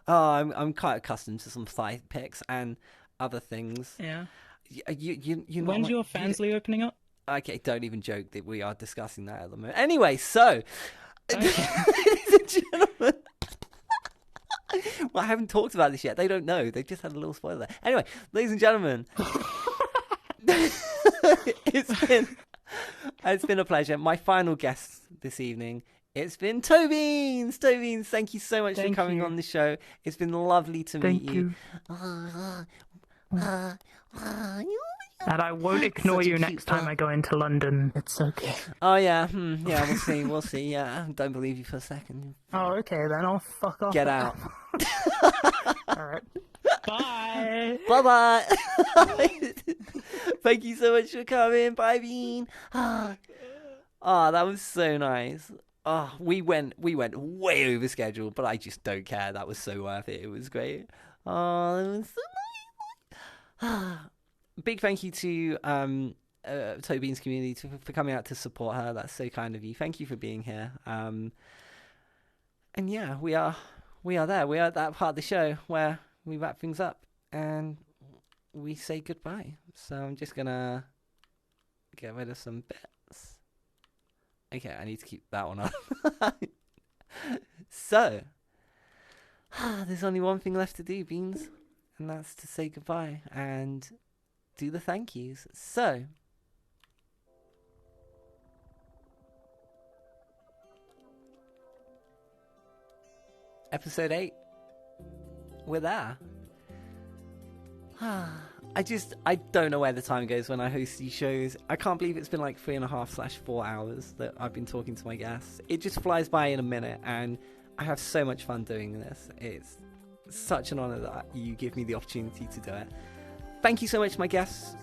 I'm quite accustomed to some thigh pics and other things. Yeah. You When's your Fansly opening up? Okay, don't even joke that we are discussing that at the moment. Anyway, so, ladies and gentlemen. Well, I haven't talked about this yet. They don't know. They've just had a little spoiler there. Anyway, ladies and gentlemen, it's been a pleasure. My final guest this evening, it's been ToeBeans. ToeBeans, thank you so much for coming on the show. It's been lovely to meet you. And I won't ignore you next time I go into London. It's okay. Oh, yeah. Yeah, we'll see. Yeah, I don't believe you for a second. Oh, okay, then I'll fuck off. Get out. Alright. Bye. Bye-bye. Thank you so much for coming. Bye, Bean. Oh, that was so nice. Oh, we went way over schedule, but I just don't care. That was so worth it. It was great. Oh, that was so nice. Big thank you to ToeBeans community for coming out to support her. That's so kind of you. Thank you for being here. And yeah, we are there. We are at that part of the show where we wrap things up and we say goodbye. So I'm just gonna get rid of some bits. Okay, I need to keep that one on. So there's only one thing left to do, Beans, and that's to say goodbye and do the thank yous. So episode 8, we're there. I don't know where the time goes when I host these shows. I can't believe it's been like 3.5/4 hours that I've been talking to my guests. It just flies by in a minute, and I have so much fun doing this. It's such an honor that you give me the opportunity to do it. Thank you so much, my guests,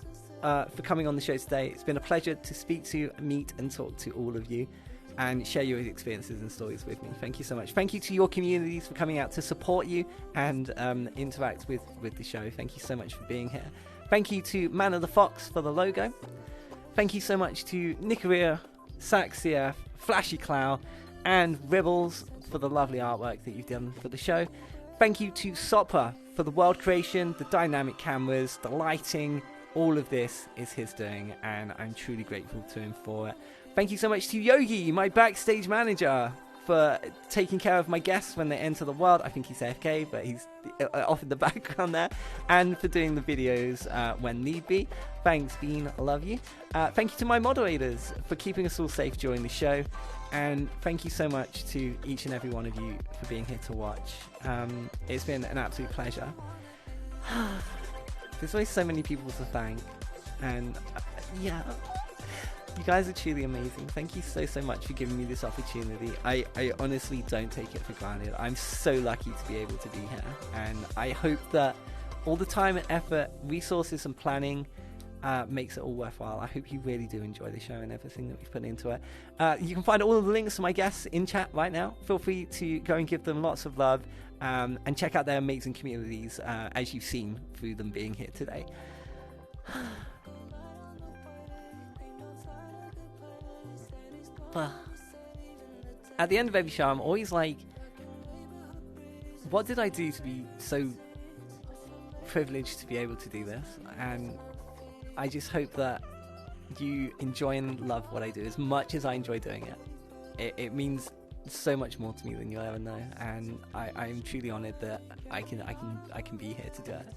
for coming on the show today. It's been a pleasure to speak to, meet, and talk to all of you and share your experiences and stories with me. Thank you so much. Thank you to your communities for coming out to support you and interact with the show. Thank you so much for being here. Thank you to Man of the Fox for the logo. Thank you so much to Nicooria, ZakkieVR, FlashyKlau, and Ribbles for the lovely artwork that you've done for the show. Thank you to Sopra for the world creation, the dynamic cameras, the lighting. All of this is his doing, and I'm truly grateful to him for it. Thank you so much to Jogi, my backstage manager, for taking care of my guests when they enter the world. I think he's AFK, but he's off in the background there. And for doing the videos when need be. Thanks, Bean. I love you. Thank you to my moderators for keeping us all safe during the show. And thank you so much to each and every one of you for being here to watch. It's been an absolute pleasure. There's always so many people to thank. And yeah, you guys are truly amazing. Thank you so much for giving me this opportunity. I honestly don't take it for granted. I'm so lucky to be able to be here. And I hope that all the time and effort, resources and planning makes it all worthwhile. I hope you really do enjoy the show and everything that we've put into it. You can find all of the links to my guests in chat right now. Feel free to go and give them lots of love and check out their amazing communities as you've seen through them being here today. At the end of every show, I'm always like, what did I do to be so privileged to be able to do this? And I just hope that you enjoy and love what I do as much as I enjoy doing it. It means so much more to me than you'll ever know, and I'm truly honoured that I can be here to do it.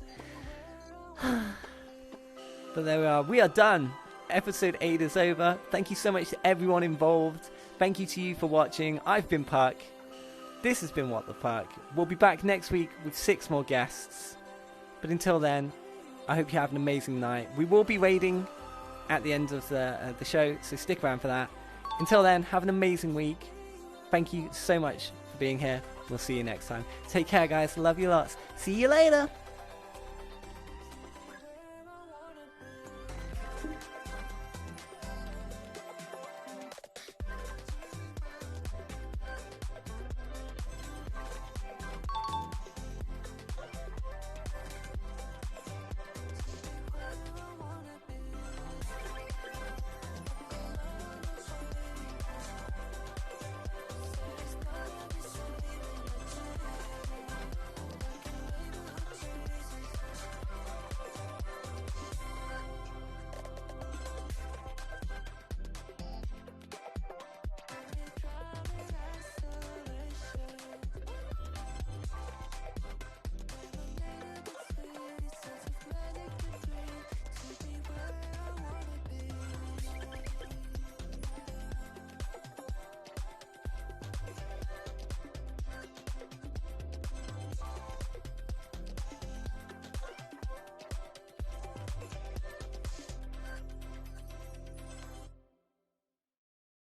But there we are. We are done. Episode 8 is over. Thank you so much to everyone involved. Thank you to you for watching. I've been Puck. This has been What the Puck. We'll be back next week with 6 more guests. But until then, I hope you have an amazing night. We will be raiding at the end of the show, so stick around for that. Until then, have an amazing week. Thank you so much for being here. We'll see you next time. Take care, guys. Love you lots. See you later.